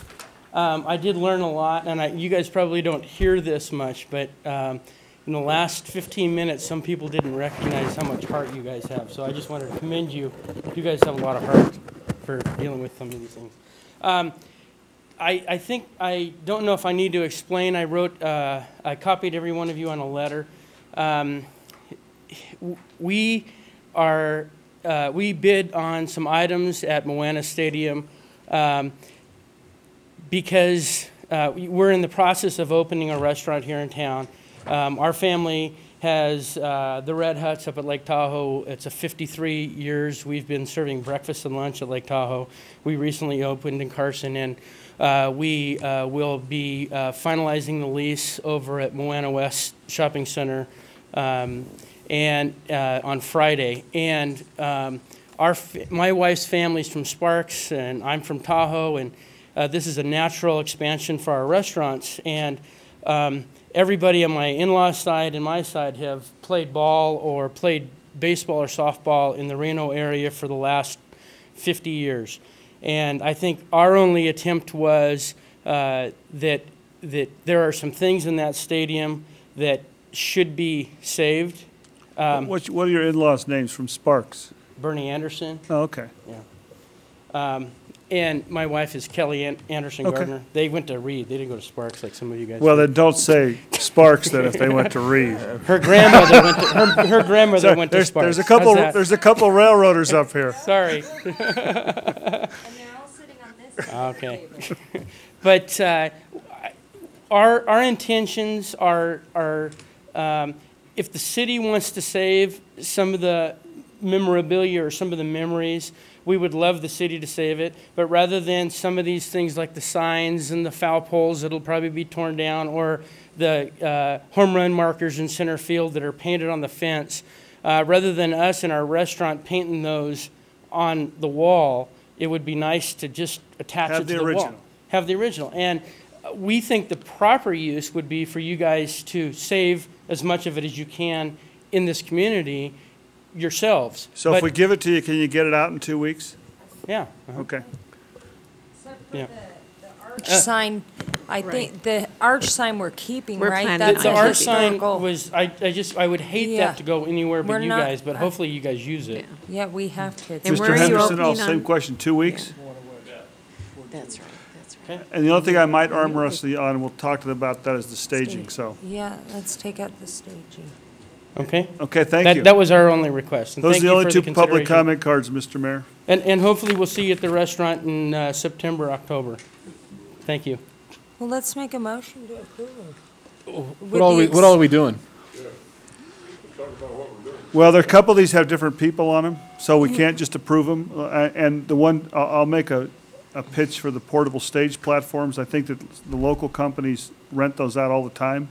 I did learn a lot, and you guys probably don't hear this much, but in the last 15 minutes, some people didn't recognize how much heart you guys have. So I just wanted to commend you. You guys have a lot of heart for dealing with some of these things. I think, I don't know if I need to explain. I copied every one of you on a letter. We bid on some items at Moana Stadium because we're in the process of opening a restaurant here in town. Our family has the Red Huts up at Lake Tahoe. It's 53 years we've been serving breakfast and lunch at Lake Tahoe. We recently opened in Carson, and we will be finalizing the lease over at Moana West Shopping Center and on Friday. And my wife's family's from Sparks, and I'm from Tahoe, and this is a natural expansion for our restaurants. And everybody on my in-law side and my side have played ball or played baseball or softball in the Reno area for the last 50 years. And I think our only attempt was that there are some things in that stadium that should be saved. What are your in-laws' names from Sparks? Bernie Anderson. Oh, okay. Yeah. And my wife is Kelly Anderson Gardner. They went to Reed. They didn't go to Sparks like some of you guys. Well, did. then don't say Sparks then if they went to Reed. Her grandmother went to her grandmother went to Sparks. There's a couple railroaders up here. Sorry. And they're all sitting on this Okay. But our intentions are if the city wants to save some of the memorabilia or some of the memories, we would love the city to save it. But rather than some of these things like the signs and the foul poles that'll probably be torn down, or the home run markers in center field that are painted on the fence, rather than us in our restaurant painting those on the wall, it would be nice to just attach it to the wall. Have the original. And we think the proper use would be for you guys to save as much of it as you can in this community yourselves. So if we give it to you, can you get it out in 2 weeks? Yeah. Okay. Yeah. Arch sign, I think the arch sign we're keeping, We're right? planning That's The a arch sign historical- was, I would hate Yeah. that to go anywhere but We're you not- guys, but hopefully you guys use it. Yeah, we have to. And where Mr. are you Henderson, opening same on? question, 2 weeks? That's right, that's right. And the only thing I might arm wrestle you on, and we'll talk to them about that, is the staging, so. Yeah, let's take out the staging. Okay? Okay, thank you. That was our only request. And Those are thank the you only for two the public consideration. comment cards, Mr. Mayor. And hopefully we'll see you at the restaurant in September, October. Thank you. Well, let's make a motion to approve. What all are we doing? Talk about what Well, there are a couple of these have different people on them, so we can't just approve them. And the one, I'll make a pitch for the portable stage platforms. I think that the local companies rent those out all the time.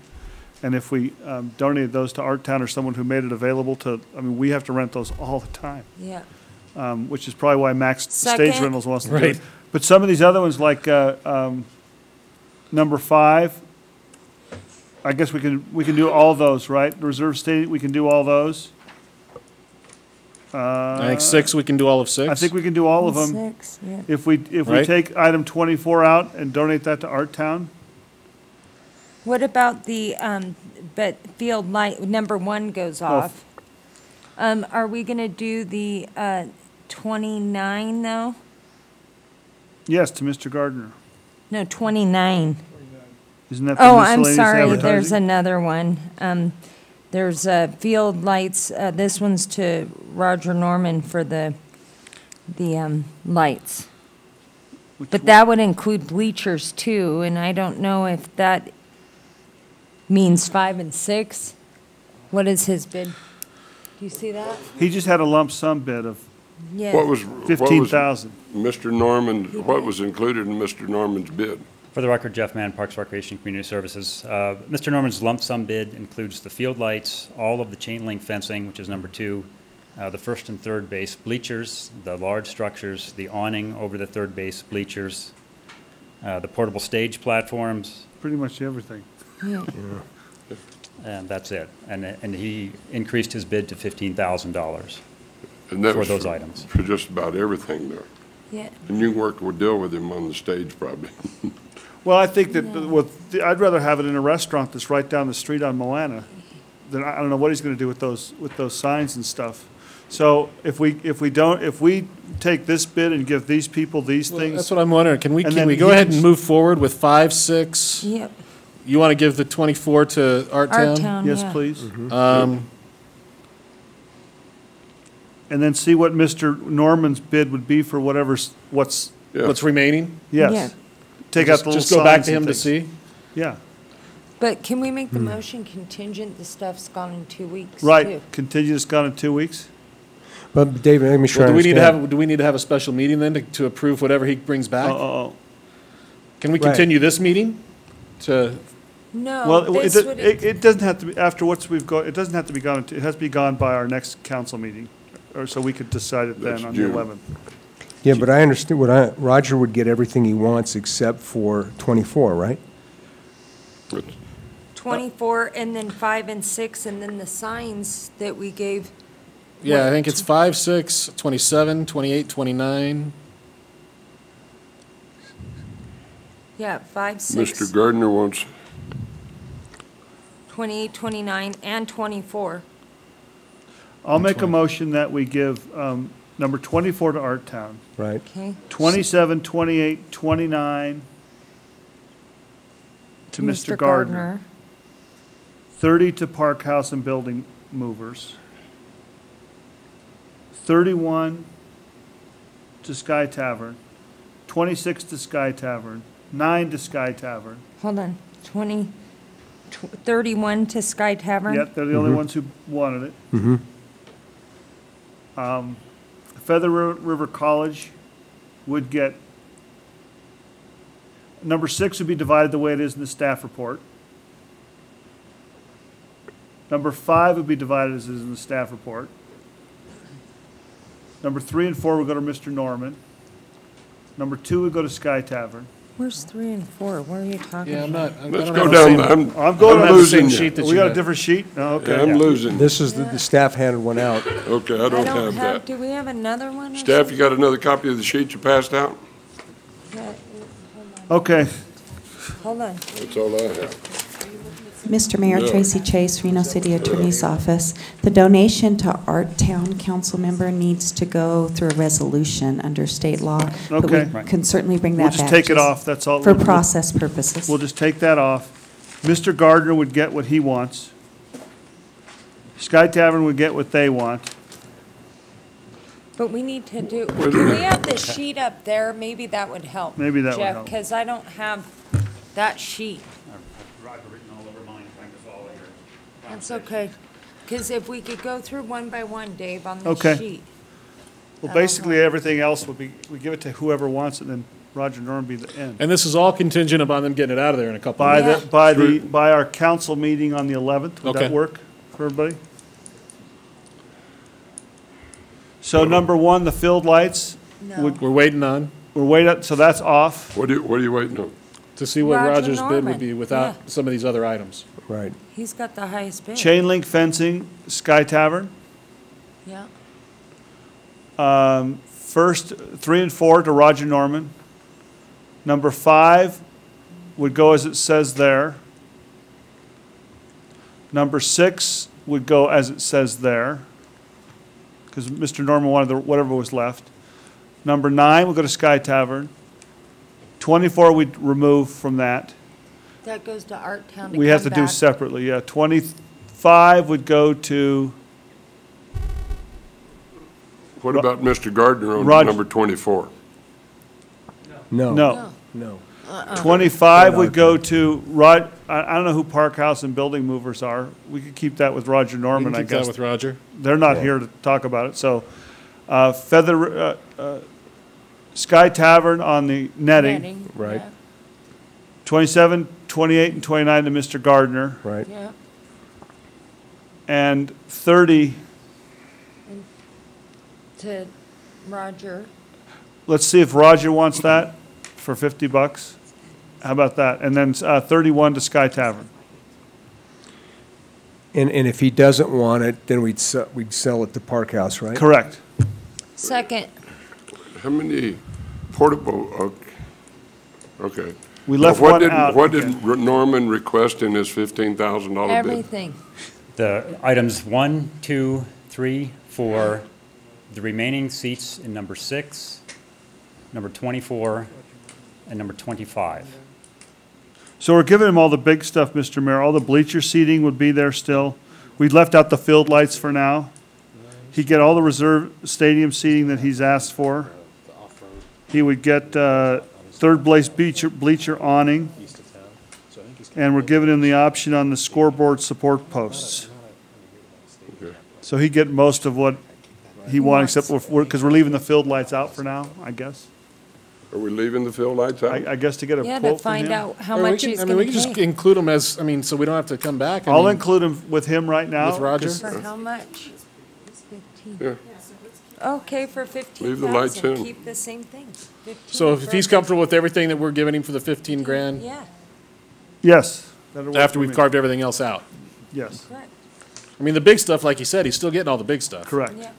And if we donated those to Art Town or someone who made it available to, I mean, we have to rent those all the time. Yeah. Which is probably why Max Second. Stage Rentals wants to do it. But some of these other ones, like number 5, I guess we can do all those, right? The reserve stage, we can do all those. I think 6, we can do all of 6. I think we can do all of them. 6, yeah. If we Right. take item 24 out and donate that to Art Town, What about the, but field light, number 1 goes off. Are we gonna do the 29 though? yes, to Mr. Gardner. No, 29. Isn't that the Oh, I'm miscellaneous sorry, there's advertising? another one. There's field lights, this one's to Roger Norman for the lights. But that would include bleachers too, and I don't know if that means 5 and 6. What is his bid? Do you see that? He just had a lump sum bid of Yeah. What was 15,000. Mr. Norman, what was included in Mr. Norman's bid? For the record, Jeff Mann, Parks, Recreation, Community Services. Mr. Norman's lump sum bid includes the field lights, all of the chain link fencing, which is number 2, the first and third base bleachers, the large structures, the awning over the third base bleachers, the portable stage platforms, Pretty much everything. Yeah. and that's it. And he increased his bid to $15,000 And that for was those items. For just about everything there. Yeah. And you can work with, deal with him on the stage probably. Well, I think that I'd rather have it in a restaurant that's right down the street on Moana. Then I don't know what he's going to do with those signs and stuff. So if we take this bid and give these people these Well, things. that's what I'm wondering. Can we then go he ahead can and move forward with 5, 6? Yep. You want to give the 24 to Art Town? Art Town, Yes, yeah. please. And then see what Mr. Norman's bid would be for what's remaining? Yes. Yeah. Take out the little Just go back signs to and him to things. see? Yeah. But can we make the motion contingent, the stuff's gone in 2 weeks too? Right. Contingent is gone in 2 weeks. But David, let me sure I Well, do understand. we need to have a special meeting then to approve whatever he brings back? Can we Right. continue this meeting to? No, Well, this would. it doesn't have to be, after it doesn't have to be gone, it has to be gone by our next council meeting, or so we could decide it then That's on the June. 11th. Yeah, but I understand Roger would get everything he wants except for 24, right? 24, and then 5 and 6, and then the signs that we gave. Yeah, I think it's 5, 6, 27, 28, 29. Yeah, 5, 6. Mr. Gardner wants, 28, 29, and 24. I'll make a motion that we give number 24 to Art Town. Right. Okay. 27, 28, 29 to Mr. Gardner. 30 to Park House and Building Movers. 31 to Sky Tavern. 26 to Sky Tavern. 9 to Sky Tavern. Hold on, 31 to Sky Tavern? Yep, they're the only ones who wanted it. Mm-hmm. Feather River College would get, number 6 would be divided the way it is in the staff report. Number 5 would be divided as is in the staff report. Number 3 and 4 would go to Mr. Norman. Number 2 would go to Sky Tavern. Where's 3 and 4? What are you talking Yeah, I'm about? not. let's go down, I'm I'm going I'm on the losing same you. sheet that we got a different sheet? Oh, okay. Yeah, I'm losing. This is the staff handed one out. Okay, I don't have that. Do we have another one? or Staff, you got another copy of the sheet you passed out? something? Okay. Hold on. That's all I have. Mr. Mayor, Yeah. Tracy Chase, Reno City Attorney's Office. The donation to Art Town council member needs to go through a resolution under state law. But Okay. we can certainly bring We'll that back. just take it off, that's all. For process purposes. We'll just take that off. Mr. Gardner would get what he wants. Sky Tavern would get what they want. But we need to do, can we have the sheet up there? Maybe that would help. Maybe that would Jeff, help. because I don't have that sheet. I've written all over mine, trying to follow your. That's okay. Because if we could go through one by one, Dave, on the Okay. sheet. Well, basically, everything else would be, we give it to whoever wants it, and then Roger Norman be the end. And this is all contingent upon them getting it out of there in a couple of By weeks. by our council meeting on the 11th, would that Okay. work for everybody? So number one, the field lights. No. We're waiting on, We're waiting, so that's off. What are you waiting on? to see what Roger Roger's bid Norman, would be without yeah. some of these other items. Right. He's got the highest bid. Chain link fencing, Sky Tavern. Yeah. First, 3 and 4 to Roger Norman. Number 5 would go as it says there. Number 6 would go as it says there, because Mr. Norman wanted whatever was left. Number 9 would go to Sky Tavern. 24 we'd remove from that. That goes to Art Town to We have to come do back. separately, yeah. 25 would go to, What about Mr. Gardner on Roger- number 24? No. no. No. 25 would go to I don't know who Park House and Building Movers are. We could keep that with Roger We Norman, can I keep that guess. with Roger. They're not here to talk about it, so, Sky Tavern on the netting. Netting, Right. yeah, 27, 28, and 29 to Mr. Gardner. Right. Yeah. And 30, To Roger. let's see if Roger wants that for $50. How about that? And then 31 to Sky Tavern. And if he doesn't want it, then we'd sell it to Park House, right? Correct. Second. How many portable, okay. We left Now, one out. What did Norman request in his $15,000 bid? Everything. The items 1, 2, 3, 4, the remaining seats in number 6, number 24, and number 25. So we're giving him all the big stuff, Mr. Mayor. All the bleacher seating would be there still. We left out the field lights for now. He'd get all the reserve stadium seating that he's asked for. He would get third place bleacher awning. And we're giving him the option on the scoreboard support posts. So he'd get most of what he wants, except because we're leaving the field lights out for now, I guess. Are we leaving the field lights out? I guess to get a Yeah, quote to from find him. out how Or we much can- he's I mean, gonna we can just pay. include them as, I mean, so we don't have to come back. I I'll mean, include him with him right now. With Roger? 'cause- For how much? 15. Yeah. Okay, for 15,000. Leave the lights in. Keep the same thing. 15 So if for he's comfortable with everything that we're giving him for the 15 grand, Yeah, Yes. that'll work after for we've me. carved everything else out. Yes, correct. I mean, the big stuff, like you said, he's still getting all the big stuff. correct. Yeah.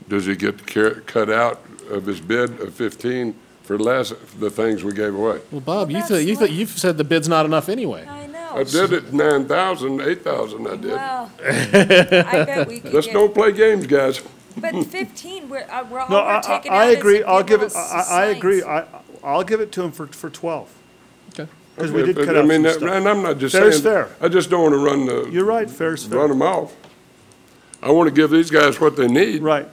Does he get cut out of his bid of 15 for less, the things we gave away? Well, Bob, Well, that's you've said the bid's not enough anyway. I know. I did it 9,000, 8,000 I did. Well, I bet we could Let's get, don't play games, guys. but 15, we're all No, we're taking out I is agree. the I'll give it, little I agree. signs. I'll give it to him for 12. Okay. Because we did Okay, cut I out mean, some that- stuff. And I'm not just Fair's saying. fair. I just don't want to run the. You're right, fair's fair. Run them off. I want to give these guys what they need. Right.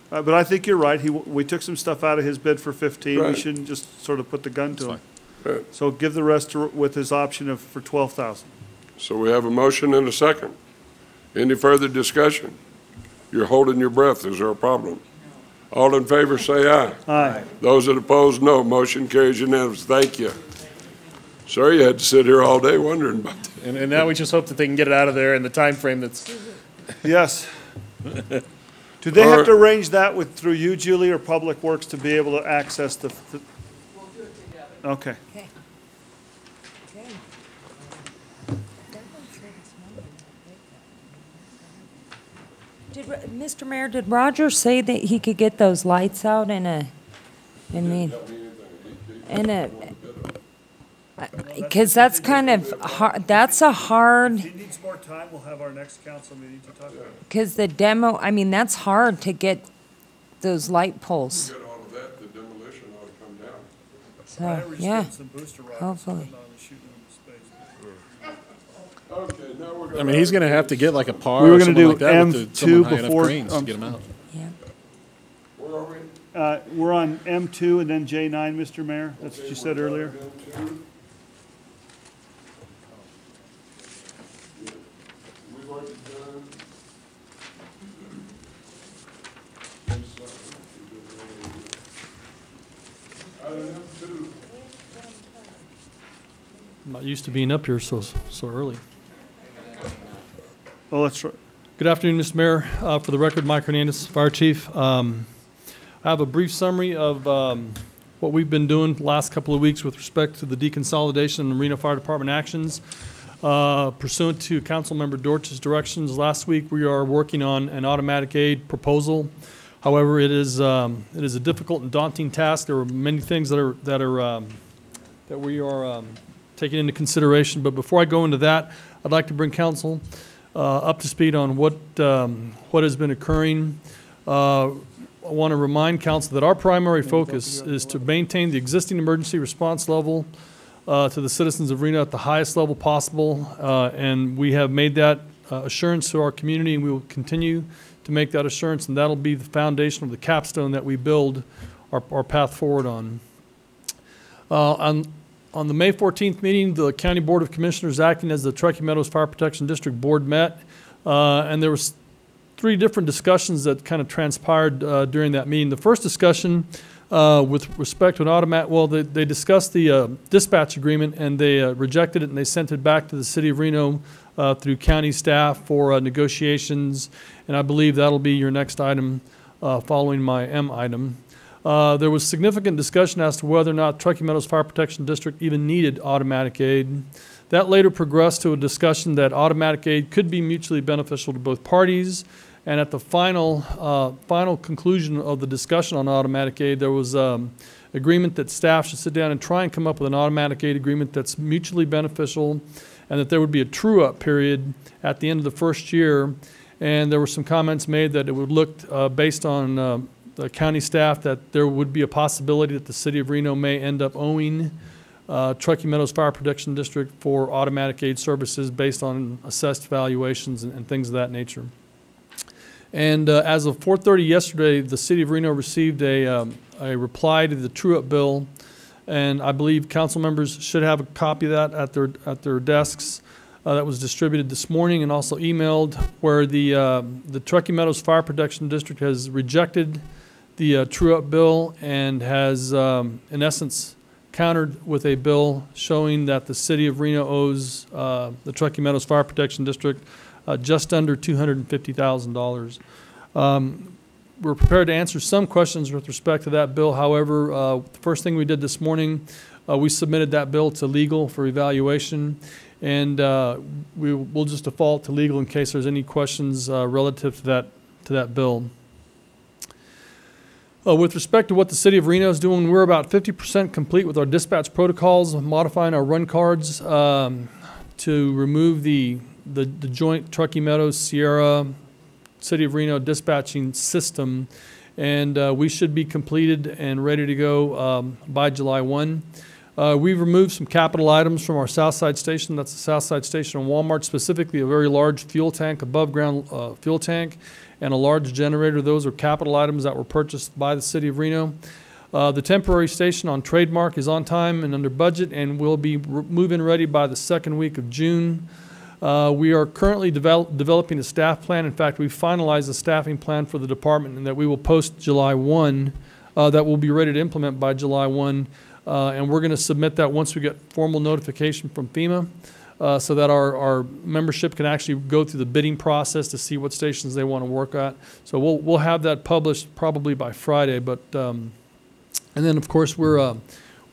But I think you're right. We took some stuff out of his bid for 15. We Right. shouldn't just sort of put the gun to him. Right. So give the rest with his option for 12,000. So we have a motion and a second. Any further discussion? You're holding your breath. Is there a problem? All in favor, say aye. Aye. Those that oppose, no. Motion carries unanimous. Thank you. Sorry you had to sit here all day wondering about that. And now we just hope that they can get it out of there in the time frame that's. Yes. Do they All have right. to arrange that through you, Julie, or Public Works to be able to access the? We'll do it together. Okay. Okay. Mr. Mayor, did Roger say that he could get those lights out in a, because that's kind of hard, that's a hard, If he needs more time, we'll have our next council meeting to talk about it. because the demo, I mean, that's hard to get those light poles. Get all of that, the demolition ought to come down. So, Right, we're just yeah, getting some booster rockets and hopefully. whatnot and shooting them into space. Okay, now we're I mean, he's gonna have to get like a par We were or gonna something do like that with M2 someone high enough before, cranes to get them out. Yeah. Where are we? We're on M2 and then J9, Mr. Mayor. That's what you said earlier. We've already done I'm not used to being up here so early. Well, let's try. Good afternoon, Mr. Mayor. For the record, Mike Hernandez, Fire Chief. I have a brief summary of what we've been doing the last couple of weeks with respect to the deconsolidation and Reno Fire Department actions. Pursuant to Councilmember Dortch's directions, last week we are working on an automatic aid proposal. However, it is a difficult and daunting task. There are many things that we are taking into consideration. But before I go into that, I'd like to bring council up to speed on what has been occurring. I want to remind council that our primary focus is to maintain the existing emergency response level to the citizens of Reno at the highest level possible, and we have made that assurance to our community, and we will continue to make that assurance, and that'll be the foundation of the capstone that we build our path forward on. On the May 14th meeting, the County Board of Commissioners acting as the Truckee Meadows Fire Protection District Board met, and there was 3 different discussions that kind of transpired during that meeting. The first discussion with respect to an automatic, well, they discussed the dispatch agreement, and they rejected it, and they sent it back to the City of Reno through county staff for negotiations, and I believe that'll be your next item following my M item. There was significant discussion as to whether or not Truckee Meadows Fire Protection District even needed automatic aid. That later progressed to a discussion that automatic aid could be mutually beneficial to both parties. And at the final conclusion of the discussion on automatic aid, there was agreement that staff should sit down and try and come up with an automatic aid agreement that's mutually beneficial, and that there would be a true-up period at the end of the first year. And there were some comments made that it would look, based on the county staff, that there would be a possibility that the City of Reno may end up owing Truckee Meadows Fire Protection District for automatic aid services based on assessed valuations and things of that nature. And as of 4:30 yesterday, the City of Reno received a reply to the true-up bill, and I believe council members should have a copy of that at their desks. That was distributed this morning and also emailed, where the Truckee Meadows Fire Protection District has rejected the true-up bill and has, in essence, countered with a bill showing that the City of Reno owes the Truckee Meadows Fire Protection District just under $250,000. We're prepared to answer some questions with respect to that bill. However, the first thing we did this morning, we submitted that bill to legal for evaluation, and we'll just default to legal in case there's any questions relative to that bill. With respect to what the City of Reno is doing, we're about 50% complete with our dispatch protocols, modifying our run cards to remove the joint Truckee Meadows Sierra City of Reno dispatching system, and we should be completed and ready to go by July 1. We've removed some capital items from our Southside Station. That's the Southside Station on Walmart, specifically a very large fuel tank, above ground fuel tank, and a large generator. Those are capital items that were purchased by the City of Reno. The temporary station on Trademark is on time and under budget, and will be move-in ready by the second week of June. We are currently developing a staff plan. In fact, we've finalized the staffing plan for the department, and that we will post July 1, that will be ready to implement by July 1. And we're going to submit that once we get formal notification from FEMA, so that our membership can actually go through the bidding process to see what stations they want to work at. So we'll have that published probably by Friday. But and then of course we're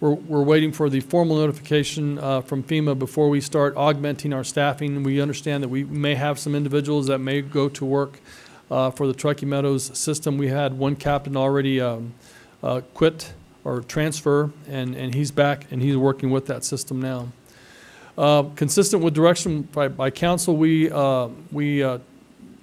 waiting for the formal notification from FEMA before we start augmenting our staffing. We understand that we may have some individuals that may go to work for the Truckee Meadows system. We had one captain already quit or transfer, and he's back and he's working with that system now. Consistent with direction by council, we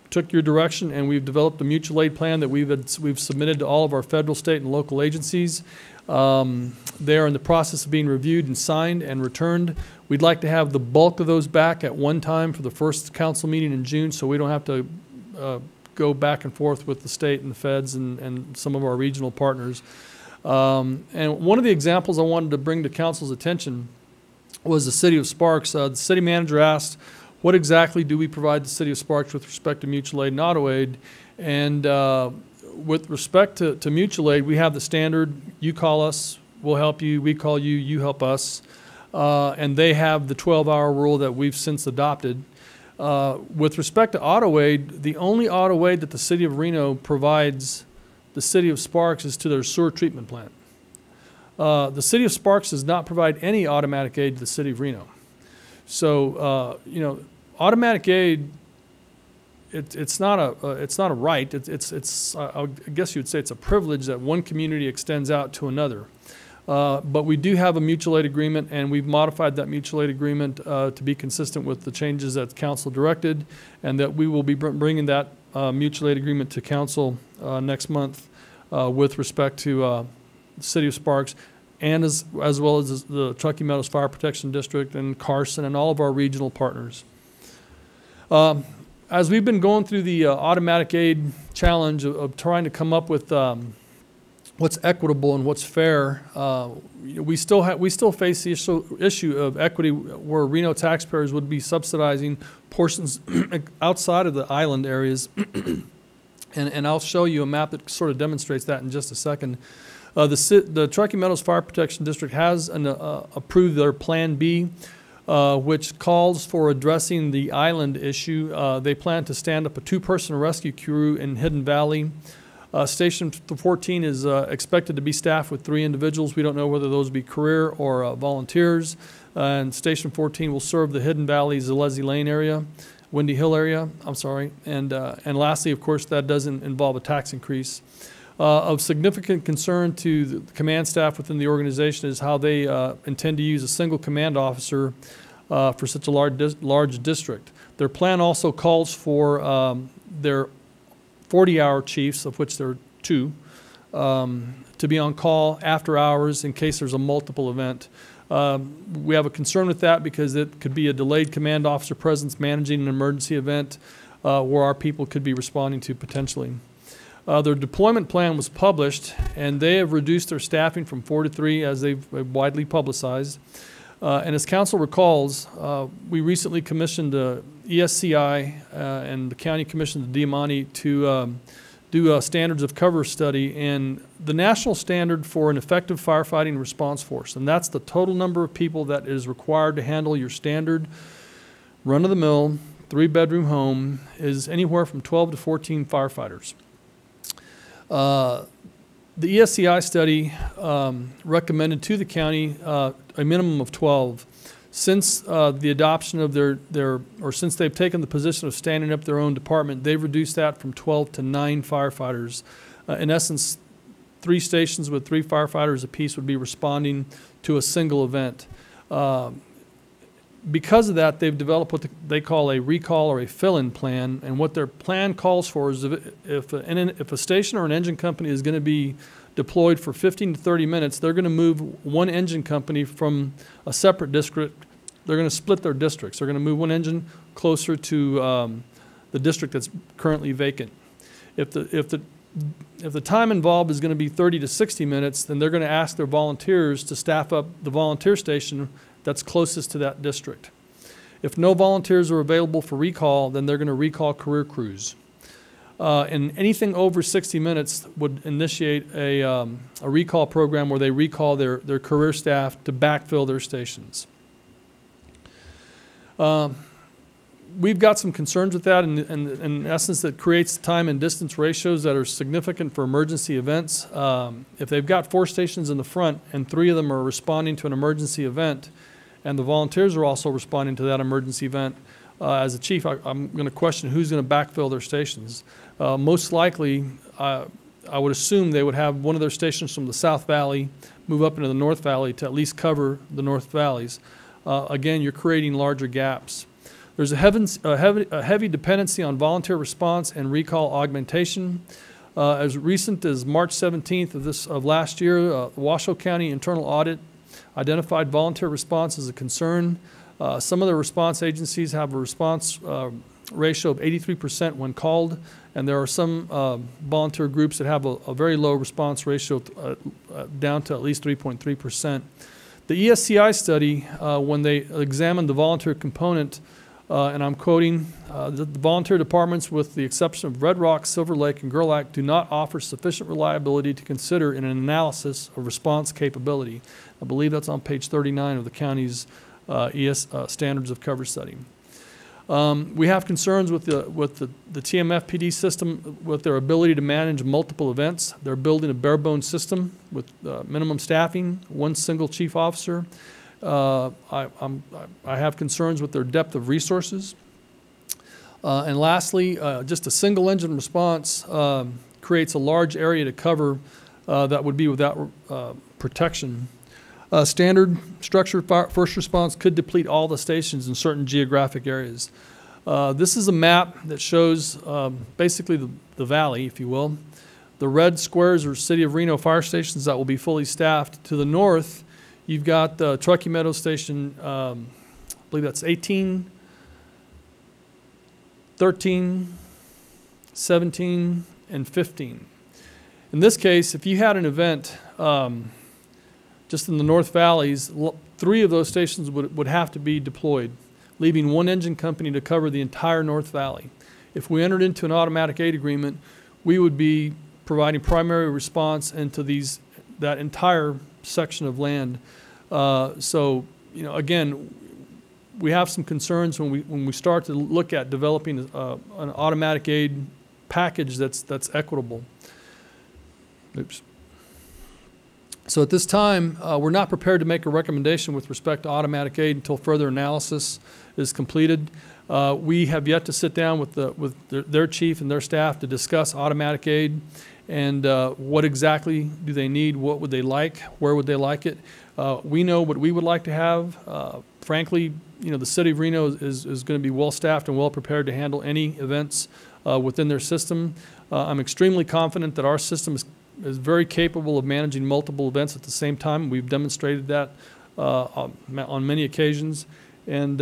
took your direction, and we've developed a mutual aid plan that we've submitted to all of our federal, state, and local agencies. They are in the process of being reviewed and signed and returned. We'd like to have the bulk of those back at one time for the first council meeting in June, so we don't have to go back and forth with the state and the feds and some of our regional partners. And one of the examples I wanted to bring to council's attention was the City of Sparks. The city manager asked, what exactly do we provide the City of Sparks with respect to mutual aid and auto aid? And with respect to mutual aid, we have the standard, you call us, we'll help you, we call you, you help us. and they have the 12-hour rule that we've since adopted. With respect to auto aid, the only auto aid that the city of Reno provides the city of Sparks is to their sewer treatment plant. The city of Sparks does not provide any automatic aid to the city of Reno. So, you know, automatic aid, it's not a right. I guess you'd say it's a privilege that one community extends out to another. But we do have a mutual aid agreement, and we've modified that mutual aid agreement to be consistent with the changes that council directed, and that we will be bringing that mutual aid agreement to council next month with respect to the city of Sparks, and as well as the Truckee Meadows Fire Protection District and Carson and all of our regional partners. As we've been going through the automatic aid challenge of trying to come up with what's equitable and what's fair, we still face the issue of equity, where Reno taxpayers would be subsidizing portions outside of the island areas. And I'll show you a map that sort of demonstrates that in just a second. The Truckee Meadows Fire Protection District has approved their Plan B, which calls for addressing the island issue. They plan to stand up a 2-person rescue crew in Hidden Valley. Station 14 is expected to be staffed with 3 individuals. We don't know whether those be career or volunteers. And Station 14 will serve the Hidden Valley, Zalesi Lane area, Windy Hill area, I'm sorry. And lastly, of course, that doesn't involve a tax increase. Of significant concern to the command staff within the organization is how they intend to use a single command officer for such a large district. Their plan also calls for their 40-hour chiefs, of which there are 2, to be on call after hours in case there's a multiple event. We have a concern with that because it could be a delayed command officer presence managing an emergency event where our people could be responding to potentially. Their deployment plan was published, and they have reduced their staffing from 4 to 3, as they've widely publicized. And as council recalls, we recently commissioned ESCI and the county commissioned the Diamante to do a standards of cover study, and the national standard for an effective firefighting response force, and that's the total number of people that is required to handle your standard run-of-the-mill 3-bedroom home, is anywhere from 12 to 14 firefighters. The ESCI study recommended to the county a minimum of 12. Since the adoption of or since they've taken the position of standing up their own department, they've reduced that from 12 to 9 firefighters. In essence, 3 stations with 3 firefighters apiece would be responding to a single event. Because of that, they've developed what they call a recall or a fill-in plan, and what their plan calls for is if a station or an engine company is going to be deployed for 15 to 30 minutes, they're going to move one engine company from a separate district. They're going to split their districts. They're going to move one engine closer to the district that's currently vacant. If the time involved is going to be 30 to 60 minutes, then they're going to ask their volunteers to staff up the volunteer station that's closest to that district. If no volunteers are available for recall, then they're going to recall career crews. And anything over 60 minutes would initiate a recall program where they recall their career staff to backfill their stations. We've got some concerns with that, and in essence, that creates time and distance ratios that are significant for emergency events. If they've got 4 stations in the front and 3 of them are responding to an emergency event, and the volunteers are also responding to that emergency event, as a chief, I'm going to question who's going to backfill their stations. Most likely, I would assume they would have one of their stations from the South Valley move up into the North Valley to at least cover the North Valleys. Again, you're creating larger gaps. There's a heavy dependency on volunteer response and recall augmentation. As recent as March 17th of last year, the Washoe County Internal Audit identified volunteer response as a concern. Some of the response agencies have a response ratio of 83% when called, and there are some volunteer groups that have a very low response ratio down to at least 3.3%. The ESCI study, when they examined the volunteer component and I'm quoting, the volunteer departments, with the exception of Red Rock, Silver Lake, and Gerlach, do not offer sufficient reliability to consider in an analysis of response capability. I believe that's on page 39 of the county's standards of coverage study. We have concerns with the TMFPD system, with their ability to manage multiple events. They're building a bare bones system with minimum staffing, one single chief officer. I have concerns with their depth of resources. And lastly, just a single engine response creates a large area to cover that would be without protection. Standard structured first response could deplete all the stations in certain geographic areas. This is a map that shows basically the valley, if you will. The red squares are City of Reno fire stations that will be fully staffed. To the north, you've got the Truckee Meadows Station, I believe that's 18, 13, 17, and 15. In this case, if you had an event just in the North Valleys, 3 of those stations would have to be deployed, leaving one engine company to cover the entire North Valley. If we entered into an automatic aid agreement, we would be providing primary response into that entire section of land. So, you know, again, we have some concerns when we start to look at developing an automatic aid package that's equitable. Oops. So at this time, we're not prepared to make a recommendation with respect to automatic aid until further analysis is completed. We have yet to sit down with their chief and their staff to discuss automatic aid and what exactly do they need, what would they like, where would they like it. We know what we would like to have. Frankly, you know, the city of Reno is going to be well staffed and well prepared to handle any events within their system. I'm extremely confident that our system is very capable of managing multiple events at the same time. We've demonstrated that on many occasions. And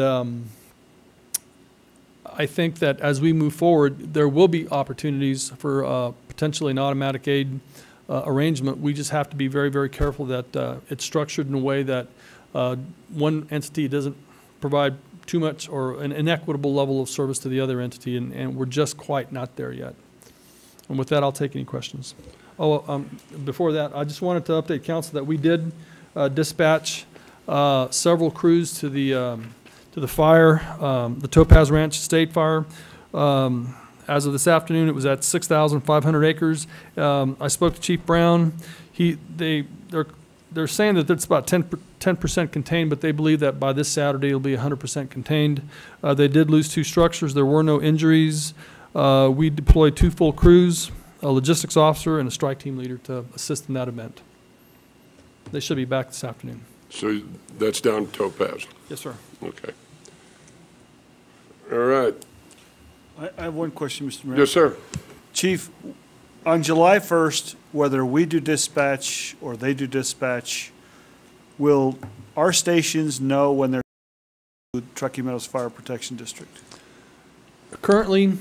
I think that as we move forward, there will be opportunities for potentially an automatic aid arrangement. We just have to be very, very careful that it's structured in a way that one entity doesn't provide too much or an inequitable level of service to the other entity, and we're just quite not there yet. And with that, I'll take any questions. Oh, before that, I just wanted to update council that we did dispatch several crews to the fire, the Topaz Ranch State Fire. As of this afternoon, it was at 6,500 acres. I spoke to Chief Brown. They're saying that it's about 10% contained, but they believe that by this Saturday it'll be 100% contained. They did lose 2 structures. There were no injuries. We deployed 2 full crews, a logistics officer and a strike team leader to assist in that event. They should be back this afternoon. So that's down Topaz? Yes, sir. Okay. All right. I have one question, Mr. Mayor. Yes, sir. Chief, on July 1st, whether we do dispatch or they do dispatch, will our stations know when they're with Truckee Meadows Fire Protection District? Currently,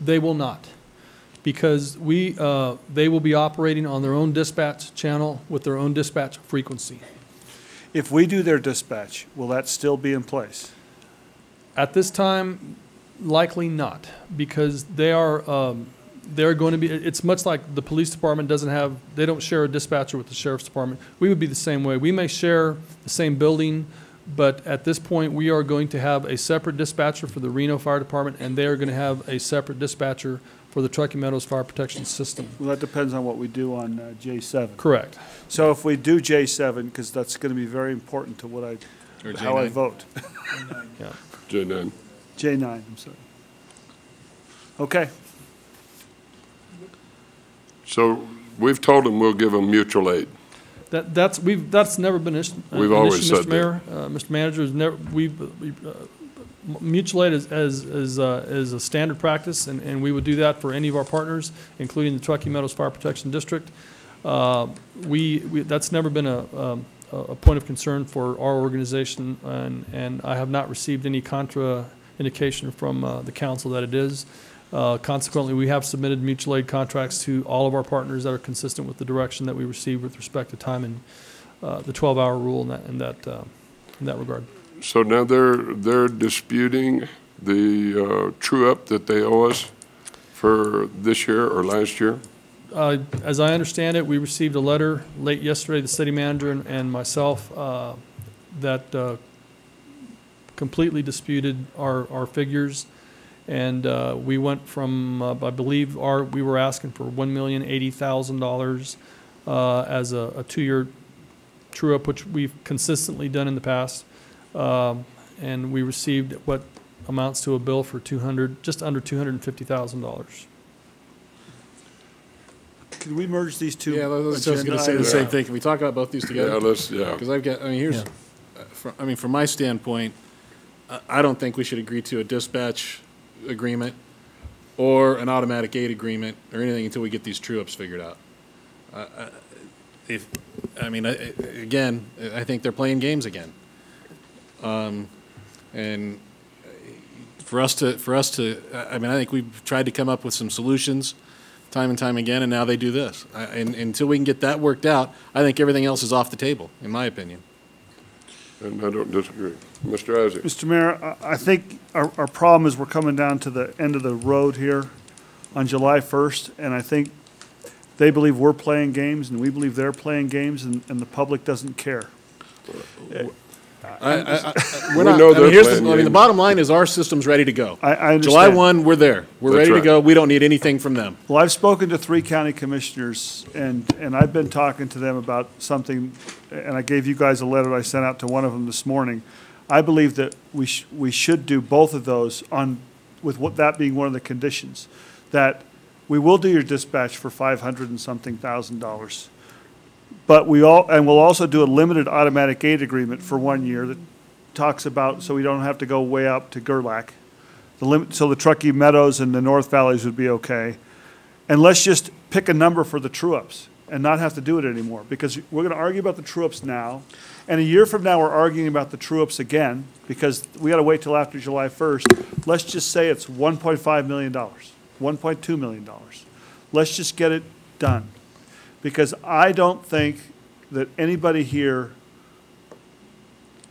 they will not, because they will be operating on their own dispatch channel with their own dispatch frequency. If we do their dispatch, will that still be in place? At this time, likely not, because they're going to be, it's much like the police department they don't share a dispatcher with the sheriff's department. We would be the same way. We may share the same building, but at this point, we are going to have a separate dispatcher for the Reno Fire Department, and they are going to have a separate dispatcher for the Truckee Meadows Fire Protection System. Well, that depends on what we do on J7. Correct. So if we do J7, because that's going to be very important to how I vote. Yeah. J9. J9, I'm sorry. Okay. So we've told them we'll give them mutual aid. That's never been an issue. We've always said Mr. Mayor, Mr. Manager, mutual aid is a standard practice, and we would do that for any of our partners, including the Truckee Meadows Fire Protection District. That's never been a point of concern for our organization, and I have not received any contraindication from the council that it is. Consequently, we have submitted mutual aid contracts to all of our partners that are consistent with the direction that we received with respect to time and the 12-hour rule in that regard. So now they're disputing the true-up that they owe us for this year or last year? As I understand it, we received a letter late yesterday, the city manager and myself, that completely disputed our figures. And we went from, I believe, we were asking for $1,080,000 as a 2-year true-up, which we've consistently done in the past. And we received what amounts to a bill for just under $250,000. Can we merge these two? Yeah, I was just going to say the same thing. Can we talk about both these together? Yeah. Because I've got, I mean, here's, from my standpoint, I don't think we should agree to a dispatch agreement or an automatic aid agreement or anything until we get these true-ups figured out. Again, I think they're playing games again. And for us to, I think we've tried to come up with some solutions time and time again, and now they do this. And until we can get that worked out, I think everything else is off the table, in my opinion. And I don't disagree. Mr. Isaac. Mr. Mayor, I think our problem is we're coming down to the end of the road here on July 1st, and I think they believe we're playing games, and we believe they're playing games, and the public doesn't care. The bottom line is our system's ready to go. I understand. July 1, we're there. We're ready to go. We don't need anything from them. Well, I've spoken to 3 county commissioners, and I've been talking to them about something, and I gave you guys a letter I sent out to one of them this morning. I believe that we should do both of those with that being one of the conditions, that we will do your dispatch for $500 and something thousand. But we'll also do a limited automatic aid agreement for 1 year that talks about, so we don't have to go way up to Gerlach. So the Truckee Meadows and the North Valleys would be okay. And let's just pick a number for the true-ups and not have to do it anymore, because we're going to argue about the true-ups now. And a year from now, we're arguing about the true-ups again, because we got to wait till after July 1st. Let's just say it's $1.5 million, $1.2 million. Let's just get it done. Because I don't think that anybody here,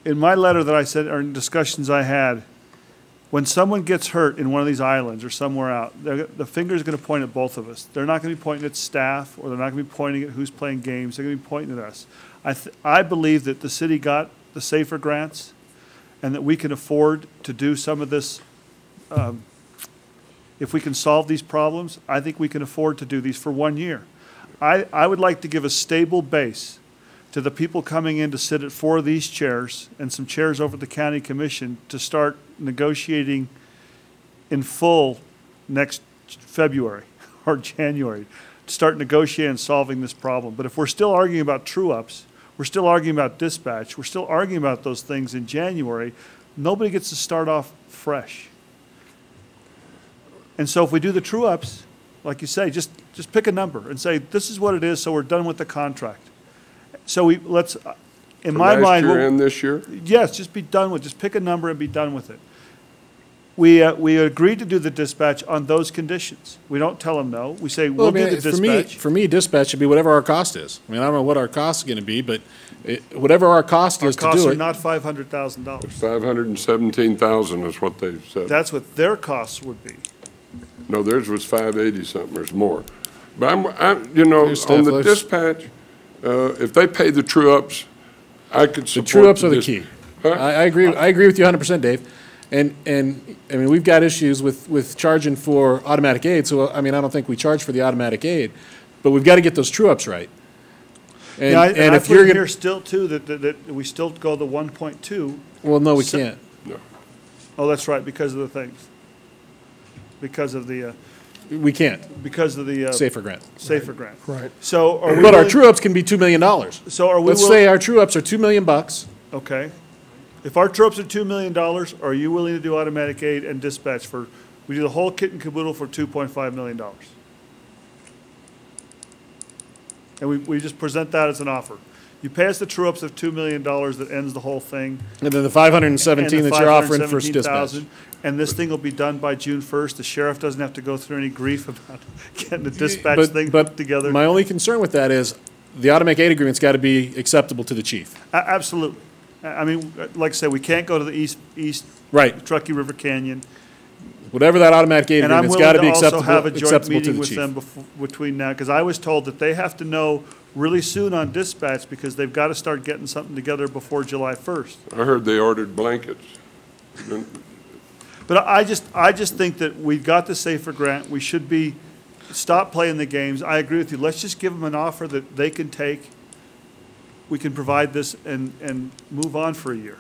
in my letter that I said, or in discussions I had, when someone gets hurt in one of these islands or somewhere out, the finger's going to point at both of us. They're not going to be pointing at staff, or they're not going to be pointing at who's playing games. They're going to be pointing at us. I believe that the city got the SAFER grants, and that we can afford to do some of this. If we can solve these problems, I think we can afford to do these for 1 year. I would like to give a stable base to the people coming in to sit at 4 of these chairs and some chairs over at the county commission to start negotiating in full next February or January, to start negotiating and solving this problem. But if we're still arguing about true-ups, we're still arguing about dispatch, we're still arguing about those things in January, nobody gets to start off fresh. And so if we do the true-ups, like you say, just pick a number and say, this is what it is, so we're done with the contract. So let's, in my mind. Last year and this year? Yes, just pick a number and be done with it. We agreed to do the dispatch on those conditions. We don't tell them no. We say, we'll do the dispatch. For me, dispatch should be whatever our cost is. I mean, I don't know what our cost is going to be, but whatever our cost is to do it. Our costs are not $500,000. $517,000 is what they said. That's what their costs would be. No, theirs was 580 something or more. But on the dispatch, if they pay the true-ups, I could support. The true-ups are the key. Huh? I agree with you 100%, Dave. And I mean, we've got issues with charging for automatic aid. So I mean, I don't think we charge for the automatic aid, but we've got to get those true-ups right. And, and if you're here still too that we still go the 1.2. Well, no, we can't. No. Oh, that's right, because of the things. Because of the. We can't. Because of the. SAFER grant. SAFER grant. Right. So are we. But our true-ups can be $2 million. So are we. Let's say our true-ups are $2 million. Okay. If our true-ups are $2 million, are you willing to do automatic aid and dispatch we do the whole kit and caboodle for $2.5 million? And we just present that as an offer. You pay us the true-ups of $2 million that ends the whole thing. And then the 517 that you're offering for dispatch. And this thing will be done by June 1st. The sheriff doesn't have to go through any grief about getting the dispatch thing put together. My only concern with that is the automatic aid agreement's got to be acceptable to the chief. Absolutely. I mean, like I said, we can't go to the east Right. Truckee River Canyon. Whatever that automatic aid And I'm agreement's got to willing be to also have a acceptable joint to the meeting with chief. them between now, because I was told that they have to know really soon on dispatch, because they've got to start getting something together before July 1st. I heard they ordered blankets. But I just think that we've got the SAFER grant. We should stop playing the games. I agree with you. Let's just give them an offer that they can take. We can provide this and move on for a year.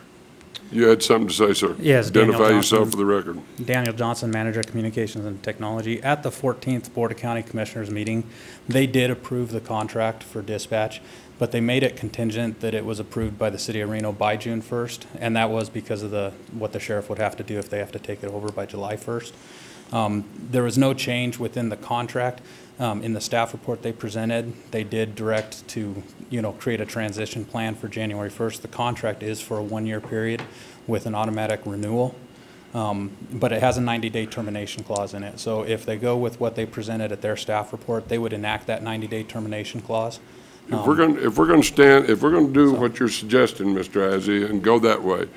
You had something to say, sir? Yes, Daniel Identify Johnson. yourself for the record. Daniel Johnson, Manager of Communications and Technology. At the 14th Board of County Commissioners meeting, they did approve the contract for dispatch, but they made it contingent that it was approved by the City of Reno by June 1st, and that was because of what the sheriff would have to do if they have to take it over by July 1st. There was no change within the contract. In the staff report they presented, they did direct to, create a transition plan for January 1st. The contract is for a one-year period with an automatic renewal, but it has a 90-day termination clause in it. So if they go with what they presented at their staff report, they would enact that 90-day termination clause. If we're going to do what you're suggesting, Mr. Hazy, and go that way,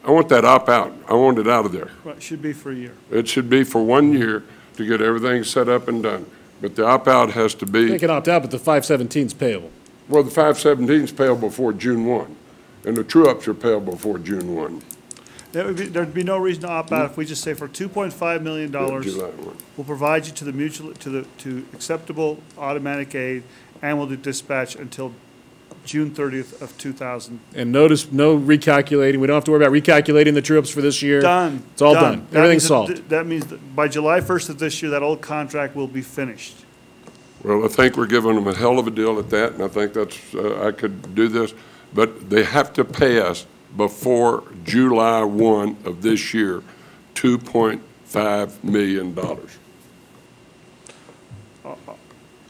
I want that opt-out. I want it out of there. Well, it should be for a year. It should be for 1 year to get everything set up and done. But the opt-out has to be. They can opt out, but the 517 is payable. Well, the 517 is payable before June 1, and the true-ups are payable before June 1. There'd be no reason to opt out if we just say for $2.5 million, July 1. we'll provide you to acceptable automatic aid, and we'll do dispatch until June 30th of 2000. And notice, no recalculating. We don't have to worry about recalculating the true-ups for this year. Done. It's all done. Everything's solved. That means that by July 1st of this year, that old contract will be finished. Well, I think we're giving them a hell of a deal at that, and I think that's, I could do this, but they have to pay us before July 1 of this year, $2.5 million. Mr.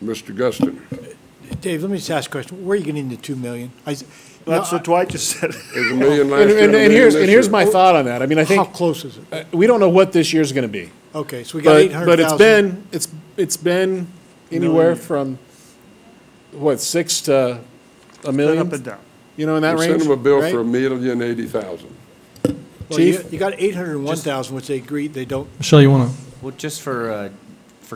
Guston. Dave, let me just ask a question. Where are you getting the $2 million? That's what Dwight just said. There's $1 million last year. And here's my thought on that. I mean, I think. How close is it? We don't know what this year's going to be. Okay, so we got 800,000. But it's been anywhere from, what, 6 to a million? Up and down. In that range? Send them a bill right? for $1,080,000. Well, Chief? you got 801,000, which they agreed they don't. Michelle, you want to? Well, just for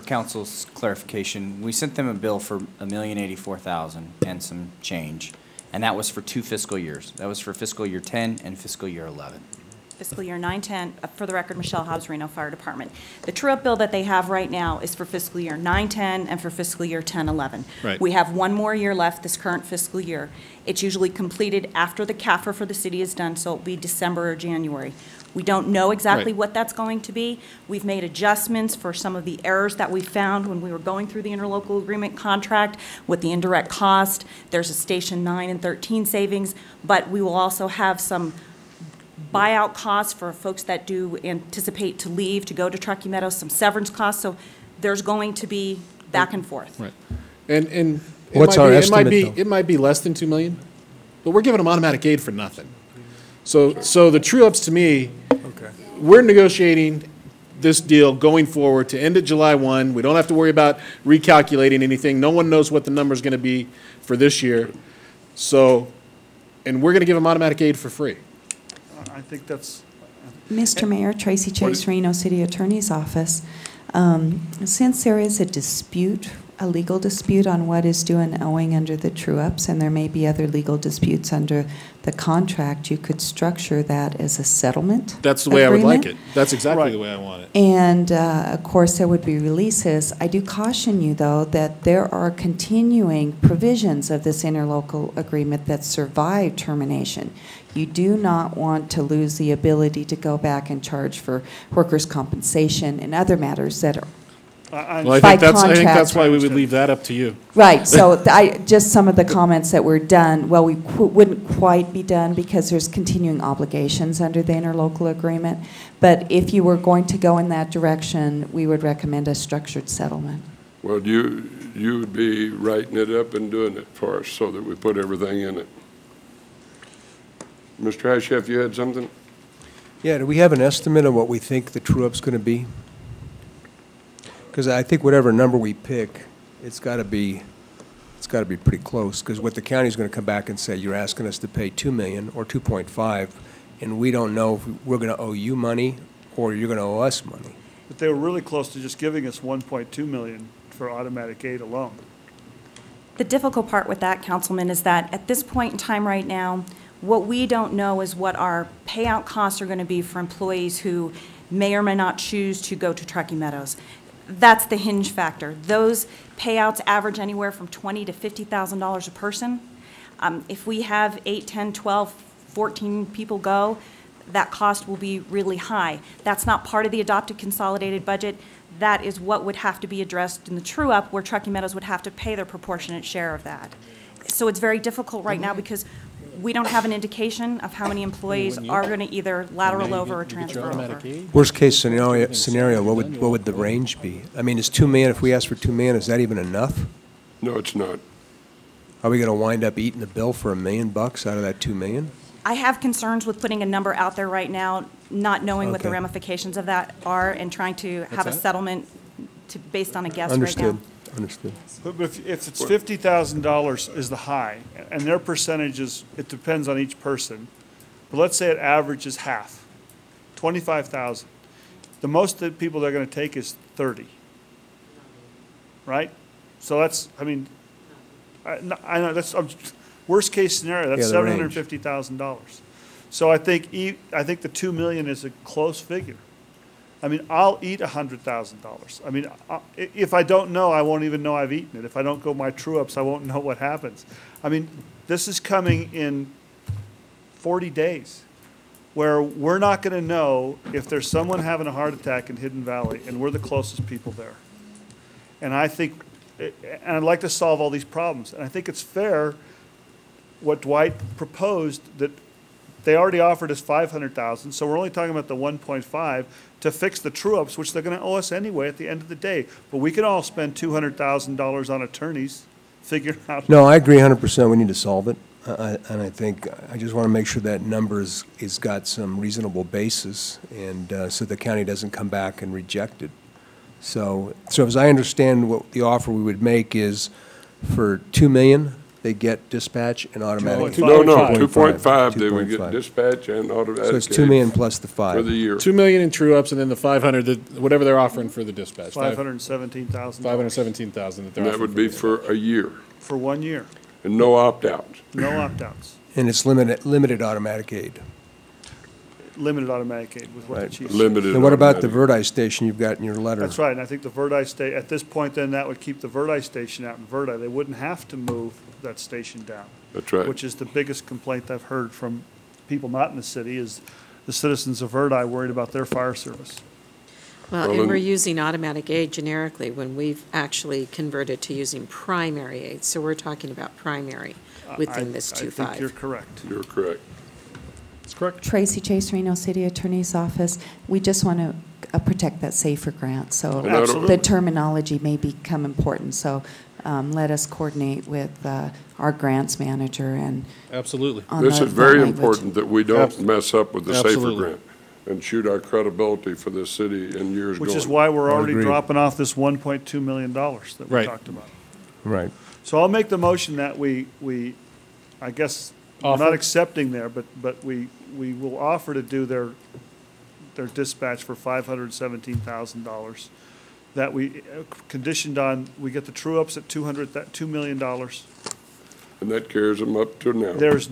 council's clarification, we sent them a bill for $1,084,000 and some change, and that was for 2 fiscal years. That was for fiscal year 10 and fiscal year 11. Fiscal year 9-10, for the record, Michelle Hobbs, Reno Fire Department. The true-up bill that they have right now is for fiscal year 9-10 and for fiscal year 10-11. Right. We have 1 more year left this current fiscal year. It's usually completed after the CAFR for the city is done, so it'll be December or January. We don't know exactly Right. what that's going to be. We've made adjustments for some of the errors that we found when we were going through the interlocal agreement contract with the indirect cost. There's a Station 9 and 13 savings, but we will also have some buyout costs for folks that do anticipate to leave, to go to Truckee Meadows, some severance costs. So there's going to be back and forth. Right. And What's our estimate, though? It might be less than 2 million, but we're giving them automatic aid for nothing. So the true-ups to me, we're negotiating this deal going forward to end at July 1. We don't have to worry about recalculating anything. No one knows what the number's going to be for this year. So, and we're going to give them automatic aid for free. I think that's. Mr. Mayor, Tracy Chase, Reno City Attorney's Office. Since there is a dispute, a legal dispute on what is due and owing under the true-ups, and there may be other legal disputes under the contract, you could structure that as a settlement. That's the way agreement. I would like it. That's exactly the way I want it. And, of course, there would be releases. I do caution you, though, that there are continuing provisions of this interlocal agreement that survive termination. You do not want to lose the ability to go back and charge for workers' compensation and other matters that are Well, I think that's why we would leave that up to you. Right, so just some of the comments that were done, well, we wouldn't quite be done because there's continuing obligations under the interlocal agreement. But if you were going to go in that direction, we would recommend a structured settlement. Well, you would be writing it up and doing it for us so that we put everything in it. Mr. Hashef, you had something? Yeah, do we have an estimate of what we think the true-up's going to be? Because I think whatever number we pick, it's got to be It's got to be pretty close, because what the county's going to come back and say, you're asking us to pay 2 million or 2.5, and we don't know if we're going to owe you money or you're going to owe us money. But they were really close to just giving us 1.2 million for automatic aid alone. The difficult part with that, Councilman, is that at this point in time right now, what we don't know is what our payout costs are going to be for employees who may or may not choose to go to Truckee Meadows. That's the hinge factor. Those payouts average anywhere from $20,000 to $50,000 a person. If we have 8, 10, 12, 14 people go, that cost will be really high. That's not part of the adopted consolidated budget. That is what would have to be addressed in the true-up, where Truckee Meadows would have to pay their proportionate share of that. So it's very difficult right now because we don't have an indication of how many employees are going to either lateral over or transfer over. Worst case scenario, what would the range be? I mean, is 2 million, if we ask for 2 million, is that even enough? No, it's not. Are we going to wind up eating the bill for $1 million out of that 2 million? I have concerns with putting a number out there right now, not knowing what the Okay. ramifications of that are, and trying to have a settlement based on a guess right now. Understood, understood. But if it's $50,000 is the high, and their percentages, it depends on each person, but let's say it averages half, 25,000. The most that people they're going to take is 30, right? So that's, I mean, I know that's worst case scenario. That's Yeah, the range. $750,000. So I think the 2 million is a close figure. I mean, I'll eat $100,000. I mean, if I don't know, I won't even know I've eaten it. If I don't go my true-ups, I won't know what happens. I mean, this is coming in 40 days, where we're not going to know if there's someone having a heart attack in Hidden Valley, and we're the closest people there. And I think, and I'd like to solve all these problems. And I think it's fair what Dwight proposed, that they already offered us $500,000, so we're only talking about the 1.5 to fix the true-ups, which they're going to owe us anyway at the end of the day. But we can all spend $200,000 on attorneys figuring out. No, I agree 100%. We need to solve it. And I think, I just want to make sure that number is got some reasonable basis, and so the county doesn't come back and reject it. So as I understand, what the offer we would make is for 2 million, they get dispatch and automatic. No, 2.5, they would get dispatch and automatic. So it's 2 million plus the 5. For the year. 2 million in true-ups, and then the 500, whatever they're offering for the dispatch. 517,000. 517,000 that they're And that offering. would be for a year, For 1 year. and no opt-outs. No opt-outs. And it's limited automatic aid. Limited automatic aid with what the chief said. Limited. And what about the automatic. Verdi station you've got in your letter? That's right, and I think the Verdi at this point, then, that would keep the Verdi station out in Verdi. They wouldn't have to move that station down. That's right. Which is the biggest complaint I've heard from people not in the city, is the citizens of Verdi worried about their fire service. Well, and we're using automatic aid generically when we've actually converted to using primary aid. So we're talking about primary within this 2.5. I think you're correct. You're correct. That's correct. Tracy Chase, Reno City Attorney's Office. We just want to protect that SAFER grant, so Absolutely. the terminology may become important. So let us coordinate with our grants manager and Absolutely. on This the- is very that language. important that we don't mess up with the SAFER Absolutely. grant and shoot our credibility for this city in years going. Which is why we're I already agree. dropping off this $1.2 million that we Right. talked about. Right. So I'll make the motion that we I guess, we're not Offer. accepting there, but we will offer to do their dispatch for $517,000. That we, conditioned on, we get the true-ups at $2 million. And that carries them up to now. There's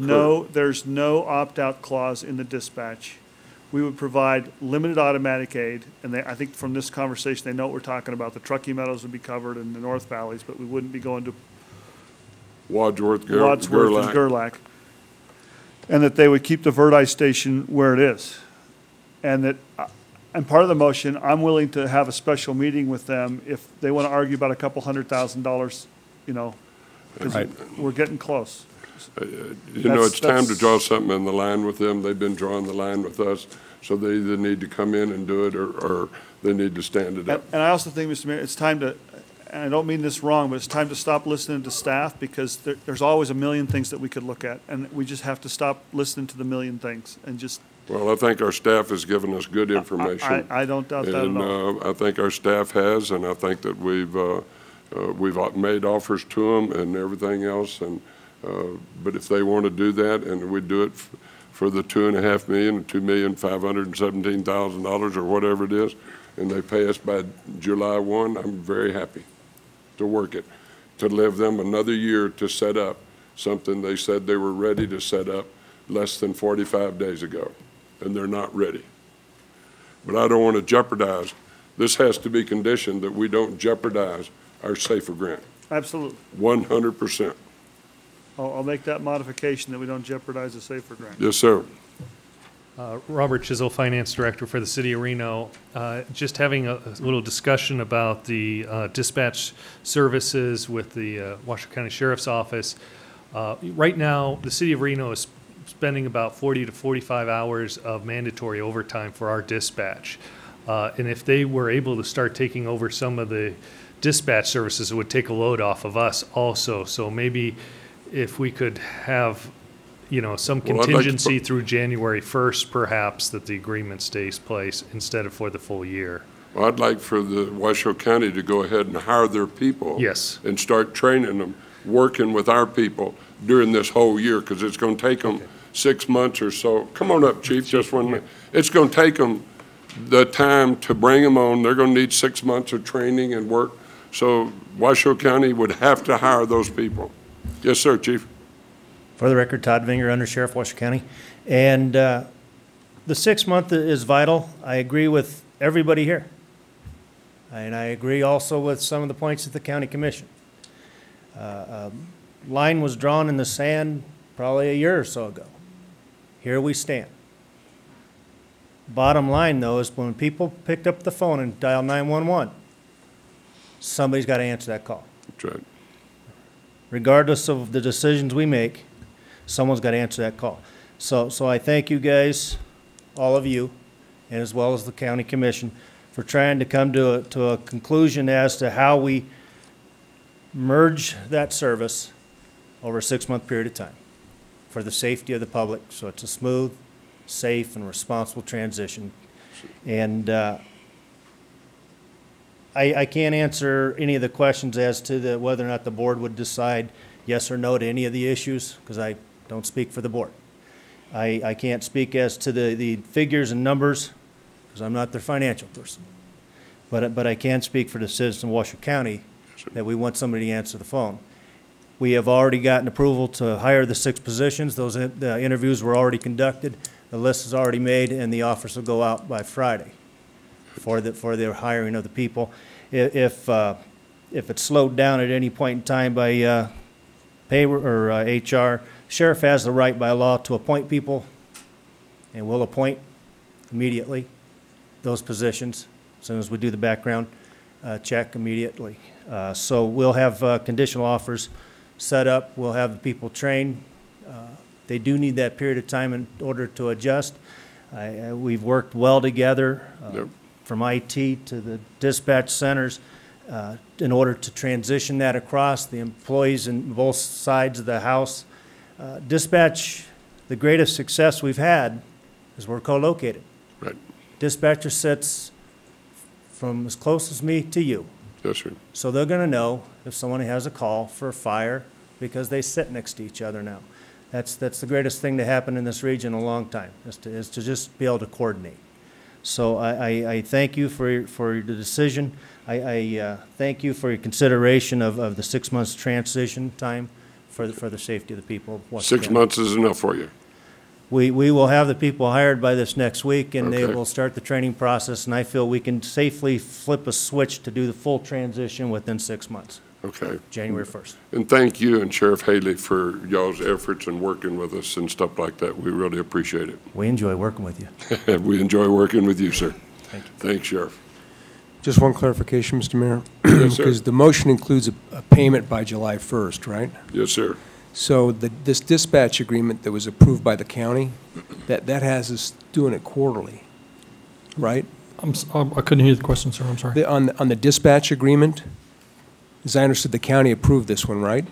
no opt-out clause in the dispatch. We would provide limited automatic aid, and I think from this conversation, they know what we're talking about. The Truckee Meadows would be covered in the North Valleys, but we wouldn't be going to Wadsworth, Wadsworth and Gerlach. And that they would keep the Verdi station where it is. And that, and part of the motion, I'm willing to have a special meeting with them if they want to argue about a couple $100,000, you know, because we're getting close. You know, it's time to draw something in the line with them. They've been drawing the line with us, so they either need to come in and do it, or they need to stand it up. And I also think, Mr. Mayor, it's time to, and I don't mean this wrong, but it's time to stop listening to staff, because there's always a million things that we could look at, and we just have to stop listening to the million things and just. Well, I think our staff has given us good information. I don't doubt that at all. And I think our staff has, and I think that we've We've made offers to them and everything else, and but if they want to do that, and we do it for the $2.5 million, $2,517,000 or whatever it is, and they pay us by July 1, I'm very happy to work it, to live them another year to set up something they said they were ready to set up less than 45 days ago, and they're not ready. But I don't want to jeopardize. This has to be conditioned that we don't jeopardize our SAFER grant. Absolutely. 100%. I'll make that modification that we don't jeopardize the SAFER grant. Yes, sir. Robert Chisel, Finance Director for the City of Reno. Just having a little discussion about the dispatch services with the Washoe County Sheriff's Office. Right now, the City of Reno is spending about 40 to 45 hours of mandatory overtime for our dispatch. And if they were able to start taking over some of the dispatch services, it would take a load off of us also. So maybe if we could have, you know, some contingency through January 1st, perhaps, that the agreement stays place instead of for the full year. Well, I'd like for the Washoe County to go ahead and hire their people. Yes. And start training them, working with our people during this whole year, because it's going to take them 6 months or so. Come on up, Chief, just 1 minute. It's going to take them the time to bring them on. They're going to need 6 months of training and work. So Washoe County would have to hire those people. Yes, sir, Chief. For the record, Todd Vinger, Under Sheriff, Washoe County. And the 6 month is vital. I agree with everybody here. And I agree also with some of the points at the County Commission. Line was drawn in the sand probably a year or so ago. Here we stand. Bottom line, though, is when people picked up the phone and dialed 911, somebody's got to answer that call. That's right. Regardless of the decisions we make, someone's got to answer that call. So I thank you guys, all of you, and as well as the County Commission, for trying to come to a conclusion as to how we merge that service over a 6 month period of time for the safety of the public, so it's a smooth, safe, and responsible transition. And I can't answer any of the questions as to whether or not the board would decide yes or no to any of the issues, because I don't speak for the board. I can't speak as to the figures and numbers, because I'm not their financial person. But I can speak for the citizens of Washoe County that we want somebody to answer the phone. We have already gotten approval to hire the 6 positions. Those interviews were already conducted. The list is already made, and the offers will go out by Friday for the hiring of the people. If it's slowed down at any point in time by pay or HR, sheriff has the right by law to appoint people, and we'll appoint immediately those positions as soon as we do the background check immediately. So we'll have conditional offers set up. We'll have the people trained. They do need that period of time in order to adjust. We've worked well together from IT to the dispatch centers in order to transition that across the employees in both sides of the house. Dispatch, the greatest success we've had is we're co-located. Right. Dispatcher sits from as close as me to you. Yes, sir. So they're going to know if someone has a call for a fire because they sit next to each other now. That's the greatest thing to happen in this region in a long time, is to just be able to coordinate. So I thank you for the decision. I thank you for your consideration of the 6 months transition time for the safety of the people of Washoe County. 6 months is enough for you. We will have the people hired by this next week, and they Okay. will start the training process, and I feel we can safely flip a switch to do the full transition within 6 months. Okay. January 1st. And thank you and Sheriff Haley for y'all's efforts and working with us and stuff like that. We really appreciate it. We enjoy working with you. We enjoy working with you, sir. Thank you. Thanks, Sheriff. Just one clarification, Mr. Mayor. Yes, sir. Because the motion includes a payment by July 1st, right? Yes, sir. So this dispatch agreement that was approved by the county, that has us doing it quarterly, right? I couldn't hear the question, sir. I'm sorry. On the dispatch agreement, as I understood, the county approved this one, right?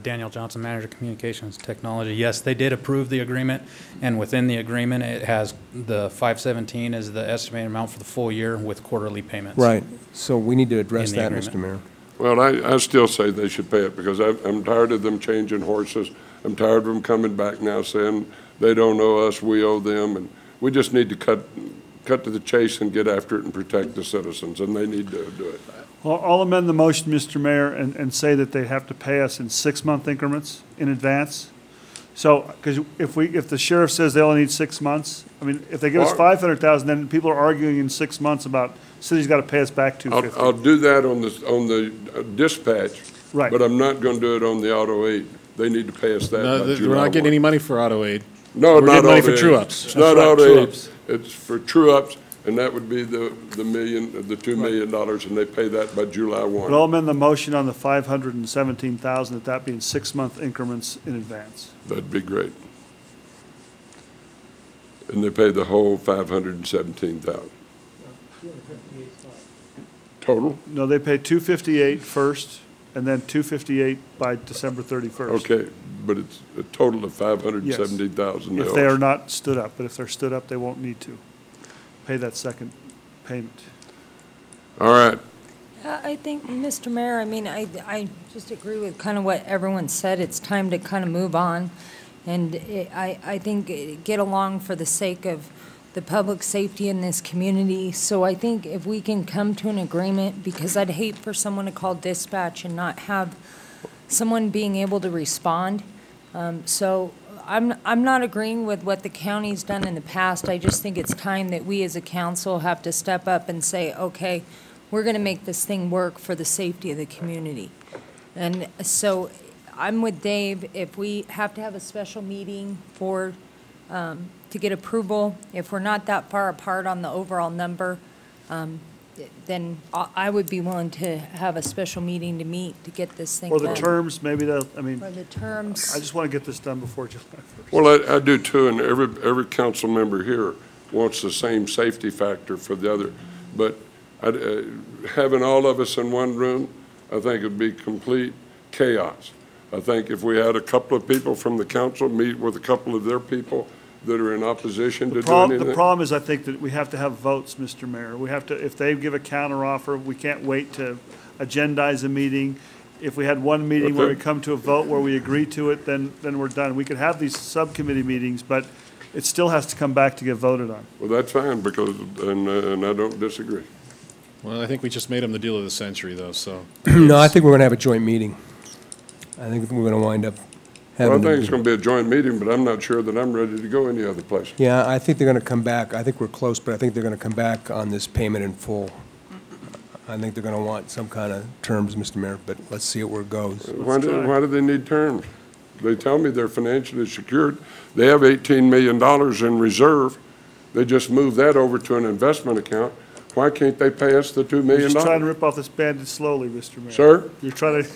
Daniel Johnson, Manager Communications Technology. Yes, they did approve the agreement, and within the agreement, it has the 517 is the estimated amount for the full year with quarterly payments. Right. So we need to address In the that, agreement. Mr. Mayor. Well, I still say they should pay it because I'm tired of them changing horses. I'm tired of them coming back now saying they don't owe us, we owe them. And we just need to cut to the chase and get after it and protect the citizens, and they need to do it. Well, I'll amend the motion, Mr. Mayor, and say that they have to pay us in 6-month increments in advance. So, because if the sheriff says they only need 6 months, I mean, if they give us Well, 500,000, then people are arguing in 6 months about city's got to pay us back 250. I'll do that on the dispatch. Right. But I'm not going to do it on the auto aid. They need to pay us that No, by we're July not getting 1. any money for auto aid. No, We're not getting money auto for aid. true-ups. It's That's not right, auto aid. true-ups. It's for true-ups, and that would be the $2 million, and they pay that by July 1. But I'll amend the motion on the 517,000, that be in 6-month increments in advance. That'd be great. And they pay the whole 517,000. Total? No, they pay 258 first, and then 258 by December 31st. Okay, but it's a total of 517,000. If they are not stood up, but if they're stood up, they won't need to pay that second payment. All right. I think, Mr. Mayor, I mean, I just agree with kind of what everyone said. It's time to kind of move on. And I think get along for the sake of the public safety in this community. So I think if we can come to an agreement, because I'd hate for someone to call dispatch and not have someone being able to respond. So I'm not agreeing with what the county's done in the past. I just think it's time that we as a council have to step up and say, okay, we're going to make this thing work for the safety of the community. And so I'm with Dave. If we have to have a special meeting for, to get approval, if we're not that far apart on the overall number, then I would be willing to have a special meeting to meet to get this thing Or done. the terms, maybe that, I mean. For the terms. I just want to get this done before July 1st. Well, I do too, and every council member here wants the same safety factor for the other. But having all of us in one room, I think would be complete chaos. I think if we had a couple of people from the council meet with a couple of their people that are in opposition to doing anything. The problem is, I think that we have to have votes, Mr. Mayor. We have to, if they give a counteroffer, we can't wait to agendize a meeting. If we had one meeting where we come to a vote where we agree to it, then we're done. We could have these subcommittee meetings, but it still has to come back to get voted on. Well, that's fine, because, and I don't disagree. Well, I think we just made them the deal of the century, though, so. No, I think we're going to have a joint meeting. I think we're going to wind up Well, I having. think it's going to be a joint meeting, but I'm not sure that I'm ready to go any other place. Yeah, I think they're going to come back. I think we're close, but I think they're going to come back on this payment in full. I think they're going to want some kind of terms, Mr. Mayor, but let's see where it goes. Why do they need terms? They tell me they're financially secured. They have $18 million in reserve. They just moved that over to an investment account. Why can't they pay us the $2 million? You're just trying to rip off this bandit slowly, Mr. Mayor. Sir? You're trying to.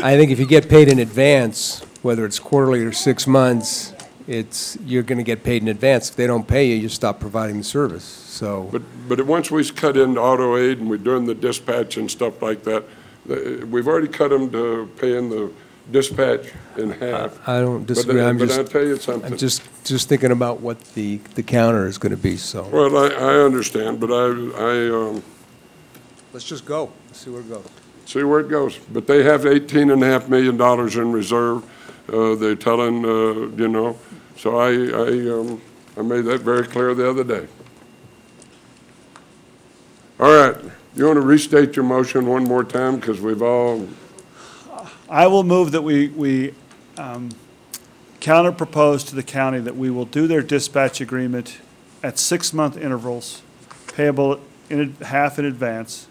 I think if you get paid in advance, whether it's quarterly or 6 months, you're going to get paid in advance. If they don't pay you, you stop providing the service, so. But once we cut into auto aid and we're doing the dispatch and stuff like that, we've already cut them to paying the dispatch in half. I don't disagree. But I'll tell you something. I'm just thinking about what the counter is going to be, so. Well, I understand, but Let's just go, see where it goes. See where it goes. But they have $18.5 million in reserve. They're telling, so I made that very clear the other day. All right, you want to restate your motion one more time, because we've all. I will move that we counter-propose to the county that we will do their dispatch agreement at 6-month intervals, payable in half in advance.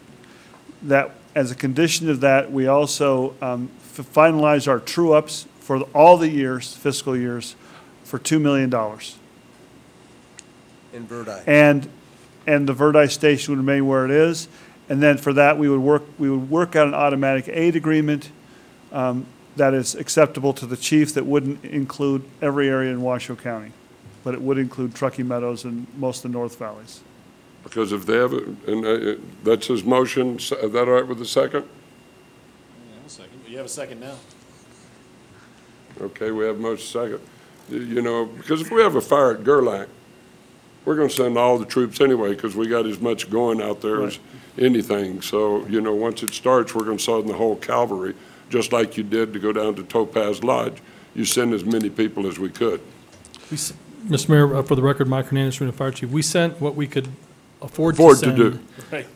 That, as a condition of that, we also finalize our true-ups for all the years, fiscal years, for $2 million. In Verdi. And the Verdi station would remain where it is. And then for that, we would work out an automatic aid agreement that is acceptable to the chief, that wouldn't include every area in Washoe County, but it would include Truckee Meadows and most of the North Valleys. Because if they have, and that's his motion, is that all right with the second? Yeah, I'll second. You have a second now. Okay, we have a motion second. You know, because if we have a fire at Gerlach, we're going to send all the troops anyway, because we got as much going out there as anything. So, you know, once it starts, we're going to send the whole cavalry, just like you did to go down to Topaz Lodge. You send as many people as we could. Mr. Mayor, for the record, Mike Hernandez, Reno Fire Chief, we sent what we could afford to send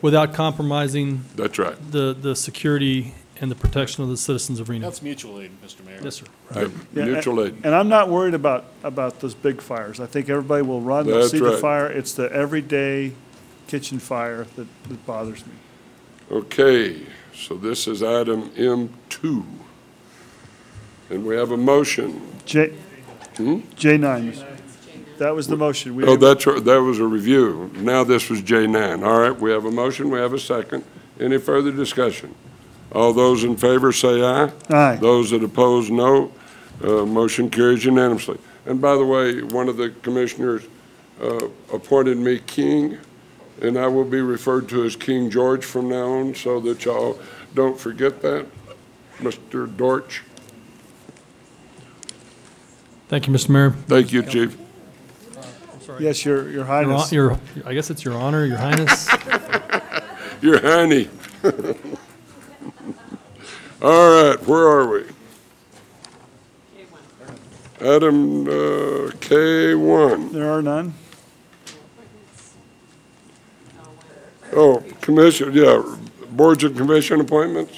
without compromising That's right. the security and the protection of the citizens of Reno. That's mutual aid, Mr. Mayor. Yes, sir. Right. Yeah, Mutual aid. And I'm not worried about those big fires. I think everybody will run, they'll That's see the right. fire. It's the everyday kitchen fire that bothers me. Okay, so this is item M2. And we have a motion. J9. That was the motion. Oh, that's right, that was a review. Now this was J9. All right, we have a motion, we have a second. Any further discussion? All those in favor say aye. Aye. Those that oppose, no. Motion carries unanimously. And by the way, one of the commissioners appointed me king, and I will be referred to as King George from now on, so that y'all don't forget that. Mr. Dortch. Thank you, Mr. Mayor. Thank you, Chief. Yes, Your Highness. I guess it's Your Honor, Your Highness. Your Hiney. All right, where are we? Item K1. There are none. Oh, commission, yeah, boards and commission appointments.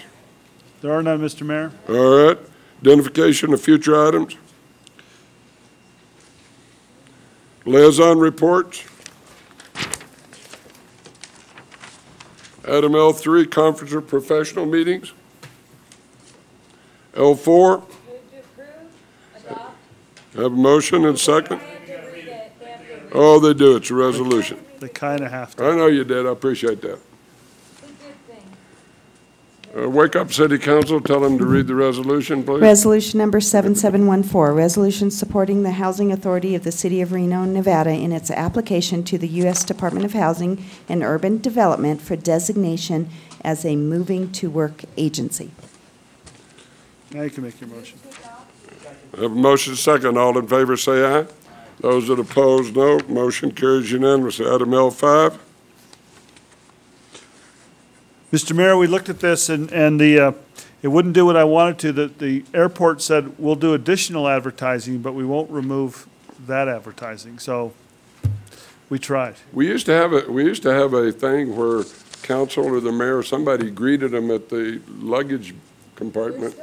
There are none, Mr. Mayor. All right, identification of future items. Liaison reports. Item L3, conference of professional meetings. L4. Have a motion and second? Oh, they do, it's a resolution. They kind of have to. I know you did, I appreciate that. Wake up, City Council, tell them to read the resolution, please. Resolution number 7714, resolution supporting the Housing Authority of the City of Reno, Nevada in its application to the U.S. Department of Housing and Urban Development for designation as a moving to work agency. Now you can make your motion. Have a motion second. All in favor say aye. Those that oppose, no. Motion carries unanimously. Item L5. Mr. Mayor, we looked at this and it wouldn't do what I wanted to. The airport said we'll do additional advertising, but we won't remove that advertising. So we tried. We used to have a thing where council or the mayor or somebody greeted them at the luggage compartment.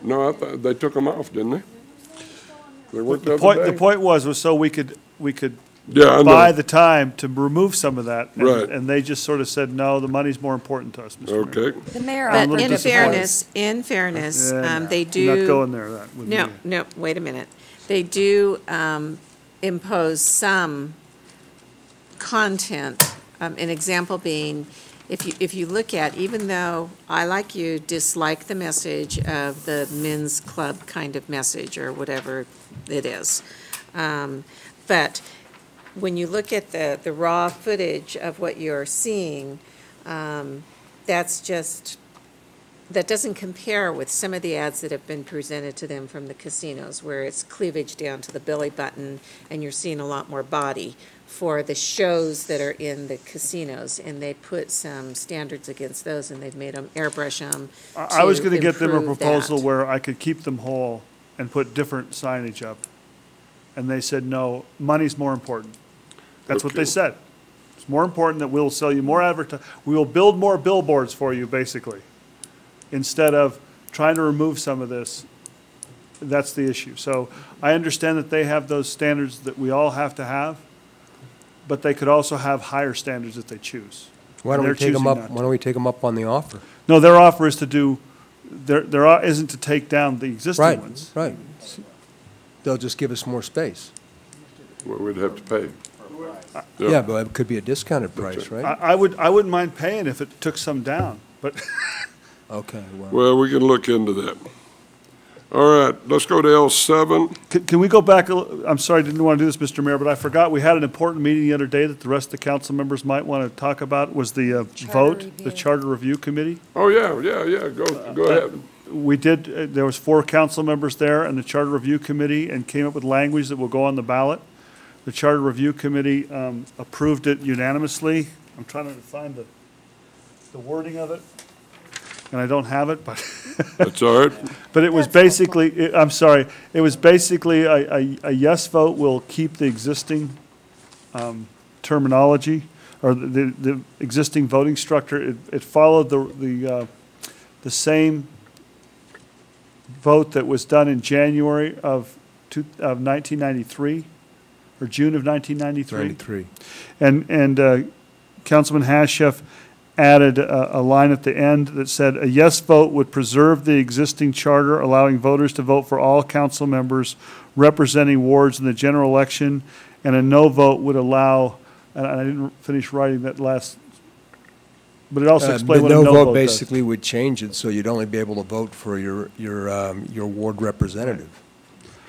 No, I thought they took them off, didn't they? They worked the point was so we could yeah, buy the time to remove some of that. Right. And they just sort of said, no, the money's more important to us, Mr. Mayor. Okay. The mayor. But little in disappointed. fairness, Yeah, they do. Not going there, that wouldn't No, be- no, wait a minute. They do impose some content. An example being, if you look at, even though I, like you, dislike the message of the men's club kind of message or whatever it is, but when you look at the raw footage of what you're seeing, that doesn't compare with some of the ads that have been presented to them from the casinos, where it's cleavage down to the belly button, and you're seeing a lot more body for the shows that are in the casinos, and they put some standards against those, and they've made them airbrush them. I was going to get them a improve proposal that. where I could keep them whole and put different signage up. And they said, no, money's more important. That's what they said. It's more important that we'll sell you more we will build more billboards for you, basically, instead of trying to remove some of this. That's the issue. So I understand that they have those standards that we all have to have, but they could also have higher standards if they choose. Why don't And we they're take them choosing up, not why don't we take them up on the offer? No, their offer is to do, isn't to take down the existing Right, ones. right. They'll just give us more space. Well, we'd have to pay. Yeah, but it could be a discounted price, right? I wouldn't mind paying if it took some down, but. Okay, well. Well, we can look into that. All right, let's go to L7. Can we go back, I'm sorry, I didn't want to do this, Mr. Mayor, but I forgot we had an important meeting the other day that the rest of the council members might want to talk about, was the vote, the Charter Review Committee. Oh, yeah, go ahead. We did, there was 4 council members there and the Charter Review Committee, and came up with language that will go on the ballot. The Charter Review Committee approved it unanimously. I'm trying to find the wording of it, and I don't have it, but. That's all right. But it was basically, I'm sorry, it was basically a yes vote will keep the existing terminology, or the existing voting structure. It followed the same vote that was done in January of 1993, or June of 1993. And Councilman Hashef added a line at the end that said, a yes vote would preserve the existing charter, allowing voters to vote for all council members representing wards in the general election, and a no vote would allow, and I didn't finish writing that last, but it also explained what a no vote does. Basically would change it, so you'd only be able to vote for your ward representative.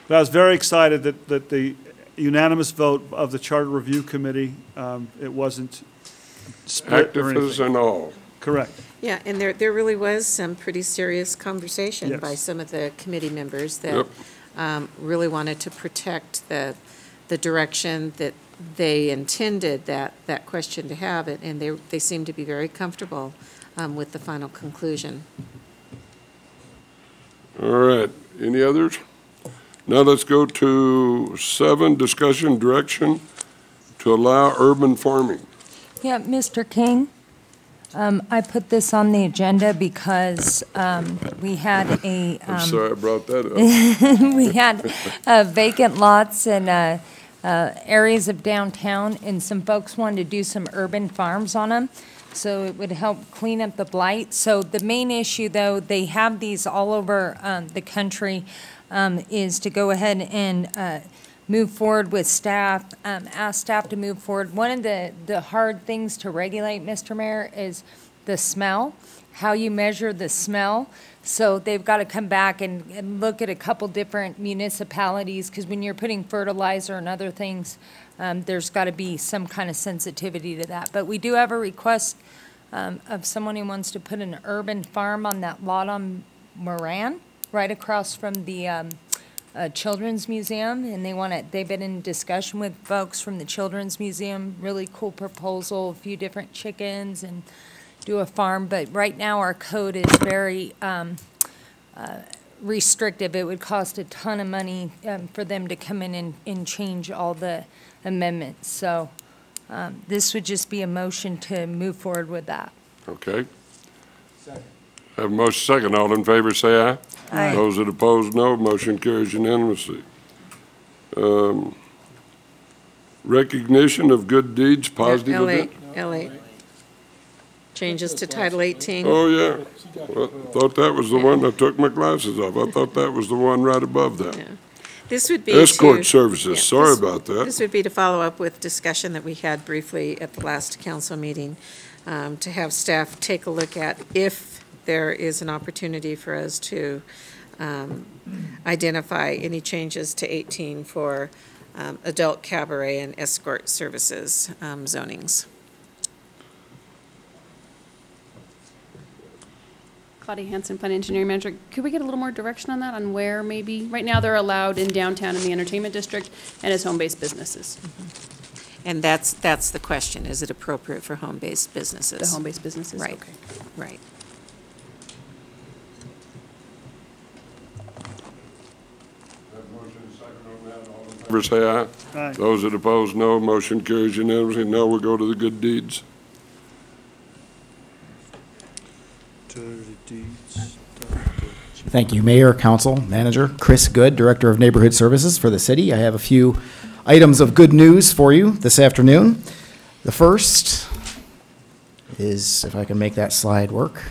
But I was very excited that the unanimous vote of the Charter Review Committee, it wasn't split or anything. Activists and all. Correct. Yeah, and there really was some pretty serious conversation Yes. by some of the committee members that really wanted to protect the direction that they intended that question to have it, and they seemed to be very comfortable with the final conclusion. All right, any others? Now let's go to 7, discussion direction to allow urban farming. Yeah, Mr. King, I put this on the agenda because we had a... I'm sorry I brought that up. we had vacant lots and areas of downtown, and some folks wanted to do some urban farms on them, so it would help clean up the blight. So the main issue, though, they have these all over the country, is to go ahead and move forward with staff, ask staff to move forward. One of the hard things to regulate, Mr. Mayor, is the smell, how you measure the smell. So they've got to come back and look at a couple different municipalities, because when you're putting fertilizer and other things, there's got to be some kind of sensitivity to that. But we do have a request of someone who wants to put an urban farm on that lot on Moran, right across from the Children's Museum, and they've been in discussion with folks from the Children's Museum. Really cool proposal, a few different chickens, and do a farm. But right now our code is very restrictive. It would cost a ton of money for them to come in and change all the amendments. So this would just be a motion to move forward with that. Okay. Second. Have a motion second. All in favor say aye. Aye. Those that oppose, no. Motion carries unanimously. Recognition of good deeds, positive event. L8. Changes to Title 18. Oh, yeah. Well, thought that was the one. I took my glasses off. I thought that was the one right above that. Yeah. This would be Escort services. yeah, Sorry about that. This would be to follow up with discussion that we had briefly at the last council meeting, to have staff take a look at if there is an opportunity for us to identify any changes to 18 for adult cabaret and escort services zonings. Claudia Hansen, Fund Engineering Manager. Could we get a little more direction on that, on where maybe? Right now, they're allowed in downtown in the entertainment district and as home-based businesses. Mm-hmm. And that's the question. Is it appropriate for home-based businesses? The home-based businesses? Right. Okay. Right. Favor say aye. Aye. Those that oppose, no. Motion carries unanimously. Now we'll go to the good deeds. Thank you, Mayor, Council, Manager. Chris Good, Director of Neighborhood Services for the city. I have a few items of good news for you this afternoon. The first is, if I can make that slide work.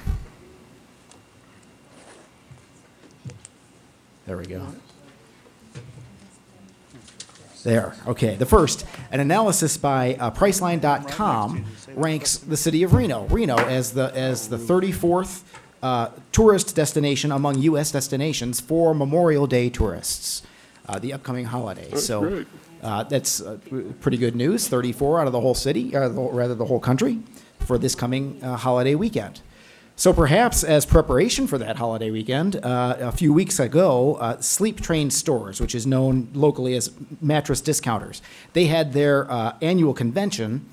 There we go. There, okay. The first, an analysis by Priceline.com ranks the city of Reno as the 34th tourist destination among U.S. destinations for Memorial Day tourists, the upcoming holiday. That's so great. That's pretty good news. 34 out of the whole city, rather the whole country, for this coming holiday weekend. So perhaps as preparation for that holiday weekend, a few weeks ago, Sleep Train Stores, which is known locally as mattress discounters, they had their annual convention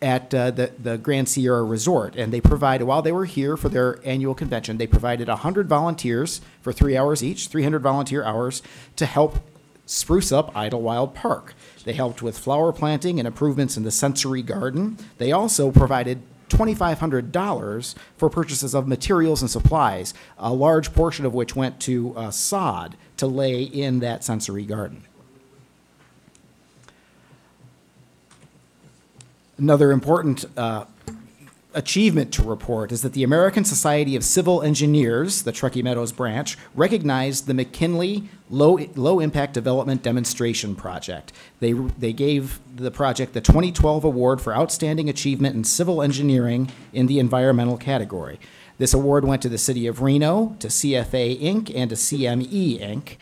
at the Grand Sierra Resort, and they provided, while they were here for their annual convention, they provided 100 volunteers for 3 hours each, 300 volunteer hours, to help spruce up Idlewild Park. They helped with flower planting and improvements in the sensory garden. They also provided $2,500 for purchases of materials and supplies, a large portion of which went to sod to lay in that sensory garden. Another important achievement to report is that the American Society of Civil Engineers, the Truckee Meadows branch, recognized the McKinley Low Impact Development Demonstration Project. They gave the project the 2012 award for outstanding achievement in civil engineering in the environmental category. This award went to the City of Reno, to CFA Inc., and to CME Inc.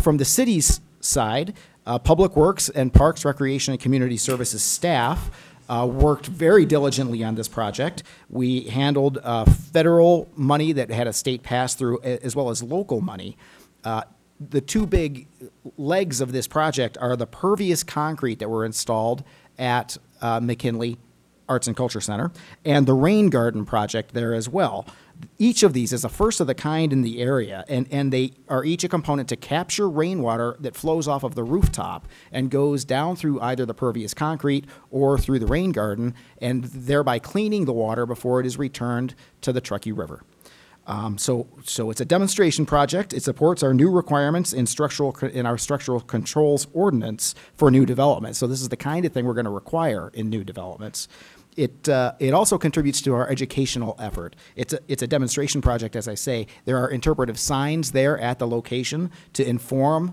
From the city's side, Public Works and Parks, Recreation, and Community Services staff worked very diligently on this project. We handled federal money that had a state pass-through as well as local money. The two big legs of this project are the pervious concrete that were installed at McKinley Arts and Culture Center and the rain garden project there as well. Each of these is a first of the kind in the area, and they are each a component to capture rainwater that flows off of the rooftop and goes down through either the pervious concrete or through the rain garden, and thereby cleaning the water before it is returned to the Truckee River. So it's a demonstration project. It supports our new requirements in our structural controls ordinance for new development. So this is the kind of thing we're going to require in new developments. It also contributes to our educational effort. It's a demonstration project, as I say. There are interpretive signs there at the location to inform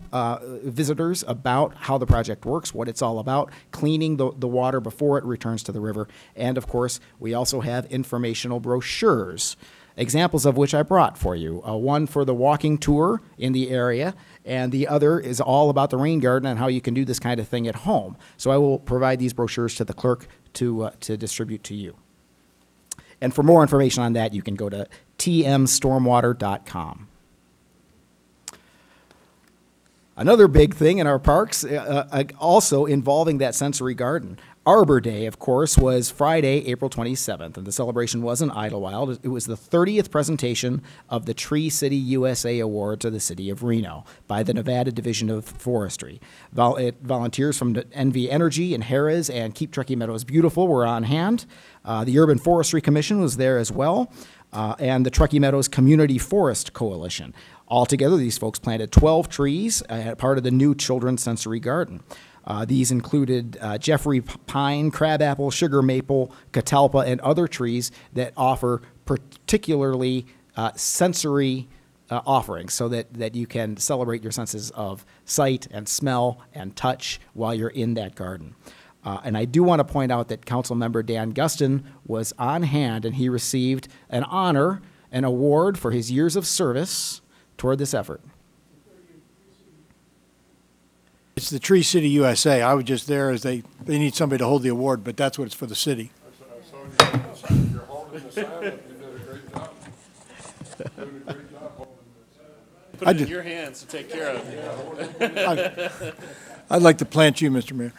visitors about how the project works, what it's all about, cleaning the water before it returns to the river. And, of course, we also have informational brochures, examples of which I brought for you. One for the walking tour in the area, and the other is all about the rain garden and how you can do this kind of thing at home. So I will provide these brochures to the clerk to distribute to you. And for more information on that, you can go to tmstormwater.com. Another big thing in our parks, also involving that sensory garden. Arbor Day, of course, was Friday, April 27th, and the celebration was in Idlewild. It was the 30th presentation of the Tree City USA Award to the City of Reno by the Nevada Division of Forestry. Volunteers from NV Energy and Harrah's and Keep Truckee Meadows Beautiful were on hand. The Urban Forestry Commission was there as well, and the Truckee Meadows Community Forest Coalition. Altogether, these folks planted 12 trees, part of the new Children's Sensory Garden. These included Jeffrey pine, crabapple, sugar maple, catalpa, and other trees that offer particularly sensory offerings so that you can celebrate your senses of sight and smell and touch while you're in that garden. And I do want to point out that Councilmember Dan Gustin was on hand, and he received an honor, an award for his years of service toward this effort. It's the Tree City USA. I was just there as they need somebody to hold the award, but that's what it's for the city. You're holding the sign. You did a great job. Doing a great job holding the sign. Put it in your hands to take care of. I'd like to plant you, Mr. Mayor.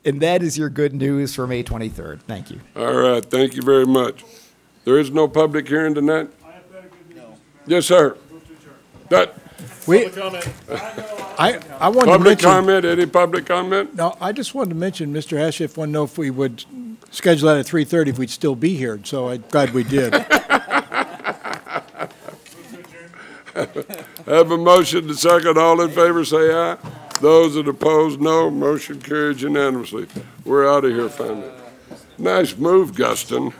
And that is your good news for May 23rd. Thank you. All right, thank you very much. There is no public hearing tonight? Yes, sir. Public comment. I wanted to mention. Public comment, any public comment? No, I just wanted to mention, Mr. Hashif wanted to know if we would schedule that at 3:30 if we'd still be here, so I'm glad we did. Have a motion to second. All in favor, say aye. Those that oppose, no. Motion carried unanimously. We're out of here finally. Nice move, Gustin.